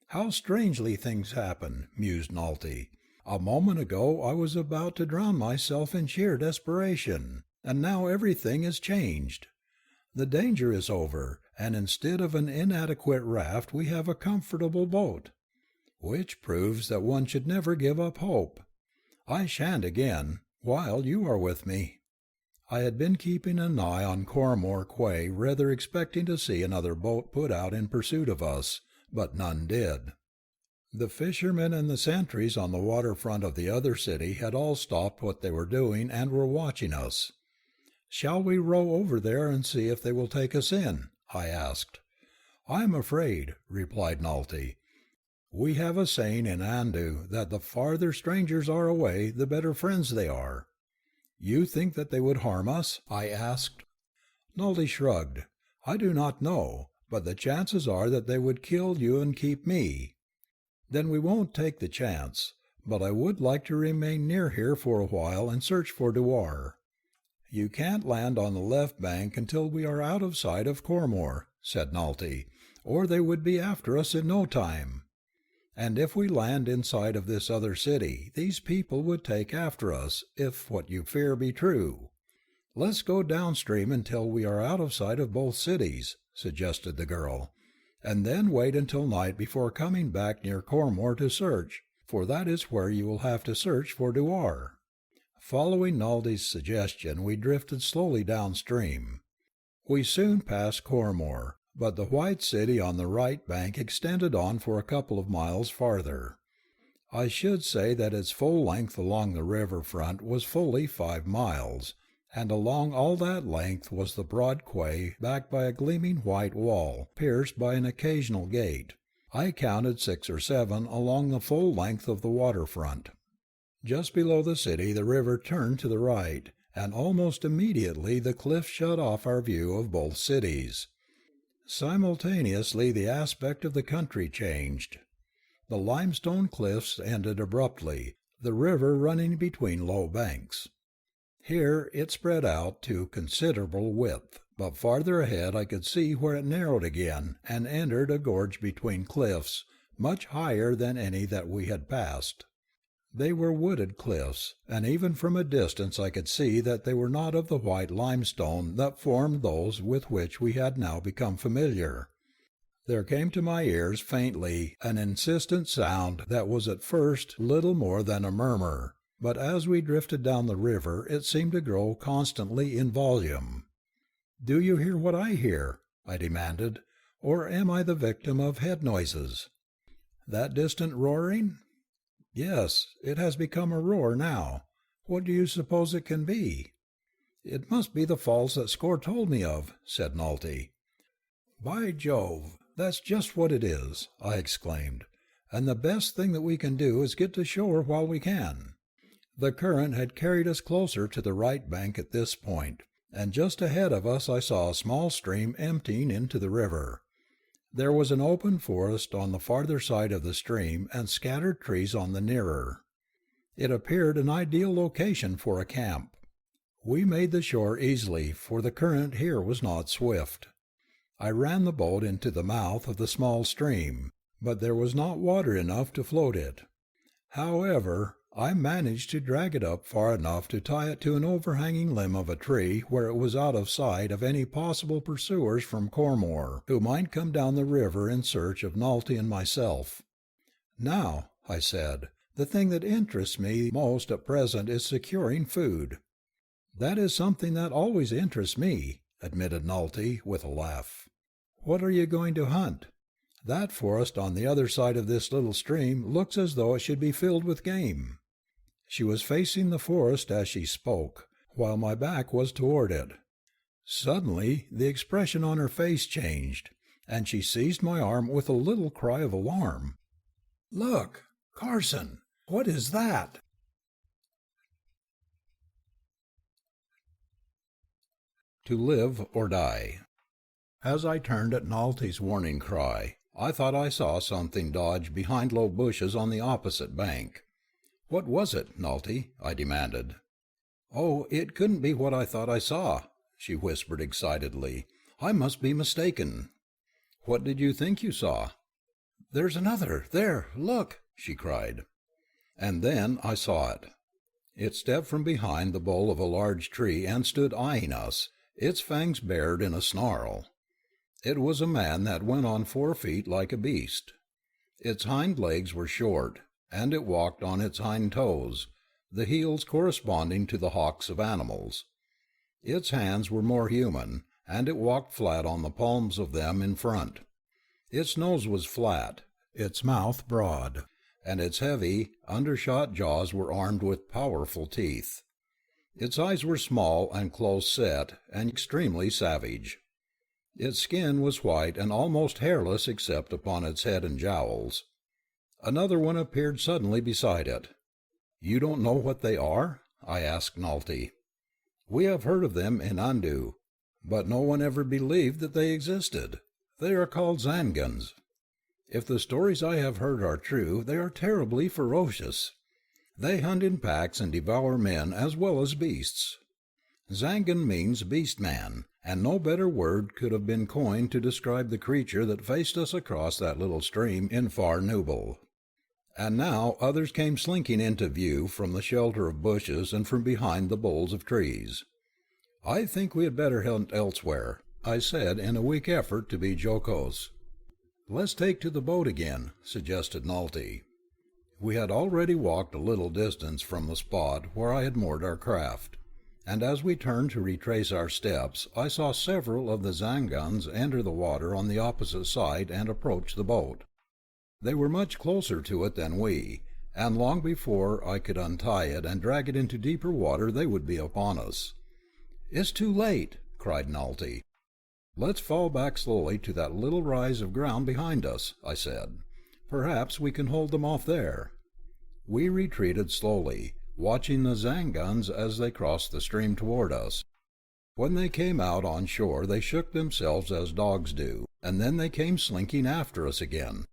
"How strangely things happen," mused Nalty. "A moment ago I was about to drown myself in sheer desperation, and now everything is changed. The danger is over, and instead of an inadequate raft we have a comfortable boat. Which proves that one should never give up hope. I shan't again, while you are with me." I had been keeping an eye on Cormor Quay, rather expecting to see another boat put out in pursuit of us, but none did. The fishermen and the sentries on the waterfront of the other city had all stopped what they were doing and were watching us. "Shall we row over there and see if they will take us in?" I asked. "I am afraid," replied Nalty. "We have a saying in Andu that the farther strangers are away, the better friends they are." "You think that they would harm us?" I asked. Nalty shrugged. "I do not know, but the chances are that they would kill you and keep me." "Then we won't take the chance, but I would like to remain near here for a while and search for Dewar." "You can't land on the left bank until we are out of sight of Cormor," said Nalty, "or they would be after us in no time. And if we land inside of this other city, these people would take after us, if what you fear be true." "Let's go downstream until we are out of sight of both cities," suggested the girl, "and then wait until night before coming back near Cormor to search, for that is where you will have to search for Dewar." Following Nalty's suggestion, we drifted slowly downstream. We soon passed Cormor, but the white city on the right bank extended on for a couple of miles farther. I should say that its full length along the river front was fully 5 miles, and along all that length was the broad quay backed by a gleaming white wall, pierced by an occasional gate. I counted 6 or 7 along the full length of the waterfront. Just below the city the river turned to the right, and almost immediately the cliffs shut off our view of both cities. Simultaneously the aspect of the country changed. The limestone cliffs ended abruptly, the river running between low banks. Here it spread out to considerable width, but farther ahead I could see where it narrowed again and entered a gorge between cliffs, much higher than any that we had passed. They were wooded cliffs, and even from a distance I could see that they were not of the white limestone that formed those with which we had now become familiar. There came to my ears faintly an insistent sound that was at first little more than a murmur, but as we drifted down the river it seemed to grow constantly in volume. "Do you hear what I hear?" I demanded, "or am I the victim of head noises?" "That distant roaring?" "Yes, it has become a roar now. What do you suppose it can be?" "It must be the falls that Score told me of," said Nalty. "By Jove, that's just what it is," I exclaimed, "and the best thing that we can do is get to shore while we can." The current had carried us closer to the right bank at this point, and just ahead of us I saw a small stream emptying into the river. There was an open forest on the farther side of the stream and scattered trees on the nearer. It appeared an ideal location for a camp. We made the shore easily, for the current here was not swift. I ran the boat into the mouth of the small stream, but there was not water enough to float it. However, I managed to drag it up far enough to tie it to an overhanging limb of a tree where it was out of sight of any possible pursuers from Cormor, who might come down the river in search of Nalty and myself. "Now," I said, "the thing that interests me most at present is securing food." "That is something that always interests me," admitted Nalty, with a laugh. "What are you going to hunt? That forest on the other side of this little stream looks as though it should be filled with game." She was facing the forest as she spoke, while my back was toward it. Suddenly the expression on her face changed, and she seized my arm with a little cry of alarm. "Look, Carson, what is that?" To live or die. As I turned at Nalty's warning cry, I thought I saw something dodge behind low bushes on the opposite bank. "What was it, Nalty?" I demanded. "Oh, it couldn't be what I thought I saw," she whispered excitedly. "I must be mistaken." "What did you think you saw?" "There's another, there, look!" she cried. And then I saw it. It stepped from behind the bole of a large tree and stood eyeing us, its fangs bared in a snarl. It was a man that went on 4 feet like a beast. Its hind legs were short, and it walked on its hind toes, the heels corresponding to the hocks of animals. Its hands were more human, and it walked flat on the palms of them in front. Its nose was flat, its mouth broad, and its heavy, undershot jaws were armed with powerful teeth. Its eyes were small and close-set and extremely savage. Its skin was white and almost hairless except upon its head and jowls. Another one appeared suddenly beside it. "You don't know what they are?" I asked Nalty. "We have heard of them in Andu, but no one ever believed that they existed. They are called Zangans. If the stories I have heard are true, they are terribly ferocious. They hunt in packs and devour men as well as beasts. Zangan means beast-man, and no better word could have been coined to describe the creature that faced us across that little stream in far Nubal. And now others came slinking into view from the shelter of bushes and from behind the boles of trees. "I think we had better hunt elsewhere," I said in a weak effort to be jocose. "Let's take to the boat again," suggested Nalty. We had already walked a little distance from the spot where I had moored our craft, and as we turned to retrace our steps I saw several of the Zangans enter the water on the opposite side and approach the boat. They were much closer to it than we, and long before I could untie it and drag it into deeper water they would be upon us. "It's too late," cried Nalty. "Let's fall back slowly to that little rise of ground behind us," I said. "Perhaps we can hold them off there." We retreated slowly, watching the Zangans as they crossed the stream toward us. When they came out on shore they shook themselves as dogs do, and then they came slinking after us again.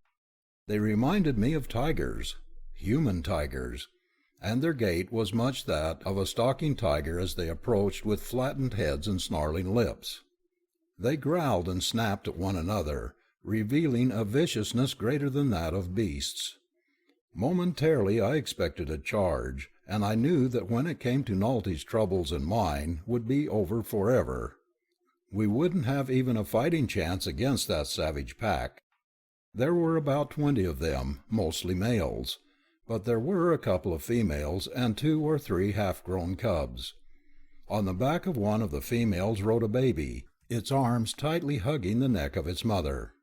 They reminded me of tigers, human tigers, and their gait was much that of a stalking tiger as they approached with flattened heads and snarling lips. They growled and snapped at one another, revealing a viciousness greater than that of beasts. Momentarily I expected a charge, and I knew that when it came to Nalty's troubles and mine would be over forever. We wouldn't have even a fighting chance against that savage pack. There were about 20 of them, mostly males, but there were a couple of females and 2 or 3 half-grown cubs. On the back of one of the females rode a baby, its arms tightly hugging the neck of its mother.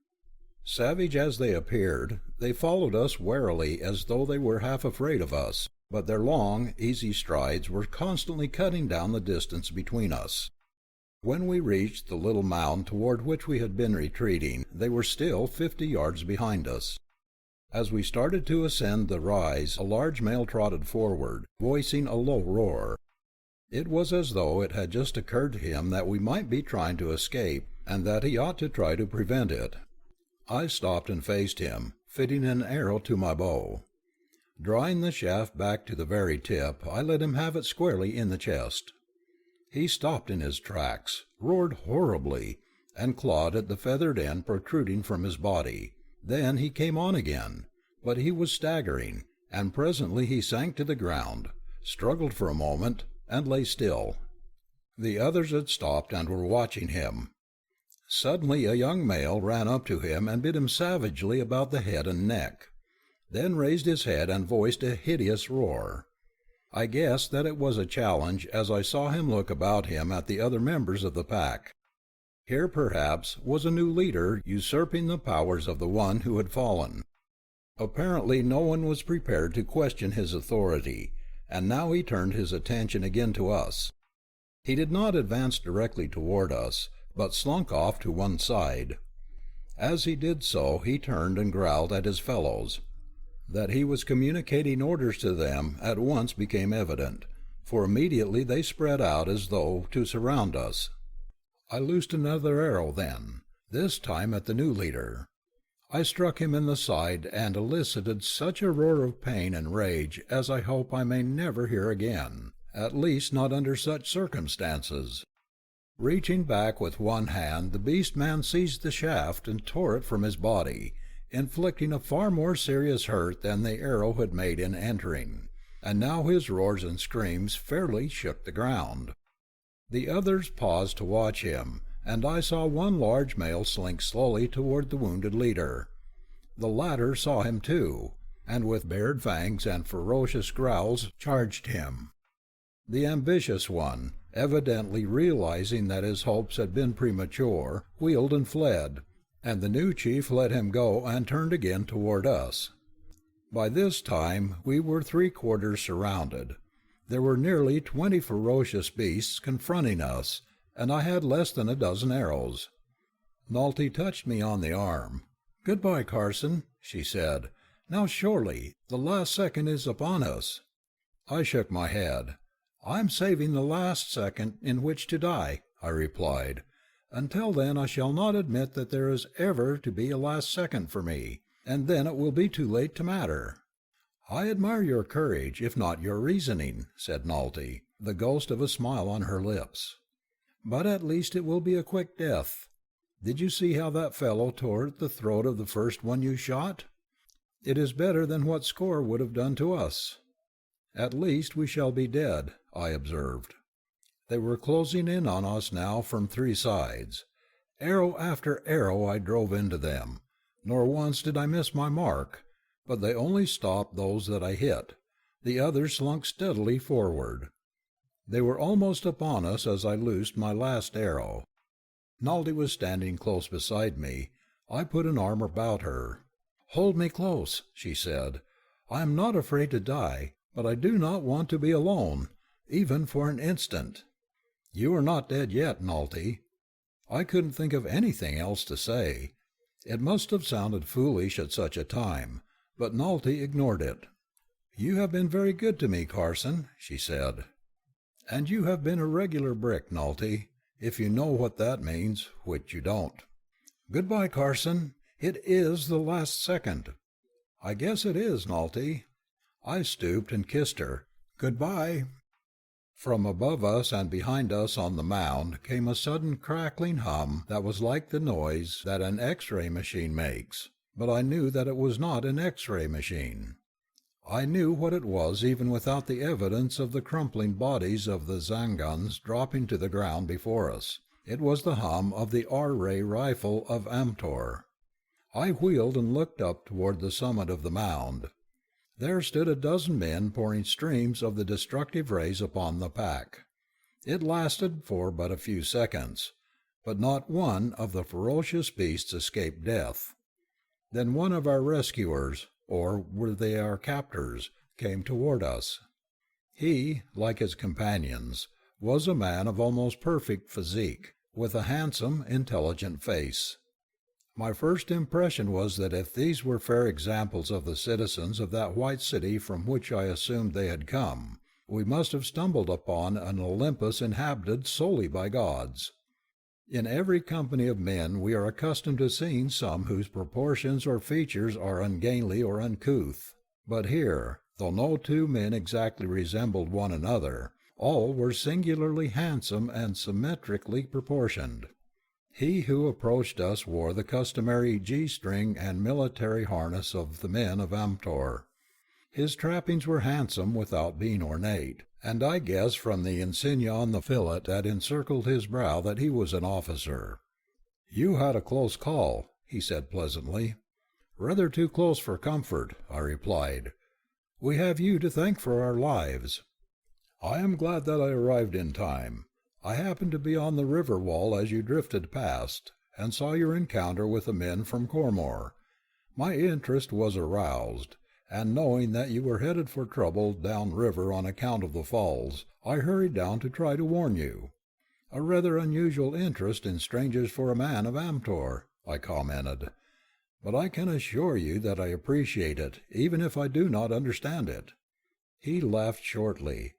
Savage as they appeared, they followed us warily as though they were half afraid of us, but their long, easy strides were constantly cutting down the distance between us. When we reached the little mound toward which we had been retreating, they were still 50 yards behind us. As we started to ascend the rise, a large male trotted forward, voicing a low roar. It was as though it had just occurred to him that we might be trying to escape, and that he ought to try to prevent it. I stopped and faced him, fitting an arrow to my bow. Drawing the shaft back to the very tip, I let him have it squarely in the chest. He stopped in his tracks, roared horribly, and clawed at the feathered end protruding from his body. Then he came on again, but he was staggering, and presently he sank to the ground, struggled for a moment, and lay still. The others had stopped and were watching him. Suddenly a young male ran up to him and bit him savagely about the head and neck, then raised his head and voiced a hideous roar. I guessed that it was a challenge as I saw him look about him at the other members of the pack. Here, perhaps, was a new leader usurping the powers of the one who had fallen. Apparently no one was prepared to question his authority, and now he turned his attention again to us. He did not advance directly toward us, but slunk off to one side. As he did so, he turned and growled at his fellows. That he was communicating orders to them at once became evident, for immediately they spread out as though to surround us. I loosed another arrow then, this time at the new leader. I struck him in the side and elicited such a roar of pain and rage as I hope I may never hear again, at least not under such circumstances. Reaching back with one hand, the beast-man seized the shaft and tore it from his body, inflicting a far more serious hurt than the arrow had made in entering, and now his roars and screams fairly shook the ground. The others paused to watch him, and I saw one large male slink slowly toward the wounded leader. The latter saw him too, and with bared fangs and ferocious growls charged him. The ambitious one, evidently realizing that his hopes had been premature, wheeled and fled, and the new chief let him go and turned again toward us. By this time we were 3/4 surrounded. There were nearly 20 ferocious beasts confronting us, and I had less than a dozen arrows. Nalty touched me on the arm. "Goodbye, Carson," she said. "Now surely, the last second is upon us." I shook my head. "I'm saving the last second in which to die," I replied. "Until then I shall not admit that there is ever to be a last second for me, and then it will be too late to matter." "I admire your courage, if not your reasoning," said Nalty, the ghost of a smile on her lips. "But at least it will be a quick death. Did you see how that fellow tore at the throat of the first one you shot? It is better than what Score would have done to us." "At least we shall be dead," I observed. They were closing in on us now from 3 sides. Arrow after arrow I drove into them, nor once did I miss my mark, but they only stopped those that I hit. The others slunk steadily forward. They were almost upon us as I loosed my last arrow. Nalty was standing close beside me. I put an arm about her. "Hold me close," she said. "I am not afraid to die, but I do not want to be alone, even for an instant." "You are not dead yet, Nalty." I couldn't think of anything else to say. It must have sounded foolish at such a time, but Nalty ignored it. "You have been very good to me, Carson," she said. "And you have been a regular brick, Nalty, if you know what that means, which you don't." "Goodbye, Carson. It is the last second." "I guess it is, Nalty." I stooped and kissed her. "Goodbye." From above us and behind us on the mound came a sudden crackling hum that was like the noise that an X-ray machine makes, but I knew that it was not an X-ray machine. I knew what it was even without the evidence of the crumpling bodies of the Zangons dropping to the ground before us. It was the hum of the R-ray rifle of Amtor. I wheeled and looked up toward the summit of the mound. There stood a dozen men pouring streams of the destructive rays upon the pack. It lasted for but a few seconds, but not one of the ferocious beasts escaped death. Then one of our rescuers, or were they our captors, came toward us. He, like his companions, was a man of almost perfect physique, with a handsome, intelligent face. My first impression was that if these were fair examples of the citizens of that white city from which I assumed they had come, we must have stumbled upon an Olympus inhabited solely by gods. In every company of men we are accustomed to seeing some whose proportions or features are ungainly or uncouth, but here, though no 2 men exactly resembled one another, all were singularly handsome and symmetrically proportioned. He who approached us wore the customary G-string and military harness of the men of Amtor. His trappings were handsome without being ornate, and I guessed from the insignia on the fillet that encircled his brow that he was an officer. "You had a close call," he said pleasantly. "Rather too close for comfort," I replied. "We have you to thank for our lives." "I am glad that I arrived in time. I happened to be on the river wall as you drifted past, and saw your encounter with the men from Cormor. My interest was aroused, and knowing that you were headed for trouble down river on account of the falls, I hurried down to try to warn you." "A rather unusual interest in strangers for a man of Amtor," I commented. "But I can assure you that I appreciate it, even if I do not understand it." He laughed shortly.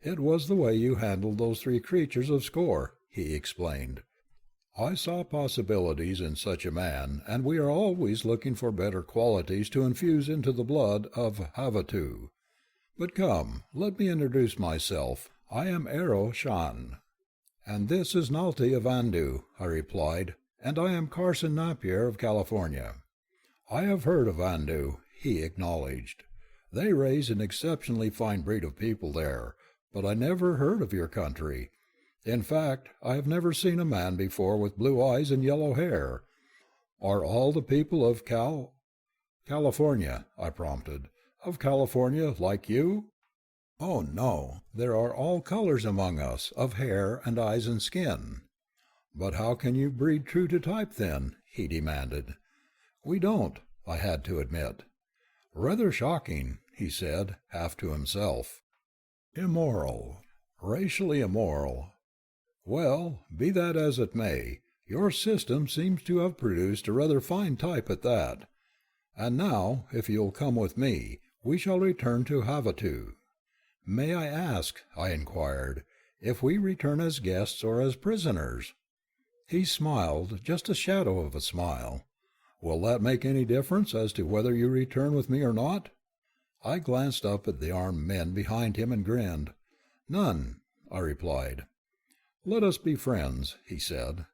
"It was the way you handled those 3 creatures of Score," he explained. "I saw possibilities in such a man, and we are always looking for better qualities to infuse into the blood of Havatu. But come, let me introduce myself. I am Arrow Shan." "And this is Nalty of Andu," I replied, "and I am Carson Napier of California." "I have heard of Andu," he acknowledged. "They raise an exceptionally fine breed of people there, but I never heard of your country. In fact, I have never seen a man before with blue eyes and yellow hair. Are all the people of California, I prompted. "Of California, like you?" "Oh, no. There are all colors among us, of hair and eyes and skin." "But how can you breed true to type, then?" he demanded. "We don't," I had to admit. "Rather shocking," he said, half to himself. "Immoral. Racially immoral. Well, be that as it may, Your system seems to have produced a rather fine type at that. And now, if you'll come with me, we shall return to Havatu." "May I ask," I inquired, "if we return as guests or as prisoners?" He smiled, just a shadow of a smile. "Will that make any difference as to whether you return with me or not?" I glanced up at the armed men behind him and grinned. "None," I replied. "Let us be friends," he said.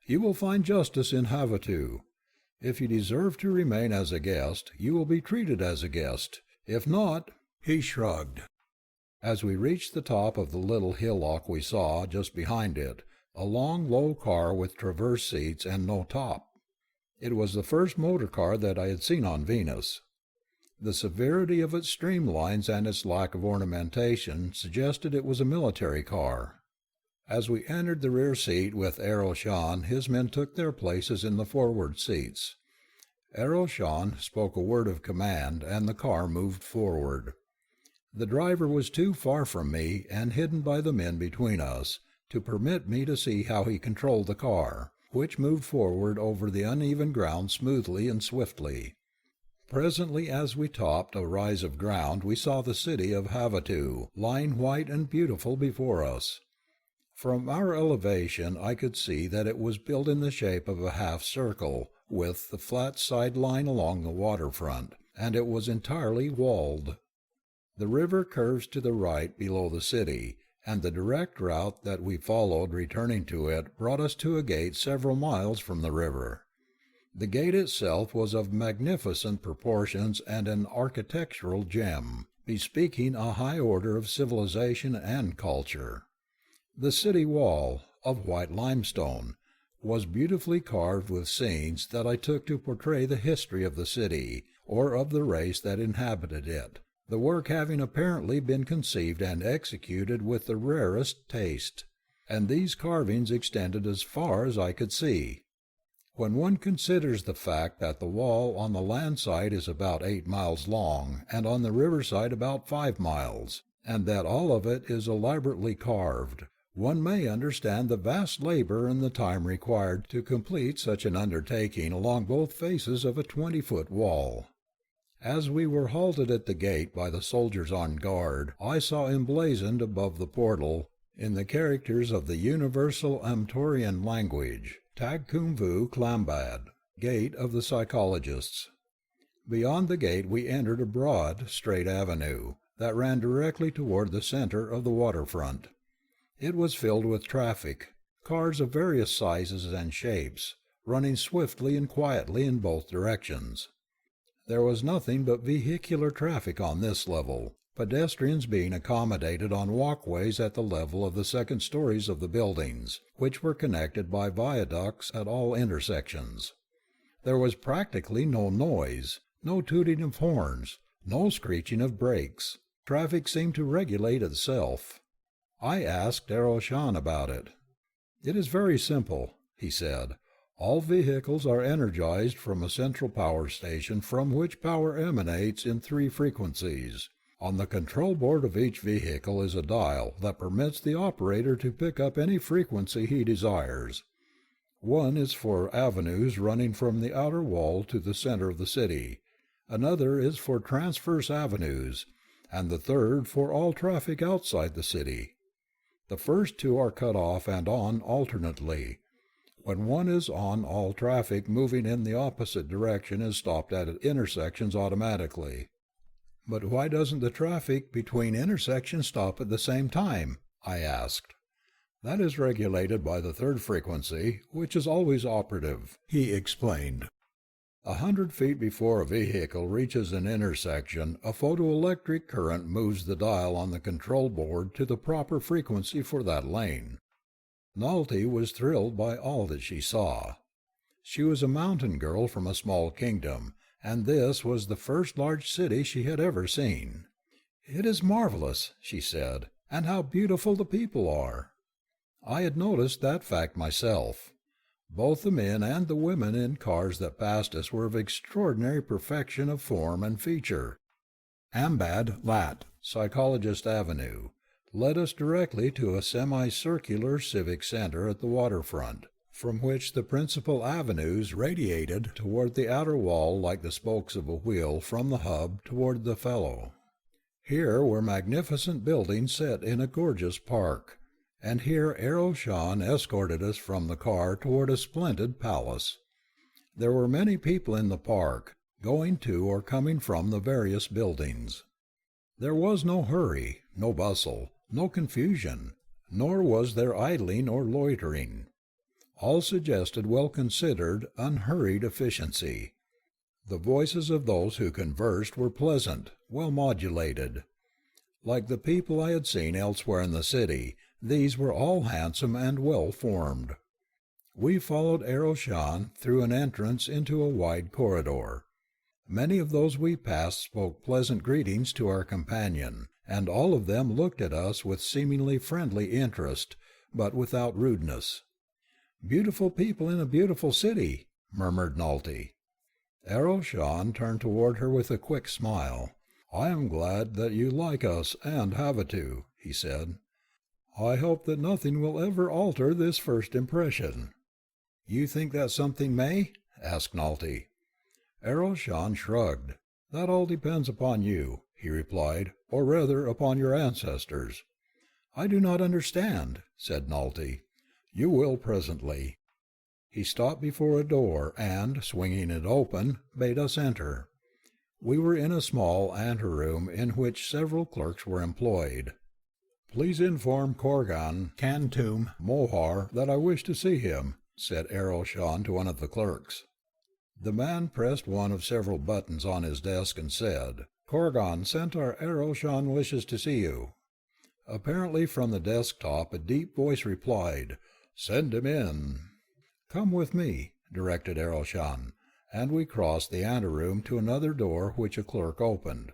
"You will find justice in Havatu. If you deserve to remain as a guest, you will be treated as a guest. If not—" He shrugged. As we reached the top of the little hillock we saw, just behind it, a long, low car with traverse seats and no top. It was the first motor car that I had seen on Venus. The severity of its streamlines and its lack of ornamentation suggested it was a military car. As we entered the rear seat with Aroshan, his men took their places in the forward seats. Aroshan spoke a word of command, and the car moved forward. The driver was too far from me and hidden by the men between us to permit me to see how he controlled the car, which moved forward over the uneven ground smoothly and swiftly. Presently, as we topped a rise of ground, we saw the city of Havatu lying white and beautiful before us. From our elevation I could see that it was built in the shape of a half-circle, with the flat side line along the waterfront, and it was entirely walled. The river curves to the right below the city, and the direct route that we followed returning to it brought us to a gate several miles from the river. The gate itself was of magnificent proportions and an architectural gem, bespeaking a high order of civilization and culture. The city wall, of white limestone, was beautifully carved with scenes that I took to portray the history of the city, or of the race that inhabited it, the work having apparently been conceived and executed with the rarest taste, and these carvings extended as far as I could see. When one considers the fact that the wall on the land side is about 8 miles long, and on the river side about 5 miles, and that all of it is elaborately carved, one may understand the vast labor and the time required to complete such an undertaking along both faces of a 20-foot wall. As we were halted at the gate by the soldiers on guard, I saw emblazoned above the portal, in the characters of the universal Amtorian language, Tagkumvu Klambad, Gate of the Psychologists. Beyond the gate we entered a broad, straight avenue that ran directly toward the center of the waterfront. It was filled with traffic, cars of various sizes and shapes, running swiftly and quietly in both directions. There was nothing but vehicular traffic on this level, pedestrians being accommodated on walkways at the level of the second stories of the buildings, which were connected by viaducts at all intersections. There was practically no noise, no tooting of horns, no screeching of brakes. Traffic seemed to regulate itself. I asked Aroshan about it. "It is very simple," he said. "All vehicles are energized from a central power station from which power emanates in 3 frequencies. On the control board of each vehicle is a dial that permits the operator to pick up any frequency he desires. One is for avenues running from the outer wall to the center of the city, another is for transverse avenues, and the third for all traffic outside the city. The first 2 are cut off and on alternately. When one is on, all traffic moving in the opposite direction is stopped at intersections automatically." "But why doesn't the traffic between intersections stop at the same time?" I asked. "That is regulated by the 3rd frequency, which is always operative," he explained. 100 feet before a vehicle reaches an intersection, a photoelectric current moves the dial on the control board to the proper frequency for that lane. Nalty was thrilled by all that she saw. She was a mountain girl from a small kingdom, and this was the first large city she had ever seen. "It is marvelous," she said, "and how beautiful the people are." I had noticed that fact myself. Both the men and the women in cars that passed us were of extraordinary perfection of form and feature. Ambad Lat, Psychologist Avenue, led us directly to a semicircular civic center at the waterfront, from which the principal avenues radiated toward the outer wall like the spokes of a wheel from the hub toward the felloe. Here were magnificent buildings set in a gorgeous park, and here Arrowshawn escorted us from the car toward a splendid palace. There were many people in the park, going to or coming from the various buildings. There was no hurry, no bustle, no confusion, nor was there idling or loitering. All suggested well-considered, unhurried efficiency. The voices of those who conversed were pleasant, well-modulated. Like the people I had seen elsewhere in the city, these were all handsome and well-formed. We followed Arrowshawn through an entrance into a wide corridor. Many of those we passed spoke pleasant greetings to our companion, and all of them looked at us with seemingly friendly interest, but without rudeness. "Beautiful people in a beautiful city," murmured Nalty. Arrowshawn turned toward her with a quick smile. "I am glad that you like us and Havasu," he said. "I hope that nothing will ever alter this first impression." "You think that something may?" asked Nalty. Arrowshawn shrugged. "That all depends upon you," he replied, "or rather upon your ancestors." "I do not understand," said Nalty. "You will presently." He stopped before a door and, swinging it open, bade us enter. We were in a small anteroom in which several clerks were employed. "Please inform Corgan Cantum Mohar that I wish to see him," said Arrowshawn to one of the clerks. The man pressed one of several buttons on his desk and said, "Corgan Centaur Arrowshawn wishes to see you." Apparently from the desk-top a deep voice replied, "Send him in." "Come with me," directed Arrowshawn, and we crossed the anteroom to another door which a clerk opened.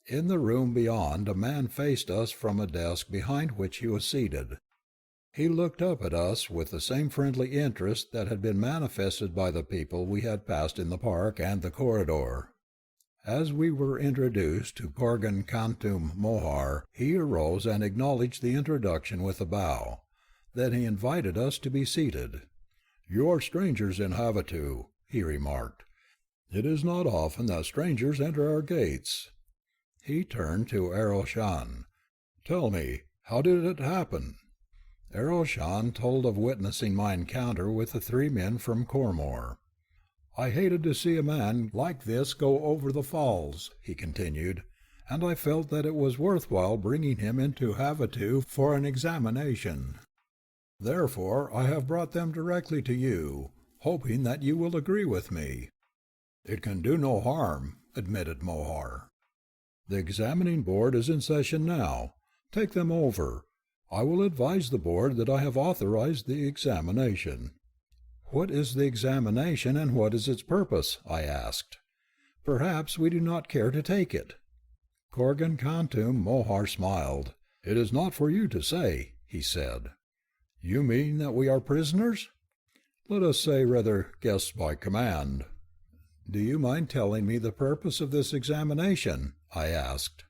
In the room beyond a man faced us from a desk behind which he was seated. He looked up at us with the same friendly interest that had been manifested by the people we had passed in the park and the corridor. As we were introduced to Corgan Cantum Mohar, he arose and acknowledged the introduction with a bow. Then he invited us to be seated. "You are strangers in Havasu," he remarked. "It is not often that strangers enter our gates." He turned to Arrowshawn. "Tell me, how did it happen?" Arrowshawn told of witnessing my encounter with the three men from Cormor. "I hated to see a man like this go over the falls," he continued, "and I felt that it was worthwhile bringing him into Havasu for an examination. Therefore I have brought them directly to you, hoping that you will agree with me." "It can do no harm," admitted Mohar. "The examining board is in session now. Take them over. I will advise the board that I have authorized the examination." "What is the examination, and what is its purpose?" I asked. "Perhaps we do not care to take it." Corgan Cantum Mohar smiled. "It is not for you to say," he said. "You mean that we are prisoners?" "Let us say rather guests by command." "Do you mind telling me the purpose of this examination?" I asked.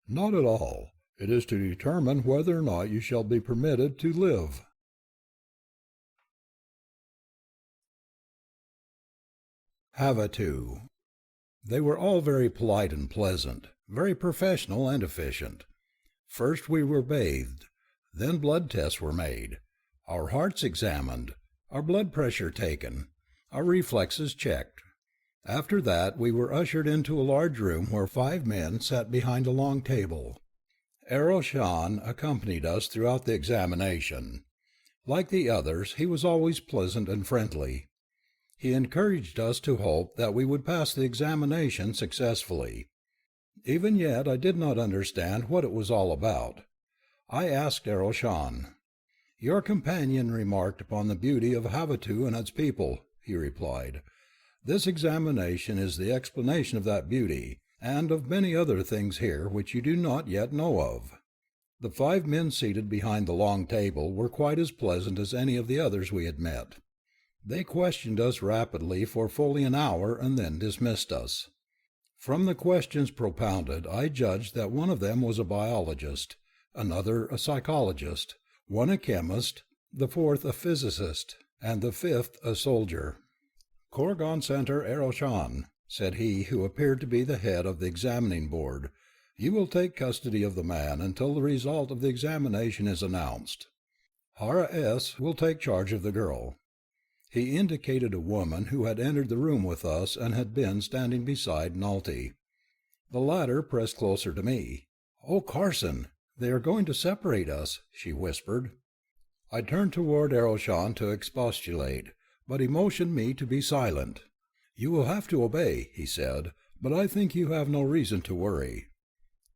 "Not at all. It is to determine whether or not you shall be permitted to live." Havasu. They were all very polite and pleasant, very professional and efficient. First we were bathed. Then blood tests were made, our hearts examined, our blood pressure taken, our reflexes checked. After that we were ushered into a large room where 5 men sat behind a long table. Arrowshawn accompanied us throughout the examination. Like the others, he was always pleasant and friendly. He encouraged us to hope that we would pass the examination successfully. Even yet I did not understand what it was all about. I asked Arrowshawn. "Your companion remarked upon the beauty of Havasu and its people," he replied. "This examination is the explanation of that beauty, and of many other things here which you do not yet know of." The 5 men seated behind the long table were quite as pleasant as any of the others we had met. They questioned us rapidly for fully an hour and then dismissed us. From the questions propounded I judged that one of them was a biologist, another a psychologist, one a chemist, the fourth a physicist. and the fifth a soldier. "Korgon Center Eroshan," said he who appeared to be the head of the examining board, "you will take custody of the man until the result of the examination is announced. Hara S. will take charge of the girl." He indicated a woman who had entered the room with us and had been standing beside Nalty. The latter pressed closer to me. "Oh, Carson, they are going to separate us," she whispered. I turned toward Eroshan to expostulate, but he motioned me to be silent. "You will have to obey," he said, "but I think you have no reason to worry."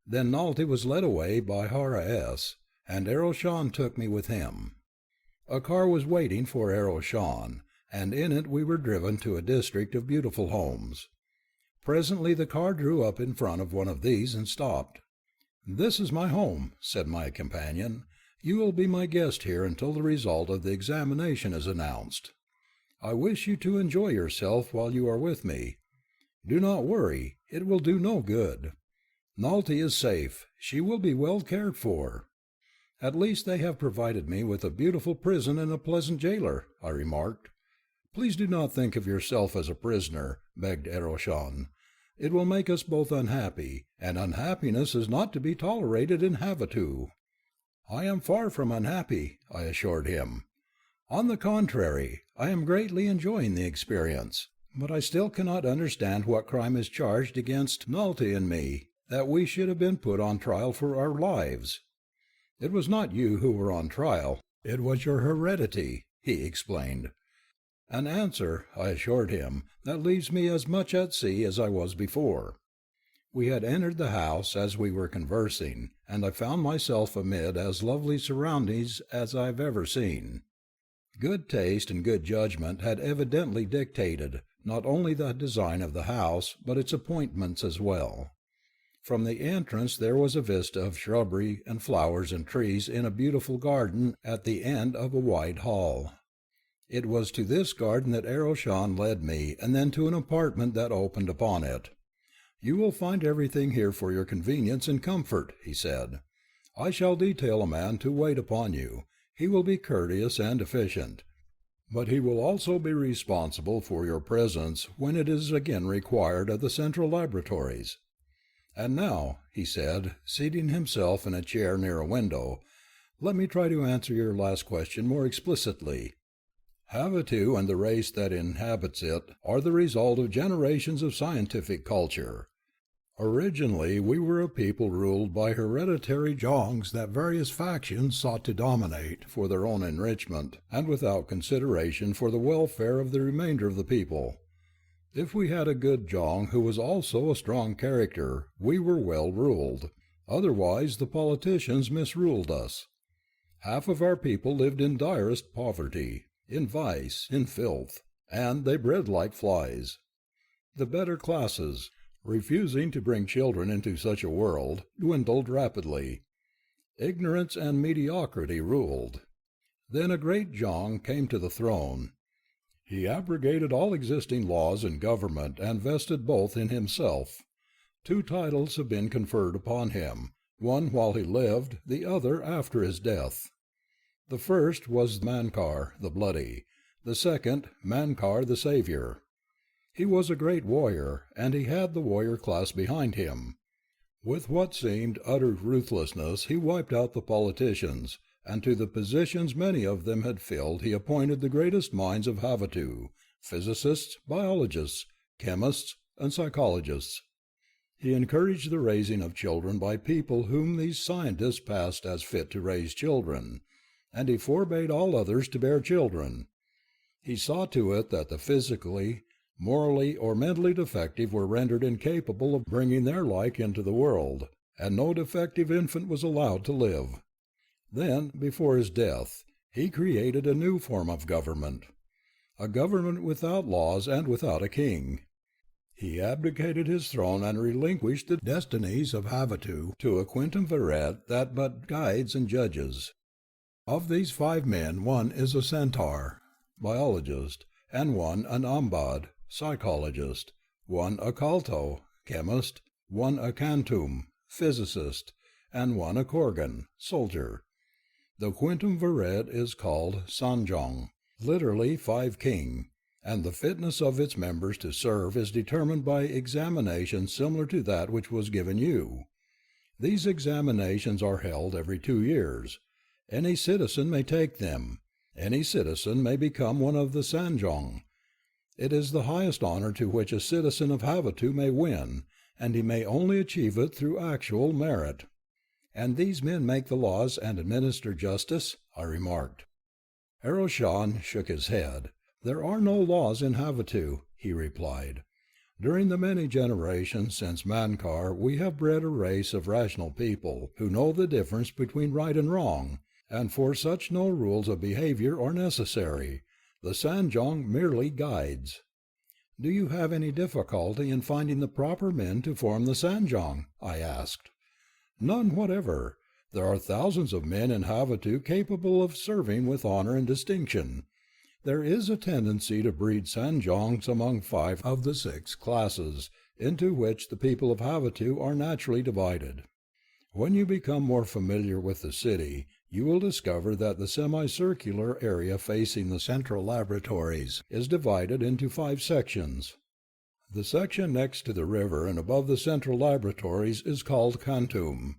Then Nalty was led away by Hara S., and Eroshan took me with him. A car was waiting for Eroshan, and in it we were driven to a district of beautiful homes. Presently the car drew up in front of one of these and stopped. "This is my home," said my companion. "You will be my guest here until the result of the examination is announced. I wish you to enjoy yourself while you are with me. Do not worry, it will do no good. Nalty is safe, she will be well cared for." "At least they have provided me with a beautiful prison and a pleasant jailer," I remarked. "Please do not think of yourself as a prisoner," begged Eroshan. "It will make us both unhappy, and unhappiness is not to be tolerated in Havatu." "I am far from unhappy," I assured him. "On the contrary, I am greatly enjoying the experience. But I still cannot understand what crime is charged against Nalty and me, that we should have been put on trial for our lives." "It was not you who were on trial, it was your heredity," he explained. "An answer," I assured him, "that leaves me as much at sea as I was before." We had entered the house as we were conversing, and I found myself amid as lovely surroundings as I have ever seen. Good taste and good judgment had evidently dictated not only the design of the house, but its appointments as well. From the entrance there was a vista of shrubbery and flowers and trees in a beautiful garden at the end of a wide hall. It was to this garden that Eroshan led me, and then to an apartment that opened upon it. "You will find everything here for your convenience and comfort," he said. "I shall detail a man to wait upon you. He will be courteous and efficient, but he will also be responsible for your presence when it is again required at the central laboratories. And now," he said, seating himself in a chair near a window, "let me try to answer your last question more explicitly. Havatu and the race that inhabits it are the result of generations of scientific culture. Originally we were a people ruled by hereditary jongs that various factions sought to dominate for their own enrichment, and without consideration for the welfare of the remainder of the people. If we had a good jong who was also a strong character, we were well ruled. Otherwise the politicians misruled us. Half of our people lived in direst poverty, in vice, in filth, and they bred like flies. The better classes, refusing to bring children into such a world, dwindled rapidly. Ignorance and mediocrity ruled. Then a great jong came to the throne. He abrogated all existing laws and government and vested both in himself. 2 titles have been conferred upon him, one while he lived, the other after his death. The first was Mankar the Bloody, the second Mankar the Savior. He was a great warrior, and he had the warrior class behind him. With what seemed utter ruthlessness he wiped out the politicians, and to the positions many of them had filled he appointed the greatest minds of Havatu, physicists, biologists, chemists, and psychologists. He encouraged the raising of children by people whom these scientists passed as fit to raise children, and he forbade all others to bear children. He saw to it that the physically, morally, or mentally defective were rendered incapable of bringing their like into the world, and no defective infant was allowed to live. Then, before his death, he created a new form of government, a government without laws and without a king. He abdicated his throne and relinquished the destinies of Havatu to a quintum verret that but guides and judges. Of these 5 men, one is a centaur, biologist, and one an ambad, psychologist, one a kalto, chemist, one a kantum, physicist, and one a korgan, soldier. The quintum verret is called Sanjong. literally 5 king, and the fitness of its members to serve is determined by examinations similar to that which was given you. These examinations are held every 2 years. Any citizen may take them. Any citizen may become one of the Sanjong. It is the highest honor to which a citizen of Havasu may win, and he may only achieve it through actual merit. And these men make the laws and administer justice, I remarked. Aroshan shook his head. There are no laws in Havasu, he replied. During the many generations since Mankar, we have bred a race of rational people who know the difference between right and wrong, and for such no rules of behavior are necessary. The Sanjong merely guides. Do you have any difficulty in finding the proper men to form the Sanjong? I asked. None whatever. There are thousands of men in Havasu capable of serving with honor and distinction. There is a tendency to breed Sanjongs among 5 of the 6 classes, into which the people of Havasu are naturally divided. When you become more familiar with the city, you will discover that the semicircular area facing the central laboratories is divided into 5 sections. The section next to the river and above the central laboratories is called Kantum.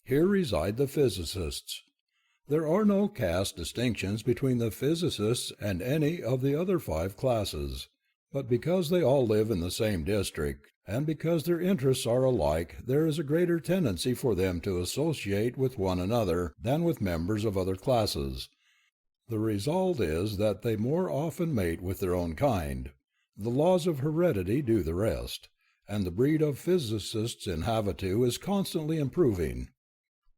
Here reside the physicists. There are no caste distinctions between the physicists and any of the other 5 classes, but because they all live in the same district, and because their interests are alike, there is a greater tendency for them to associate with one another than with members of other classes. The result is that they more often mate with their own kind. The laws of heredity do the rest, and the breed of physicists in Havasu is constantly improving.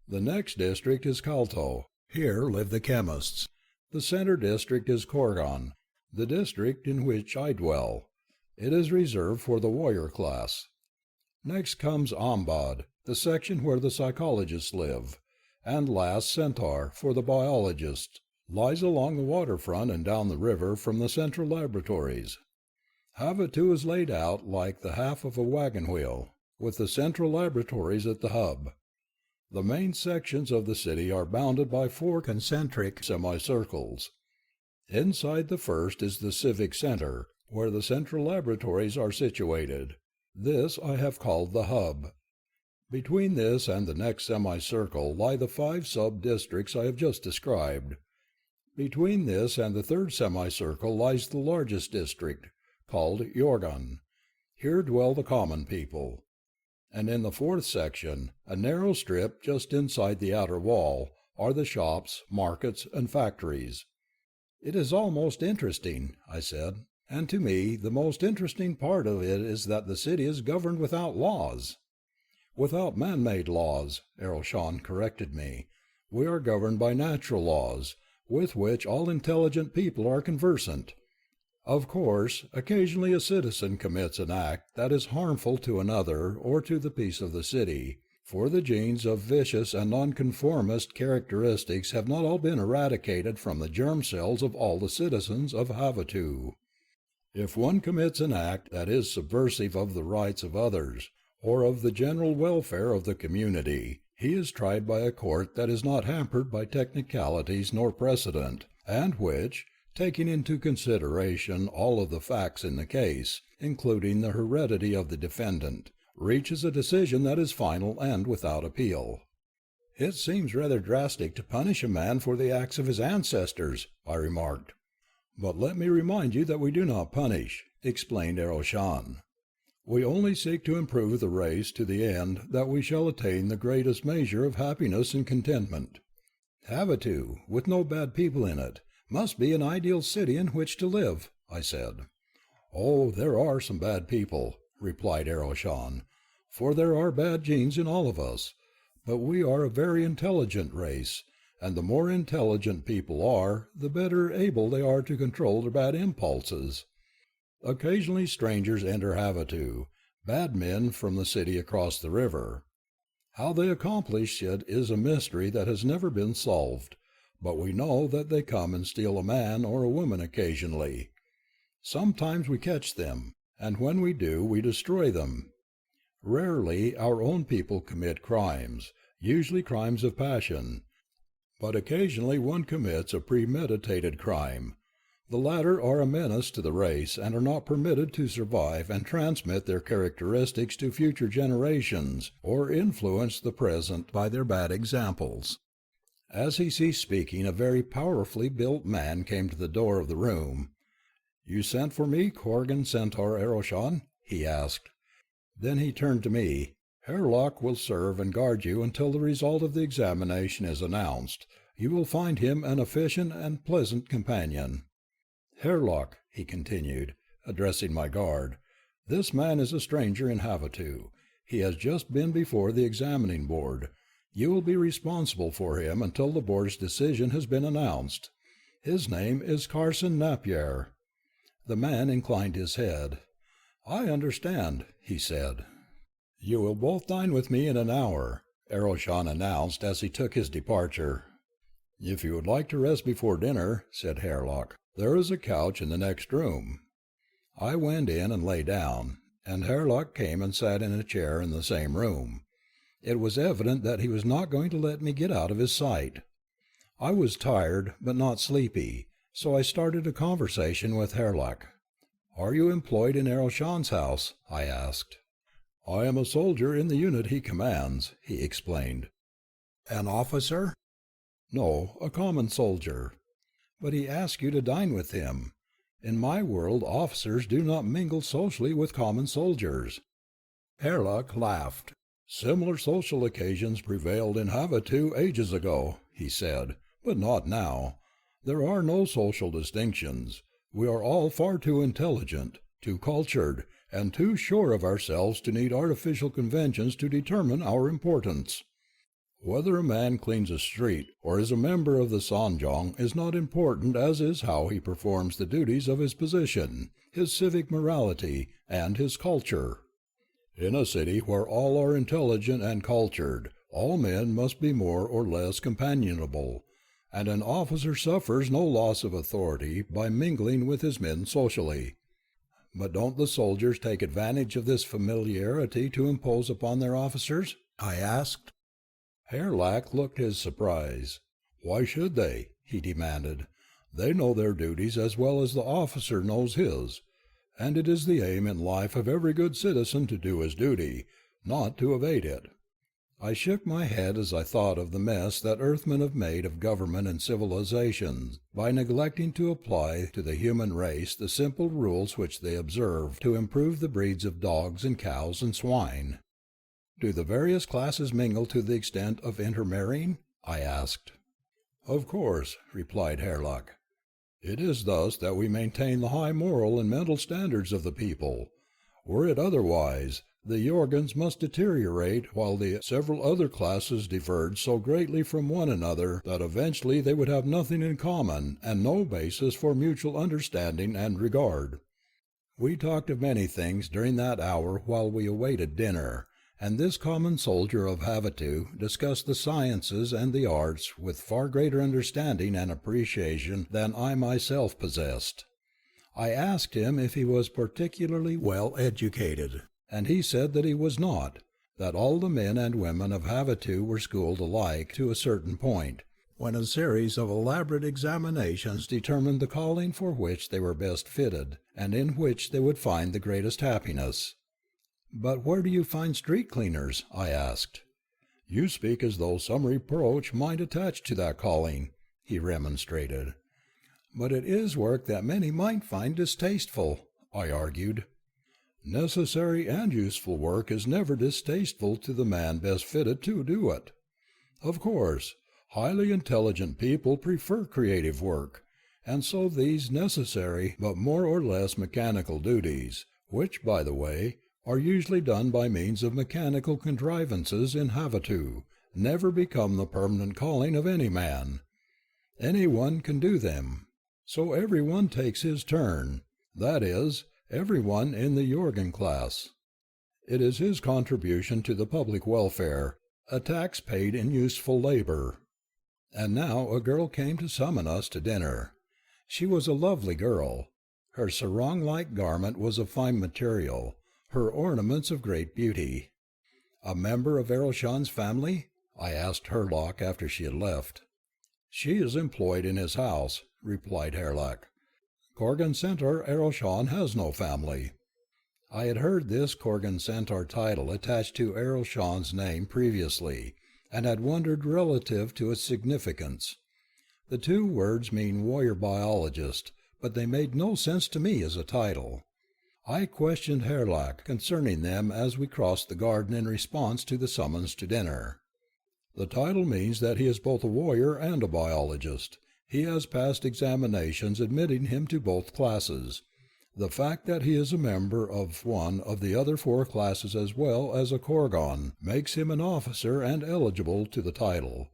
The next district is Kalto. Here live the chemists. The center district is Korgon, the district in which I dwell. It is reserved for the warrior class. Next comes Ambad, the section where the psychologists live, and last Centaur, for the biologists, lies along the waterfront and down the river from the central laboratories. Havasu is laid out like the half of a wagon wheel, with the central laboratories at the hub. The main sections of the city are bounded by 4 concentric semicircles. Inside the first is the civic center, where the central laboratories are situated. This I have called the hub. Between this and the next semicircle lie the 5 sub-districts I have just described. Between this and the third semicircle lies the largest district, called Yorgan. Here dwell the common people. And in the 4th section, a narrow strip just inside the outer wall, are the shops, markets, and factories. It is all most interesting, I said, and to me the most interesting part of it is that the city is governed without laws. Without man-made laws, Aroshan corrected me. We are governed by natural laws, with which all intelligent people are conversant. Of course, occasionally a citizen commits an act that is harmful to another or to the peace of the city, for the genes of vicious and nonconformist characteristics have not all been eradicated from the germ cells of all the citizens of Havasu. If one commits an act that is subversive of the rights of others, or of the general welfare of the community, he is tried by a court that is not hampered by technicalities nor precedent, and which, taking into consideration all of the facts in the case, including the heredity of the defendant, reaches a decision that is final and without appeal. It seems rather drastic to punish a man for the acts of his ancestors, I remarked. But let me remind you that we do not punish, explained Aroshan. We only seek to improve the race to the end that we shall attain the greatest measure of happiness and contentment. Havasu, with no bad people in it, must be an ideal city in which to live, I said. Oh, there are some bad people, replied Aroshan, for there are bad genes in all of us, but we are a very intelligent race, and the more intelligent people are, the better able they are to control their bad impulses. Occasionally strangers enter Havasu, bad men from the city across the river. How they accomplish it is a mystery that has never been solved, but we know that they come and steal a man or a woman occasionally. Sometimes we catch them, and when we do, we destroy them. Rarely our own people commit crimes, usually crimes of passion, but occasionally one commits a premeditated crime. The latter are a menace to the race and are not permitted to survive and transmit their characteristics to future generations, or influence the present by their bad examples. As he ceased speaking, a very powerfully built man came to the door of the room. "You sent for me, Corrigan Centaur Aeroshan?" he asked. Then he turned to me. "Hairlock will serve and guard you until the result of the examination is announced. You will find him an efficient and pleasant companion. Hairlock," he continued, addressing my guard, "this man is a stranger in Havasu. He has just been before the examining board. You will be responsible for him until the board's decision has been announced. His name is Carson Napier." The man inclined his head. "I understand," he said. "You will both dine with me in an hour," Aeroshan announced as he took his departure. "If you would like to rest before dinner," said Hairlock, "there is a couch in the next room." I went in and lay down, and Hairlock came and sat in a chair in the same room. It was evident that he was not going to let me get out of his sight. I was tired, but not sleepy, so I started a conversation with Hairlock. "Are you employed in Aeroshan's house?" I asked. "I am a soldier in the unit he commands," he explained. "An officer?" "No, a common soldier." "But he asked you to dine with him. In my world, officers do not mingle socially with common soldiers." Hairlock laughed. "Similar social occasions prevailed in Havasu ages ago," he said, "but not now. There are no social distinctions. We are all far too intelligent, too cultured, and too sure of ourselves to need artificial conventions to determine our importance. Whether a man cleans a street or is a member of the Sanjong is not important as is how he performs the duties of his position, his civic morality, and his culture. In a city where all are intelligent and cultured, all men must be more or less companionable, and an officer suffers no loss of authority by mingling with his men socially." "But don't the soldiers take advantage of this familiarity to impose upon their officers?" I asked. Hairlock looked his surprise. "Why should they?" he demanded. "They know their duties as well as the officer knows his, and it is the aim in life of every good citizen to do his duty, not to evade it." I shook my head as I thought of the mess that Earthmen have made of government and civilization by neglecting to apply to the human race the simple rules which they observe to improve the breeds of dogs and cows and swine. "Do the various classes mingle to the extent of intermarrying?" I asked. "Of course," replied Hairlock. "It is thus that we maintain the high moral and mental standards of the people. Were it otherwise, the Yorgans must deteriorate while the several other classes diverge so greatly from one another that eventually they would have nothing in common and no basis for mutual understanding and regard." We talked of many things during that hour while we awaited dinner, and this common soldier of Havasu discussed the sciences and the arts with far greater understanding and appreciation than I myself possessed. I asked him if he was particularly well educated, and he said that he was not, that all the men and women of Havasu were schooled alike to a certain point, when a series of elaborate examinations determined the calling for which they were best fitted, and in which they would find the greatest happiness. "But where do you find street cleaners?" I asked. "You speak as though some reproach might attach to that calling," he remonstrated. "But it is work that many might find distasteful," I argued. "Necessary and useful work is never distasteful to the man best fitted to do it. Of course, highly intelligent people prefer creative work, and so these necessary but more or less mechanical duties, which, by the way, are usually done by means of mechanical contrivances in Havasu, never become the permanent calling of any man. Any one can do them. So every one takes his turn, that is, every one in the Yorgan class. It is his contribution to the public welfare, a tax paid in useful labor." And now a girl came to summon us to dinner. She was a lovely girl. Her sarong-like garment was of fine material, her ornaments of great beauty. "A member of Aeroshan's family?" I asked Hairlock after she had left. "She is employed in his house," replied Hairlock. Korgan Centaur Eroshan has no family. I had heard this Korgan Centaur title attached to Eroshan's name previously, and had wondered relative to its significance. The two words mean warrior biologist, but they made no sense to me as a title. I questioned Herlack concerning them as we crossed the garden in response to the summons to dinner. The title means that he is both a warrior and a biologist. He has passed examinations admitting him to both classes. The fact that he is a member of one of the other 4 classes as well as a Korgan makes him an officer and eligible to the title.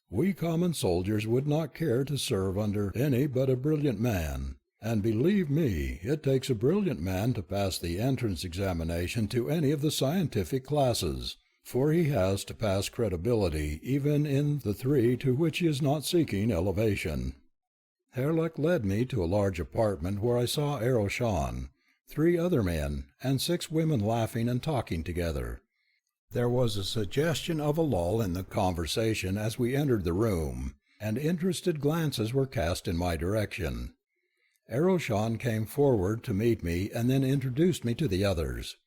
We common soldiers would not care to serve under any but a brilliant man, and believe me, it takes a brilliant man to pass the entrance examination to any of the scientific classes, for he has to pass credibility even in the 3 to which he is not seeking elevation. Herlack led me to a large apartment where I saw Eroshan, 3 other men, and 6 women laughing and talking together. There was a suggestion of a lull in the conversation as we entered the room, and interested glances were cast in my direction. Eroshan came forward to meet me and then introduced me to the others.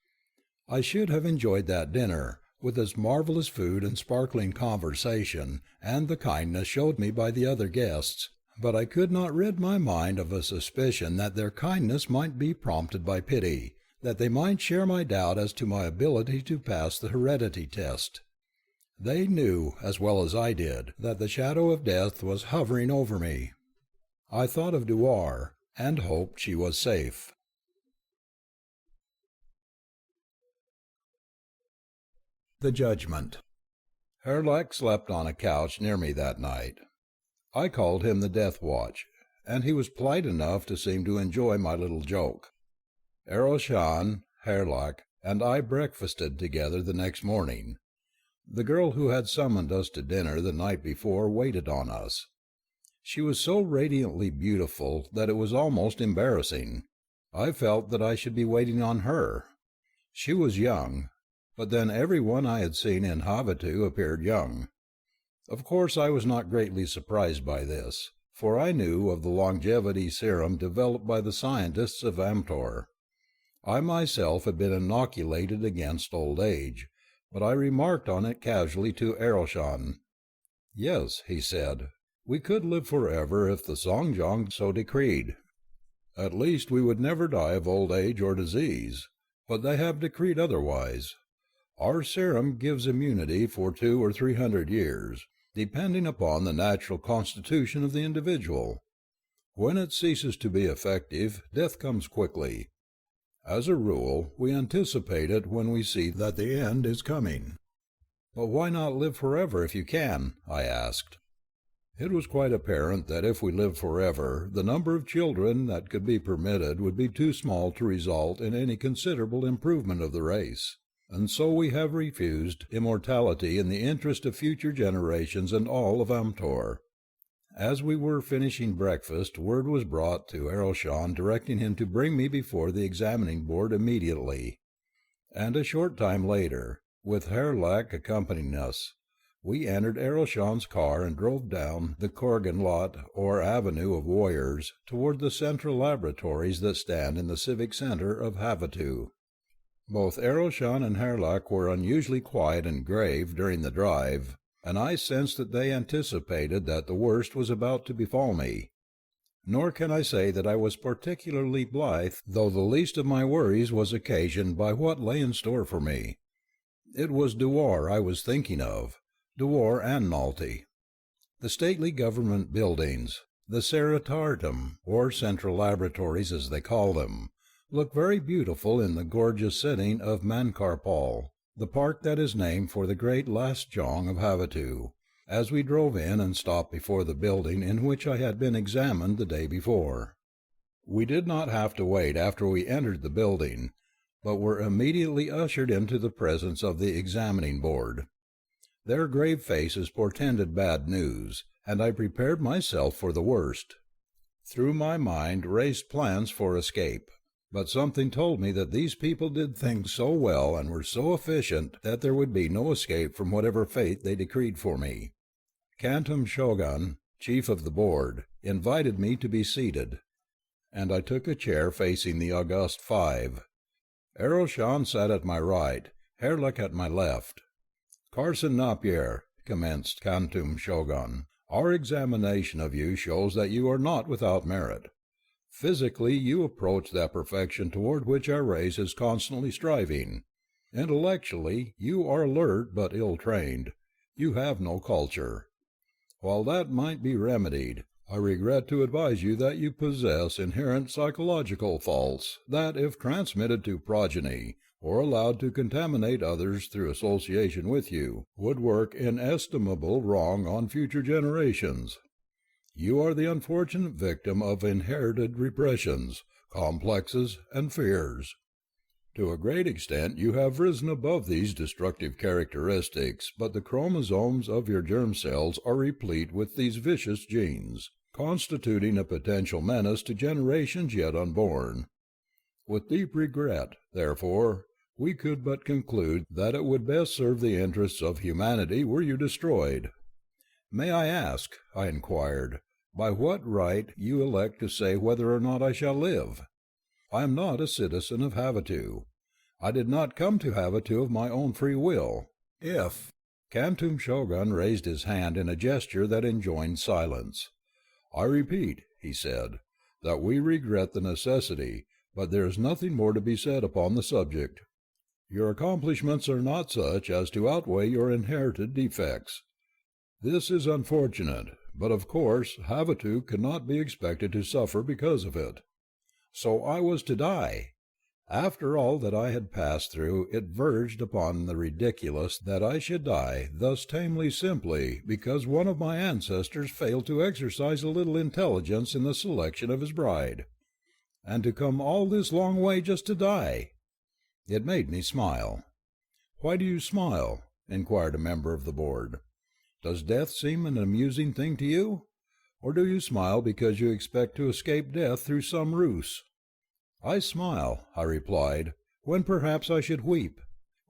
I should have enjoyed that dinner, with its marvelous food and sparkling conversation, and the kindness showed me by the other guests, but I could not rid my mind of a suspicion that their kindness might be prompted by pity, that they might share my doubt as to my ability to pass the heredity test. They knew, as well as I did, that the shadow of death was hovering over me. I thought of Dewar, and hoped she was safe. The Judgment. Herlack slept on a couch near me that night. I called him the Death Watch, and he was polite enough to seem to enjoy my little joke. Eroshan, Herlack, and I breakfasted together the next morning. The girl who had summoned us to dinner the night before waited on us. She was so radiantly beautiful that it was almost embarrassing. I felt that I should be waiting on her. She was young, but then everyone I had seen in Havasu appeared young. Of course I was not greatly surprised by this, for I knew of the longevity serum developed by the scientists of Amtor. I myself had been inoculated against old age, but I remarked on it casually to Eroshan. "Yes," he said, "we could live forever if the Songjong so decreed. At least we would never die of old age or disease, but they have decreed otherwise. Our serum gives immunity for 200 or 300 years, depending upon the natural constitution of the individual. When it ceases to be effective, death comes quickly. As a rule, we anticipate it when we see that the end is coming." "But why not live forever if you can?" I asked. It was quite apparent that if we lived forever, the number of children that could be permitted would be too small to result in any considerable improvement of the race, and so we have refused immortality in the interest of future generations and all of Amtor. As we were finishing breakfast, word was brought to Eroshan directing him to bring me before the examining board immediately, and a short time later, with Herlack accompanying us, we entered Eroshan's car and drove down the Korgan lot, or Avenue of Warriors, toward the central laboratories that stand in the civic center of Havasu. Both Eroshan and Herlack were unusually quiet and grave during the drive, and I sensed that they anticipated that the worst was about to befall me. Nor can I say that I was particularly blithe, though the least of my worries was occasioned by what lay in store for me. It was Dewar I was thinking of, Dewar and Nalty. The stately government buildings, the Saratartum, or central laboratories as they call them, look very beautiful in the gorgeous setting of Mankarpal, the park that is named for the great last Jong of Havasu, as we drove in and stopped before the building in which I had been examined the day before. We did not have to wait after we entered the building, but were immediately ushered into the presence of the examining board. Their grave faces portended bad news, and I prepared myself for the worst. Through my mind raced plans for escape, but something told me that these people did things so well and were so efficient that there would be no escape from whatever fate they decreed for me. Kantum Shogun, chief of the board, invited me to be seated. and I took a chair facing the august five. Eroshan sat at my right, Herlick at my left. "Carson Napier," commenced Kantum Shogun, "our examination of you shows that you are not without merit. Physically, you approach that perfection toward which our race is constantly striving. Intellectually, you are alert but ill-trained. You have no culture. While that might be remedied, I regret to advise you that you possess inherent psychological faults that, if transmitted to progeny, or allowed to contaminate others through association with you, would work inestimable wrong on future generations. You are the unfortunate victim of inherited repressions, complexes, and fears. To a great extent you have risen above these destructive characteristics, but the chromosomes of your germ cells are replete with these vicious genes, constituting a potential menace to generations yet unborn. With deep regret, therefore, we could but conclude that it would best serve the interests of humanity were you destroyed." "May I ask," I inquired, "by what right you elect to say whether or not I shall live? I am not a citizen of Havatu. I did not come to Havatu of my own free will. If—" Kantum Shogun raised his hand in a gesture that enjoined silence. "I repeat," he said, "that we regret the necessity, but there is nothing more to be said upon the subject. Your accomplishments are not such as to outweigh your inherited defects. This is unfortunate, but of course Havatu cannot be expected to suffer because of it." So I was to die! After all that I had passed through, it verged upon the ridiculous that I should die thus tamely simply because one of my ancestors failed to exercise a little intelligence in the selection of his bride. And to come all this long way just to die! It made me smile. "Why do you smile?" inquired a member of the board. "Does death seem an amusing thing to you? Or do you smile because you expect to escape death through some ruse?" "I smile," I replied, "when perhaps I should weep.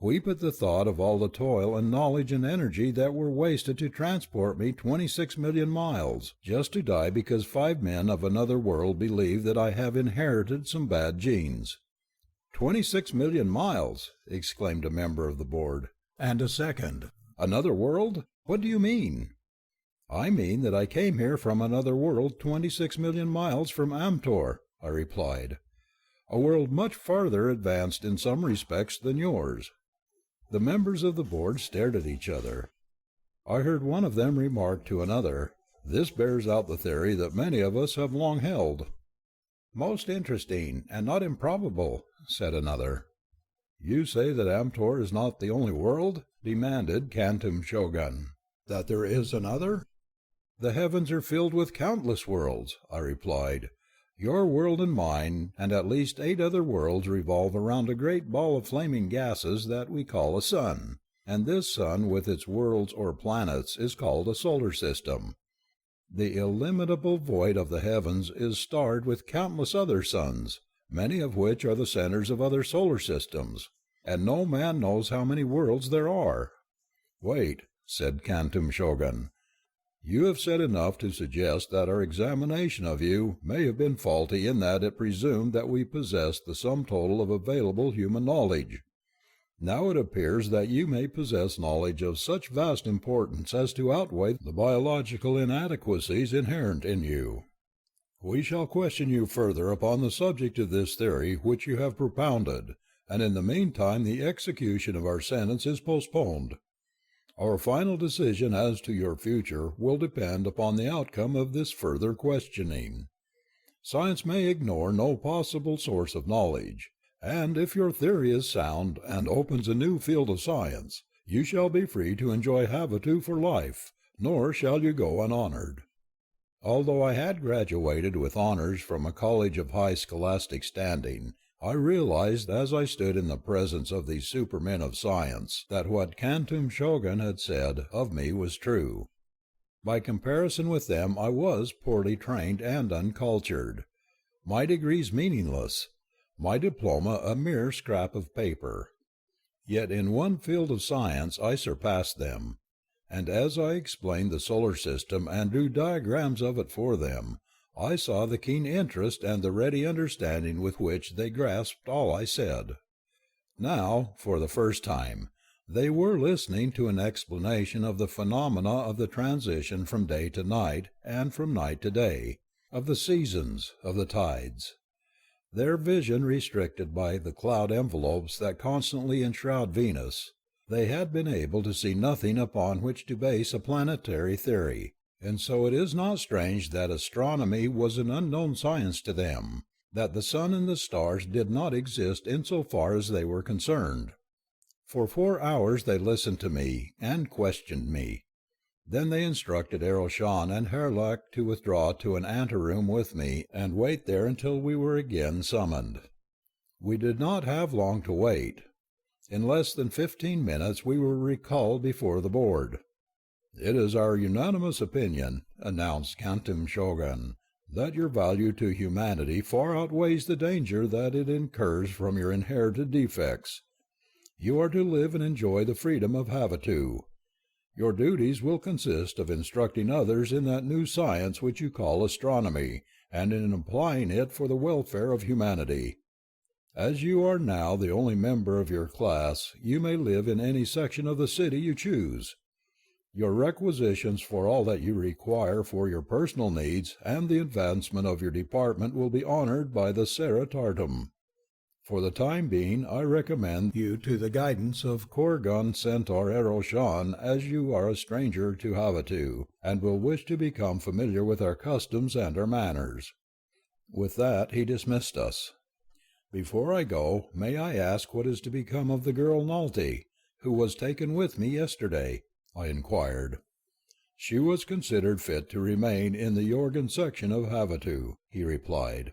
Weep at the thought of all the toil and knowledge and energy that were wasted to transport me 26 million miles, just to die because 5 men of another world believe that I have inherited some bad genes." 26 million miles!" exclaimed a member of the board. And a second. "Another world? What do you mean?" "I mean that I came here from another world 26 million miles from Amtor," I replied. "A world much farther advanced in some respects than yours." The members of the board stared at each other. I heard one of them remark to another, "This bears out the theory that many of us have long held." "Most interesting, and not improbable," said another. "You say that Amtor is not the only world?" demanded Kantum Shogun. "That there is another?" "The heavens are filled with countless worlds," I replied. "Your world and mine and at least 8 other worlds revolve around a great ball of flaming gases that we call a sun, and this sun with its worlds or planets is called a solar system. The illimitable void of the heavens is starred with countless other suns, many of which are the centers of other solar systems, and no man knows how many worlds there are." "Wait," said Kantum Shogun. "You have said enough to suggest that our examination of you may have been faulty in that it presumed that we possessed the sum total of available human knowledge. Now it appears that you may possess knowledge of such vast importance as to outweigh the biological inadequacies inherent in you. We shall question you further upon the subject of this theory which you have propounded, and in the meantime the execution of our sentence is postponed. Our final decision as to your future will depend upon the outcome of this further questioning. Science may ignore no possible source of knowledge, and if your theory is sound and opens a new field of science, you shall be free to enjoy Havatu for life, nor shall you go unhonored." Although I had graduated with honors from a college of high scholastic standing, I realized as I stood in the presence of these supermen of science that what Kantum Shogun had said of me was true. By comparison with them I was poorly trained and uncultured, my degrees meaningless, my diploma a mere scrap of paper. Yet in one field of science I surpassed them, and as I explained the solar system and drew diagrams of it for them, I saw the keen interest and the ready understanding with which they grasped all I said. Now, for the first time, they were listening to an explanation of the phenomena of the transition from day to night and from night to day, of the seasons, of the tides. Their vision restricted by the cloud envelopes that constantly enshroud Venus, they had been able to see nothing upon which to base a planetary theory, and so it is not strange that astronomy was an unknown science to them, that the sun and the stars did not exist in so far as they were concerned. For 4 hours they listened to me and questioned me. Then they instructed Aroshan and Herlock to withdraw to an anteroom with me and wait there until we were again summoned. We did not have long to wait. In less than 15 minutes we were recalled before the board. "It is our unanimous opinion," announced Kantum Shogun, "that your value to humanity far outweighs the danger that it incurs from your inherited defects. You are to live and enjoy the freedom of Havasu. Your duties will consist of instructing others in that new science which you call astronomy, and in applying it for the welfare of humanity. As you are now the only member of your class, you may live in any section of the city you choose. Your requisitions for all that you require for your personal needs and the advancement of your department will be honored by the Seritartum. For the time being, I recommend you to the guidance of Korgun Centaur Aroshan, as you are a stranger to Havasu, and will wish to become familiar with our customs and our manners." With that he dismissed us. "Before I go, may I ask what is to become of the girl Nalty, who was taken with me yesterday?" I inquired. "She was considered fit to remain in the Yorgan section of Havasu," he replied.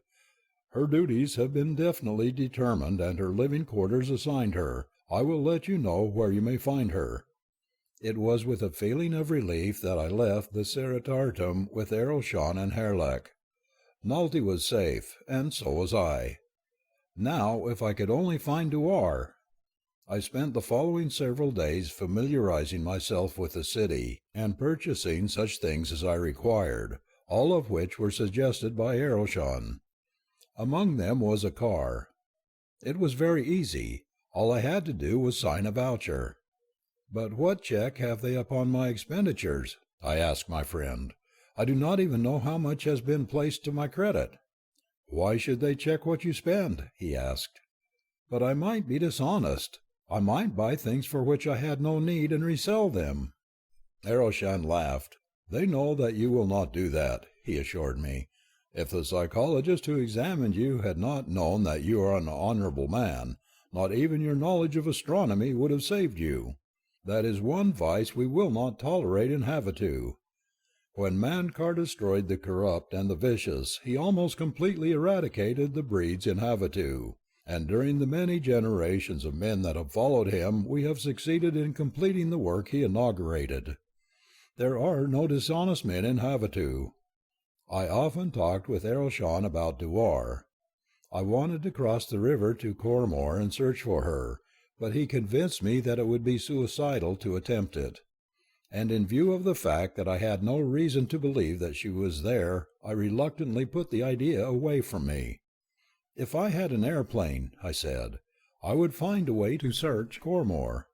"Her duties have been definitely determined and her living quarters assigned her. I will let you know where you may find her." It was with a feeling of relief that I left the Seritartum with Aroshan and Herlock. Nalty was safe, and so was I. Now, if I could only find Dewar! I spent the following several days familiarizing myself with the city, and purchasing such things as I required, all of which were suggested by Aroshan. Among them was a car. It was very easy. All I had to do was sign a voucher. "But what check have they upon my expenditures?" I asked my friend. "I do not even know how much has been placed to my credit." "Why should they check what you spend?" he asked. "But I might be dishonest. I might buy things for which I had no need and resell them." Aroshan laughed. "They know that you will not do that," he assured me. "If the psychologist who examined you had not known that you are an honorable man, not even your knowledge of astronomy would have saved you. That is one vice we will not tolerate in Havasu. When Mankar destroyed the corrupt and the vicious, he almost completely eradicated the breeds in Havasu, and during the many generations of men that have followed him we have succeeded in completing the work he inaugurated. There are no dishonest men in Havasu." I often talked with Aroshan about Dewar. I wanted to cross the river to Cormor and search for her, but he convinced me that it would be suicidal to attempt it. And in view of the fact that I had no reason to believe that she was there, I reluctantly put the idea away from me. "If I had an airplane," I said, "I would find a way to search Cormor."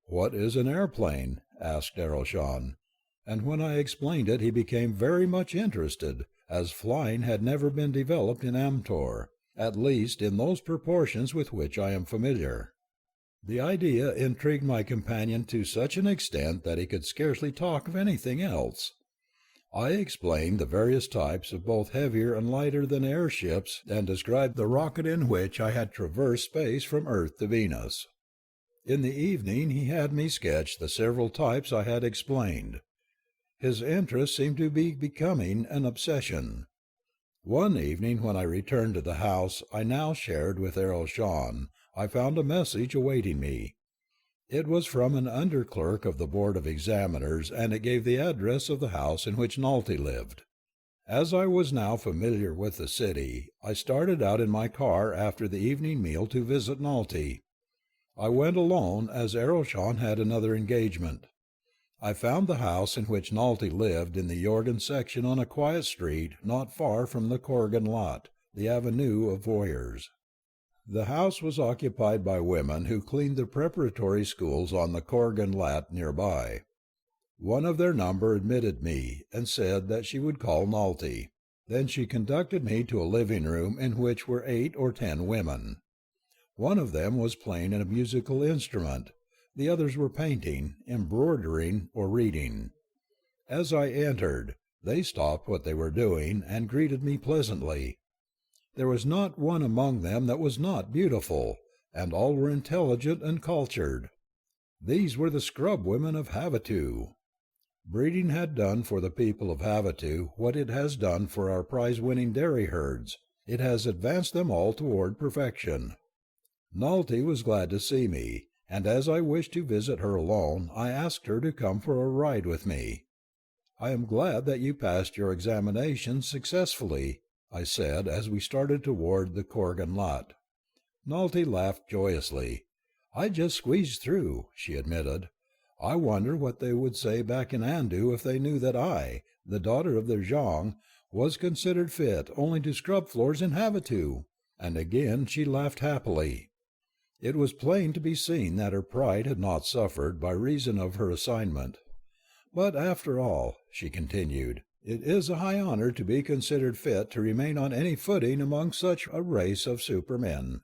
"What is an airplane?" asked Aroshan. And when I explained it he became very much interested, as flying had never been developed in Amtor, at least in those proportions with which I am familiar. The idea intrigued my companion to such an extent that he could scarcely talk of anything else. I explained the various types of both heavier and lighter than air ships, and described the rocket in which I had traversed space from Earth to Venus. In the evening he had me sketch the several types I had explained. His interest seemed to be becoming an obsession. One evening when I returned to the house I now shared with Aroshan, I found a message awaiting me. It was from an under-clerk of the Board of Examiners, and it gave the address of the house in which Nalty lived. As I was now familiar with the city, I started out in my car after the evening meal to visit Nalty. I went alone, as Aroshan had another engagement. I found the house in which Nalty lived in the Jordan section on a quiet street not far from the Corrigan lot, the Avenue of Warriors. The house was occupied by women who cleaned the preparatory schools on the Corrigan lot nearby. One of their number admitted me and said that she would call Nalty. Then she conducted me to a living room in which were 8 or 10 women. One of them was playing a musical instrument. The others were painting, embroidering, or reading. As I entered, they stopped what they were doing and greeted me pleasantly. There was not one among them that was not beautiful, and all were intelligent and cultured. These were the scrub women of Havasu. Breeding had done for the people of Havasu what it has done for our prize-winning dairy herds. It has advanced them all toward perfection. Nalty was glad to see me, and as I wished to visit her alone, I asked her to come for a ride with me. "I am glad that you passed your examination successfully," I said as we started toward the Corrigan lot. Nalty laughed joyously. "I just squeezed through," she admitted. "I wonder what they would say back in Andu if they knew that I, the daughter of their Zhang, was considered fit only to scrub floors in Havasu." And again she laughed happily. It was plain to be seen that her pride had not suffered by reason of her assignment. "But after all," she continued, "it is a high honor to be considered fit to remain on any footing among such a race of supermen.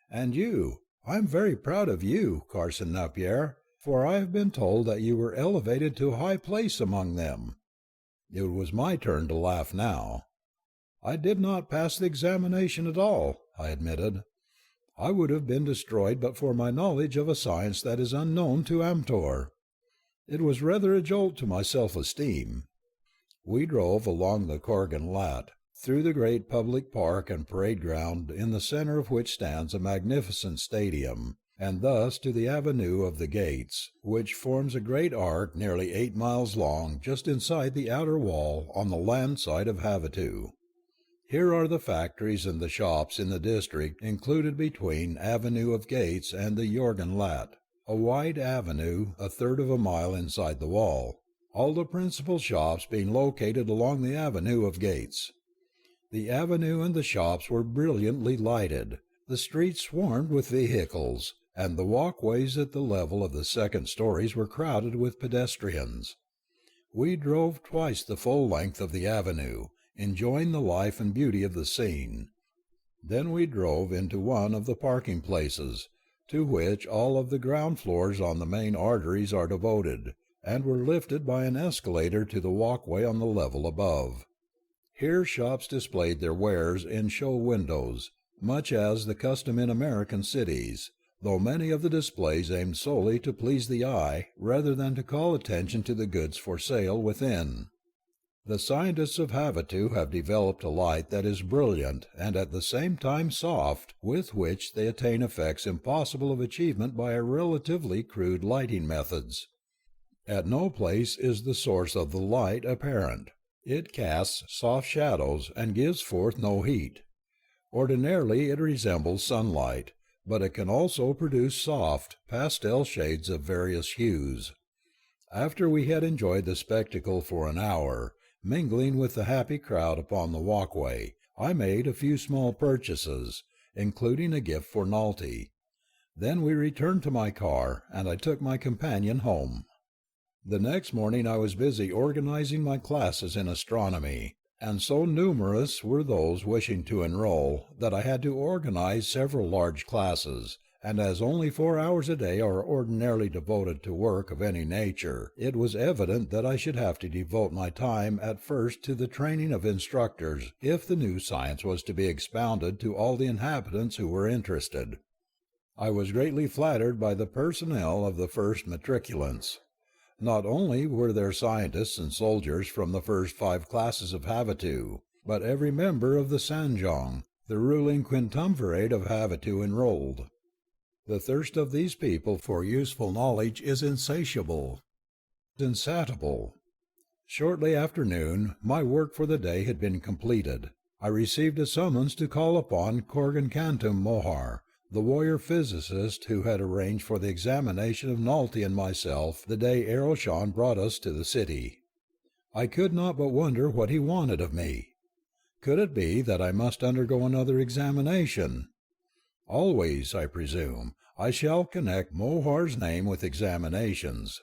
And you, I am very proud of you, Carson Napier, for I have been told that you were elevated to a high place among them." It was my turn to laugh now. "I did not pass the examination at all," I admitted. "I would have been destroyed but for my knowledge of a science that is unknown to Amtor. It was rather a jolt to my self-esteem." We drove along the Corrigan lot, through the great public park and parade ground in the center of which stands a magnificent stadium, and thus to the Avenue of the Gates, which forms a great arc nearly 8 miles long just inside the outer wall on the land side of Havasu. Here are the factories and the shops in the district included between Avenue of Gates and the Jordan lot, a wide avenue a third of a mile inside the wall, all the principal shops being located along the Avenue of Gates. The avenue and the shops were brilliantly lighted, the streets swarmed with vehicles, and the walkways at the level of the second stories were crowded with pedestrians. We drove twice the full length of the avenue, enjoying the life and beauty of the scene. Then we drove into one of the parking places, to which all of the ground floors on the main arteries are devoted, and were lifted by an escalator to the walkway on the level above. Here shops displayed their wares in show windows, much as the custom in American cities, though many of the displays aimed solely to please the eye rather than to call attention to the goods for sale within. The scientists of Havasu have developed a light that is brilliant and at the same time soft, with which they attain effects impossible of achievement by our relatively crude lighting methods. At no place is the source of the light apparent. It casts soft shadows and gives forth no heat. Ordinarily it resembles sunlight, but it can also produce soft, pastel shades of various hues. After we had enjoyed the spectacle for an hour, mingling with the happy crowd upon the walkway, I made a few small purchases, including a gift for Nalty. Then we returned to my car, and I took my companion home. The next morning I was busy organizing my classes in astronomy, and so numerous were those wishing to enroll that I had to organize several large classes, and as only 4 hours a day are ordinarily devoted to work of any nature, it was evident that I should have to devote my time at first to the training of instructors if the new science was to be expounded to all the inhabitants who were interested. I was greatly flattered by the personnel of the first matriculants. Not only were there scientists and soldiers from the first 5 classes of Havasu, but every member of the Sanjong, the ruling quintumvirate of Havasu, enrolled. The thirst of these people for useful knowledge is insatiable. Shortly after noon, my work for the day had been completed. I received a summons to call upon Corrigan Mohar, the warrior physicist who had arranged for the examination of Nalty and myself the day Aroshan brought us to the city. I could not but wonder what he wanted of me. Could it be that I must undergo another examination? Always, I presume, I shall connect Mohar's name with examinations.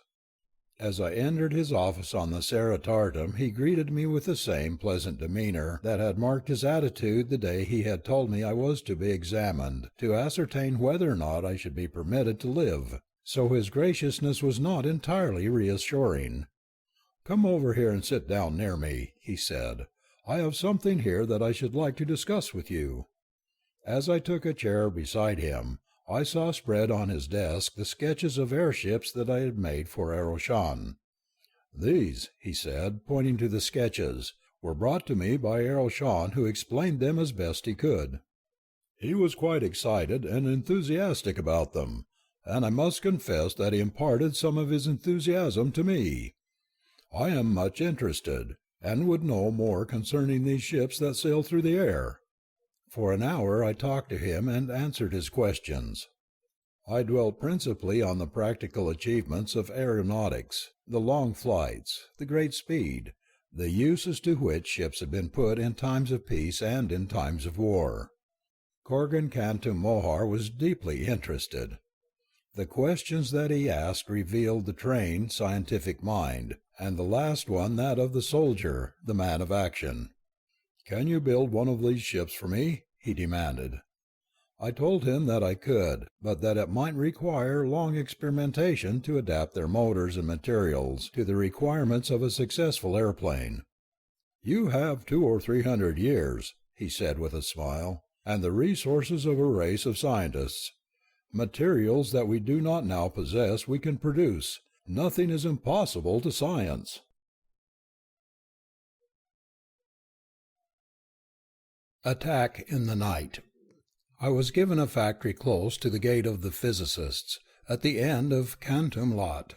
As I entered his office on the Saratartum, he greeted me with the same pleasant demeanor that had marked his attitude the day he had told me I was to be examined, to ascertain whether or not I should be permitted to live, so his graciousness was not entirely reassuring. "Come over here and sit down near me," he said. "I have something here that I should like to discuss with you." As I took a chair beside him, I saw spread on his desk the sketches of airships that I had made for Aroshan. "These," he said, pointing to the sketches, "were brought to me by Aroshan, who explained them as best he could. He was quite excited and enthusiastic about them, and I must confess that he imparted some of his enthusiasm to me. I am much interested, and would know more concerning these ships that sail through the air." For an hour I talked to him and answered his questions. I dwelt principally on the practical achievements of aeronautics, the long flights, the great speed, the uses to which ships had been put in times of peace and in times of war. Corgan Kantum Mohar was deeply interested. The questions that he asked revealed the trained, scientific mind, and the last one that of the soldier, the man of action. "Can you build one of these ships for me?" he demanded. I told him that I could, but that it might require long experimentation to adapt their motors and materials to the requirements of a successful airplane. "You have 200 or 300 years," he said with a smile, "and the resources of a race of scientists. Materials that we do not now possess we can produce. Nothing is impossible to science." Attack in the night. I was given a factory close to the gate of the physicists, at the end of Kantum Lot.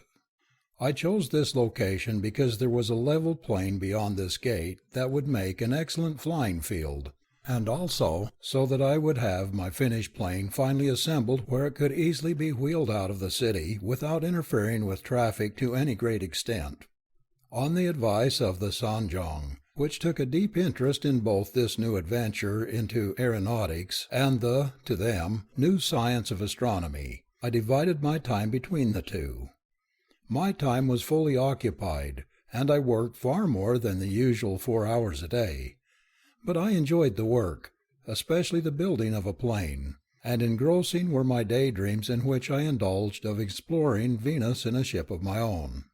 I chose this location because there was a level plain beyond this gate that would make an excellent flying field, and also so that I would have my finished plane finally assembled where it could easily be wheeled out of the city without interfering with traffic to any great extent. On the advice of the Sanjong, which took a deep interest in both this new adventure into aeronautics and the, to them, new science of astronomy, I divided my time between the two. My time was fully occupied, and I worked far more than the usual 4 hours a day. But I enjoyed the work, especially the building of a plane, and engrossing were my daydreams in which I indulged of exploring Venus in a ship of my own.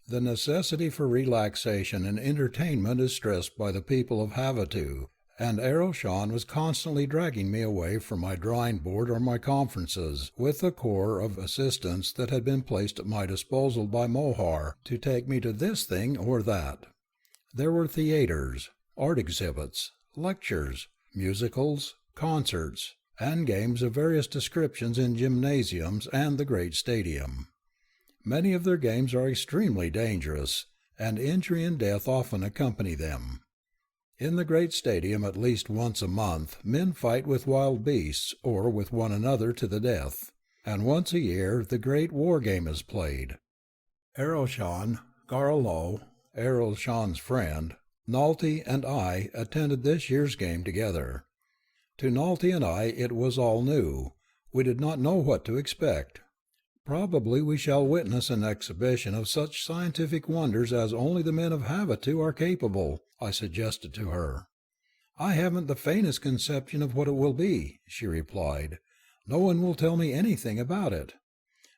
The necessity for relaxation and entertainment is stressed by the people of Havasu, and Aroshan was constantly dragging me away from my drawing board or my conferences with a corps of assistants that had been placed at my disposal by Mohar to take me to this thing or that. There were theaters, art exhibits, lectures, musicals, concerts, and games of various descriptions in gymnasiums and the great stadium. Many of their games are extremely dangerous, and injury and death often accompany them. In the great stadium at least once a month men fight with wild beasts or with one another to the death, and once a year the great war game is played. Aroshan, Garalo, Aroshan's friend, Nalty, and I attended this year's game together. To Nalty and I it was all new. We did not know what to expect. "Probably we shall witness an exhibition of such scientific wonders as only the men of Havasu are capable," I suggested to her. "I haven't the faintest conception of what it will be," she replied. "No one will tell me anything about it.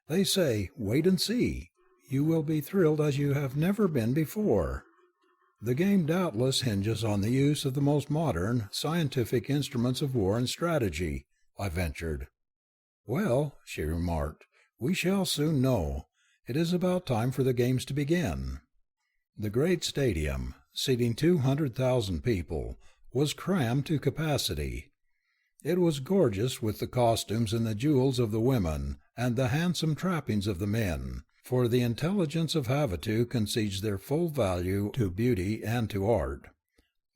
They say, 'Wait and see.' You will be thrilled as you have never been before." "The game doubtless hinges on the use of the most modern, scientific instruments of war and strategy," I ventured. "Well," she remarked, "we shall soon know. It is about time for the games to begin." The great stadium, seating 200,000 people, was crammed to capacity. It was gorgeous with the costumes and the jewels of the women and the handsome trappings of the men, for the intelligence of Havasu concedes their full value to beauty and to art.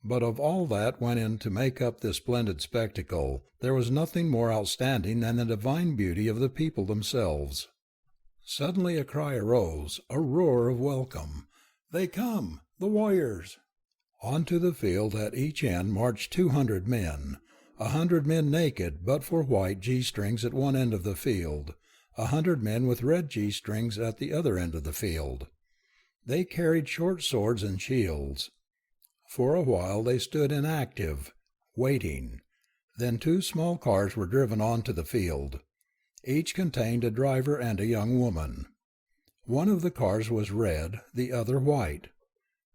But of all that went in to make up this splendid spectacle, there was nothing more outstanding than the divine beauty of the people themselves. Suddenly a cry arose, a roar of welcome. "They come! The warriors!" Onto the field at each end marched 200 men, 100 men naked but for white G-strings at one end of the field, 100 men with red G-strings at the other end of the field. They carried short swords and shields. For a while they stood inactive, waiting. Then 2 small cars were driven onto the field. Each contained a driver and a young woman. One of the cars was red, the other white.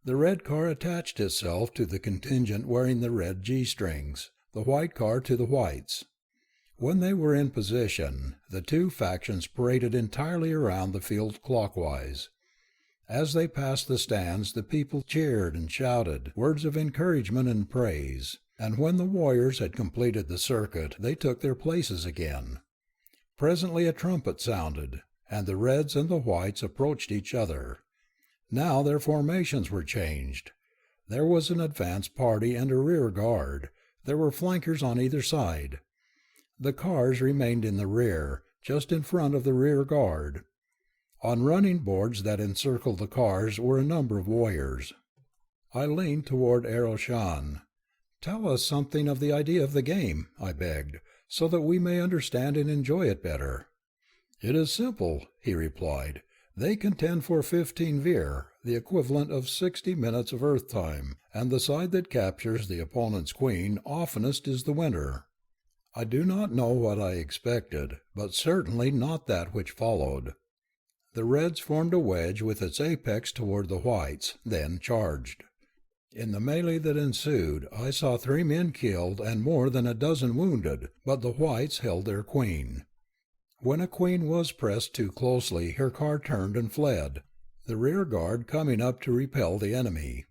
The red car attached itself to the contingent wearing the red G-strings, the white car to the whites. When they were in position, the 2 factions paraded entirely around the field clockwise. As they passed the stands, the people cheered and shouted words of encouragement and praise, and when the warriors had completed the circuit, they took their places again. Presently a trumpet sounded, and the reds and the whites approached each other. Now their formations were changed. There was an advance party and a rear guard. There were flankers on either side. The cars remained in the rear, just in front of the rear guard. On running boards that encircled the cars were a number of warriors. I leaned toward Venusan. "Tell us something of the idea of the game," I begged, "so that we may understand and enjoy it better." "It is simple," he replied. "They contend for 15 vir, the equivalent of 60 minutes of Earth time, and the side that captures the opponent's queen oftenest is the winner." I do not know what I expected, but certainly not that which followed. The reds formed a wedge with its apex toward the whites, then charged. In the melee that ensued, I saw 3 men killed and more than a dozen wounded, but the whites held their queen. When a queen was pressed too closely, her car turned and fled, the rear guard coming up to repel the enemy.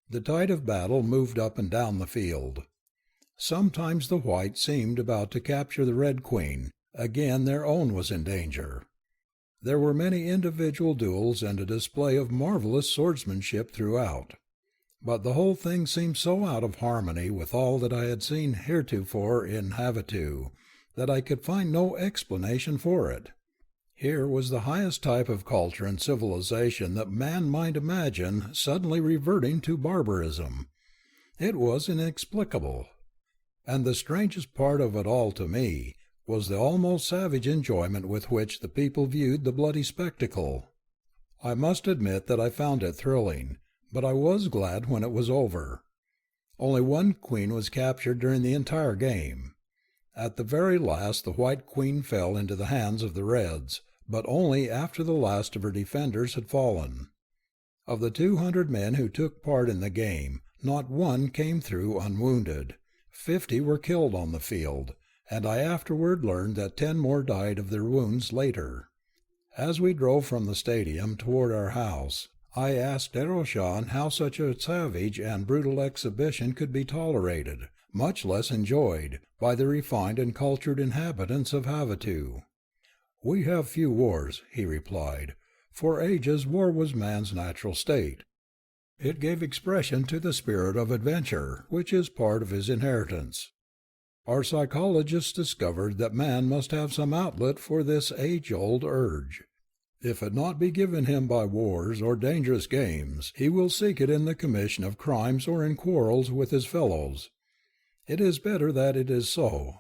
The tide of battle moved up and down the field. Sometimes the white seemed about to capture the red queen, again their own was in danger. There were many individual duels and a display of marvelous swordsmanship throughout. But the whole thing seemed so out of harmony with all that I had seen heretofore in Havasu, that I could find no explanation for it. Here was the highest type of culture and civilization that man might imagine suddenly reverting to barbarism. It was inexplicable. And the strangest part of it all to me was the almost savage enjoyment with which the people viewed the bloody spectacle. I must admit that I found it thrilling, but I was glad when it was over. Only 1 queen was captured during the entire game. At the very last the white queen fell into the hands of the reds, but only after the last of her defenders had fallen. Of the 200 men who took part in the game, not 1 came through unwounded. 50 were killed on the field, and I afterward learned that 10 more died of their wounds later. As we drove from the stadium toward our house, I asked Venusan how such a savage and brutal exhibition could be tolerated, much less enjoyed, by the refined and cultured inhabitants of Havasu. "We have few wars," he replied. "For ages war was man's natural state. It gave expression to the spirit of adventure, which is part of his inheritance. Our psychologists discovered that man must have some outlet for this age-old urge. If it not be given him by wars or dangerous games, he will seek it in the commission of crimes or in quarrels with his fellows. It is better that it is so.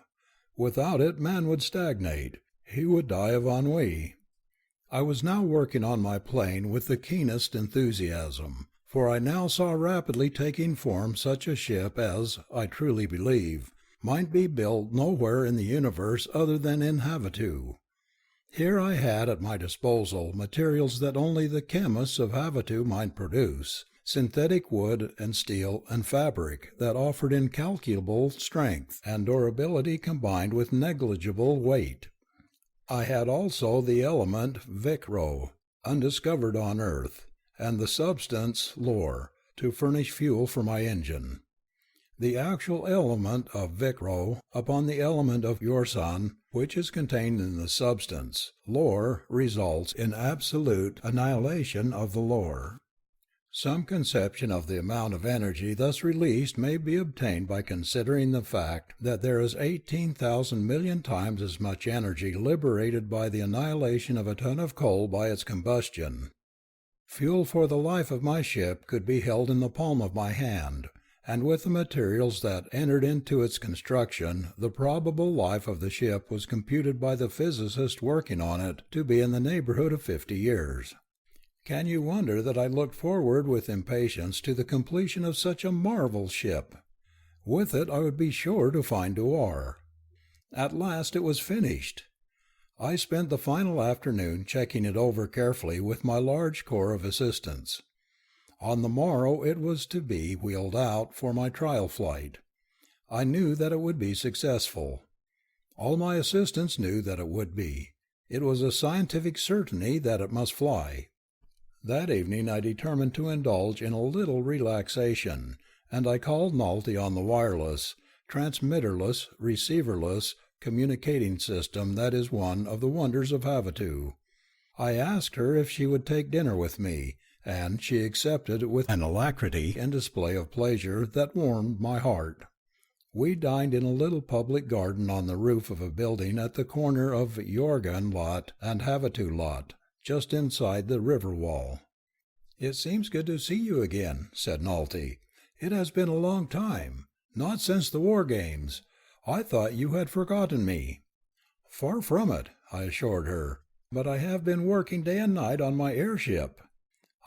Without it man would stagnate. He would die of ennui." I was now working on my plane with the keenest enthusiasm, for I now saw rapidly taking form such a ship as, I truly believe, might be built nowhere in the universe other than in Havasu. Here I had at my disposal materials that only the chemists of Havasu might produce, synthetic wood and steel and fabric that offered incalculable strength and durability combined with negligible weight. I had also the element vicro, undiscovered on Earth, and the substance lore, to furnish fuel for my engine. The actual element of vicro upon the element of Venusan, which is contained in the substance, lore, results in absolute annihilation of the lore. Some conception of the amount of energy thus released may be obtained by considering the fact that there is 18,000 million times as much energy liberated by the annihilation of a ton of coal by its combustion. Fuel for the life of my ship could be held in the palm of my hand, and with the materials that entered into its construction, the probable life of the ship was computed by the physicists working on it to be in the neighborhood of 50 years. Can you wonder that I looked forward with impatience to the completion of such a marvel ship? With it I would be sure to find Dewar. At last it was finished. I spent the final afternoon checking it over carefully with my large corps of assistants. On the morrow it was to be wheeled out for my trial flight. I knew that it would be successful. All my assistants knew that it would be. It was a scientific certainty that it must fly. That evening I determined to indulge in a little relaxation, and I called Nolte on the wireless, transmitterless, receiverless, communicating system that is one of the wonders of Havasu. I asked her if she would take dinner with me, and she accepted with an alacrity and display of pleasure that warmed my heart. We dined in a little public garden on the roof of a building at the corner of Yorgan Lot and Havasu Lot, just inside the river wall. "It seems good to see you again," said Nolte. "It has been a long time. Not since the war games. I thought you had forgotten me." "Far from it," I assured her, "but I have been working day and night on my airship."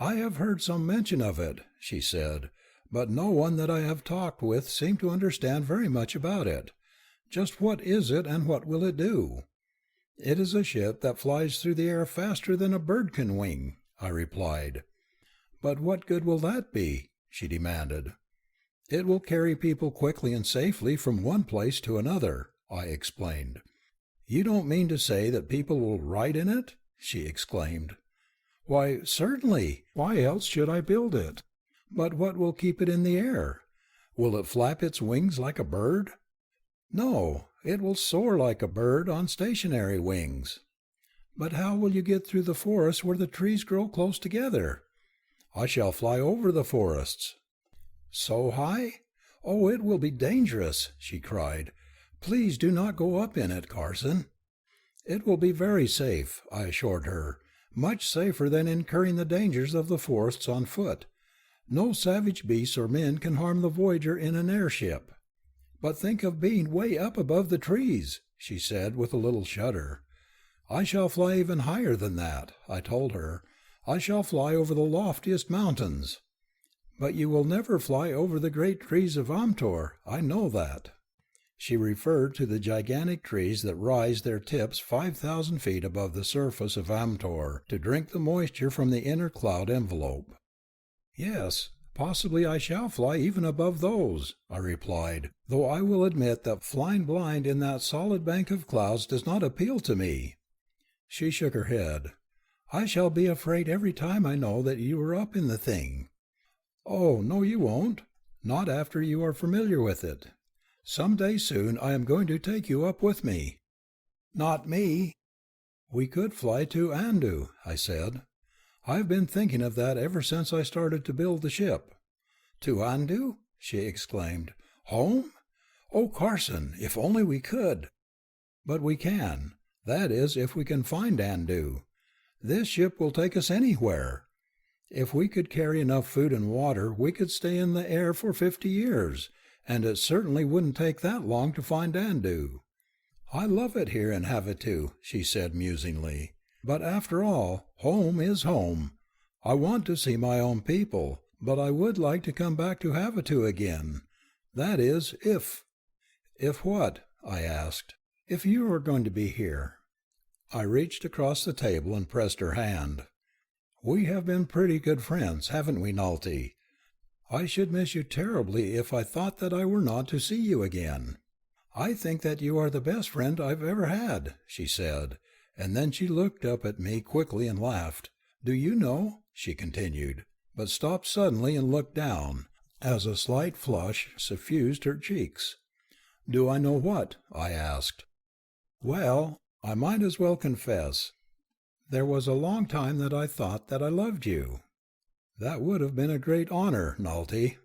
"I have heard some mention of it," she said, "but no one that I have talked with seemed to understand very much about it. Just what is it, and what will it do?" "It is a ship that flies through the air faster than a bird can wing," I replied. "But what good will that be?" she demanded. "It will carry people quickly and safely from one place to another," I explained. "You don't mean to say that people will ride in it?" she exclaimed. "Why, certainly. Why else should I build it? But what will keep it in the air? Will it flap its wings like a bird?" "No, it will soar like a bird on stationary wings." "But how will you get through the forest where the trees grow close together?" "I shall fly over the forests." "So high? Oh, it will be dangerous," she cried. "Please do not go up in it, Carson." "It will be very safe," I assured her, "much safer than incurring the dangers of the forests on foot. No savage beasts or men can harm the voyager in an airship." "But think of being way up above the trees," she said with a little shudder. "I shall fly even higher than that," I told her. "I shall fly over the loftiest mountains." "But you will never fly over the great trees of Amtor, I know that." She referred to the gigantic trees that rise their tips 5,000 feet above the surface of Amtor to drink the moisture from the inner cloud envelope. "Yes, possibly I shall fly even above those," I replied, "though I will admit that flying blind in that solid bank of clouds does not appeal to me." She shook her head. "I shall be afraid every time I know that you are up in the thing." "Oh, no, you won't. Not after you are familiar with it. Some day soon I am going to take you up with me." "Not me." "We could fly to Andu," I said. "I've been thinking of that ever since I started to build the ship." "To Andu?" she exclaimed. "Home? Oh, Carson, if only we could!" "But we can. That is, if we can find Andu. This ship will take us anywhere. If we could carry enough food and water, we could stay in the air for 50 years, and it certainly wouldn't take that long to find Andu." "I love it here in Havasu," she said musingly. "But after all, home is home. I want to see my own people, but I would like to come back to Havasu again. That is, if—" "If what?" I asked. "If you are going to be here." I reached across the table and pressed her hand. "We have been pretty good friends, haven't we, Nolte? I should miss you terribly if I thought that I were not to see you again." "I think that you are the best friend I've ever had," she said, and then she looked up at me quickly and laughed. "Do you know," she continued, but stopped suddenly and looked down, as a slight flush suffused her cheeks. "Do I know what?" I asked. "Well, I might as well confess. There was a long time that I thought that I loved you." That would have been a great honor, Nalty.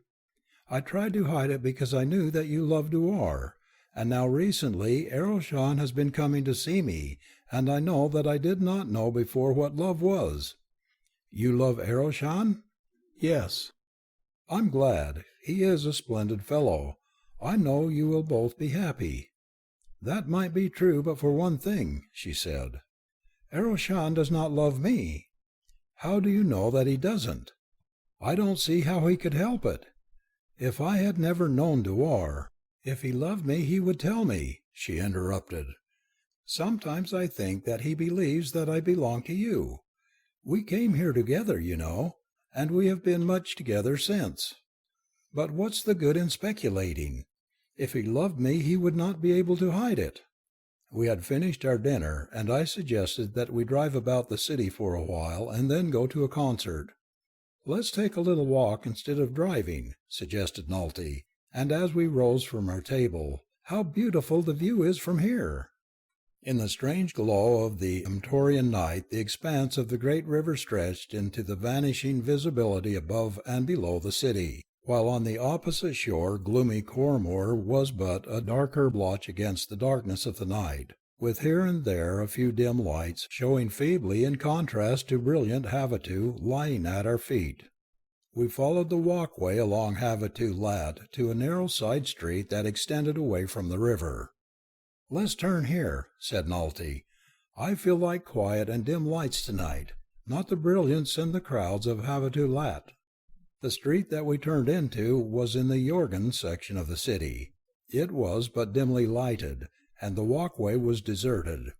I tried to hide it because I knew that you loved Duar, and now recently Eroshan has been coming to see me, and I know that I did not know before what love was. You love Eroshan? Yes. I'm glad. He is a splendid fellow. I know you will both be happy. That might be true but for one thing, she said. Eroshan does not love me. How do you know that he doesn't? I don't see how he could help it. If I had never known Duar, if he loved me he would tell me, she interrupted. Sometimes I think that he believes that I belong to you. We came here together, you know, and we have been much together since. But what's the good in speculating? If he loved me he would not be able to hide it. We had finished our dinner, and I suggested that we drive about the city for a while and then go to a concert. Let's take a little walk instead of driving, suggested Nalty, and as we rose from our table, how beautiful the view is from here! In the strange glow of the Amtorian night the expanse of the great river stretched into the vanishing visibility above and below the city, while on the opposite shore gloomy Cormor was but a darker blotch against the darkness of the night, with here and there a few dim lights showing feebly in contrast to brilliant Havasu lying at our feet. We followed the walkway along Havasu Lat to a narrow side street that extended away from the river. "Let's turn here," said Nalty. "I feel like quiet and dim lights tonight, not the brilliance and the crowds of Havasu Lat." The street that we turned into was in the Jorgen section of the city. It was but dimly lighted, and the walkway was deserted.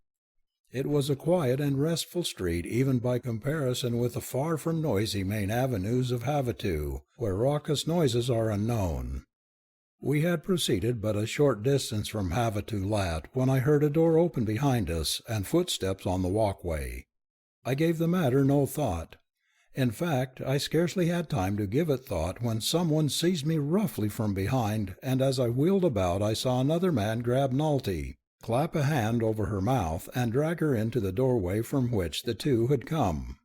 It was a quiet and restful street even by comparison with the far from noisy main avenues of Havasu, where raucous noises are unknown. We had proceeded but a short distance from Havasu Lat when I heard a door open behind us and footsteps on the walkway. I gave the matter no thought. In fact, I scarcely had time to give it thought when someone seized me roughly from behind, and as I wheeled about I saw another man grab Nalty, clap a hand over her mouth, and drag her into the doorway from which the two had come.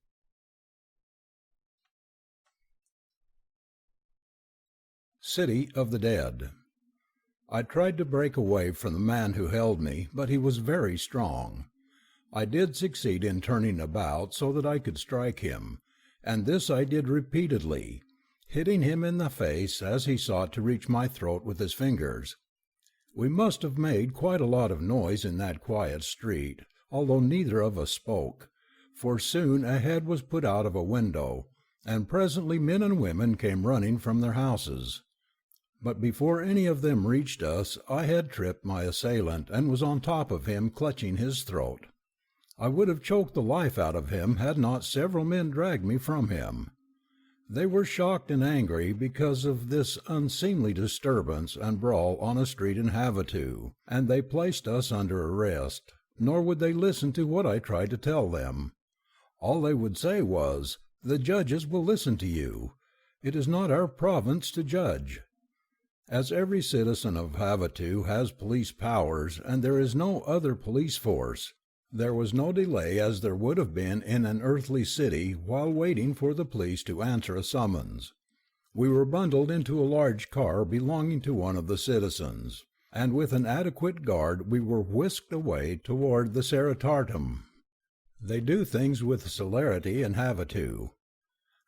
City of the Dead. I tried to break away from the man who held me, but he was very strong. I did succeed in turning about so that I could strike him, and this I did repeatedly, hitting him in the face as he sought to reach my throat with his fingers. We must have made quite a lot of noise in that quiet street, although neither of us spoke, for soon a head was put out of a window, and presently men and women came running from their houses. But before any of them reached us, I had tripped my assailant and was on top of him, clutching his throat. I would have choked the life out of him had not several men dragged me from him. They were shocked and angry because of this unseemly disturbance and brawl on a street in Havasu, and they placed us under arrest, nor would they listen to what I tried to tell them. All they would say was, "The judges will listen to you. It is not our province to judge." As every citizen of Havasu has police powers, and there is no other police force, there was no delay as there would have been in an earthly city while waiting for the police to answer a summons. We were bundled into a large car belonging to one of the citizens, and with an adequate guard we were whisked away toward the Saratartum. They do things with celerity in Havasu.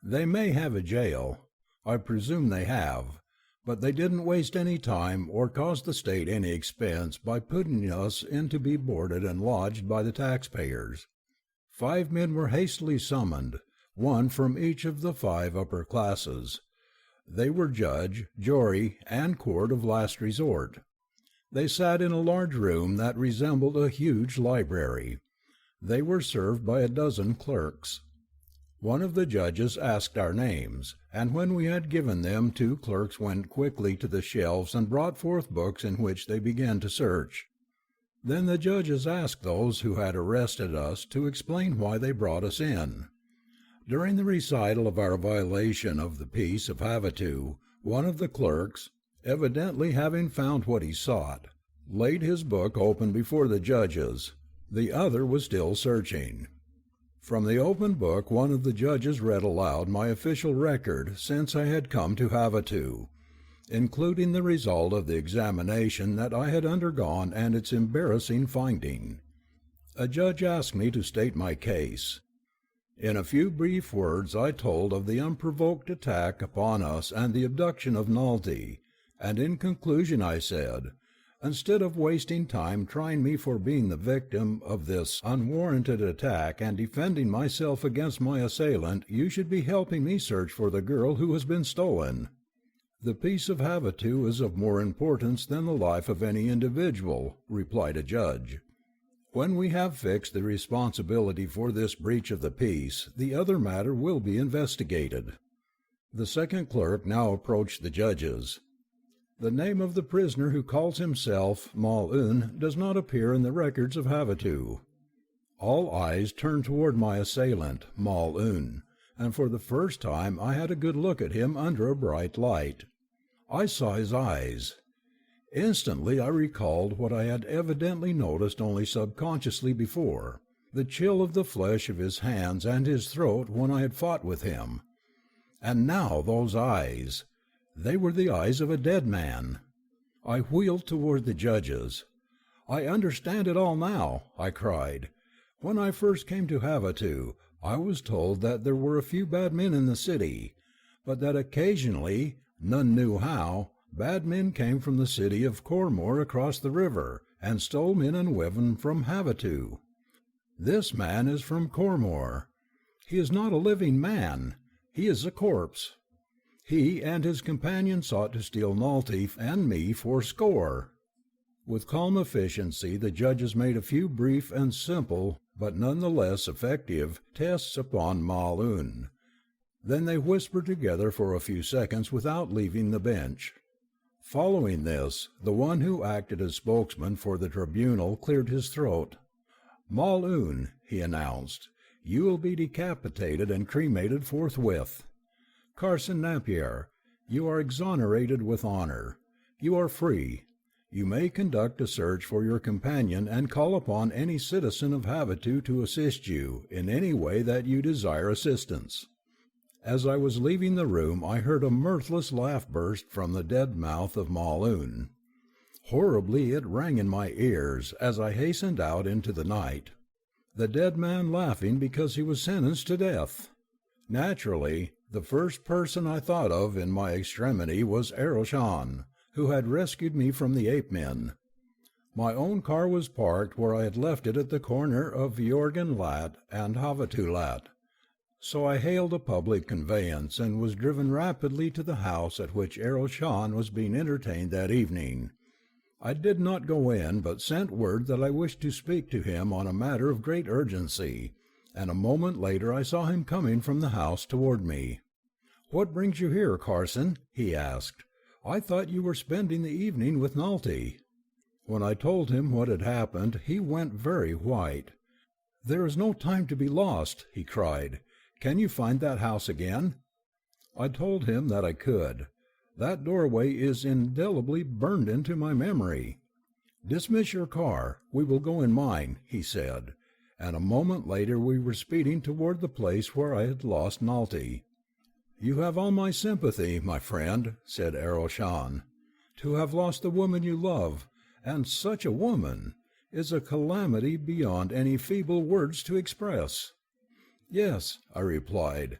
They may have a jail. I presume they have. But they didn't waste any time or cause the state any expense by putting us in to be boarded and lodged by the taxpayers. 5 men were hastily summoned, one from each of the 5 upper classes. They were judge, jury, and court of last resort. They sat in a large room that resembled a huge library. They were served by a dozen clerks. One of the judges asked our names, and when we had given them, 2 clerks went quickly to the shelves and brought forth books in which they began to search. Then the judges asked those who had arrested us to explain why they brought us in. During the recital of our violation of the peace of Havasu, one of the clerks, evidently having found what he sought, laid his book open before the judges. The other was still searching. From the open book one of the judges read aloud my official record since I had come to Havasu, including the result of the examination that I had undergone and its embarrassing finding. A judge asked me to state my case. In a few brief words I told of the unprovoked attack upon us and the abduction of Nalty, and in conclusion I said, instead of wasting time trying me for being the victim of this unwarranted attack and defending myself against my assailant, you should be helping me search for the girl who has been stolen. The peace of Havasu is of more importance than the life of any individual, replied a judge. When we have fixed the responsibility for this breach of the peace, the other matter will be investigated. The second clerk now approached the judges. The name of the prisoner who calls himself Mal-Un does not appear in the records of Havasu. All eyes turned toward my assailant, Mal-Un, and for the first time I had a good look at him under a bright light. I saw his eyes. Instantly I recalled what I had evidently noticed only subconsciously before, the chill of the flesh of his hands and his throat when I had fought with him. And now those eyes! They were the eyes of a dead man. I wheeled toward the judges. "I understand it all now," I cried. "When I first came to Havasu, I was told that there were a few bad men in the city, but that occasionally, none knew how, bad men came from the city of Cormor across the river, and stole men and women from Havasu. This man is from Cormor. He is not a living man. He is a corpse. He and his companion sought to steal Nalty and me for score." With calm efficiency the judges made a few brief and simple, but none the less effective, tests upon Mal-Un. Then they whispered together for a few seconds without leaving the bench. Following this, the one who acted as spokesman for the tribunal cleared his throat. "Mal-Un," he announced, "you will be decapitated and cremated forthwith. Carson Napier, you are exonerated with honor. You are free. You may conduct a search for your companion and call upon any citizen of Havasu to assist you in any way that you desire assistance." As I was leaving the room I heard a mirthless laugh burst from the dead mouth of Mal-Un. Horribly it rang in my ears as I hastened out into the night. The dead man laughing because he was sentenced to death! Naturally, the first person I thought of in my extremity was Aroshan, who had rescued me from the ape-men. My own car was parked where I had left it at the corner of Jorgenlat and Havatulat, so I hailed a public conveyance and was driven rapidly to the house at which Aroshan was being entertained that evening. I did not go in, but sent word that I wished to speak to him on a matter of great urgency, and a moment later I saw him coming from the house toward me. "What brings you here, Carson?" he asked. "I thought you were spending the evening with Nalty." When I told him what had happened, he went very white. "There is no time to be lost," he cried. "Can you find that house again?" I told him that I could. "That doorway is indelibly burned into my memory." "Dismiss your car. We will go in mine," he said, and a moment later we were speeding toward the place where I had lost Nalty. "You have all my sympathy, my friend," said Aroshan. "To have lost the woman you love, and such a woman, is a calamity beyond any feeble words to express." "Yes," I replied,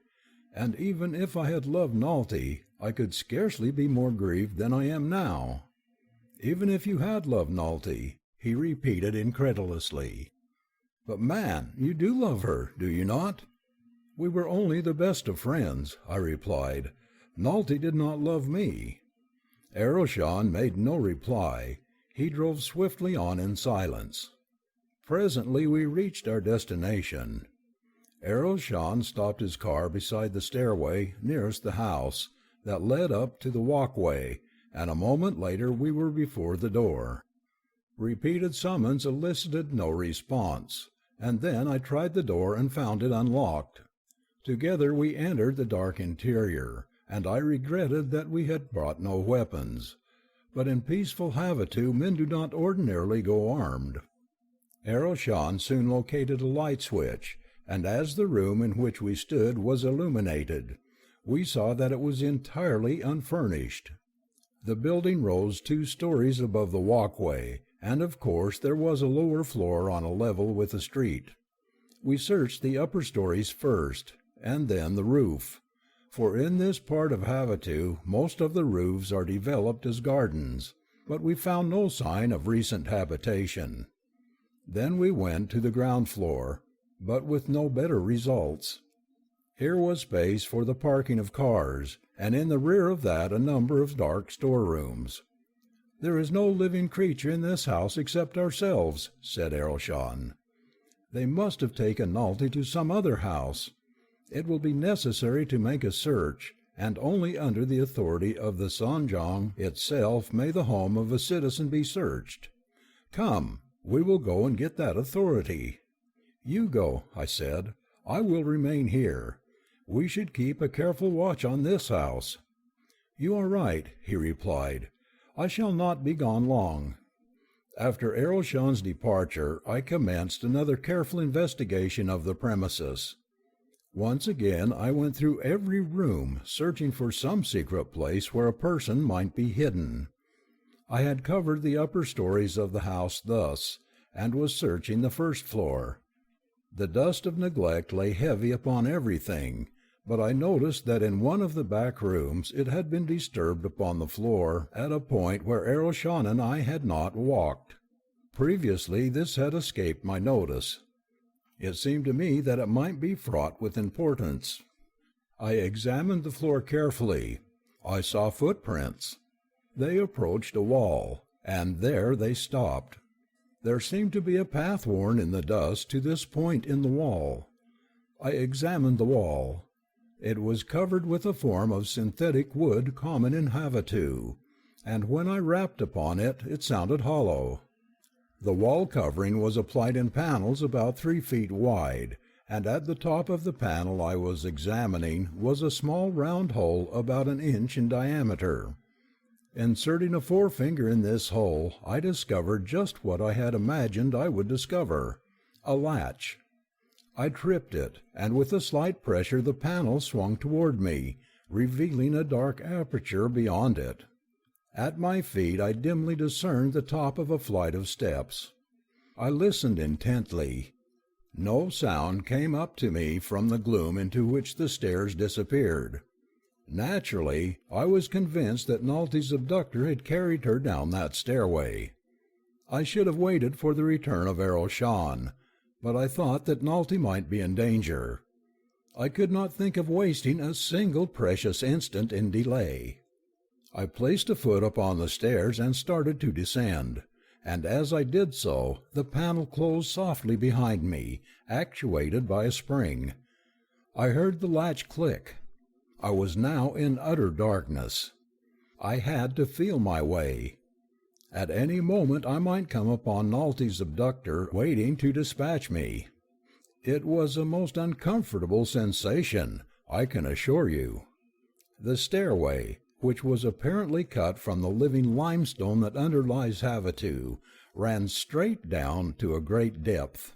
"and even if I had loved Nalty, I could scarcely be more grieved than I am now." "Even if you had loved Nalty," he repeated incredulously. "But, man, you do love her, do you not?" "We were only the best of friends," I replied. "Nalty did not love me." Aroshan made no reply. He drove swiftly on in silence. Presently we reached our destination. Aroshan stopped his car beside the stairway nearest the house that led up to the walkway, and a moment later we were before the door. Repeated summons elicited no response, and then I tried the door and found it unlocked. Together we entered the dark interior, and I regretted that we had brought no weapons. But in peaceful Havasu men do not ordinarily go armed. Aroshan soon located a light switch, and as the room in which we stood was illuminated, we saw that it was entirely unfurnished. The building rose 2 stories above the walkway, and of course there was a lower floor on a level with the street. We searched the upper stories first, and then the roof, for in this part of Havasu most of the roofs are developed as gardens, but we found no sign of recent habitation. Then we went to the ground floor, but with no better results. Here was space for the parking of cars, and in the rear of that a number of dark storerooms. "There is no living creature in this house except ourselves," said Aralshan. "They must have taken Nalty to some other house. It will be necessary to make a search, and only under the authority of the Sanjang itself may the home of a citizen be searched. Come, we will go and get that authority." "You go," I said. "I will remain here. We should keep a careful watch on this house." "You are right," he replied. "I shall not be gone long." After Aralshan's departure, I commenced another careful investigation of the premises. Once again I went through every room, searching for some secret place where a person might be hidden. I had covered the upper stories of the house thus, and was searching the first floor. The dust of neglect lay heavy upon everything, but I noticed that in one of the back rooms it had been disturbed upon the floor at a point where Aralshan and I had not walked. Previously this had escaped my notice. It seemed to me that it might be fraught with importance. I examined the floor carefully. I saw footprints. They approached a wall, and there they stopped. There seemed to be a path worn in the dust to this point in the wall. I examined the wall. It was covered with a form of synthetic wood common in Havasu, and when I rapped upon it, it sounded hollow. The wall covering was applied in panels about 3 feet wide, and at the top of the panel I was examining was a small round hole about 1 inch in diameter. Inserting a forefinger in this hole, I discovered just what I had imagined I would discover: a latch. I tripped it, and with a slight pressure the panel swung toward me, revealing a dark aperture beyond it. At my feet I dimly discerned the top of a flight of steps. I listened intently. No sound came up to me from the gloom into which the stairs disappeared. Naturally, I was convinced that Nalty's abductor had carried her down that stairway. I should have waited for the return of Aralshan, but I thought that Nalty might be in danger. I could not think of wasting a single precious instant in delay. I placed a foot upon the stairs and started to descend, and as I did so, the panel closed softly behind me, actuated by a spring. I heard the latch click. I was now in utter darkness. I had to feel my way. At any moment I might come upon Nalty's abductor waiting to dispatch me. It was a most uncomfortable sensation, I can assure you. The stairway, which was apparently cut from the living limestone that underlies Havasu, ran straight down to a great depth.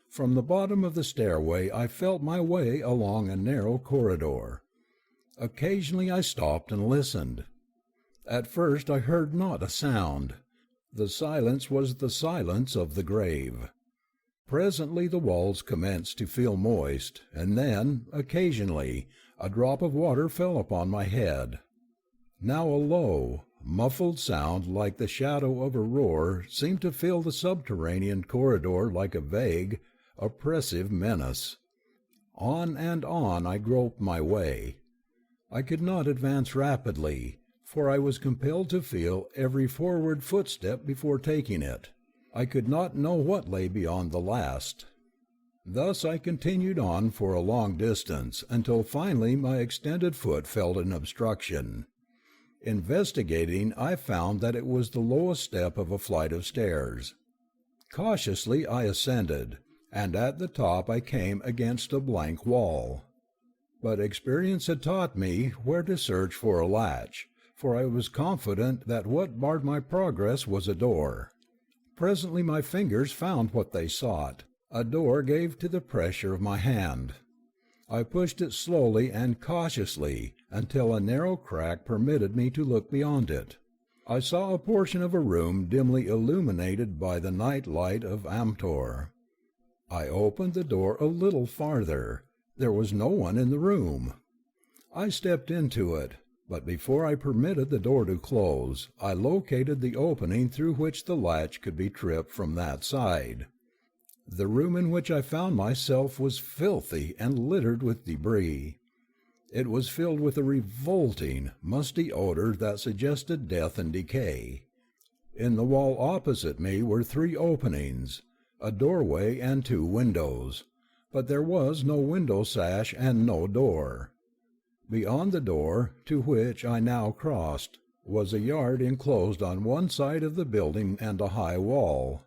From the bottom of the stairway I felt my way along a narrow corridor. Occasionally I stopped and listened. At first I heard not a sound. The silence was the silence of the grave. Presently the walls commenced to feel moist, and then, occasionally, a drop of water fell upon my head. Now a low, muffled sound like the shadow of a roar seemed to fill the subterranean corridor like a vague, oppressive menace. On and on I groped my way. I could not advance rapidly, for I was compelled to feel every forward footstep before taking it. I could not know what lay beyond the last. Thus I continued on for a long distance, until finally my extended foot felt an obstruction. Investigating, I found that it was the lowest step of a flight of stairs. Cautiously I ascended, and at the top I came against a blank wall. But experience had taught me where to search for a latch, for I was confident that what barred my progress was a door. Presently my fingers found what they sought, A door gave to the pressure of my hand. I pushed it slowly and cautiously until a narrow crack permitted me to look beyond it. I saw a portion of a room dimly illuminated by the night light of Amtor. I opened the door a little farther. There was no one in the room. I stepped into it, but before I permitted the door to close, I located the opening through which the latch could be tripped from that side. The room in which I found myself was filthy and littered with debris. It was filled with a revolting, musty odor that suggested death and decay. In the wall opposite me were 3 openings, a doorway and 2 windows, but there was no window sash and no door. Beyond the door, to which I now crossed, was a yard enclosed on one side of the building and a high wall.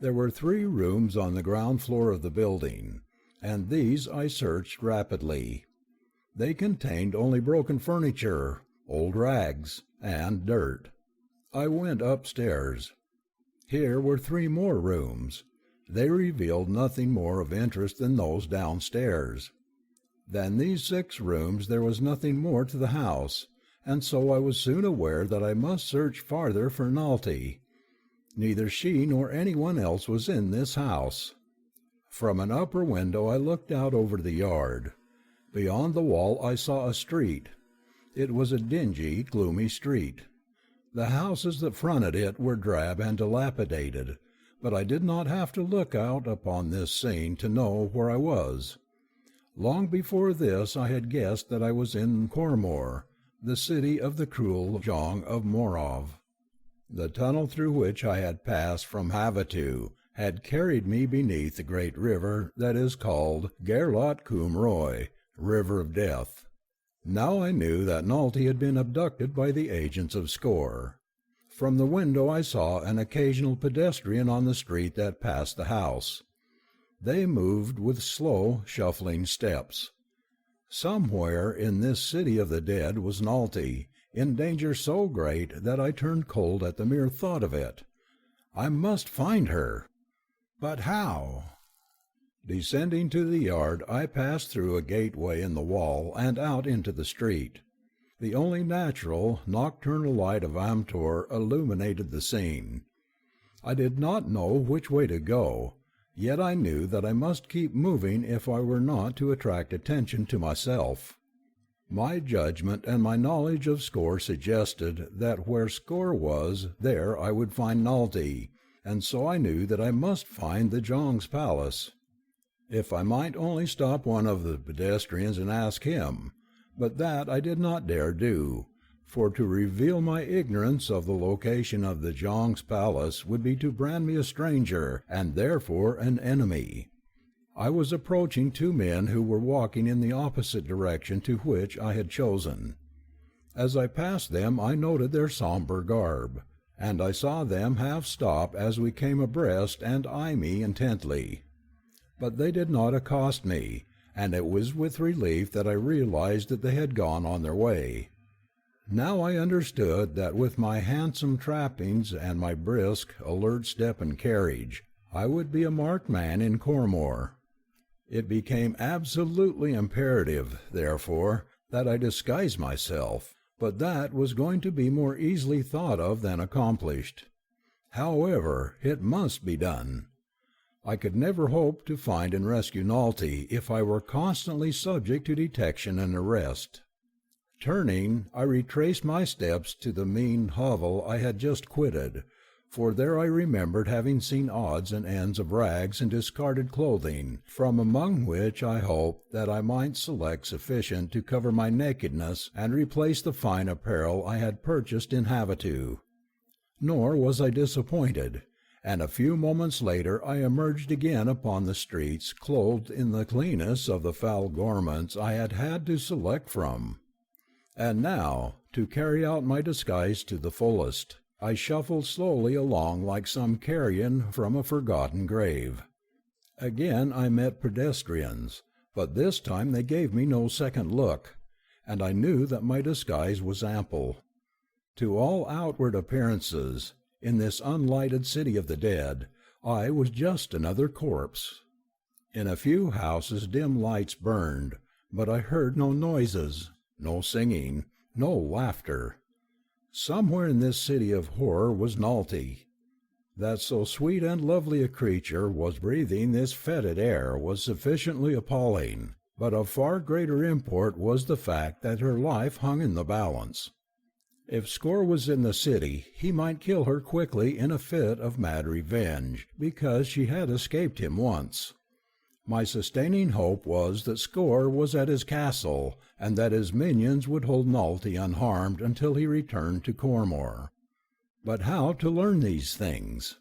There were 3 rooms on the ground floor of the building, and these I searched rapidly. They contained only broken furniture, old rags, and dirt. I went upstairs. Here were 3 more rooms. They revealed nothing more of interest than those downstairs. Than these 6 rooms there was nothing more to the house, and so I was soon aware that I must search farther for Nalty. Neither she nor anyone else was in this house. From an upper window I looked out over the yard. Beyond the wall I saw a street. It was a dingy, gloomy street. The houses that fronted it were drab and dilapidated, but I did not have to look out upon this scene to know where I was. Long before this I had guessed that I was in Cormor, the city of the cruel Jong of Morov. The tunnel through which I had passed from Havatu had carried me beneath the great river that is called Gerlot Cum Roy, River of Death. Now I knew that Nalty had been abducted by the agents of Skor. From the window I saw an occasional pedestrian on the street that passed the house. They moved with slow, shuffling steps. Somewhere in this city of the dead was Nalty, in danger so great that I turned cold at the mere thought of it. I must find her. But how? Descending to the yard, I passed through a gateway in the wall and out into the street. The only natural, nocturnal light of Amtor illuminated the scene. I did not know which way to go, yet I knew that I must keep moving if I were not to attract attention to myself. My judgment and my knowledge of Skor suggested that where Skor was, there I would find Nalty, and so I knew that I must find the Jong's palace. If I might only stop one of the pedestrians and ask him, but that I did not dare do, for to reveal my ignorance of the location of the Jong's palace would be to brand me a stranger, and therefore an enemy. I was approaching 2 men who were walking in the opposite direction to which I had chosen. As I passed them I noted their sombre garb, and I saw them half stop as we came abreast and eye me intently. But they did not accost me, and it was with relief that I realized that they had gone on their way. Now I understood that with my handsome trappings and my brisk, alert step and carriage, I would be a marked man in Cormor. It became absolutely imperative, therefore, that I disguise myself, but that was going to be more easily thought of than accomplished. However, it must be done. I could never hope to find and rescue Nalty if I were constantly subject to detection and arrest. Turning, I retraced my steps to the mean hovel I had just quitted, for there I remembered having seen odds and ends of rags and discarded clothing, from among which I hoped that I might select sufficient to cover my nakedness and replace the fine apparel I had purchased in Havatu. Nor was I disappointed, and a few moments later I emerged again upon the streets clothed in the cleanest of the foul garments I had had to select from. And now, to carry out my disguise to the fullest, I shuffled slowly along like some carrion from a forgotten grave. Again I met pedestrians, but this time they gave me no second look, and I knew that my disguise was ample. To all outward appearances, in this unlighted city of the dead, I was just another corpse. In a few houses dim lights burned, but I heard no noises, no singing, no laughter. Somewhere in this city of horror was Nalty. That so sweet and lovely a creature was breathing this fetid air was sufficiently appalling, but of far greater import was the fact that her life hung in the balance. If Score was in the city, he might kill her quickly in a fit of mad revenge, because she had escaped him once. My sustaining hope was that Score was at his castle, and that his minions would hold Nalty unharmed until he returned to Cormor. But how to learn these things?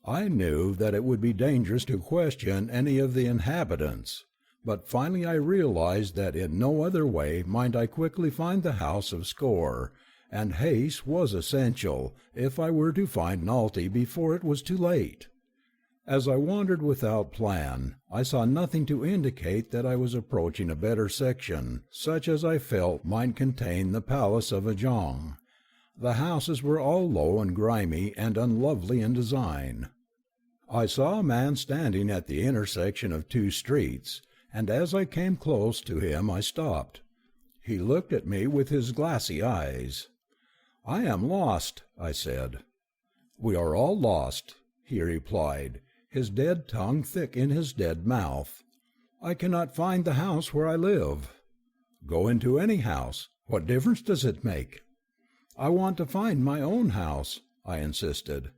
I knew that it would be dangerous to question any of the inhabitants, but finally I realized that in no other way might I quickly find the house of Score, and haste was essential if I were to find Nalty before it was too late. As I wandered without plan, I saw nothing to indicate that I was approaching a better section, such as I felt might contain the palace of Ajong. The houses were all low and grimy and unlovely in design. I saw a man standing at the intersection of two streets, and as I came close to him I stopped. He looked at me with his glassy eyes. "I am lost," I said. "We are all lost," he replied, his dead tongue thick in his dead mouth. "I cannot find the house where I live." "Go into any house. What difference does it make?" "I want to find my own house," I insisted.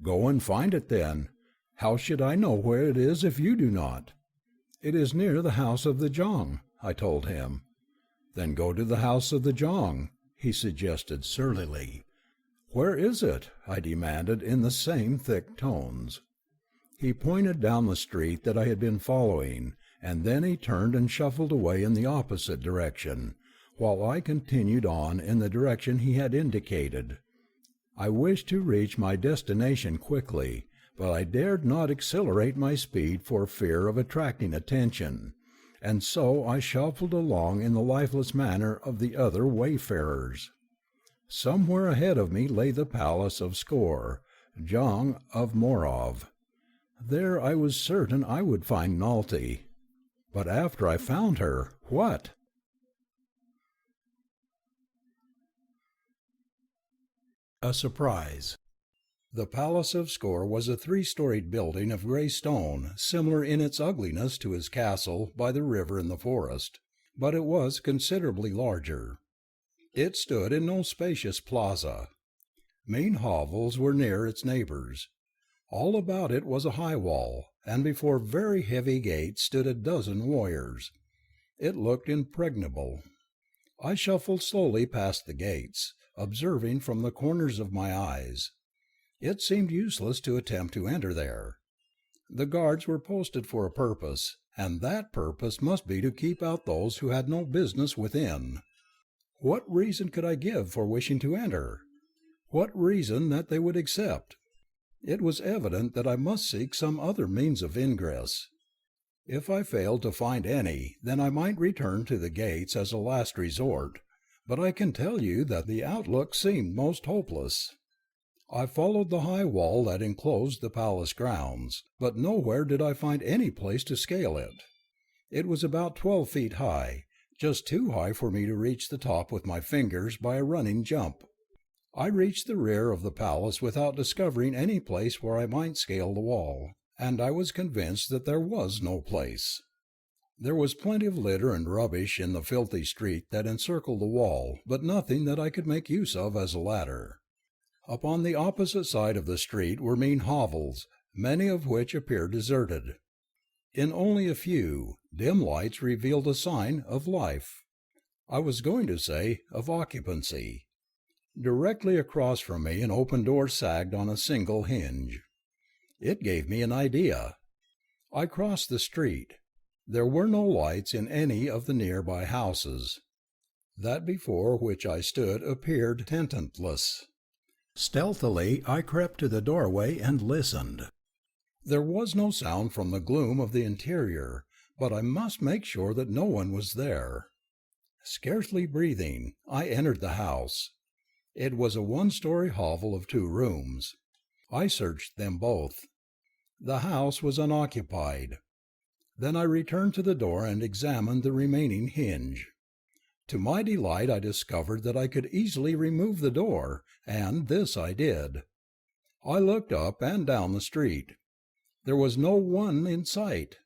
"Go and find it then. How should I know where it is if you do not?" "It is near the house of the Jong," I told him. "Then go to the house of the Jong," he suggested surlily. "Where is it?" I demanded in the same thick tones. He pointed down the street that I had been following, and then he turned and shuffled away in the opposite direction, while I continued on in the direction he had indicated. I wished to reach my destination quickly, but I dared not accelerate my speed for fear of attracting attention, and so I shuffled along in the lifeless manner of the other wayfarers. Somewhere ahead of me lay the palace of Score, Jong of Morov. There I was certain I would find Nalty. But after I found her, what? A surprise. The palace of Score was a three-storied building of grey stone, similar in its ugliness to his castle by the river in the forest, but it was considerably larger. It stood in no spacious plaza. Mean hovels were near its neighbours. All about it was a high wall, and before very heavy gates stood a dozen warriors. It looked impregnable. I shuffled slowly past the gates, observing from the corners of my eyes. It seemed useless to attempt to enter there. The guards were posted for a purpose, and that purpose must be to keep out those who had no business within. What reason could I give for wishing to enter? What reason that they would accept? It was evident that I must seek some other means of ingress. If I failed to find any, then I might return to the gates as a last resort, but I can tell you that the outlook seemed most hopeless. I followed the high wall that enclosed the palace grounds, but nowhere did I find any place to scale it. It was about 12 feet high, just too high for me to reach the top with my fingers by a running jump. I reached the rear of the palace without discovering any place where I might scale the wall, and I was convinced that there was no place. There was plenty of litter and rubbish in the filthy street that encircled the wall, but nothing that I could make use of as a ladder. Upon the opposite side of the street were mean hovels, many of which appeared deserted. In only a few, dim lights revealed a sign of life. I was going to say of occupancy. Directly across from me an open door sagged on a single hinge. It gave me an idea. I crossed the street. There were no lights in any of the nearby houses. That before which I stood appeared tenantless. Stealthily I crept to the doorway and listened. There was no sound from the gloom of the interior, but I must make sure that no one was there. Scarcely breathing, I entered the house. It was a one-story hovel of 2 rooms. I searched them both. The house was unoccupied. Then I returned to the door and examined the remaining hinge. To my delight, I discovered that I could easily remove the door, and this I did. I looked up and down the street. There was no one in sight.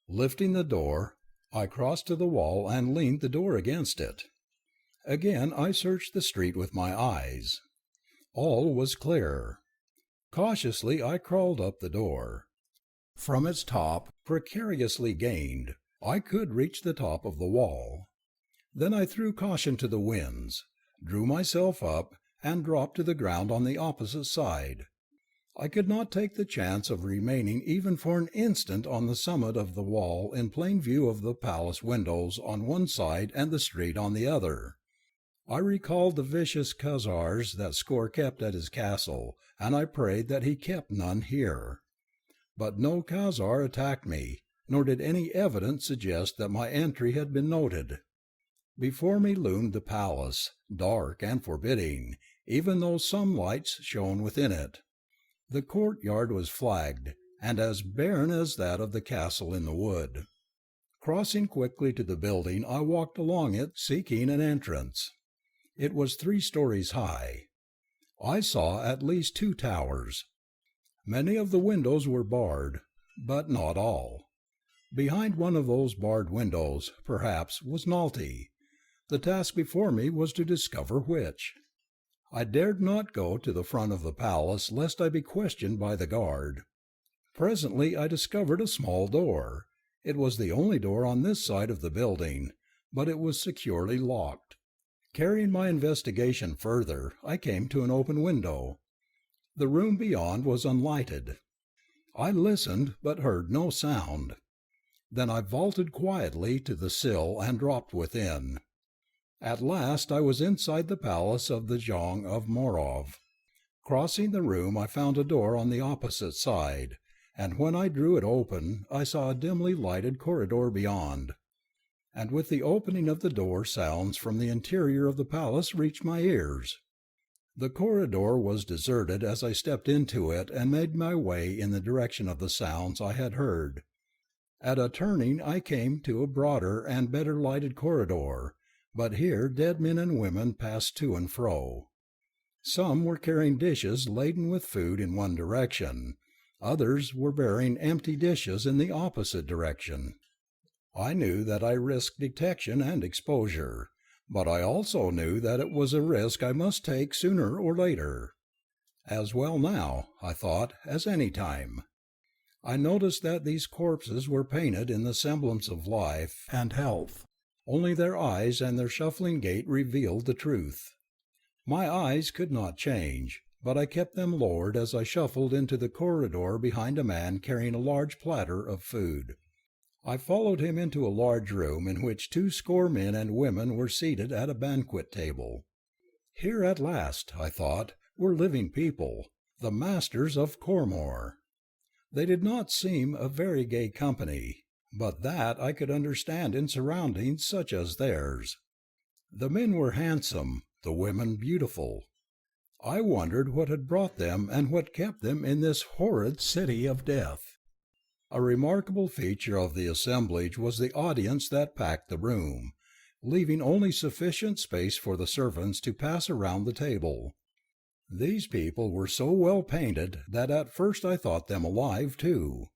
Lifting the door, I crossed to the wall and leaned the door against it. Again I searched the street with my eyes. All was clear. Cautiously I crawled up the door. From its top, precariously gained, I could reach the top of the wall. Then I threw caution to the winds, drew myself up, and dropped to the ground on the opposite side. I could not take the chance of remaining even for an instant on the summit of the wall in plain view of the palace windows on one side and the street on the other. I recalled the vicious Khazars that Skor kept at his castle, and I prayed that he kept none here. But no Khazar attacked me, nor did any evidence suggest that my entry had been noted. Before me loomed the palace, dark and forbidding, even though some lights shone within it. The courtyard was flagged, and as barren as that of the castle in the wood. Crossing quickly to the building, I walked along it, seeking an entrance. It was 3 stories high. I saw at least 2 towers. Many of the windows were barred, but not all. Behind one of those barred windows, perhaps, was Nalty. The task before me was to discover which. I dared not go to the front of the palace lest I be questioned by the guard. Presently I discovered a small door. It was the only door on this side of the building, but it was securely locked. Carrying my investigation further, I came to an open window. The room beyond was unlighted. I listened, but heard no sound. Then I vaulted quietly to the sill and dropped within. At last I was inside the palace of the Zhang of Morov. Crossing the room, I found a door on the opposite side, and when I drew it open, I saw a dimly lighted corridor beyond. And with the opening of the door, sounds from the interior of the palace reached my ears. The corridor was deserted as I stepped into it and made my way in the direction of the sounds I had heard. At a turning, I came to a broader and better lighted corridor, but here dead men and women passed to and fro. Some were carrying dishes laden with food in one direction. Others were bearing empty dishes in the opposite direction. I knew that I risked detection and exposure, but I also knew that it was a risk I must take sooner or later. As well now, I thought, as any time. I noticed that these corpses were painted in the semblance of life and health. Only their eyes and their shuffling gait revealed the truth. My eyes could not change, but I kept them lowered as I shuffled into the corridor behind a man carrying a large platter of food. I followed him into a large room in which 200 men and women were seated at a banquet table. Here at last, I thought, were living people, the masters of Cormor. They did not seem a very gay company, but that I could understand in surroundings such as theirs. The men were handsome, the women beautiful. I wondered what had brought them and what kept them in this horrid city of death. A remarkable feature of the assemblage was the audience that packed the room, leaving only sufficient space for the servants to pass around the table. These people were so well painted that at first I thought them alive too.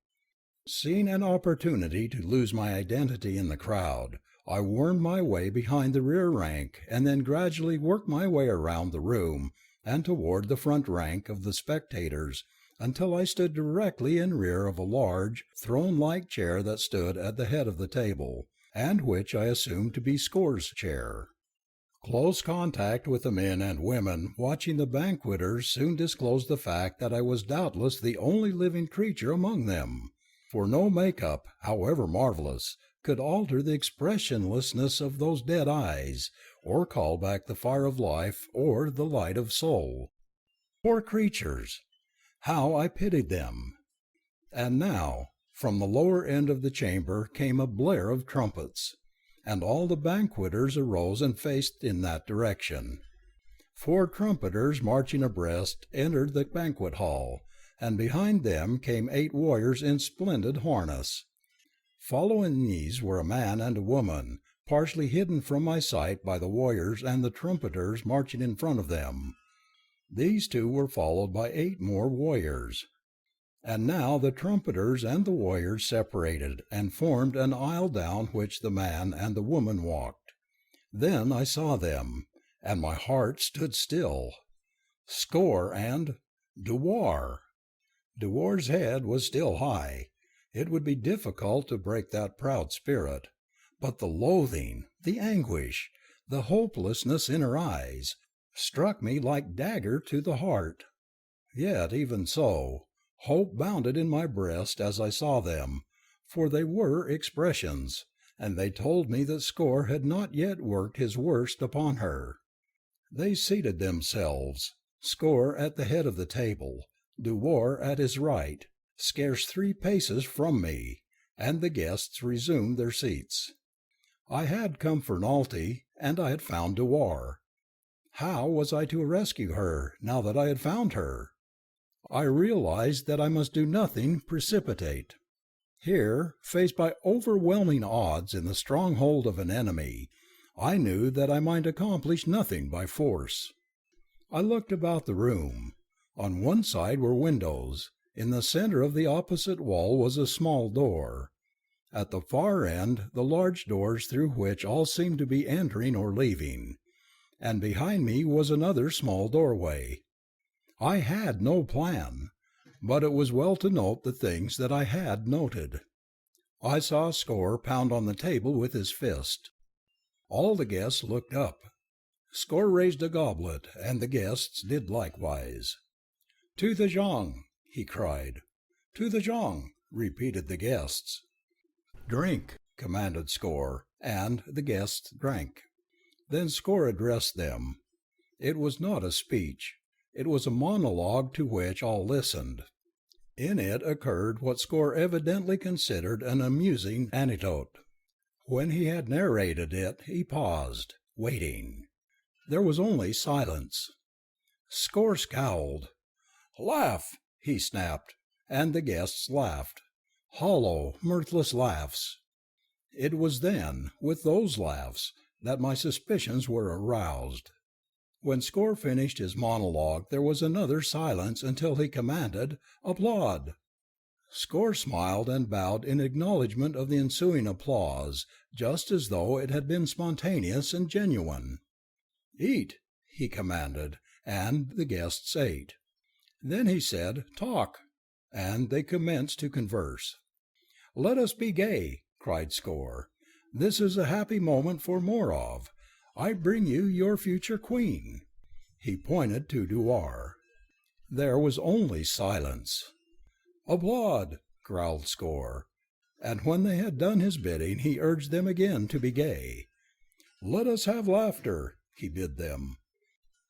Seeing an opportunity to lose my identity in the crowd, I wormed my way behind the rear rank and then gradually worked my way around the room and toward the front rank of the spectators until I stood directly in rear of a large, throne-like chair that stood at the head of the table, and which I assumed to be Skor's chair. Close contact with the men and women watching the banqueters soon disclosed the fact that I was doubtless the only living creature among them. For no make-up, however marvelous, could alter the expressionlessness of those dead eyes, or call back the fire of life or the light of soul. Poor creatures! How I pitied them! And now, from the lower end of the chamber came a blare of trumpets, and all the banqueters arose and faced in that direction. 4 trumpeters marching abreast entered the banquet hall, and behind them came 8 warriors in splendid harness. Following these were a man and a woman, partially hidden from my sight by the warriors and the trumpeters marching in front of them. These 2 were followed by 8 more warriors. And now the trumpeters and the warriors separated and formed an aisle down which the man and the woman walked. Then I saw them, and my heart stood still. Score and Dewar! Dewar's head was still high. It would be difficult to break that proud spirit. But the loathing, the anguish, the hopelessness in her eyes, struck me like dagger to the heart. Yet even so, hope bounded in my breast as I saw them, for they were expressions, and they told me that Score had not yet worked his worst upon her. They seated themselves, Score at the head of the table, Dewar at his right, scarce 3 paces from me, and the guests resumed their seats. I had come for Nalty, and I had found Dewar. How was I to rescue her, now that I had found her? I realized that I must do nothing precipitate. Here, faced by overwhelming odds in the stronghold of an enemy, I knew that I might accomplish nothing by force. I looked about the room. On one side were windows. In the center of the opposite wall was a small door. At the far end, the large doors through which all seemed to be entering or leaving. And behind me was another small doorway. I had no plan, but it was well to note the things that I had noted. I saw Score pound on the table with his fist. All the guests looked up. Score raised a goblet, and the guests did likewise. "To the Zhang!" he cried. "To the Zhang!" repeated the guests. "Drink!" commanded Score, and the guests drank. Then Score addressed them. It was not a speech. It was a monologue to which all listened. In it occurred what Score evidently considered an amusing anecdote. When he had narrated it, he paused, waiting. There was only silence. Score scowled. "Laugh!" he snapped, and the guests laughed. Hollow, mirthless laughs. It was then, with those laughs, that my suspicions were aroused. When Score finished his monologue, there was another silence until he commanded, "Applaud!" Score smiled and bowed in acknowledgment of the ensuing applause, just as though it had been spontaneous and genuine. "Eat!" he commanded, and the guests ate. Then he said, "Talk!" and they commenced to converse. "Let us be gay!" cried Score. "This is a happy moment for more of. I bring you your future queen." He pointed to Dewar. There was only silence. "Applaud!" growled Score, and when they had done his bidding, he urged them again to be gay. "Let us have laughter," he bid them.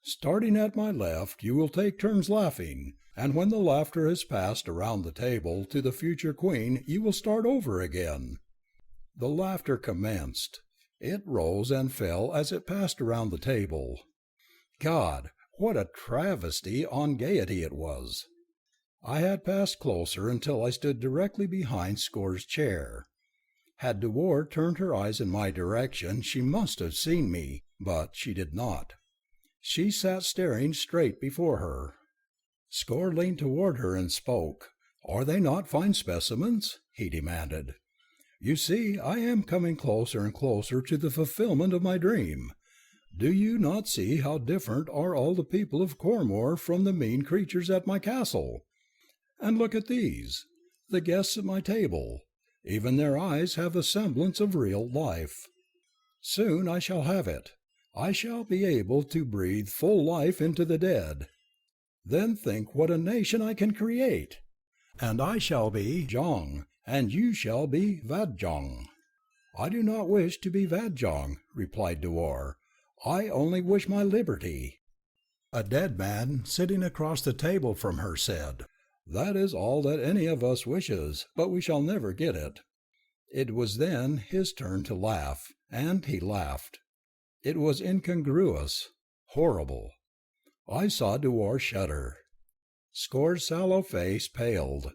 "Starting at my left, you will take turns laughing, and when the laughter has passed around the table to the future queen, you will start over again." The laughter commenced. It rose and fell as it passed around the table. God, what a travesty on gaiety it was! I had passed closer until I stood directly behind Score's chair. Had Dewar turned her eyes in my direction, she must have seen me, but she did not. She sat staring straight before her. Score leaned toward her and spoke. "Are they not fine specimens?" he demanded. "You see, I am coming closer and closer to the fulfillment of my dream. Do you not see how different are all the people of Cormor from the mean creatures at my castle? And look at these, the guests at my table. Even their eyes have a semblance of real life. Soon I shall have it. I shall be able to breathe full life into the dead. Then think what a nation I can create. And I shall be Zhang, and you shall be Vadjong." "I do not wish to be Vadjong," replied Dewar. "I only wish my liberty." A dead man sitting across the table from her said, "That is all that any of us wishes, but we shall never get it." It was then his turn to laugh, and he laughed. It was incongruous, horrible. I saw Dewar shudder. Score's sallow face paled.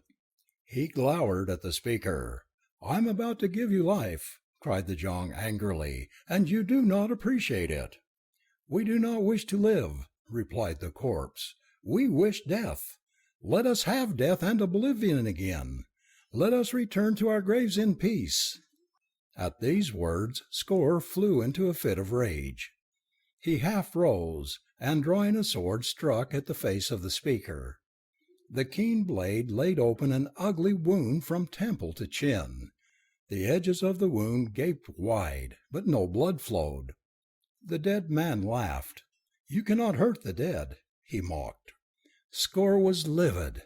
He glowered at the speaker. "I'm about to give you life," cried the Jong angrily, "and you do not appreciate it." "We do not wish to live," replied the corpse. "We wish death. Let us have death and oblivion again. Let us return to our graves in peace." At these words, Score flew into a fit of rage. He half rose, and drawing a sword struck at the face of the speaker. The keen blade laid open an ugly wound from temple to chin. The edges of the wound gaped wide, but no blood flowed. The dead man laughed. "You cannot hurt the dead," he mocked. Score was livid.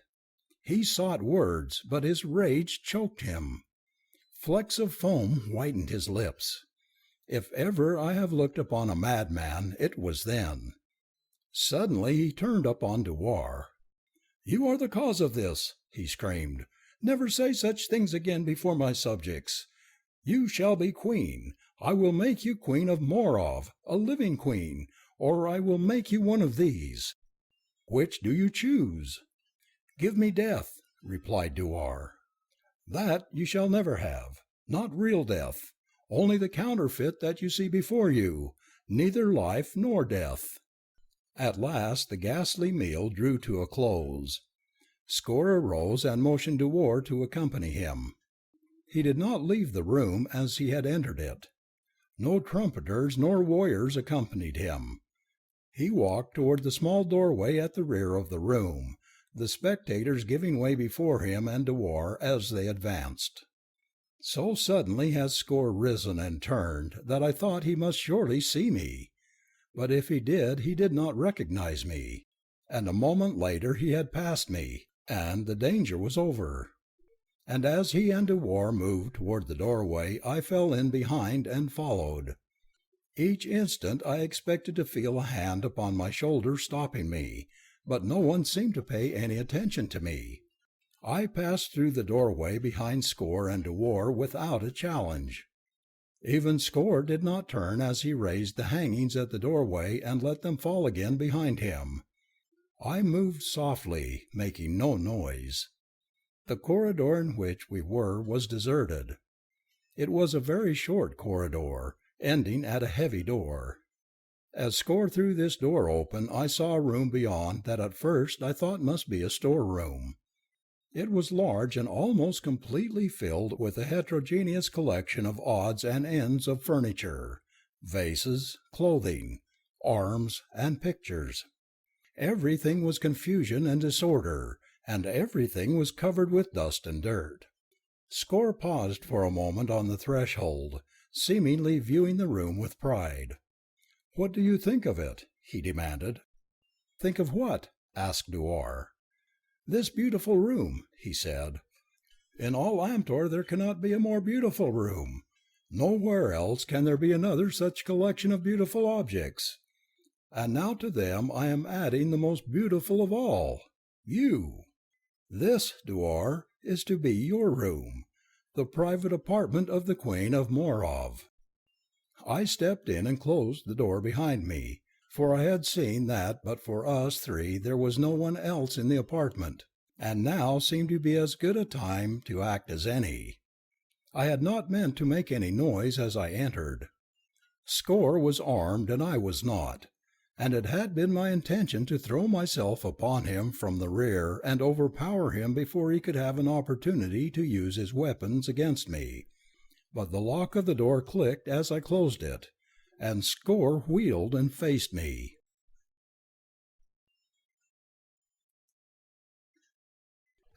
He sought words, but his rage choked him. Flecks of foam whitened his lips. If ever I have looked upon a madman, it was then. Suddenly he turned upon Dewar. "You are the cause of this," he screamed. "Never say such things again before my subjects. You shall be queen. I will make you queen of Morov, a living queen, or I will make you one of these. Which do you choose?" "Give me death," replied Dewar. "That you shall never have. Not real death, only the counterfeit that you see before you, neither life nor death." At last the ghastly meal drew to a close. Score arose and motioned Dewar to accompany him. He did not leave the room as he had entered it. No trumpeters nor warriors accompanied him. He walked toward the small doorway at the rear of the room, the spectators giving way before him and Dewar as they advanced. So suddenly had Score risen and turned that I thought he must surely see me. But if he did not recognize me, and a moment later he had passed me, and the danger was over. And as he and Dewar moved toward the doorway, I fell in behind and followed. Each instant I expected to feel a hand upon my shoulder stopping me, but no one seemed to pay any attention to me. I passed through the doorway behind Score and Dewar without a challenge. Even Score did not turn as he raised the hangings at the doorway and let them fall again behind him. I moved softly, making no noise. The corridor in which we were was deserted. It was a very short corridor, ending at a heavy door. As Score threw this door open, I saw a room beyond that at first I thought must be a storeroom. It was large and almost completely filled with a heterogeneous collection of odds and ends of furniture, vases, clothing, arms, and pictures. Everything was confusion and disorder, and everything was covered with dust and dirt. Score paused for a moment on the threshold, seemingly viewing the room with pride. "What do you think of it?" he demanded. "Think of what?" asked Dewar. "This beautiful room," he said. "In all Amtor there cannot be a more beautiful room. Nowhere else can there be another such collection of beautiful objects. And now to them I am adding the most beautiful of all, you. This, Dewar, is to be your room, the private apartment of the Queen of Morov." I stepped in and closed the door behind me, for I had seen that but for us three there was no one else in the apartment, and now seemed to be as good a time to act as any. I had not meant to make any noise as I entered. Score was armed and I was not, and it had been my intention to throw myself upon him from the rear and overpower him before he could have an opportunity to use his weapons against me. But the lock of the door clicked as I closed it, and Score wheeled and faced me.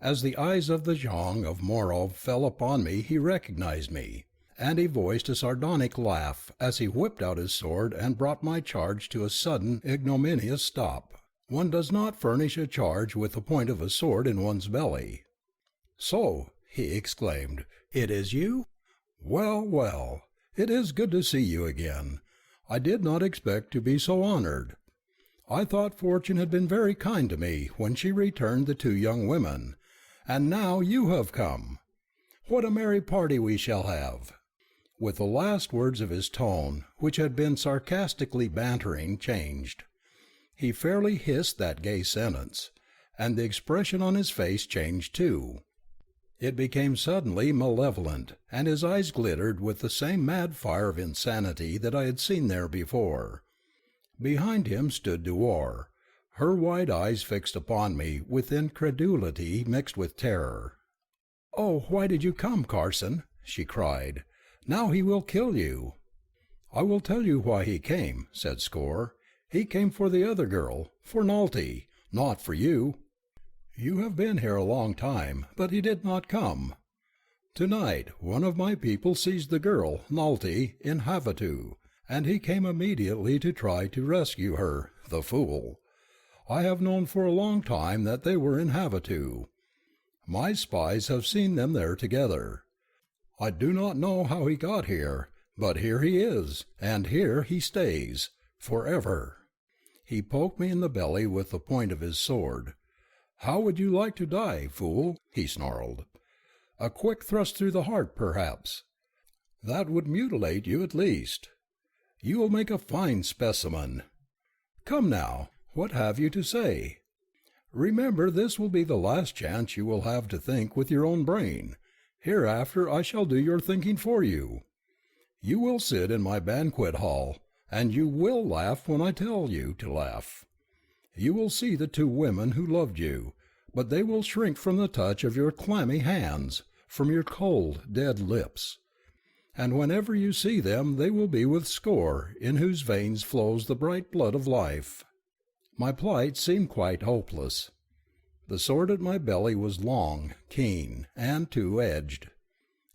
As the eyes of the Jong of Morov fell upon me, he recognized me, and he voiced a sardonic laugh as he whipped out his sword and brought my charge to a sudden, ignominious stop. One does not furnish a charge with the point of a sword in one's belly. "So," he exclaimed, "it is you? Well, well, it is good to see you again. I did not expect to be so honored. I thought fortune had been very kind to me when she returned the two young women, and now you have come. What a merry party we shall have." With the last words of his tone, which had been sarcastically bantering, changed. He fairly hissed that gay sentence, and the expression on his face changed too. It became suddenly malevolent, and his eyes glittered with the same mad fire of insanity that I had seen there before. Behind him stood Dewar, her wide eyes fixed upon me with incredulity mixed with terror. "Oh, why did you come, Carson?" she cried. "Now he will kill you." "I will tell you why he came," said Score. "He came for the other girl, for Nalty, not for you. You have been here a long time, but he did not come. Tonight one of my people seized the girl, Nalty, in Havasu, and he came immediately to try to rescue her, the fool. I have known for a long time that they were in Havasu. My spies have seen them there together. I do not know how he got here, but here he is, and here he stays, forever." He poked me in the belly with the point of his sword. "How would you like to die, fool?" he snarled. "A quick thrust through the heart, perhaps. That would mutilate you at least. You will make a fine specimen. Come now, what have you to say? Remember, this will be the last chance you will have to think with your own brain. Hereafter I shall do your thinking for you. You will sit in my banquet hall, and you will laugh when I tell you to laugh. You will see the two women who loved you, but they will shrink from the touch of your clammy hands, from your cold, dead lips. And whenever you see them they will be with Score, in whose veins flows the bright blood of life." My plight seemed quite hopeless. The sword at my belly was long, keen, and two-edged.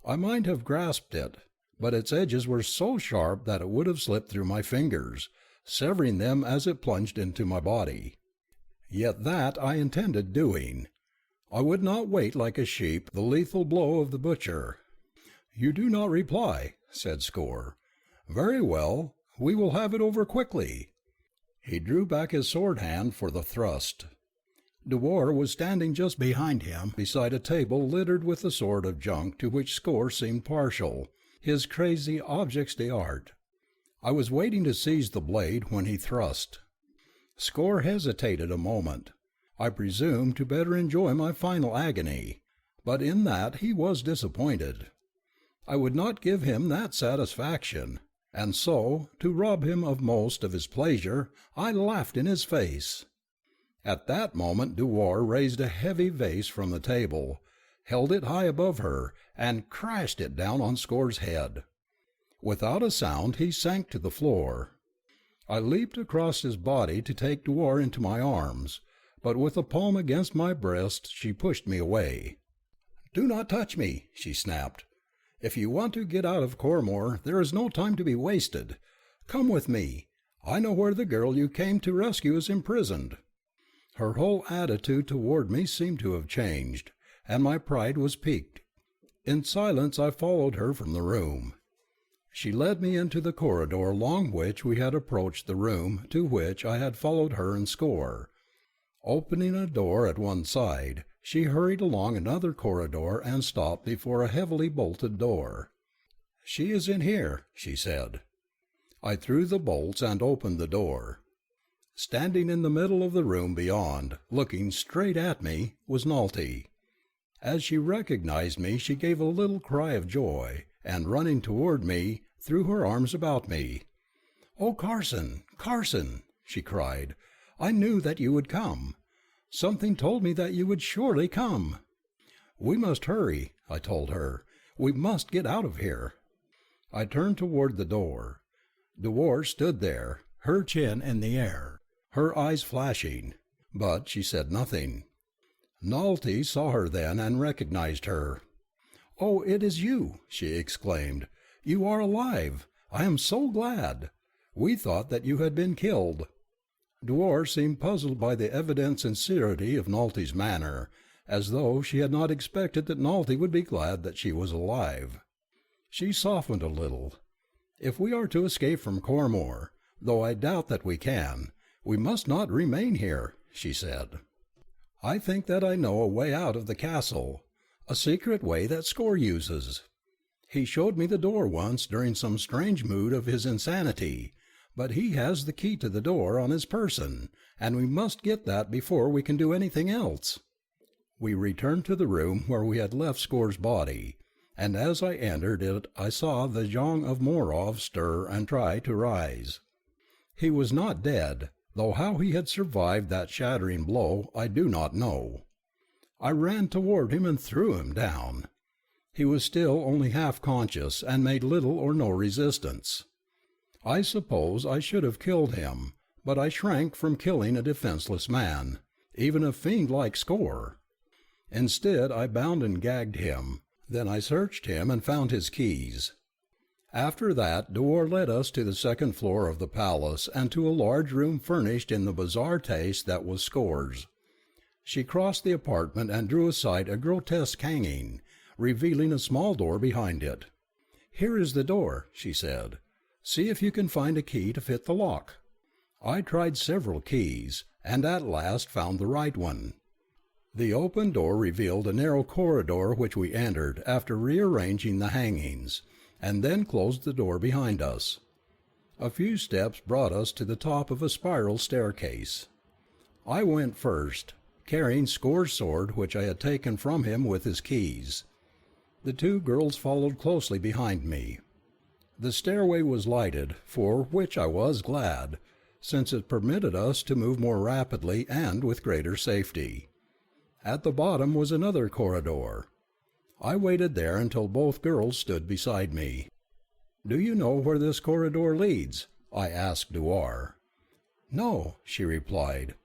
I might have grasped it, but its edges were so sharp that it would have slipped through my fingers, severing them as it plunged into my body. Yet that I intended doing. I would not wait like a sheep the lethal blow of the butcher. "You do not reply," said Score. "Very well, we will have it over quickly." He drew back his sword hand for the thrust. Dewar was standing just behind him, beside a table littered with the sort of junk to which Score seemed partial, his crazy objects d'art. I was waiting to seize the blade when he thrust. Score hesitated a moment, I presume to better enjoy my final agony, but in that he was disappointed. I would not give him that satisfaction, and so, to rob him of most of his pleasure, I laughed in his face. At that moment Dewar raised a heavy vase from the table, held it high above her, and crashed it down on Score's head. Without a sound he sank to the floor. I leaped across his body to take Dewar into my arms, but with a palm against my breast she pushed me away. "Do not touch me," she snapped. "If you want to get out of Cormor, there is no time to be wasted. Come with me. I know where the girl you came to rescue is imprisoned." Her whole attitude toward me seemed to have changed, and my pride was piqued. In silence I followed her from the room. She led me into the corridor along which we had approached the room to which I had followed her and Score. Opening a door at one side, she hurried along another corridor and stopped before a heavily bolted door. "She is in here," she said. I threw the bolts and opened the door. Standing in the middle of the room beyond, looking straight at me, was Nalty. As she recognized me she gave a little cry of joy, and running toward me, threw her arms about me. "Oh, Carson, Carson!" she cried. "I knew that you would come. Something told me that you would surely come." "We must hurry," I told her. "We must get out of here." I turned toward the door. Dewar stood there, her chin in the air, her eyes flashing, but she said nothing. Nalty saw her then and recognized her. "Oh, it is you!" she exclaimed. "You are alive! I am so glad! We thought that you had been killed." Dewar seemed puzzled by the evident sincerity of Nalty's manner, as though she had not expected that Nalty would be glad that she was alive. She softened a little. "If we are to escape from Cormor, though I doubt that we can, we must not remain here," she said. "I think that I know a way out of the castle, a secret way that Score uses. He showed me the door once during some strange mood of his insanity, but he has the key to the door on his person, and we must get that before we can do anything else." We returned to the room where we had left Score's body, and as I entered it I saw the Jean of Morov stir and try to rise. He was not dead, though how he had survived that shattering blow I do not know. I ran toward him and threw him down. He was still only half conscious and made little or no resistance. I suppose I should have killed him, but I shrank from killing a defenseless man, even a fiend like Score. Instead, I bound and gagged him. Then I searched him and found his keys. After that, Dewar led us to the second floor of the palace and to a large room furnished in the bizarre taste that was Score's. She crossed the apartment and drew aside a grotesque hanging, revealing a small door behind it. "Here is the door," she said. "See if you can find a key to fit the lock." I tried several keys, and at last found the right one. The open door revealed a narrow corridor which we entered after rearranging the hangings, and then closed the door behind us. A few steps brought us to the top of a spiral staircase. I went first, carrying Score's sword which I had taken from him with his keys. The two girls followed closely behind me. The stairway was lighted, for which I was glad, since it permitted us to move more rapidly and with greater safety. At the bottom was another corridor. I waited there until both girls stood beside me. "Do you know where this corridor leads?" I asked Dewar. "No," she replied.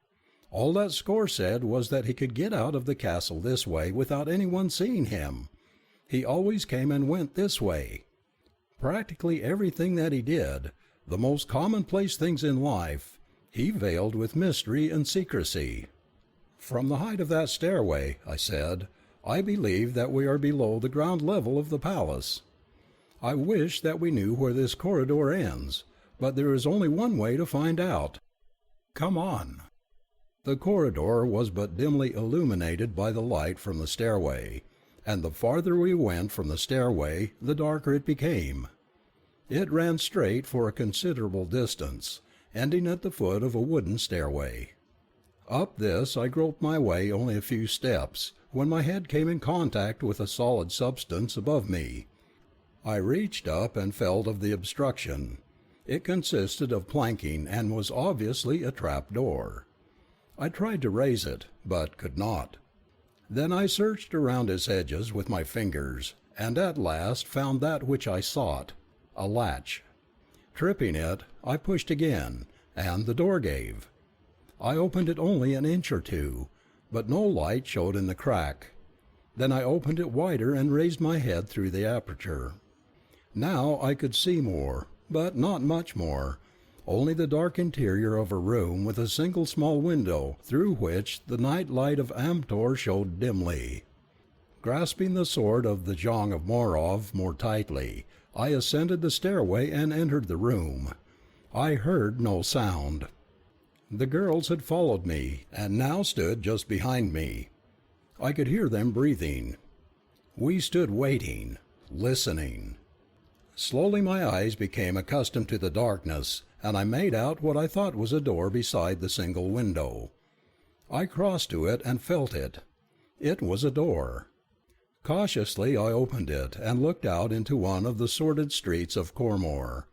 "All that Score said was that he could get out of the castle this way without anyone seeing him. He always came and went this way. Practically everything that he did, the most commonplace things in life, he veiled with mystery and secrecy." "From the height of that stairway," I said, "I believe that we are below the ground level of the palace. I wish that we knew where this corridor ends, but there is only one way to find out. Come on." The corridor was but dimly illuminated by the light from the stairway, and the farther we went from the stairway, the darker it became. It ran straight for a considerable distance, ending at the foot of a wooden stairway. Up this I groped my way only a few steps, when my head came in contact with a solid substance above me. I reached up and felt of the obstruction. It consisted of planking and was obviously a trap door. I tried to raise it, but could not. Then I searched around its edges with my fingers, and at last found that which I sought, a latch. Tripping it, I pushed again, and the door gave. I opened it only an inch or two, but no light showed in the crack. Then I opened it wider and raised my head through the aperture. Now I could see more, but not much more, only the dark interior of a room with a single small window through which the night light of Amtor showed dimly. Grasping the sword of the Jean of Morov more tightly, I ascended the stairway and entered the room. I heard no sound. The girls had followed me, and now stood just behind me. I could hear them breathing. We stood waiting, listening. Slowly my eyes became accustomed to the darkness, and I made out what I thought was a door beside the single window. I crossed to it and felt it. It was a door. Cautiously I opened it and looked out into one of the sordid streets of Cormor.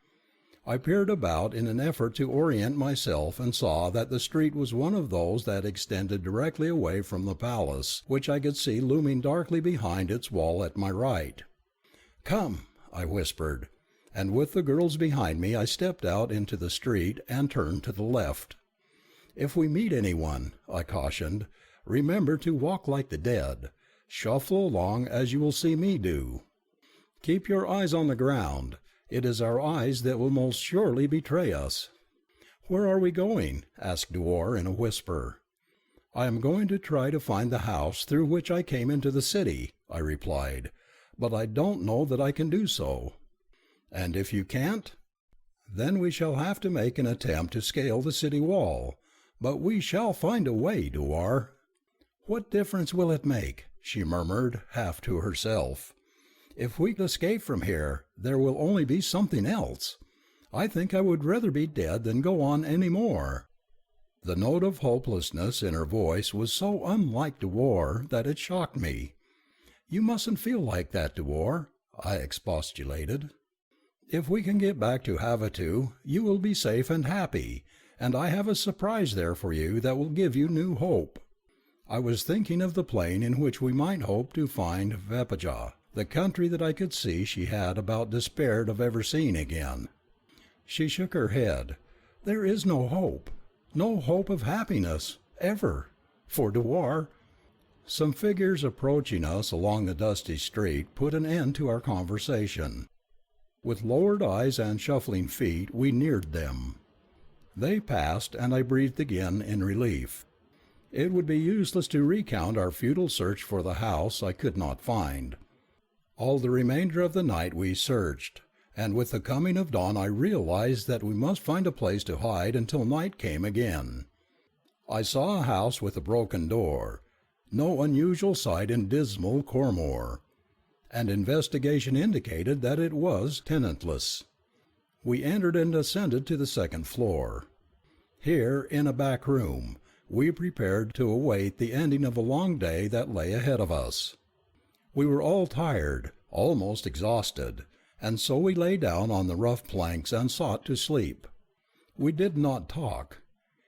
I peered about in an effort to orient myself and saw that the street was one of those that extended directly away from the palace, which I could see looming darkly behind its wall at my right. "Come," I whispered, and with the girls behind me I stepped out into the street and turned to the left. "If we meet anyone," I cautioned, "remember to walk like the dead. Shuffle along as you will see me do. Keep your eyes on the ground. It is our eyes that will most surely betray us." "Where are we going?" asked Dewar in a whisper. "I am going to try to find the house through which I came into the city," I replied, "but I don't know that I can do so." "And if you can't?" "Then we shall have to make an attempt to scale the city wall. But we shall find a way, Dewar." "What difference will it make?" she murmured, half to herself. "If we escape from here, there will only be something else. I think I would rather be dead than go on any more." The note of hopelessness in her voice was so unlike Dewar that it shocked me. "You mustn't feel like that, Dewar," I expostulated. "If we can get back to Havasu, you will be safe and happy, and I have a surprise there for you that will give you new hope." I was thinking of the plane in which we might hope to find Vepajah, the country that I could see she had about despaired of ever seeing again. She shook her head. "There is no hope of happiness, ever, for Dewar." Some figures approaching us along the dusty street put an end to our conversation. With lowered eyes and shuffling feet we neared them. They passed, and I breathed again in relief. It would be useless to recount our futile search for the house I could not find. All the remainder of the night we searched, and with the coming of dawn I realized that we must find a place to hide until night came again. I saw a house with a broken door, no unusual sight in dismal Cormor, and investigation indicated that it was tenantless. We entered and ascended to the second floor. Here, in a back room, we prepared to await the ending of a long day that lay ahead of us. We were all tired, almost exhausted, and so we lay down on the rough planks and sought to sleep. We did not talk.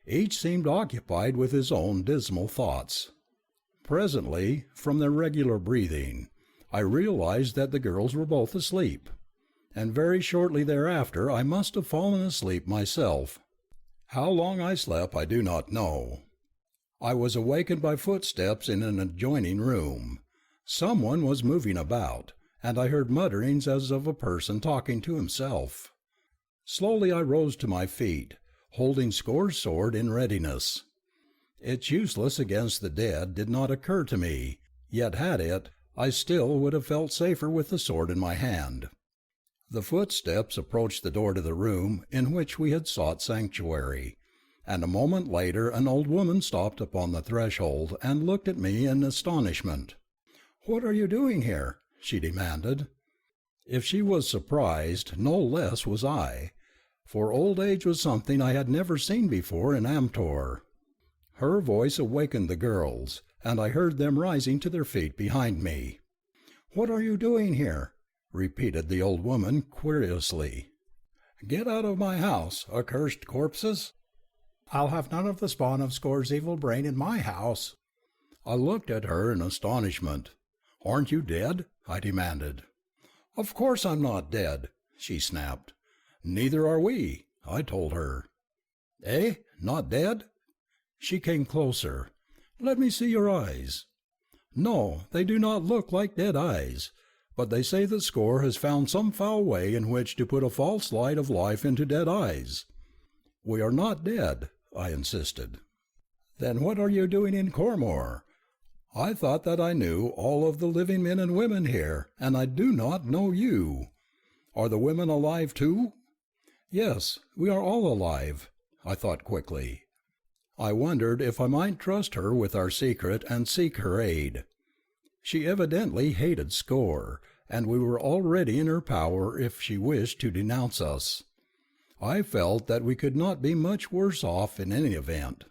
Each seemed occupied with his own dismal thoughts. Presently, from their regular breathing, I realized that the girls were both asleep, and very shortly thereafter I must have fallen asleep myself. How long I slept I do not know. I was awakened by footsteps in an adjoining room. Someone was moving about, and I heard mutterings as of a person talking to himself. Slowly I rose to my feet, holding Score's sword in readiness. Its useless against the dead did not occur to me, yet had it, I still would have felt safer with the sword in my hand. The footsteps approached the door to the room in which we had sought sanctuary, and a moment later an old woman stopped upon the threshold and looked at me in astonishment. "What are you doing here?" she demanded. If she was surprised, no less was I, for old age was something I had never seen before in Amtor. Her voice awakened the girls, and I heard them rising to their feet behind me. "What are you doing here?" repeated the old woman querulously. "Get out of my house, accursed corpses!" "I'll have none of the spawn of Score's evil brain in my house." I looked at her in astonishment. "Aren't you dead?" I demanded. "Of course I'm not dead," she snapped. "Neither are we," I told her. "Eh? Not dead?" She came closer. "Let me see your eyes." "No, they do not look like dead eyes, but they say that Score has found some foul way in which to put a false light of life into dead eyes." "We are not dead," I insisted. "Then what are you doing in Cormor? I thought that I knew all of the living men and women here, and I do not know you. Are the women alive too?" "Yes, we are all alive," I thought quickly. I wondered if I might trust her with our secret and seek her aid. She evidently hated Score, and we were already in her power if she wished to denounce us. I felt that we could not be much worse off in any event.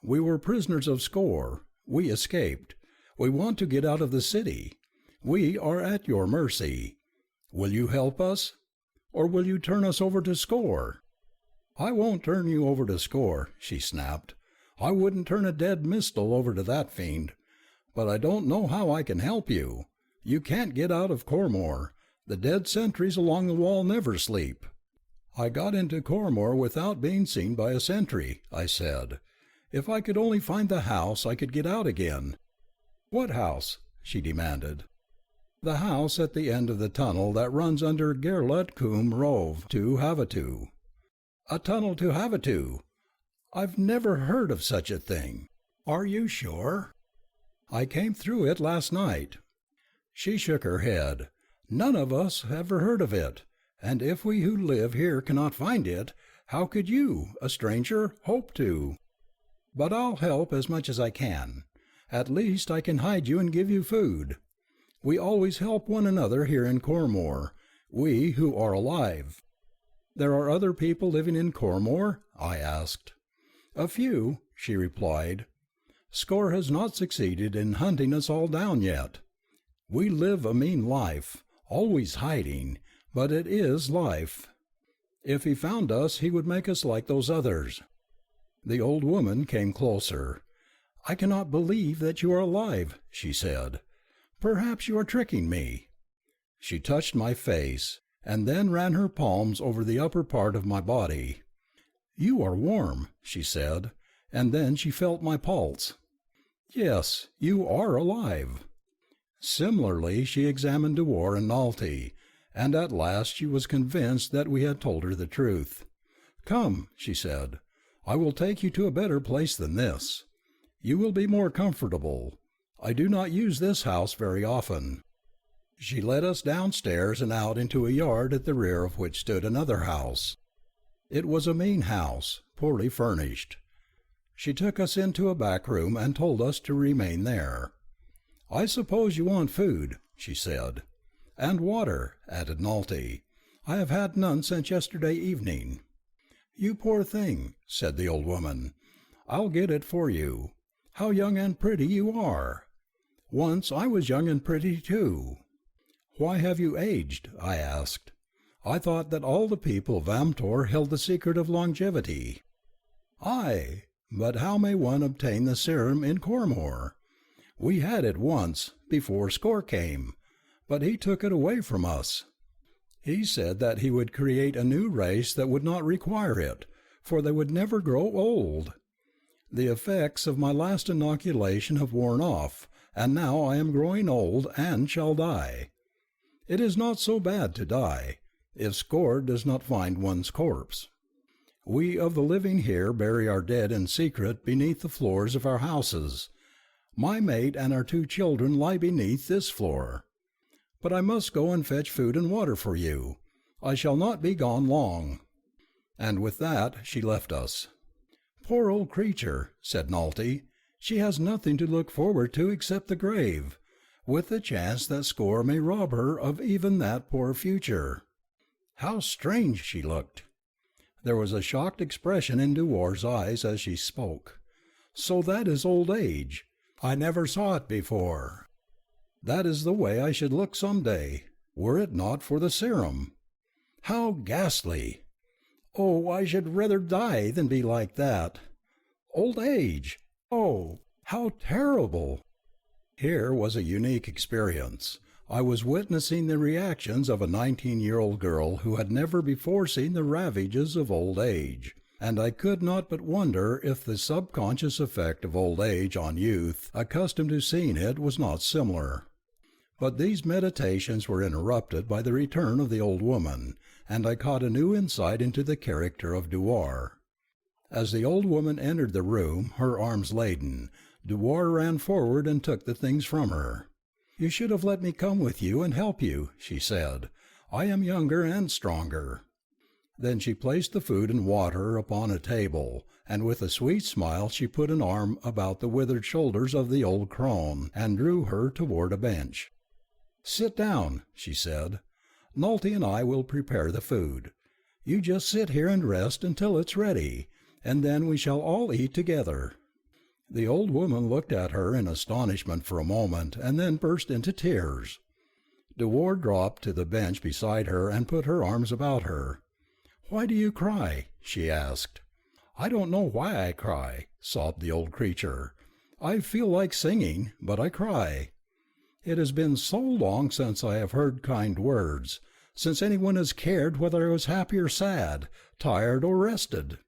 We were prisoners of Score. We escaped. We want to get out of the city. We are at your mercy. Will you help us? Or will you turn us over to Score?" "I won't turn you over to Score," she snapped. "I wouldn't turn a dead Mistal over to that fiend. But I don't know how I can help you. You can't get out of Cormor. The dead sentries along the wall never sleep." "I got into Cormor without being seen by a sentry," I said. "If I could only find the house, I could get out again." "What house?" she demanded. "The house at the end of the tunnel that runs under Gerlut Cum Rove to Havasu." "A tunnel to Havasu? I've never heard of such a thing. Are you sure?" "I came through it last night." She shook her head. "None of us ever heard of it, and if we who live here cannot find it, how could you, a stranger, hope to? But I'll help as much as I can. At least I can hide you and give you food. We always help one another here in Cormor, we who are alive." "There are other people living in Cormor?" I asked. "A few," she replied. "Score has not succeeded in hunting us all down yet. We live a mean life, always hiding, but it is life. If he found us, he would make us like those others." The old woman came closer. "I cannot believe that you are alive," she said. "Perhaps you are tricking me." She touched my face, and then ran her palms over the upper part of my body. "You are warm," she said, and then she felt my pulse. "Yes, you are alive." Similarly, she examined Dewar and Nalty, and at last she was convinced that we had told her the truth. "Come," she said, "I will take you to a better place than this. You will be more comfortable. I do not use this house very often." She led us downstairs and out into a yard at the rear of which stood another house. It was a mean house, poorly furnished. She took us into a back room and told us to remain there. "I suppose you want food," she said. "And water," added Nalty. "I have had none since yesterday evening." "You poor thing," said the old woman. "I'll get it for you. How young and pretty you are! Once I was young and pretty too." "Why have you aged?" I asked. "I thought that all the people of Amtor held the secret of longevity." "Aye, but how may one obtain the serum in Cormor? We had it once, before Score came, but he took it away from us. He said that he would create a new race that would not require it, for they would never grow old. The effects of my last inoculation have worn off, and now I am growing old and shall die. It is not so bad to die, if Score does not find one's corpse. We of the living here bury our dead in secret beneath the floors of our houses. My mate and our 2 children lie beneath this floor. But I must go and fetch food and water for you. I shall not be gone long." And with that she left us. "Poor old creature," said Nalty. "She has nothing to look forward to except the grave, with the chance that Score may rob her of even that poor future. How strange she looked!" There was a shocked expression in Dewar's eyes as she spoke. "So that is old age. I never saw it before. That is the way I should look some day, were it not for the serum. How ghastly! Oh, I should rather die than be like that. Old age! Oh, how terrible!" Here was a unique experience. I was witnessing the reactions of a 19-year-old girl who had never before seen the ravages of old age, and I could not but wonder if the subconscious effect of old age on youth accustomed to seeing it was not similar. But these meditations were interrupted by the return of the old woman, and I caught a new insight into the character of Dewar. As the old woman entered the room, her arms laden, Dewar ran forward and took the things from her. "You should have let me come with you and help you," she said. "I am younger and stronger." Then she placed the food and water upon a table, and with a sweet smile she put an arm about the withered shoulders of the old crone, and drew her toward a bench. "Sit down," she said. "Nalty and I will prepare the food. You just sit here and rest until it's ready, and then we shall all eat together." The old woman looked at her in astonishment for a moment, and then burst into tears. Dewar dropped to the bench beside her and put her arms about her. "Why do you cry?" she asked. "I don't know why I cry," sobbed the old creature. "I feel like singing, but I cry. It has been so long since I have heard kind words, since anyone has cared whether I was happy or sad, tired or rested."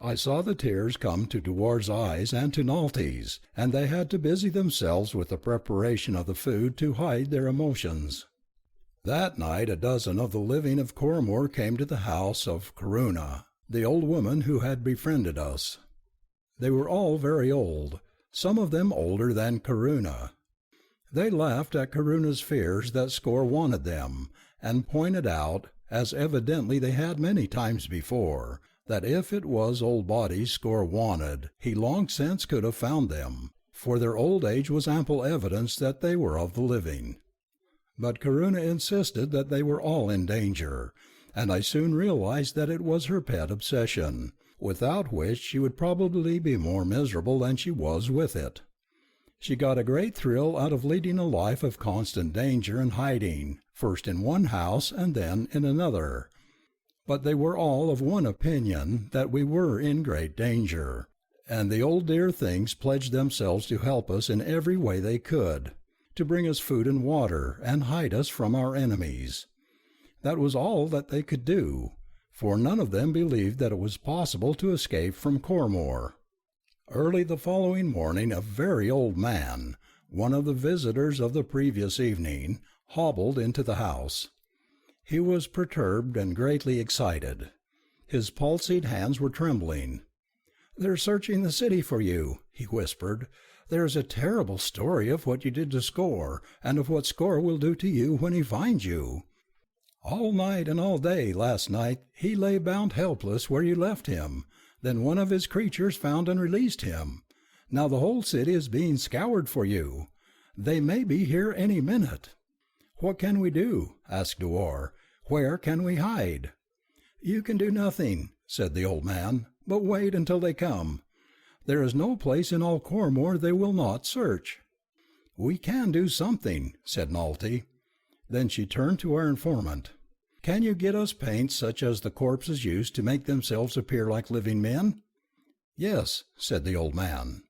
I saw the tears come to Dewar's eyes and to Nalty's, and they had to busy themselves with the preparation of the food to hide their emotions. That night a dozen of the living of Cormor came to the house of Corunna, the old woman who had befriended us. They were all very old, some of them older than Corunna. They laughed at Corunna's fears that Score wanted them, and pointed out, as evidently they had many times before, that if it was old bodies Score wanted, he long since could have found them, for their old age was ample evidence that they were of the living. But Corunna insisted that they were all in danger, and I soon realized that it was her pet obsession, without which she would probably be more miserable than she was with it. She got a great thrill out of leading a life of constant danger and hiding, first in one house and then in another. But they were all of one opinion, that we were in great danger, and the old dear things pledged themselves to help us in every way they could, to bring us food and water, and hide us from our enemies. That was all that they could do, for none of them believed that it was possible to escape from Cormor. Early the following morning a very old man, one of the visitors of the previous evening, hobbled into the house. He was perturbed and greatly excited. His palsied hands were trembling. "They're searching the city for you," he whispered. "There is a terrible story of what you did to Score, and of what Score will do to you when he finds you. All night and all day last night he lay bound helpless where you left him. Then one of his creatures found and released him. Now the whole city is being scoured for you. They may be here any minute." "What can we do?" asked Dewar. "Where can we hide?" "You can do nothing," said the old man, "but wait until they come. There is no place in all Cormor they will not search." "We can do something," said Nalty. Then she turned to our informant. "Can you get us paints such as the corpses use to make themselves appear like living men?" "Yes," said the old man.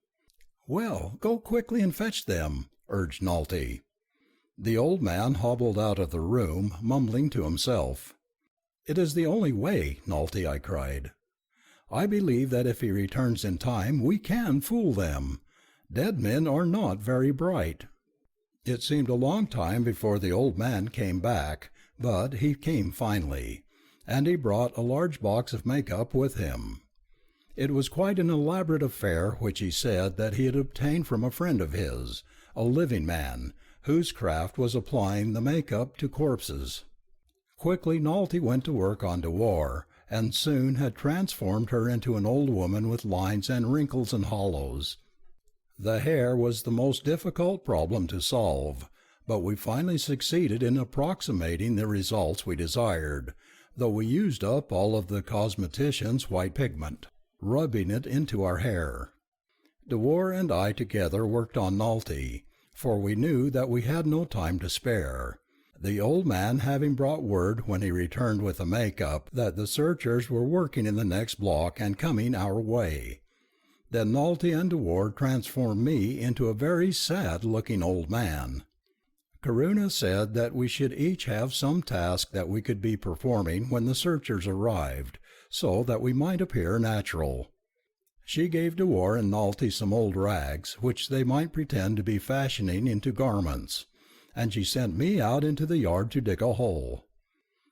"Well, go quickly and fetch them," urged Nalty. The old man hobbled out of the room, mumbling to himself. "It is the only way, Nalty," I cried. "I believe that if he returns in time we can fool them. Dead men are not very bright." It seemed a long time before the old man came back, but he came finally, and he brought a large box of make-up with him. It was quite an elaborate affair which he said that he had obtained from a friend of his, a living man, whose craft was applying the make-up to corpses. Quickly Nalty went to work on Dewar, and soon had transformed her into an old woman with lines and wrinkles and hollows. The hair was the most difficult problem to solve, but we finally succeeded in approximating the results we desired, though we used up all of the cosmetician's white pigment, rubbing it into our hair. Dewar and I together worked on Nalty, for we knew that we had no time to spare, the old man having brought word when he returned with the make-up that the searchers were working in the next block and coming our way. Then Nalty and Dewar transformed me into a very sad-looking old man. Karuna said that we should each have some task that we could be performing when the searchers arrived, so that we might appear natural. She gave Dewar and Nalty some old rags, which they might pretend to be fashioning into garments, and she sent me out into the yard to dig a hole.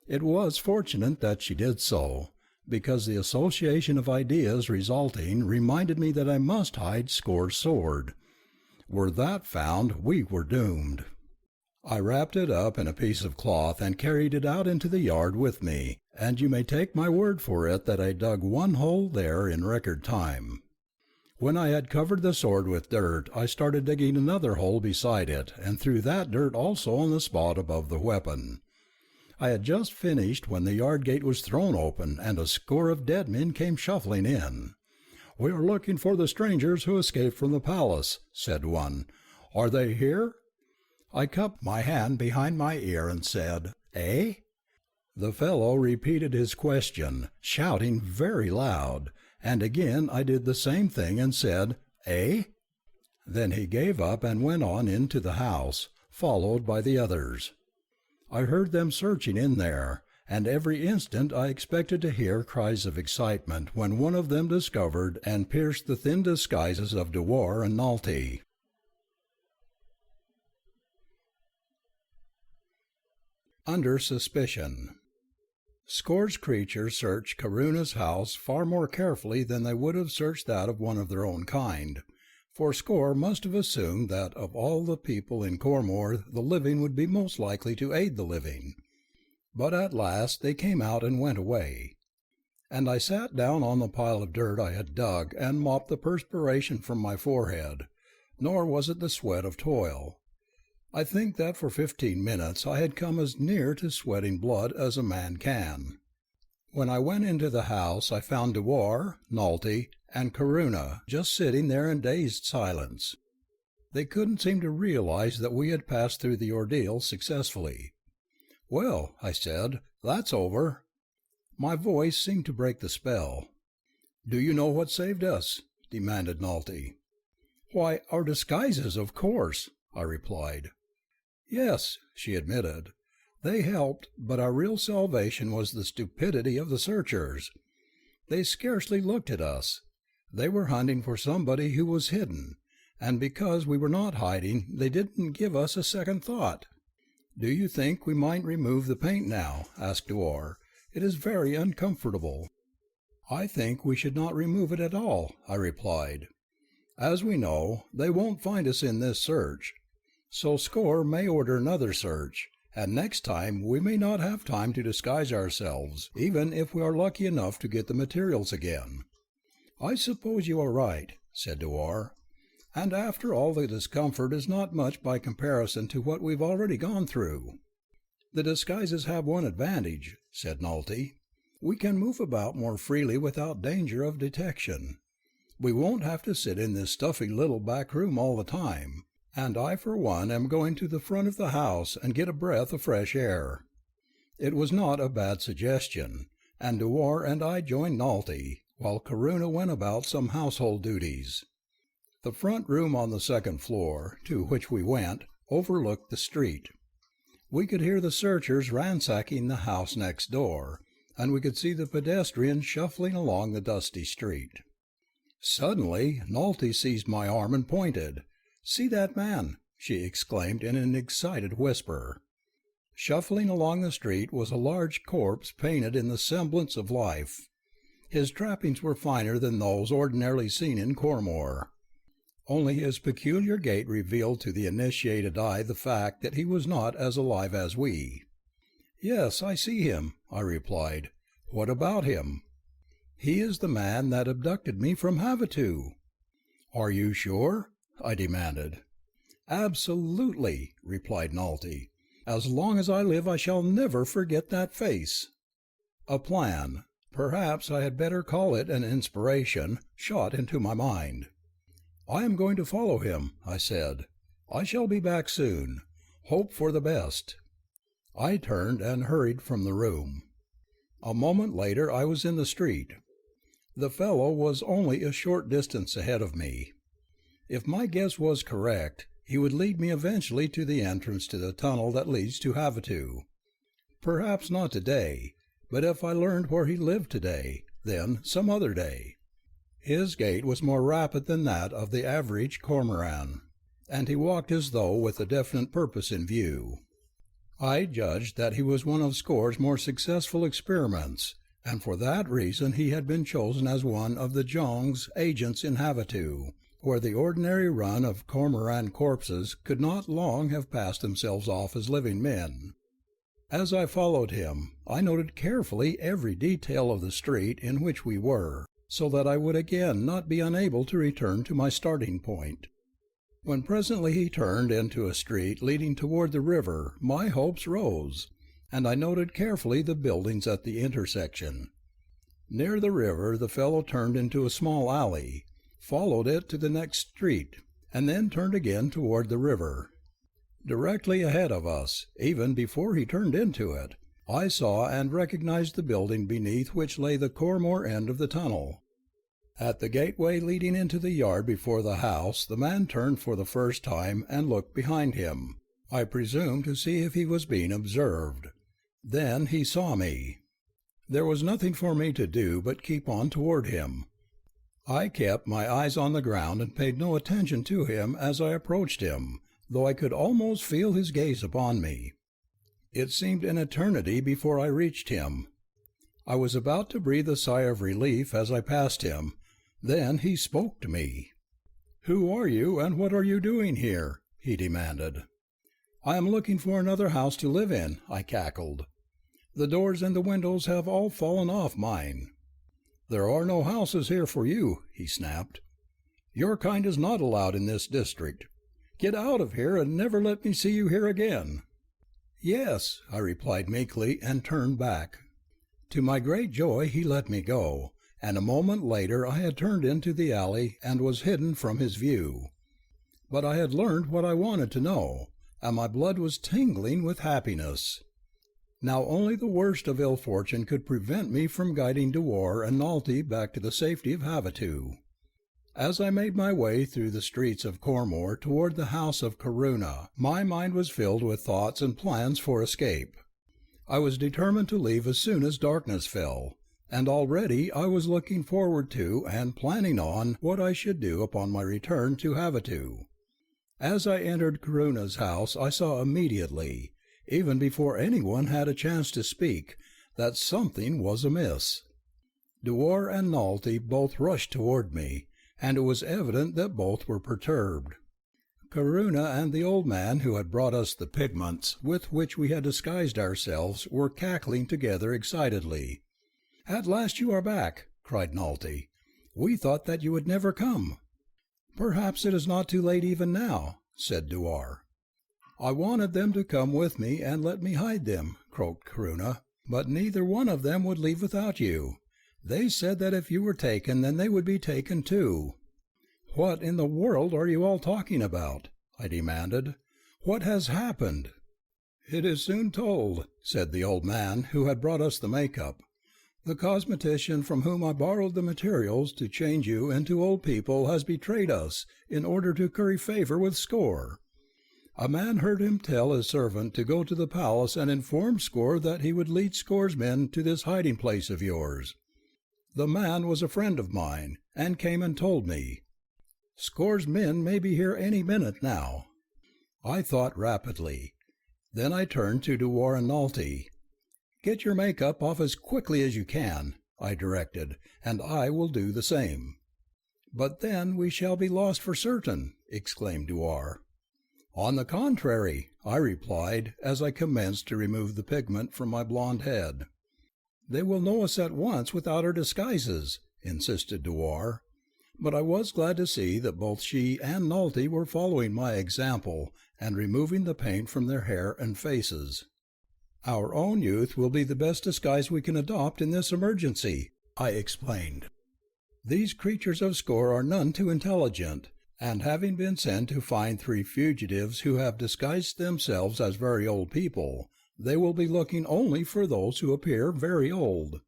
It was fortunate that she did so, because the association of ideas resulting reminded me that I must hide Score's sword. Were that found, we were doomed. I wrapped it up in a piece of cloth and carried it out into the yard with me, and you may take my word for it that I dug one hole there in record time. When I had covered the sword with dirt, I started digging another hole beside it, and threw that dirt also on the spot above the weapon. I had just finished when the yard gate was thrown open, and a score of dead men came shuffling in. "We are looking for the strangers who escaped from the palace," said one. "Are they here?" I cupped my hand behind my ear and said, "Eh?" The fellow repeated his question, shouting very loud, and again I did the same thing and said, "Eh?" Then he gave up and went on into the house, followed by the others. I heard them searching in there, and every instant I expected to hear cries of excitement when one of them discovered and pierced the thin disguises of Dewar and Nalty. Under suspicion. Score's creatures searched Karuna's house far more carefully than they would have searched that of one of their own kind, for Score must have assumed that of all the people in Cormor the living would be most likely to aid the living. But at last they came out and went away, and I sat down on the pile of dirt I had dug and mopped the perspiration from my forehead, nor was it the sweat of toil. I think that for 15 minutes I had come as near to sweating blood as a man can. When I went into the house, I found Dewar, Nolte, and Corunna just sitting there in dazed silence. They couldn't seem to realize that we had passed through the ordeal successfully. "Well," I said, "that's over." My voice seemed to break the spell. "Do you know what saved us?" demanded Nolte. "Why, our disguises, of course," I replied. "Yes," she admitted. "They helped, but our real salvation was the stupidity of the searchers. They scarcely looked at us. They were hunting for somebody who was hidden, and because we were not hiding, they didn't give us a second thought." "Do you think we might remove the paint now?" asked Dewar. "It is very uncomfortable." "I think we should not remove it at all," I replied. "As we know, they won't find us in this search. So Score may order another search, and next time we may not have time to disguise ourselves, even if we are lucky enough to get the materials again." "I suppose you are right," said Dewar. "And after all, the discomfort is not much by comparison to what we've already gone through." "The disguises have one advantage," said Nolte. "We can move about more freely without danger of detection. We won't have to sit in this stuffy little back room all the time, and I for one am going to the front of the house and get a breath of fresh air." It was not a bad suggestion, and Dewar and I joined Nolte, while Corunna went about some household duties. The front room on the second floor, to which we went, overlooked the street. We could hear the searchers ransacking the house next door, and we could see the pedestrians shuffling along the dusty street. Suddenly, Nolte seized my arm and pointed. "See that man!" she exclaimed in an excited whisper. Shuffling along the street was a large corpse painted in the semblance of life. His trappings were finer than those ordinarily seen in Cormor. Only his peculiar gait revealed to the initiated eye the fact that he was not as alive as we. "Yes, I see him," I replied. "What about him?" "He is the man that abducted me from Havasu." "Are you sure?" I demanded. "Absolutely," replied Nolte. "As long as I live I shall never forget that face." A plan, perhaps I had better call it an inspiration, shot into my mind. "I am going to follow him," I said. "I shall be back soon. Hope for the best." I turned and hurried from the room. A moment later I was in the street. The fellow was only a short distance ahead of me. If my guess was correct, he would lead me eventually to the entrance to the tunnel that leads to Havasu. Perhaps not today, but if I learned where he lived today, then some other day. His gait was more rapid than that of the average cormoran, and he walked as though with a definite purpose in view. I judged that he was one of Score's more successful experiments, and for that reason he had been chosen as one of the Jong's agents in Havasu, where the ordinary run of cormoran corpses could not long have passed themselves off as living men. As I followed him, I noted carefully every detail of the street in which we were, so that I would again not be unable to return to my starting point. When presently he turned into a street leading toward the river, my hopes rose, and I noted carefully the buildings at the intersection. Near the river the fellow turned into a small alley, followed it to the next street, and then turned again toward the river. Directly ahead of us, even before he turned into it, I saw and recognized the building beneath which lay the Cormor end of the tunnel. At the gateway leading into the yard before the house, the man turned for the first time and looked behind him, I presume to see if he was being observed. Then he saw me. There was nothing for me to do but keep on toward him. I kept my eyes on the ground and paid no attention to him as I approached him, though I could almost feel his gaze upon me. It seemed an eternity before I reached him. I was about to breathe a sigh of relief as I passed him. Then he spoke to me. "Who are you, and what are you doing here?" he demanded. "I am looking for another house to live in," I cackled. "The doors and the windows have all fallen off mine." "There are no houses here for you," he snapped. "Your kind is not allowed in this district. Get out of here and never let me see you here again." "Yes," I replied meekly, and turned back. To my great joy he let me go, and a moment later I had turned into the alley and was hidden from his view. But I had learned what I wanted to know, and my blood was tingling with happiness. Now only the worst of ill fortune could prevent me from guiding Dewar and Nalty back to the safety of Havasu. As I made my way through the streets of Cormor toward the house of Karuna, my mind was filled with thoughts and plans for escape. I was determined to leave as soon as darkness fell, and already I was looking forward to and planning on what I should do upon my return to Havasu. As I entered Karuna's house, I saw immediately, even before anyone had a chance to speak, that something was amiss. Dewar and Nalty both rushed toward me, and it was evident that both were perturbed. Karuna and the old man who had brought us the pigments with which we had disguised ourselves were cackling together excitedly. "At last you are back," cried Nalty. "We thought that you would never come." "Perhaps it is not too late even now," said Dewar. "I wanted them to come with me and let me hide them," croaked Karuna, "but neither one of them would leave without you. They said that if you were taken, then they would be taken too." "What in the world are you all talking about?" I demanded. "What has happened?" "It is soon told," said the old man who had brought us the make-up. "The cosmetician from whom I borrowed the materials to change you into old people has betrayed us in order to curry favor with Score. A man heard him tell his servant to go to the palace and inform Score that he would lead Score's men to this hiding place of yours. The man was a friend of mine, and came and told me. Score's men may be here any minute now." I thought rapidly. Then I turned to Dewar and Nalty. "Get your make-up off as quickly as you can," I directed, "and I will do the same." "But then we shall be lost for certain," exclaimed Dewar. "On the contrary," I replied, as I commenced to remove the pigment from my blond head. "They will know us at once without our disguises," insisted Dewar. But I was glad to see that both she and Nalty were following my example and removing the paint from their hair and faces. "Our own youth will be the best disguise we can adopt in this emergency," I explained. "These creatures of Score are none too intelligent, and having been sent to find 3 fugitives who have disguised themselves as very old people, they will be looking only for those who appear very old.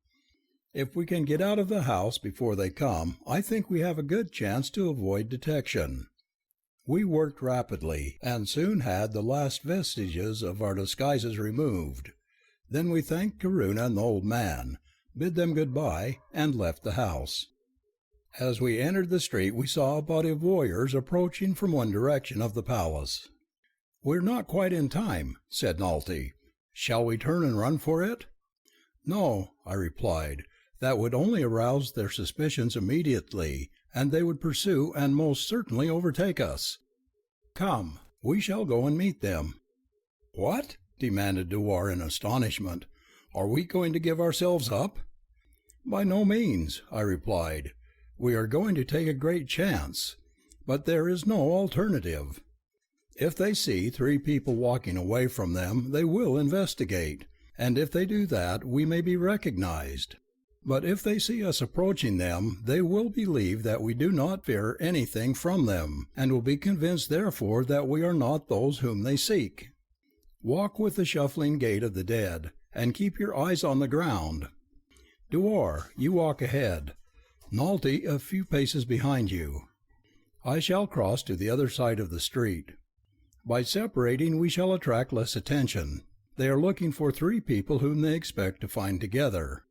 If we can get out of the house before they come, I think we have a good chance to avoid detection." We worked rapidly, and soon had the last vestiges of our disguises removed. Then we thanked Karuna and the old man, bid them good-bye, and left the house. As we entered the street, we saw a body of warriors approaching from one direction of the palace. "We're not quite in time," said Nalty. "Shall we turn and run for it?" "No," I replied. "That would only arouse their suspicions immediately, and they would pursue and most certainly overtake us. Come, we shall go and meet them." "What?" demanded Dewar in astonishment. "Are we going to give ourselves up?" "By no means," I replied. "We are going to take a great chance, but there is no alternative. If they see 3 people walking away from them, they will investigate, and if they do that, we may be recognized. But if they see us approaching them, they will believe that we do not fear anything from them, and will be convinced therefore that we are not those whom they seek. Walk with the shuffling gait of the dead, and keep your eyes on the ground. Dewar, you walk ahead. Nalty a few paces behind you. I shall cross to the other side of the street. By separating, we shall attract less attention. They are looking for 3 people whom they expect to find together."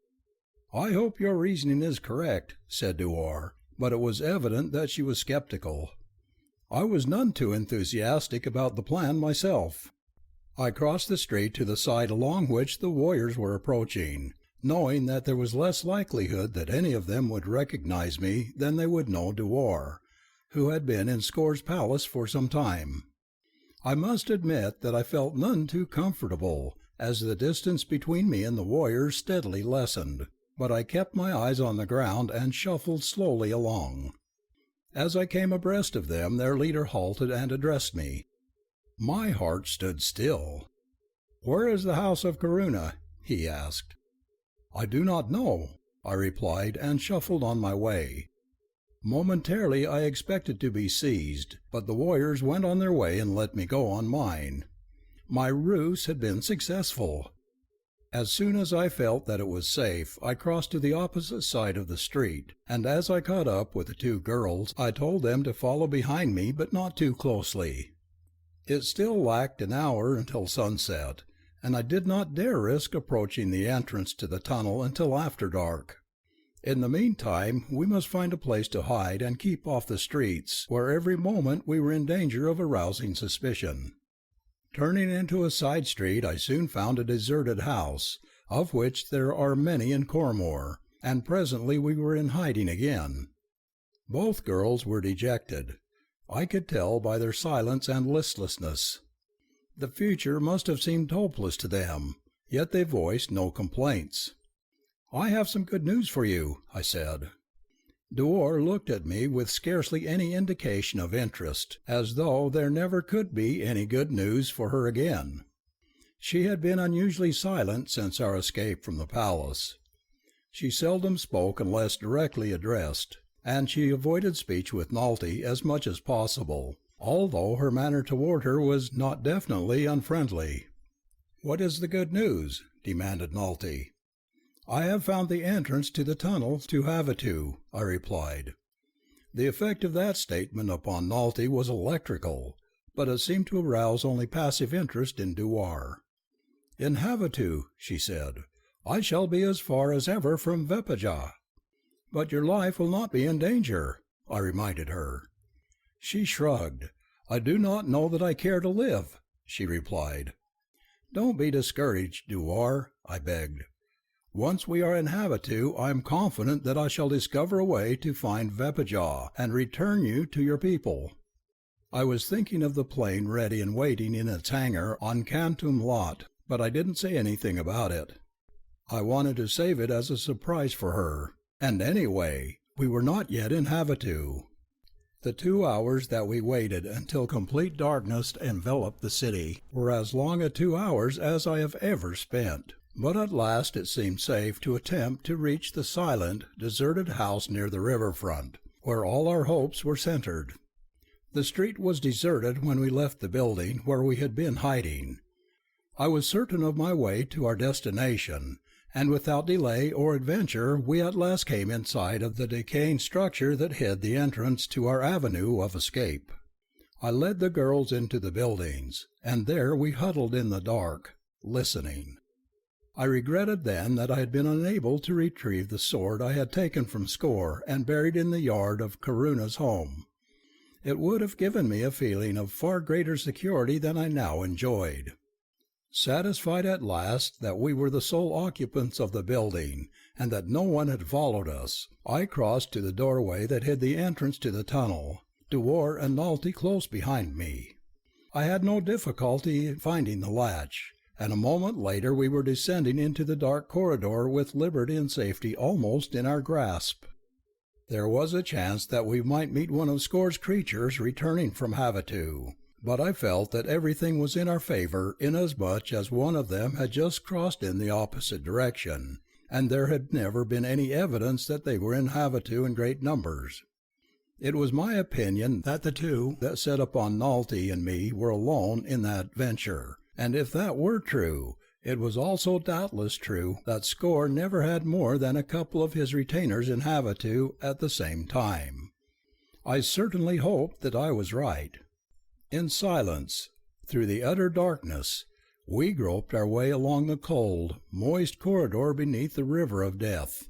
"I hope your reasoning is correct," said Dewar, but it was evident that she was skeptical. I was none too enthusiastic about the plan myself. I crossed the street to the side along which the warriors were approaching, knowing that there was less likelihood that any of them would recognize me than they would know Dewar, who had been in Score's palace for some time. I must admit that I felt none too comfortable, as the distance between me and the warriors steadily lessened, but I kept my eyes on the ground and shuffled slowly along. As I came abreast of them, their leader halted and addressed me. My heart stood still. "Where is the house of Karuna?" he asked. "I do not know," I replied, and shuffled on my way. Momentarily I expected to be seized, but the warriors went on their way and let me go on mine. My ruse had been successful. As soon as I felt that it was safe, I crossed to the opposite side of the street, and as I caught up with the two girls, I told them to follow behind me, but not too closely. It still lacked an hour until sunset, and I did not dare risk approaching the entrance to the tunnel until after dark. In the meantime, we must find a place to hide and keep off the streets, where every moment we were in danger of arousing suspicion. Turning into a side street, I soon found a deserted house, of which there are many in Cormor, and presently we were in hiding again. Both girls were dejected. I could tell by their silence and listlessness. The future must have seemed hopeless to them, yet they voiced no complaints. "I have some good news for you," I said. Duor looked at me with scarcely any indication of interest, as though there never could be any good news for her again. She had been unusually silent since our escape from the palace. She seldom spoke unless directly addressed, and she avoided speech with Nalty as much as possible, although her manner toward her was not definitely unfriendly. "What is the good news?" demanded Nalty. "I have found the entrance to the tunnel to Havasu," I replied. The effect of that statement upon Nalty was electrical, but it seemed to arouse only passive interest in Duar. "In Havasu," she said, "I shall be as far as ever from Vepaja." "But your life will not be in danger," I reminded her. She shrugged. "I do not know that I care to live," she replied. "Don't be discouraged, Duar," I begged. "Once we are in Havasu, I am confident that I shall discover a way to find Vepaja and return you to your people." I was thinking of the plane ready and waiting in its hangar on Cantum Lot, but I didn't say anything about it. I wanted to save it as a surprise for her, and anyway, we were not yet in Havasu. The 2 hours that we waited until complete darkness enveloped the city were as long a 2 hours as I have ever spent. But at last it seemed safe to attempt to reach the silent, deserted house near the riverfront, where all our hopes were centered. The street was deserted when we left the building where we had been hiding. I was certain of my way to our destination, and without delay or adventure we at last came in sight of the decaying structure that hid the entrance to our avenue of escape. I led the girls into the buildings, and there we huddled in the dark, listening. I regretted then that I had been unable to retrieve the sword I had taken from Score and buried in the yard of Karuna's home. It would have given me a feeling of far greater security than I now enjoyed. Satisfied at last that we were the sole occupants of the building, and that no one had followed us, I crossed to the doorway that hid the entrance to the tunnel, Duor and Nalty close behind me. I had no difficulty in finding the latch, and a moment later we were descending into the dark corridor with liberty and safety almost in our grasp. There was a chance that we might meet one of Score's creatures returning from Havasu, but I felt that everything was in our favor inasmuch as one of them had just crossed in the opposite direction, and there had never been any evidence that they were in Havasu in great numbers. It was my opinion that the two that set upon Nalty and me were alone in that venture, and if that were true, it was also doubtless true that Score never had more than a couple of his retainers in Havasu at the same time. I certainly hoped that I was right. In silence, through the utter darkness, we groped our way along the cold, moist corridor beneath the river of death.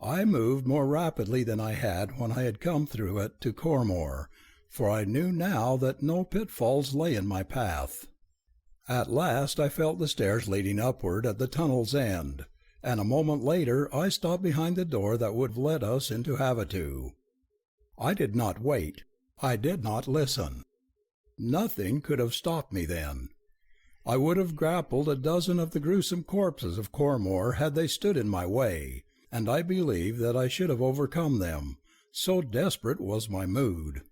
I moved more rapidly than I had when I had come through it to Cormor, for I knew now that no pitfalls lay in my path. At last I felt the stairs leading upward at the tunnel's end, and a moment later I stopped behind the door that would have led us into Havasu. I did not wait. I did not listen. Nothing could have stopped me then. I would have grappled a dozen of the gruesome corpses of Cormor had they stood in my way, and I believe that I should have overcome them, so desperate was my mood.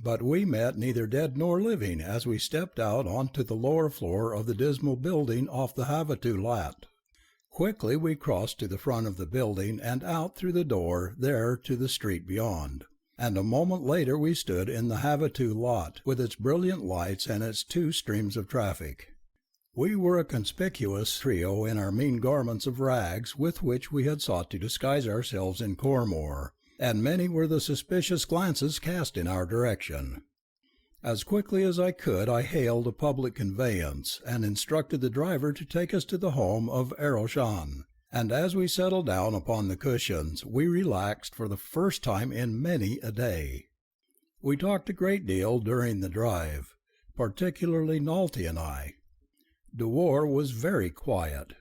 But we met neither dead nor living as we stepped out onto the lower floor of the dismal building off the Havasu Lat. Quickly we crossed to the front of the building and out through the door there to the street beyond, and a moment later we stood in the Havasu lot with its brilliant lights and its two streams of traffic. We were a conspicuous trio in our mean garments of rags with which we had sought to disguise ourselves in Cormor, and many were the suspicious glances cast in our direction. As quickly as I could I hailed a public conveyance, and instructed the driver to take us to the home of Aroshan, and as we settled down upon the cushions we relaxed for the first time in many a day. We talked a great deal during the drive, particularly Nalty and I. Dewar was very quiet.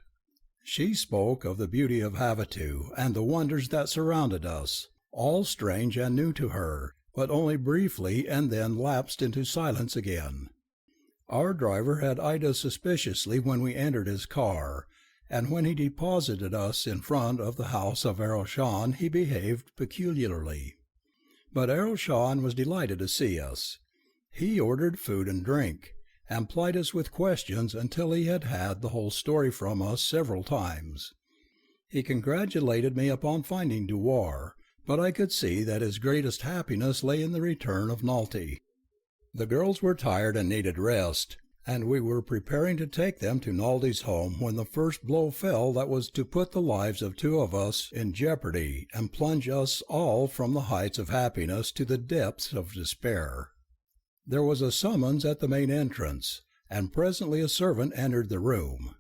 She spoke of the beauty of Havasu and the wonders that surrounded us, all strange and new to her, but only briefly, and then lapsed into silence again. Our driver had eyed us suspiciously when we entered his car, and when he deposited us in front of the house of Aroshan he behaved peculiarly. But Aroshan was delighted to see us. He ordered food and drink, and plied us with questions until he had had the whole story from us several times. He congratulated me upon finding Dewar, but I could see that his greatest happiness lay in the return of Nalty. The girls were tired and needed rest, and we were preparing to take them to Nalty's home when the first blow fell that was to put the lives of two of us in jeopardy and plunge us all from the heights of happiness to the depths of despair. There was a summons at the main entrance, and presently a servant entered the room.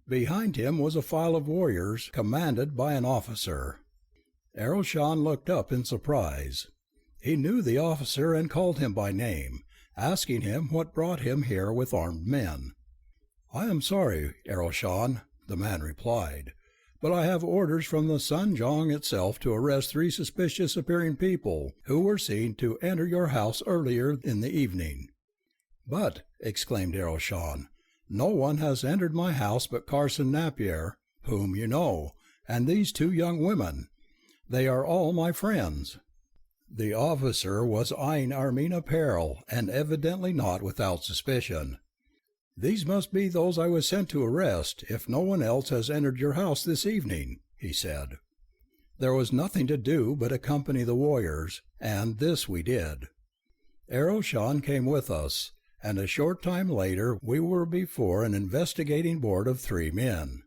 Behind him was a file of warriors, commanded by an officer. Aroshan looked up in surprise. He knew the officer and called him by name, asking him what brought him here with armed men. "I am sorry, Aroshan," the man replied, "but I have orders from the Sanjong itself to arrest 3 suspicious-appearing people who were seen to enter your house earlier in the evening." "But," exclaimed Aroshan, "no one has entered my house but Carson Napier, whom you know, and these 2 young women. They are all my friends." The officer was eyeing our mean apparel, and evidently not without suspicion. "These must be those I was sent to arrest, if no one else has entered your house this evening," he said. There was nothing to do but accompany the warriors, and this we did. Aroshan came with us, and a short time later we were before an investigating board of 3 men.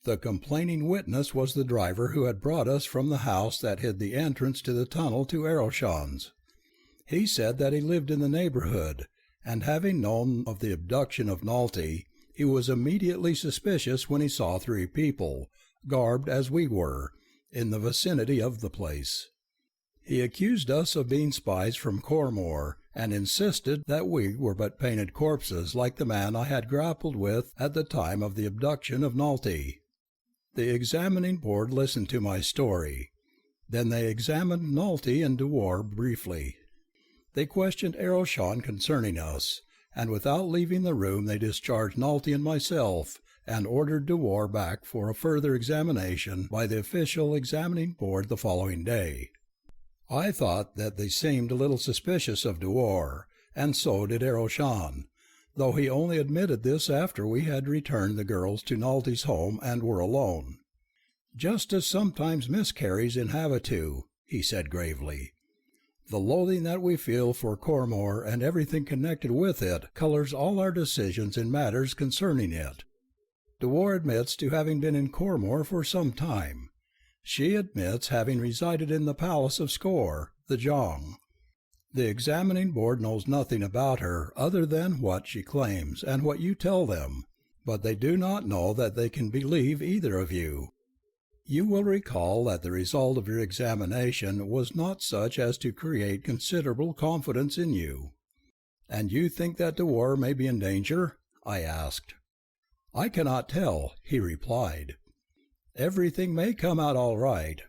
The complaining witness was the driver who had brought us from the house that hid the entrance to the tunnel to Aroshan's. He said that he lived in the neighborhood, and having known of the abduction of Nalty, he was immediately suspicious when he saw 3 people, garbed as we were, in the vicinity of the place. He accused us of being spies from Cormor, and insisted that we were but painted corpses like the man I had grappled with at the time of the abduction of Nalty. The examining board listened to my story. Then they examined Nalty and Dewar briefly. They questioned Aroshan concerning us, and without leaving the room they discharged Nalty and myself, and ordered Dewar back for a further examination by the official examining board the following day. I thought that they seemed a little suspicious of Dewar, and so did Aroshan, though he only admitted this after we had returned the girls to Nalty's home and were alone. "Justice sometimes miscarries in Havasu," he said gravely. "The loathing that we feel for Cormor and everything connected with it colors all our decisions in matters concerning it. Dewar admits to having been in Cormor for some time. She admits having resided in the palace of Skor, the Jong. The examining board knows nothing about her other than what she claims and what you tell them, but they do not know that they can believe either of you. You will recall that the result of your examination was not such as to create considerable confidence in you." "And you think that Dewar may be in danger?" I asked. "I cannot tell," he replied. "Everything may come out all right.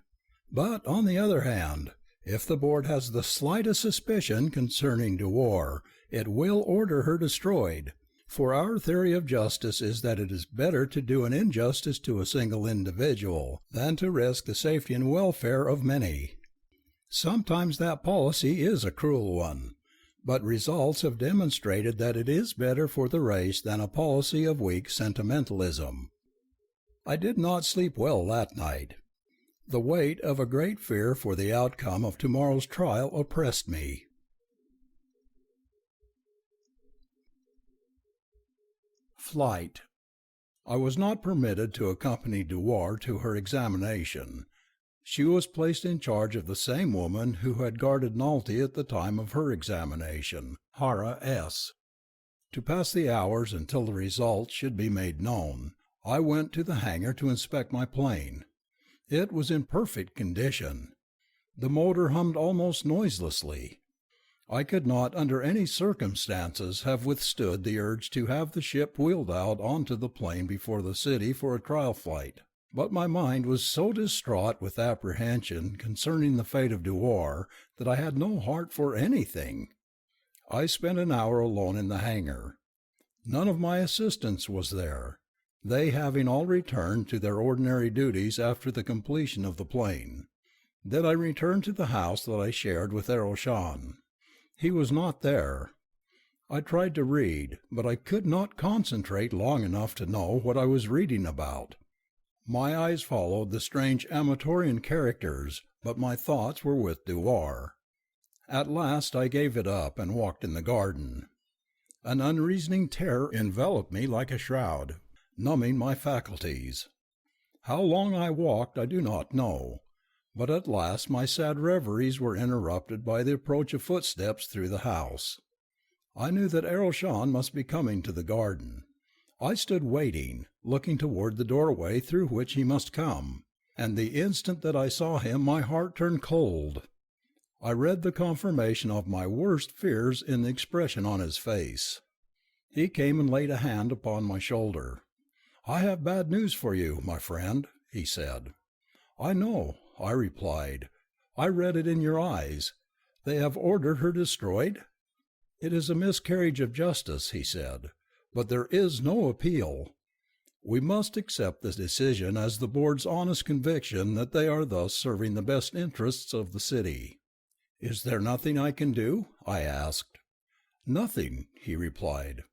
But, on the other hand, if the board has the slightest suspicion concerning Dewar, it will order her destroyed, for our theory of justice is that it is better to do an injustice to a single individual than to risk the safety and welfare of many. Sometimes that policy is a cruel one, but results have demonstrated that it is better for the race than a policy of weak sentimentalism." I did not sleep well that night. The weight of a great fear for the outcome of tomorrow's trial oppressed me. Flight. I was not permitted to accompany Dewar to her examination. She was placed in charge of the same woman who had guarded Nalty at the time of her examination, Hara S. To pass the hours until the results should be made known, I went to the hangar to inspect my plane. It was in perfect condition. The motor hummed almost noiselessly. I could not, under any circumstances, have withstood the urge to have the ship wheeled out onto the plain before the city for a trial flight. But my mind was so distraught with apprehension concerning the fate of Dewar that I had no heart for anything. I spent an hour alone in the hangar. None of my assistants was there, they having all returned to their ordinary duties after the completion of the plane. Then I returned to the house that I shared with Eroshan. He was not there. I tried to read, but I could not concentrate long enough to know what I was reading about. My eyes followed the strange Amatorian characters, but my thoughts were with Dewar. At last I gave it up and walked in the garden. An unreasoning terror enveloped me like a shroud, numbing my faculties. How long I walked I do not know, but at last my sad reveries were interrupted by the approach of footsteps through the house. I knew that Eroshan must be coming to the garden. I stood waiting, looking toward the doorway through which he must come, and the instant that I saw him my heart turned cold. I read the confirmation of my worst fears in the expression on his face. He came and laid a hand upon my shoulder. "I have bad news for you, my friend," he said. "I know," I replied. "I read it in your eyes. They have ordered her destroyed?" "It is a miscarriage of justice," he said, "but there is no appeal. We must accept this decision as the board's honest conviction that they are thus serving the best interests of the city." "Is there nothing I can do?" I asked. "Nothing," he replied.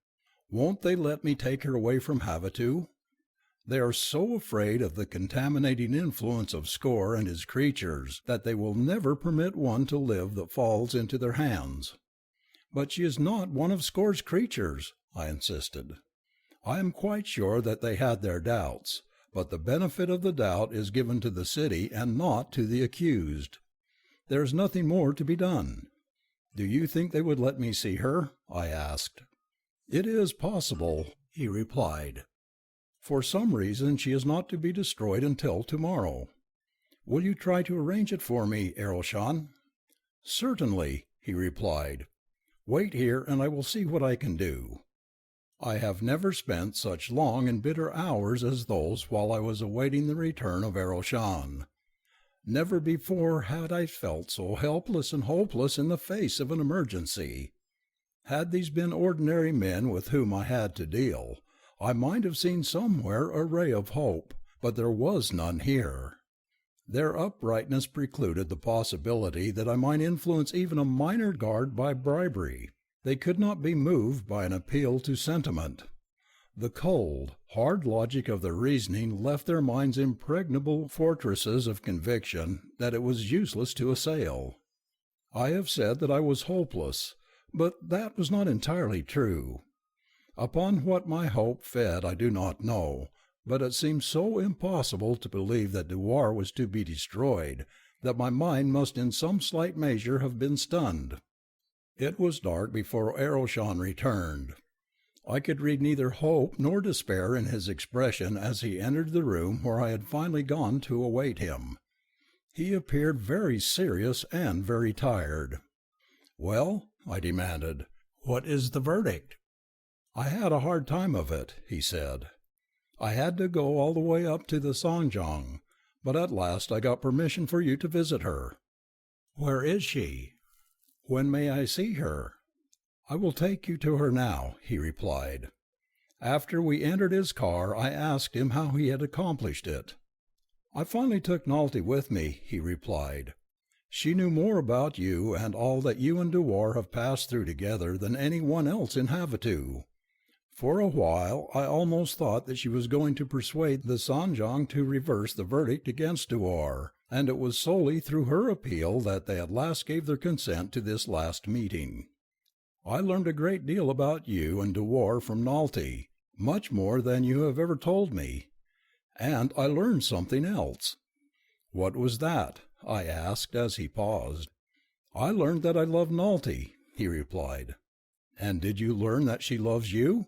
"Won't they let me take her away from Havasu? They are so afraid of the contaminating influence of Skor and his creatures that they will never permit one to live that falls into their hands." "But she is not one of Skor's creatures," I insisted. "I am quite sure that they had their doubts, but the benefit of the doubt is given to the city and not to the accused. There is nothing more to be done." "Do you think they would let me see her?" I asked. "It is possible," he replied. "For some reason she is not to be destroyed until tomorrow. Will you try to arrange it for me, Eroshan?" "Certainly," he replied. "Wait here and I will see what I can do." I have never spent such long and bitter hours as those while I was awaiting the return of Eroshan. Never before had I felt so helpless and hopeless in the face of an emergency. Had these been ordinary men with whom I had to deal, I might have seen somewhere a ray of hope, but there was none here. Their uprightness precluded the possibility that I might influence even a minor guard by bribery. They could not be moved by an appeal to sentiment. The cold, hard logic of their reasoning left their minds impregnable fortresses of conviction that it was useless to assail. I have said that I was hopeless, but that was not entirely true. Upon what my hope fed I do not know, but it seemed so impossible to believe that Dewar was to be destroyed that my mind must in some slight measure have been stunned. It was dark before Eroshan returned. I could read neither hope nor despair in his expression as he entered the room where I had finally gone to await him. He appeared very serious and very tired. "Well," I demanded, "what is the verdict?" "I had a hard time of it," he said. "I had to go all the way up to the Sanjang, but at last I got permission for you to visit her." "Where is she?" "When may I see her?" "I will take you to her now," he replied. After we entered his car, I asked him how he had accomplished it. "I finally took Nalty with me," he replied. "She knew more about you and all that you and Dewar have passed through together than any one else in Havasu. For a while I almost thought that she was going to persuade the Sanjang to reverse the verdict against Dewar, and it was solely through her appeal that they at last gave their consent to this last meeting. I learned a great deal about you and Dewar from Nalty, much more than you have ever told me. And I learned something else. What was that? I asked as he paused. I learned that I love Nalty, he replied. And did you learn that she loves you?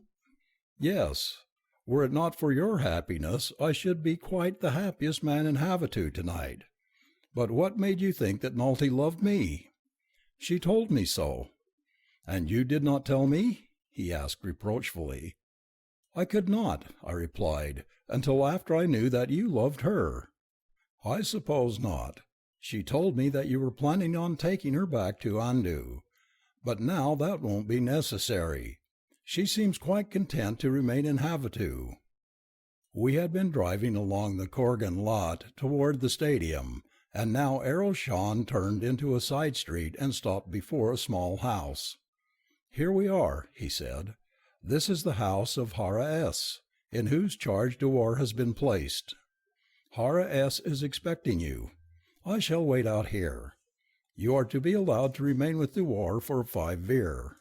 Yes. Were it not for your happiness, I should be quite the happiest man in Havasu tonight. But what made you think that Nalty loved me? She told me so. And you did not tell me? He asked reproachfully. I could not, I replied, until after I knew that you loved her. I suppose not. She told me that you were planning on taking her back to Andu. But now that won't be necessary. She seems quite content to remain in Havasu. We had been driving along the Corgan lot toward the stadium, and now Arrowshawn turned into a side street and stopped before a small house. Here we are, he said. This is the house of Hara S., in whose charge Dewar has been placed. Hara S. is expecting you. I shall wait out here. You are to be allowed to remain with Dewar for 5 veer.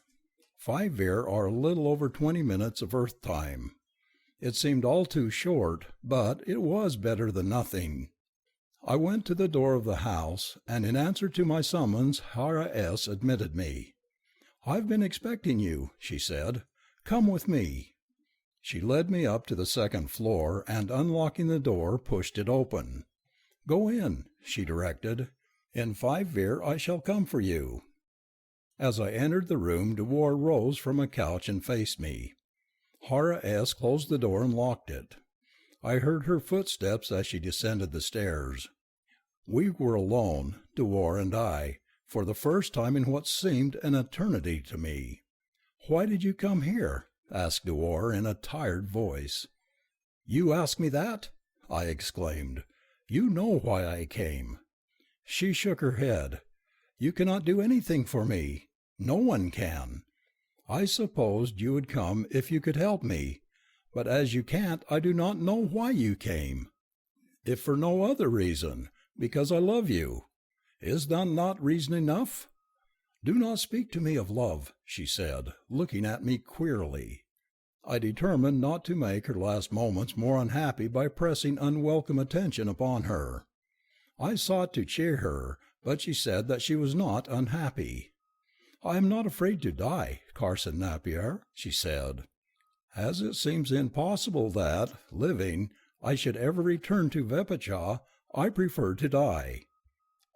5 veer are a little over 20 minutes of Earth time. It seemed all too short, but it was better than nothing. I went to the door of the house, and in answer to my summons, Hara S. admitted me. I've been expecting you, she said. Come with me. She led me up to the 2nd floor, and unlocking the door, pushed it open. Go in, she directed. In 5 veer I shall come for you. As I entered the room, Dewar rose from a couch and faced me. Hara S. closed the door and locked it. I heard her footsteps as she descended the stairs. We were alone, Dewar and I, for the first time in what seemed an eternity to me. Why did you come here? Asked Dewar in a tired voice. You ask me that? I exclaimed. You know why I came. She shook her head. You cannot do anything for me. No one can. I supposed you would come if you could help me, but as you can't, I do not know why you came. If for no other reason, because I love you. Is that not reason enough? Do not speak to me of love, she said, looking at me queerly. I determined not to make her last moments more unhappy by pressing unwelcome attention upon her. I sought to cheer her, but she said that she was not unhappy. I am not afraid to die, Carson Napier, she said. As it seems impossible that, living, I should ever return to Vepacha, I prefer to die.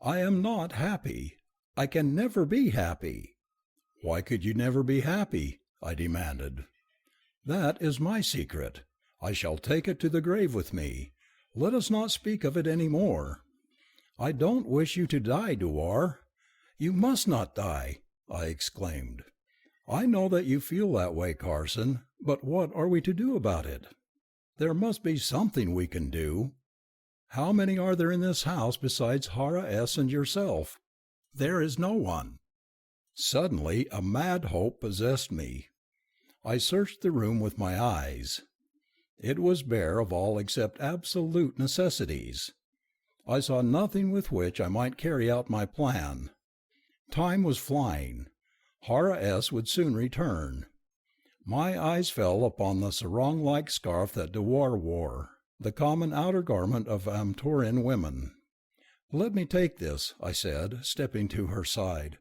I am not happy. I can never be happy. Why could you never be happy? I demanded. That is my secret. I shall take it to the grave with me. Let us not speak of it any more. I don't wish you to die, Dewar. You must not die, I exclaimed. I know that you feel that way, Carson, but what are we to do about it? There must be something we can do. How many are there in this house besides Hara S. and yourself? There is no one. Suddenly a mad hope possessed me. I searched the room with my eyes. It was bare of all except absolute necessities. I saw nothing with which I might carry out my plan. Time was flying. Hara S. would soon return. My eyes fell upon the sarong-like scarf that Dewar wore, the common outer garment of Amtoran women. Let me take this, I said, stepping to her side.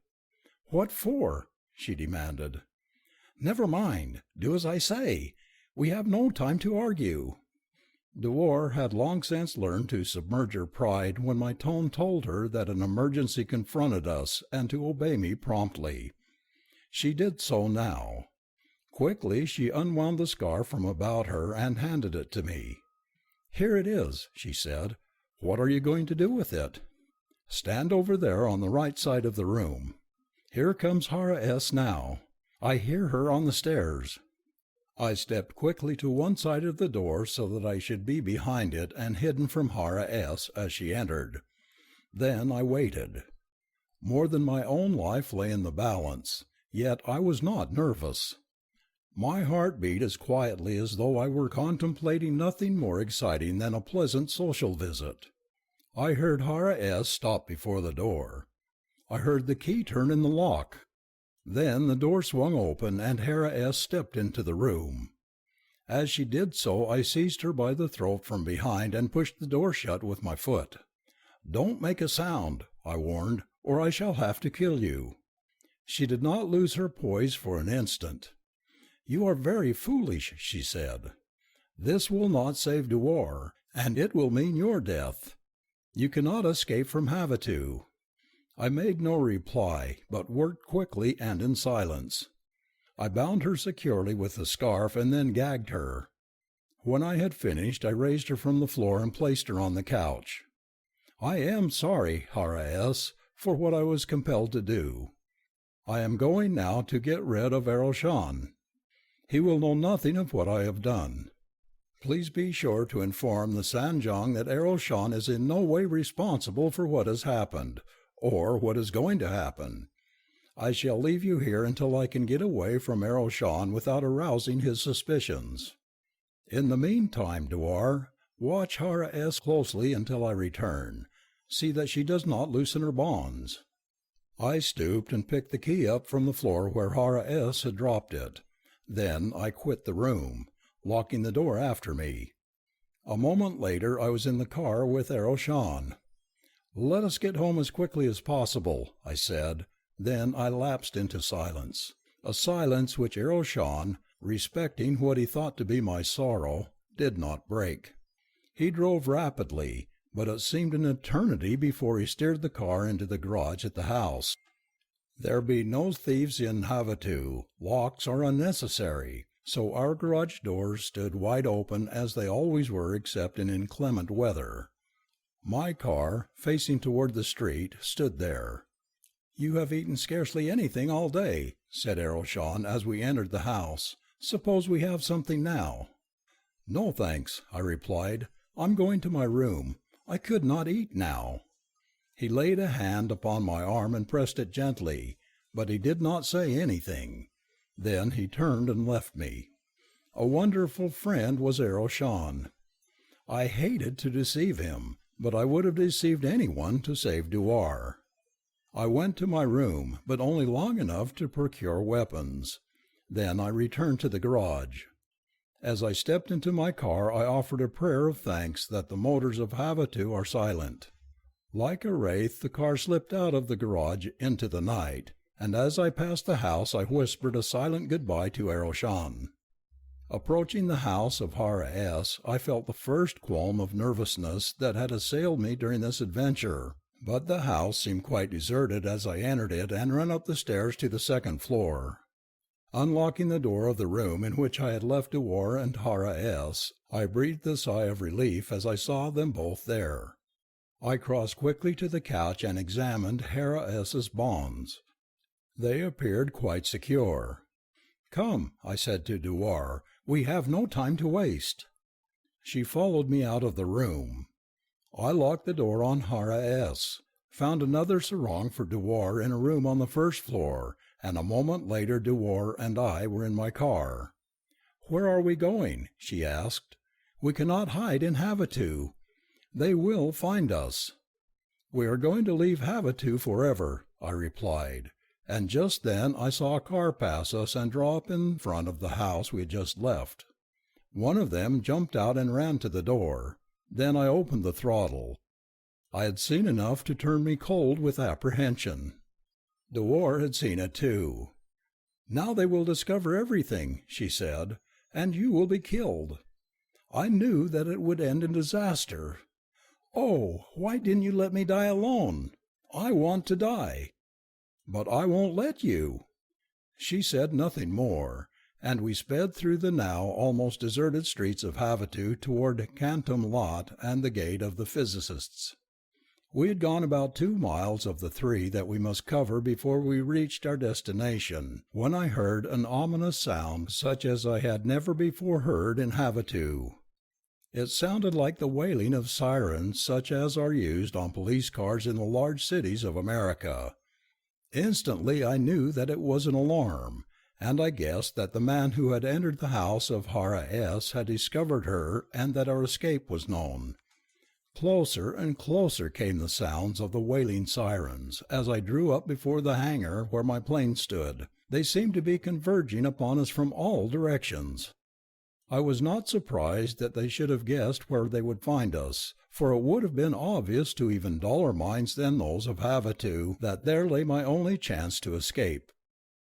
What for? She demanded. Never mind. Do as I say. We have no time to argue. Dewar had long since learned to submerge her pride when my tone told her that an emergency confronted us and to obey me promptly. She did so now. Quickly she unwound the scarf from about her and handed it to me. Here it is, she said. What are you going to do with it? Stand over there on the right side of the room. Here comes Hara S. now. I hear her on the stairs. I stepped quickly to one side of the door so that I should be behind it and hidden from Hara S. as she entered. Then I waited. More than my own life lay in the balance, yet I was not nervous. My heart beat as quietly as though I were contemplating nothing more exciting than a pleasant social visit. I heard Hara S. stop before the door. I heard the key turn in the lock. Then the door swung open and Hara S. stepped into the room. As she did so, I seized her by the throat from behind and pushed the door shut with my foot. "Don't make a sound," I warned, "or I shall have to kill you." She did not lose her poise for an instant. "You are very foolish," she said. "This will not save Dewar, and it will mean your death. You cannot escape from Havasu." I made no reply, but worked quickly and in silence. I bound her securely with the scarf and then gagged her. When I had finished, I raised her from the floor and placed her on the couch. "I am sorry, Hara S., for what I was compelled to do. I am going now to get rid of Eroshan. He will know nothing of what I have done. Please be sure to inform the Sanjang that Eroshan is in no way responsible for what has happened, or what is going to happen. I shall leave you here until I can get away from Eroshan without arousing his suspicions. In the meantime, Dewar, watch Hara S. closely until I return. See that she does not loosen her bonds." I stooped and picked the key up from the floor where Hara S. had dropped it. Then I quit the room, locking the door after me. A moment later I was in the car with Eroshan. "Let us get home as quickly as possible," I said. Then I lapsed into silence, a silence which Eroshan, respecting what he thought to be my sorrow, did not break. He drove rapidly, but it seemed an eternity before he steered the car into the garage at the house. There be no thieves in Havasu, locks are unnecessary, so our garage doors stood wide open as they always were except in inclement weather. My car, facing toward the street, stood there. "You have eaten scarcely anything all day," said Eroshan as we entered the house. "Suppose we have something now?" "No, thanks," I replied. "I'm going to my room. I could not eat now." He laid a hand upon my arm and pressed it gently, but he did not say anything. Then he turned and left me. A wonderful friend was Eroshan. I hated to deceive him, but I would have deceived anyone to save Dewar. I went to my room, but only long enough to procure weapons. Then I returned to the garage. As I stepped into my car, I offered a prayer of thanks that the motors of Havasu are silent. Like a wraith, the car slipped out of the garage into the night, and as I passed the house, I whispered a silent goodbye to Eroshan. Approaching the house of Hara S., I felt the first qualm of nervousness that had assailed me during this adventure. But the house seemed quite deserted as I entered it and ran up the stairs to the second floor. Unlocking the door of the room in which I had left Dewar and Hara S., I breathed a sigh of relief as I saw them both there. I crossed quickly to the couch and examined Hara S.'s bonds. They appeared quite secure. "Come," I said to Dewar, "we have no time to waste." She followed me out of the room. I locked the door on Hara S., found another sarong for Dewar in a room on the first floor, and a moment later Dewar and I were in my car. "Where are we going?" she asked. "We cannot hide in Havasu. They will find us." "We are going to leave Havasu forever," I replied, and just then I saw a car pass us and draw up in front of the house we had just left. One of them jumped out and ran to the door. Then I opened the throttle. I had seen enough to turn me cold with apprehension. Dewar had seen it too. "Now they will discover everything," she said, "and you will be killed. I knew that it would end in disaster. Oh, why didn't you let me die alone? I want to die." "But I won't let you." She said nothing more, and we sped through the now almost deserted streets of Havasu toward Canton Lot and the gate of the physicists. We had gone about 2 miles of the 3 that we must cover before we reached our destination, when I heard an ominous sound such as I had never before heard in Havasu. It sounded like the wailing of sirens such as are used on police cars in the large cities of America. Instantly I knew that it was an alarm, and I guessed that the man who had entered the house of Hara S had discovered her and that our escape was known. Closer and closer came the sounds of the wailing sirens as I drew up before the hangar where my plane stood. They seemed to be converging upon us from all directions. I was not surprised that they should have guessed where they would find us, for it would have been obvious to even duller minds than those of Havasu that there lay my only chance to escape.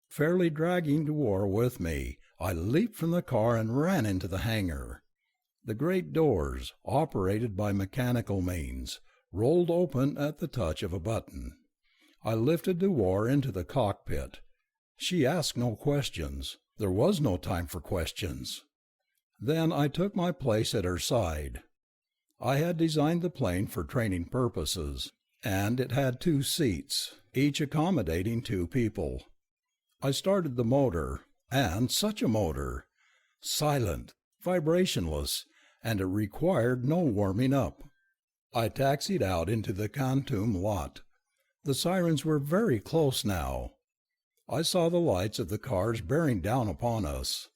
Fairly dragging Dewar with me, I leaped from the car and ran into the hangar. The great doors, operated by mechanical means, rolled open at the touch of a button. I lifted Dewar into the cockpit. She asked no questions. There was no time for questions. Then I took my place at her side. I had designed the plane for training purposes, and it had 2 seats, each accommodating 2 people. I started the motor, and such a motor! Silent, vibrationless, and it required no warming up. I taxied out into the Khantum lot. The sirens were very close now. I saw the lights of the cars bearing down upon us.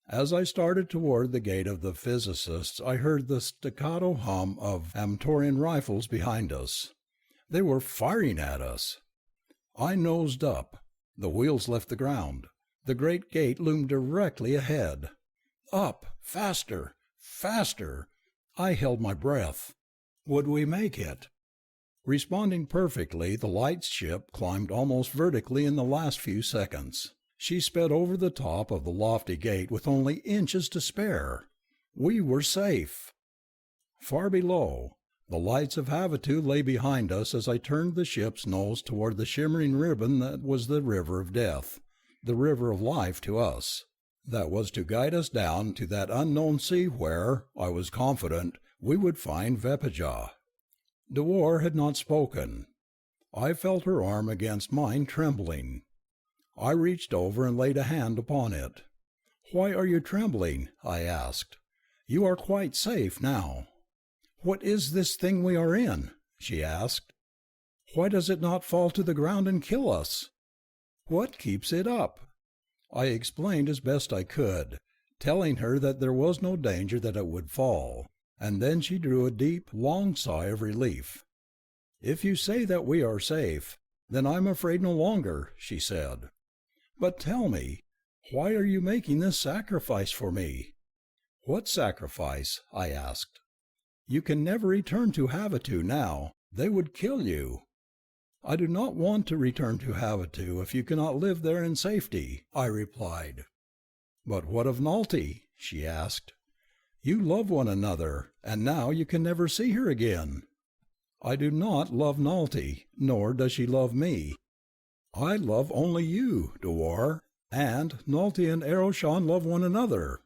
As I started toward the gate of the physicists, I heard the staccato hum of Amtorian rifles behind us. They were firing at us. I nosed up. The wheels left the ground. The great gate loomed directly ahead. Up, faster, faster. I held my breath. Would we make it? Responding perfectly, the light ship climbed almost vertically in the last few seconds. She sped over the top of the lofty gate with only inches to spare. We were safe. Far below, the lights of Havasu lay behind us as I turned the ship's nose toward the shimmering ribbon that was the river of death, the river of life to us, that was to guide us down to that unknown sea where, I was confident, we would find Vepajah. Dewar had not spoken. I felt her arm against mine trembling. I reached over and laid a hand upon it. "Why are you trembling?" I asked. "You are quite safe now." "What is this thing we are in?" she asked. "Why does it not fall to the ground and kill us? What keeps it up?" I explained as best I could, telling her that there was no danger that it would fall, and then she drew a deep, long sigh of relief. "If you say that we are safe, then I'm afraid no longer," she said. "But tell me, why are you making this sacrifice for me?" "What sacrifice?" I asked. "You can never return to Havasu now. They would kill you." "I do not want to return to Havasu if you cannot live there in safety," I replied. "But what of Nalty?" she asked. "You love one another, and now you can never see her again." "I do not love Nalty, nor does she love me. I love only you, Dewar, and Nalty and Aroshan love one another.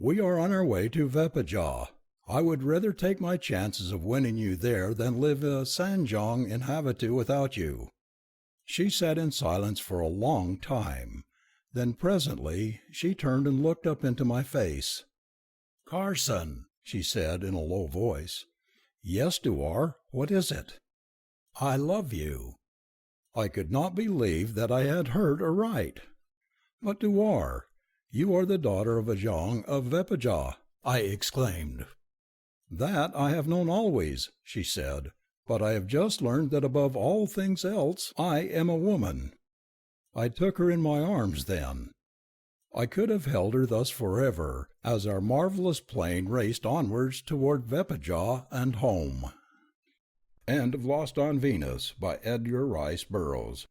We are on our way to Vepajah. I would rather take my chances of winning you there than live a Sanjong in Havasu without you." She sat in silence for a long time. Then presently she turned and looked up into my face. "Carson," she said in a low voice. "Yes, Dewar, what is it?" "I love you." I could not believe that I had heard aright. "But, Dewar, you are the daughter of a Jong of Vepajah," I exclaimed. "That I have known always," she said, "but I have just learned that above all things else I am a woman." I took her in my arms then. I could have held her thus forever, as our marvelous plane raced onwards toward Vepajah and home. End of Lost on Venus by Edgar Rice Burroughs.